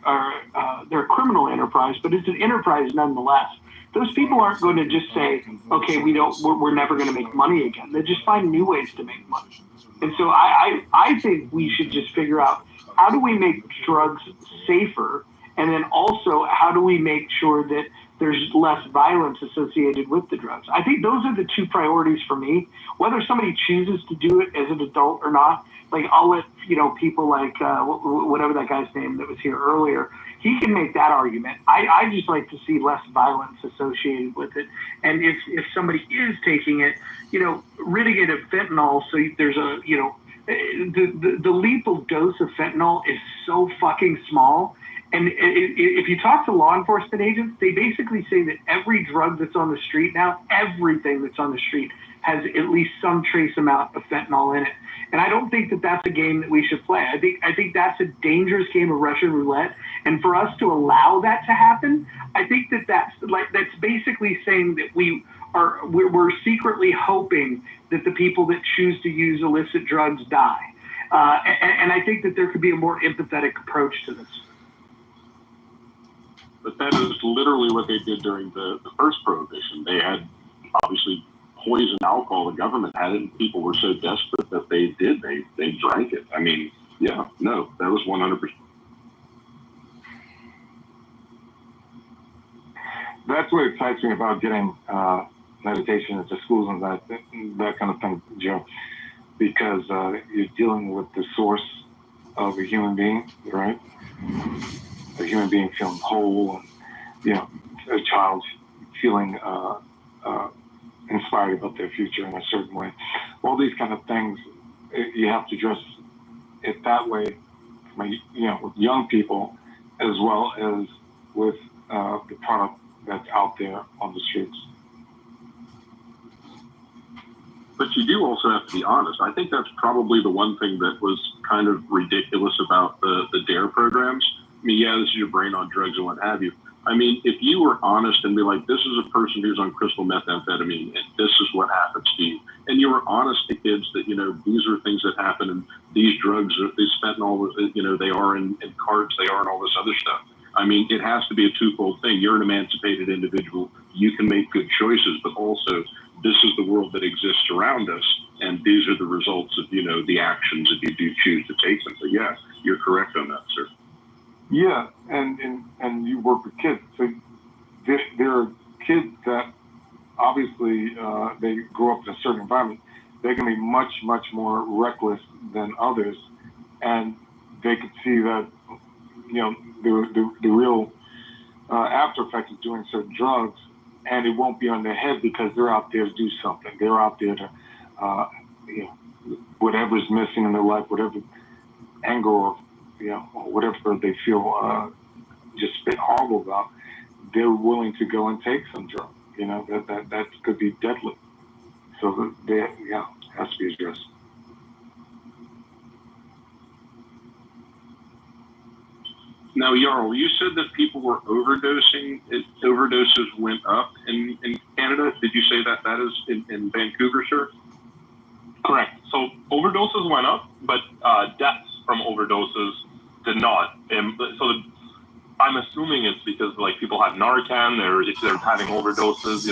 they're a criminal enterprise, but it's an enterprise nonetheless. Those people aren't going to just say, okay, we're never going to make money again. They just find new ways to make money. And so I think we should just figure out, how do we make drugs safer? And then also, how do we make sure that there's less violence associated with the drugs? I think those are the two priorities for me. Whether somebody chooses to do it as an adult or not, like I'll let people like whatever that guy's name that was here earlier, he can make that argument. I just like to see less violence associated with it. And if somebody is taking it, ridding it of fentanyl, so there's a the lethal dose of fentanyl is so fucking small. And if you talk to law enforcement agents, they basically say that every drug that's on the street now, everything that's on the street has at least some trace amount of fentanyl in it. And I don't think that that's a game that we should play. I think that's a dangerous game of Russian roulette. And for us to allow that to happen, I think that's basically saying that we're secretly hoping that the people that choose to use illicit drugs die. And I think that there could be a more empathetic approach to this. But that is literally what they did during the first prohibition. They had obviously poison alcohol. The government had it, and people were so desperate that they drank it. I mean, yeah, no, that was 100%. That's what excites me about getting meditation into schools and that kind of thing, Joe, because you're dealing with the source of a human being, right? A human being feeling whole, and a child feeling inspired about their future in a certain way. All these kind of things, you have to address it that way, with young people as well as with the product that's out there on the streets. But you do also have to be honest. I think that's probably the one thing that was kind of ridiculous about the DARE programs. I mean, yeah, this is your brain on drugs and what have you. I mean, if you were honest and be like, this is a person who's on crystal methamphetamine and this is what happens to you, and you were honest to kids that, these are things that happen and these drugs, these fentanyl, they are in carts, they are in all this other stuff. I mean, it has to be a twofold thing. You're an emancipated individual. You can make good choices, but also this is the world that exists around us, and these are the results of, the actions if you do choose to take them. So, yeah, you're correct on that, sir. Yeah, and you work with kids. So there are kids that obviously they grow up in a certain environment. They're going to be much, much more reckless than others, and they could see that the real after effect of doing certain drugs and it won't be on their head because they're out there to do something. They're out there to, whatever's missing in their life, whatever anger or, or whatever they feel just a bit horrible about, they're willing to go and take some drugs. That could be deadly. So it has to be addressed. Now, Jarl, you said that people were overdosing. Overdoses went up in Canada. Did you say that is in Vancouver, sir? Correct. So overdoses went up, but deaths from overdoses did not. I'm assuming it's because people have Narcan. They're having overdoses.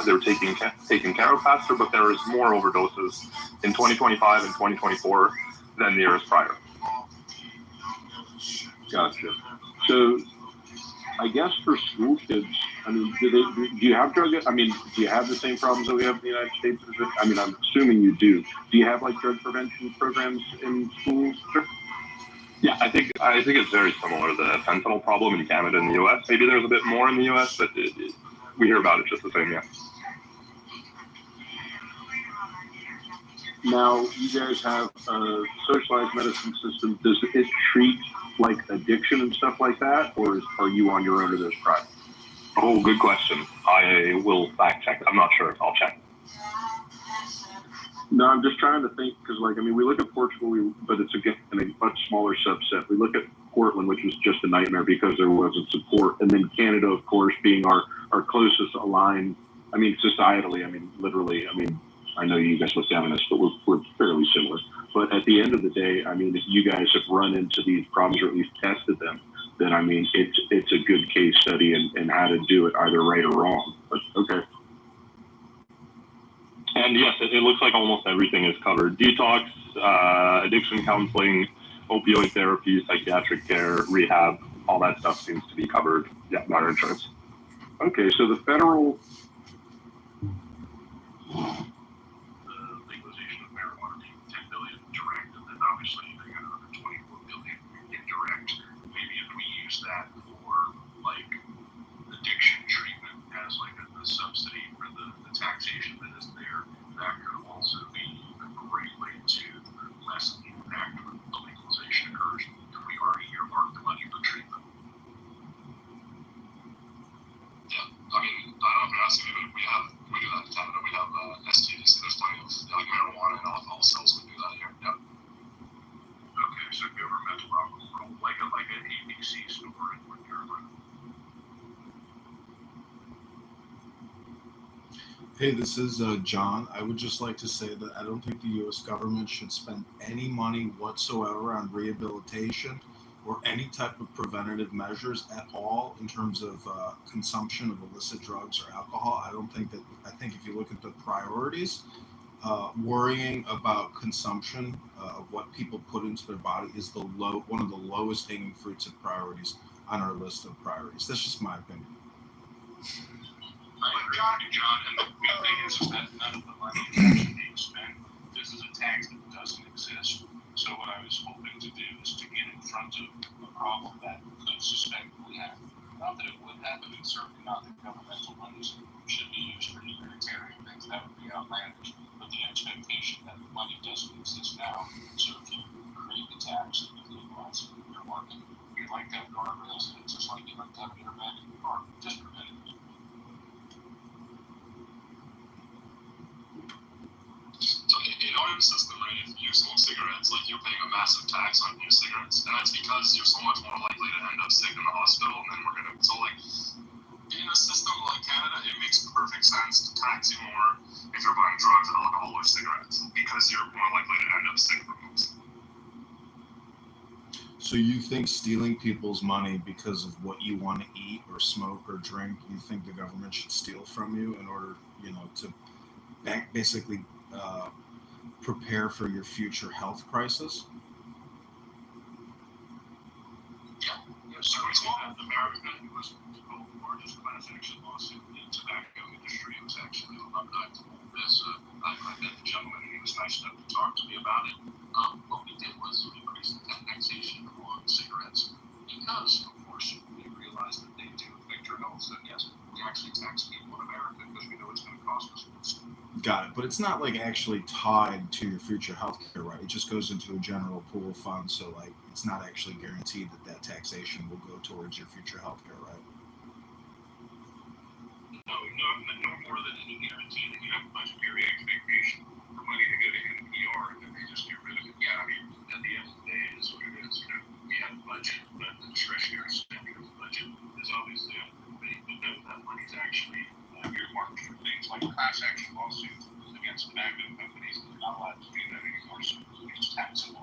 They're taking care of faster. But there is more overdoses in 2025 and 2024 than the years prior. Gotcha. So, I guess for school kids, do you have do you have the same problems that we have in the United States? I'm assuming you do. Do you have drug prevention programs in schools? Yeah, I think it's very similar. The fentanyl problem in Canada and the U.S. Maybe there's a bit more in the U.S., but we hear about it just the same. Yeah. Now, you guys have a socialized medicine system. Does it treat addiction and stuff like that, or are you on your own to this project? Oh, good question. I will fact check. I'm not sure. I'll check. No, I'm just trying to think because, we look at Portugal, but it's again in a much smaller subset. We look at Portland, which was just a nightmare because there wasn't support, and then Canada, of course, being our closest aligned. Societally, literally. I know you guys look down on us, but we're fairly similar. But at the end of the day, if you guys have run into these problems or at least tested them, then it's a good case study in how to do it either right or wrong. But okay. And yes, it looks like almost everything is covered. Detox, addiction counseling, opioid therapy, psychiatric care, rehab, all that stuff seems to be covered by our insurance. Okay, so the federal legalization of marijuana being $10 billion direct, and then obviously they got another $24 billion indirect. Maybe if we use that for addiction treatment as a subsidy for the taxation that is there, that could also be a great way to lessen the impact when the legalization occurs. If we already earmark the money for treatment. Yeah, I don't know if you're asking me, but we do that in Canada. We have STDs. There's plenty of marijuana and alcohol sales. We do that here. Yeah. Okay, so governmental alcohol, like an ABC store in North Carolina. Hey, this is John. I would just like to say that I don't think the U.S. government should spend any money whatsoever on rehabilitation or any type of preventative measures at all in terms of consumption of illicit drugs or alcohol. I think if you look at the priorities, worrying about consumption of what people put into their body is one of the lowest hanging fruits of priorities on our list of priorities. That's just my opinion. I agree with you, John, and the good thing is that none of the money is actually being spent. This is a tax that doesn't exist. So what I was hoping to do is to get in front of a problem that I suspect would happen. Not that it would happen, and certainly not that governmental monies should be used for humanitarian things. That would be outlandish. But the expectation that the money doesn't exist now, so if you create the tax and you legalize it in your market, you'd like to have guardrails in it, just like you'd like to have intervention or just preventive. So in our system, right, if you smoke cigarettes, you're paying a massive tax on your cigarettes, and that's because you're so much more likely to end up sick in the hospital, and then we're gonna. So in a system like Canada, it makes perfect sense to tax you more if you're buying drugs, alcohol, or cigarettes, because you're more likely to end up sick from those. So you think stealing people's money because of what you want to eat or smoke or drink, you think the government should steal from you in order, to basically prepare for your future health crisis? Yeah. So America was the largest class action lawsuit in the tobacco industry. It was actually alumni to all this. I met the gentleman, and he was nice enough to talk to me about it. What we did was increase the taxation on cigarettes because, of course, we realized that they do affect your health. So yes, we actually tax people at a Got it, but it's not like actually tied to your future healthcare, right? It just goes into a general pool of funds, so like it's not actually guaranteed that that taxation will go towards your future healthcare, right? No more than any guarantee that you have a budgetary expectation for money to go to NPR and then they just get rid of it. Yeah, I mean, at the end of the day, it is what it is. You know, we have a budget, but the discretionary spending of the budget is obviously up for debate. But no, that money's actually earmarked for things like class action lawsuits against tobacco companies. They're not allowed to do that anymore, so it's taxable.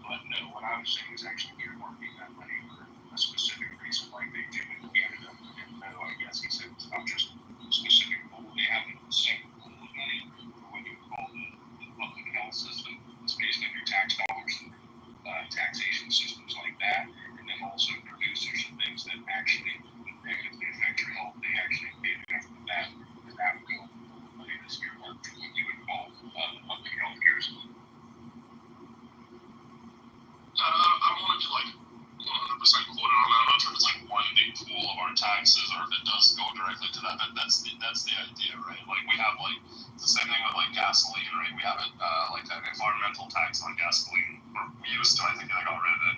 But no, what I was saying is actually earmarking that money for a specific reason, like they do in Canada. And no, I guess he said it's not just a specific pool. They have a same pool of money for what you call the public health system. It's based on your tax dollars and taxation systems like that. And then also producers and things that actually would negatively affect your health. They actually pay enough for that, and that would go money that's earmarked for what you would call public health care system. I wanted to 100% quote it on that. I'm not sure if it's like one big pool of our taxes or if it does go directly to that. But that's the idea, right? Like we have it's the same thing with like gasoline, right? We have like an environmental tax on gasoline, or we used to. I think I got rid of it.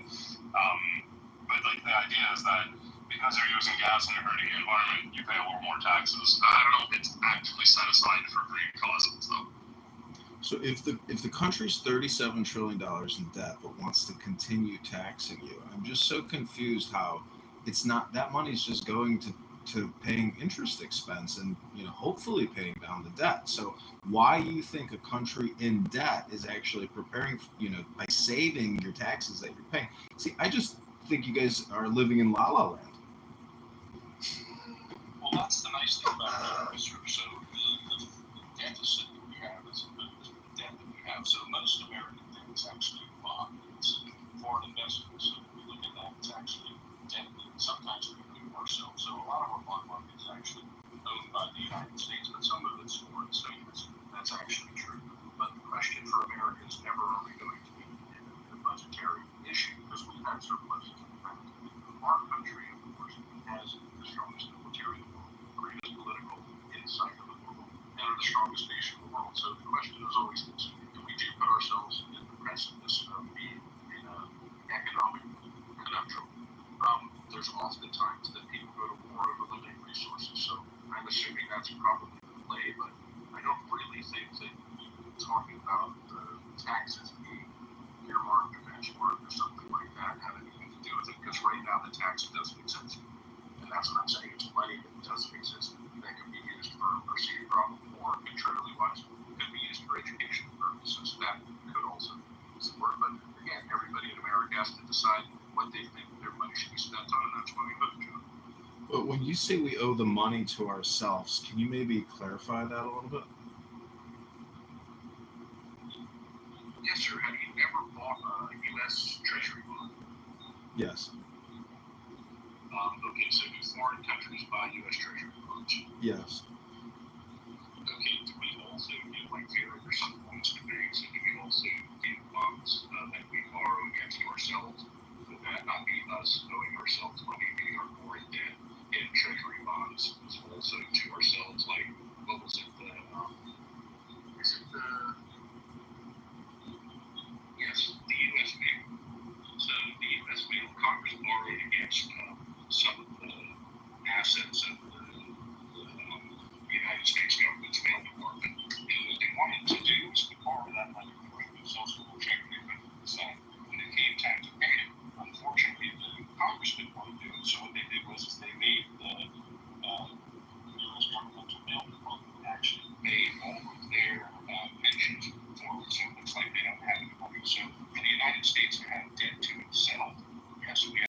But like the idea is that because you're using gas and you're hurting the environment, you pay a little more taxes. I don't know if it's actively set aside for green causes though. So if the country's $37 trillion in debt but wants to continue taxing you, I'm just so confused how it's not that money's just going to paying interest expense and hopefully paying down the debt. So why you think a country in debt is actually preparing by saving your taxes that you're paying? See, I just think you guys are living in La La Land. Well, that's the nice thing about research. So the deficit that we have is the debt that we have. So most American debt is actually bonds, foreign investments. So when we look at that, it's actually debt that sometimes we do ourselves. So a lot of our bond market is actually owned by the United States, but some of it's foreign. So that's actually true. But the question for America is never are we going to be in a budgetary issue because we've had surpluses. Our country, of course, has the strongest military in the world, the greatest political insight in the world, and are the strongest nation in the world. So the question is always this: do we do put ourselves in the precipice of being in an economic conundrum? There's often times that people go to war over limited resources. So I'm assuming that's probably the play, but I don't really think that talking about the taxes being earmarked or benchmarked or something like that have anything to do with it, because right now the tax doesn't exist. And that's what I'm saying. It's money that doesn't exist that can be used for a perceived problem, or contrarily wise, could be used for educational purposes. That could also support. But again, everybody in America has to decide what they think their money should be spent on, and that's what we vote to. But when you say we owe the money to ourselves, can you maybe clarify that a little bit? Yes, sir. Have you ever bought a U.S. Treasury bond? Yes. Okay, so do foreign countries buy U.S. Treasury bonds? Yes. Okay, do we also give like 0% points to banks, and do we also give bonds that we borrow against ourselves? Would that not be us owing ourselves money, meaning our foreign debt in Treasury bonds is also to ourselves? Like, what was it? Yes, the U.S. mail. So the U.S. mail, Congress borrowed against some of the assets of the United States government's mail department. And what they wanted to do was to borrow that money and write themselves a little check they put it aside. When it came time to pay it, unfortunately, the Congress didn't want to do it. So what they did was they made the U.S. governmental mail department actually pay all of their pensions forward. So it looks like they don't have any money. So for the United States to have debt to itself, yes, we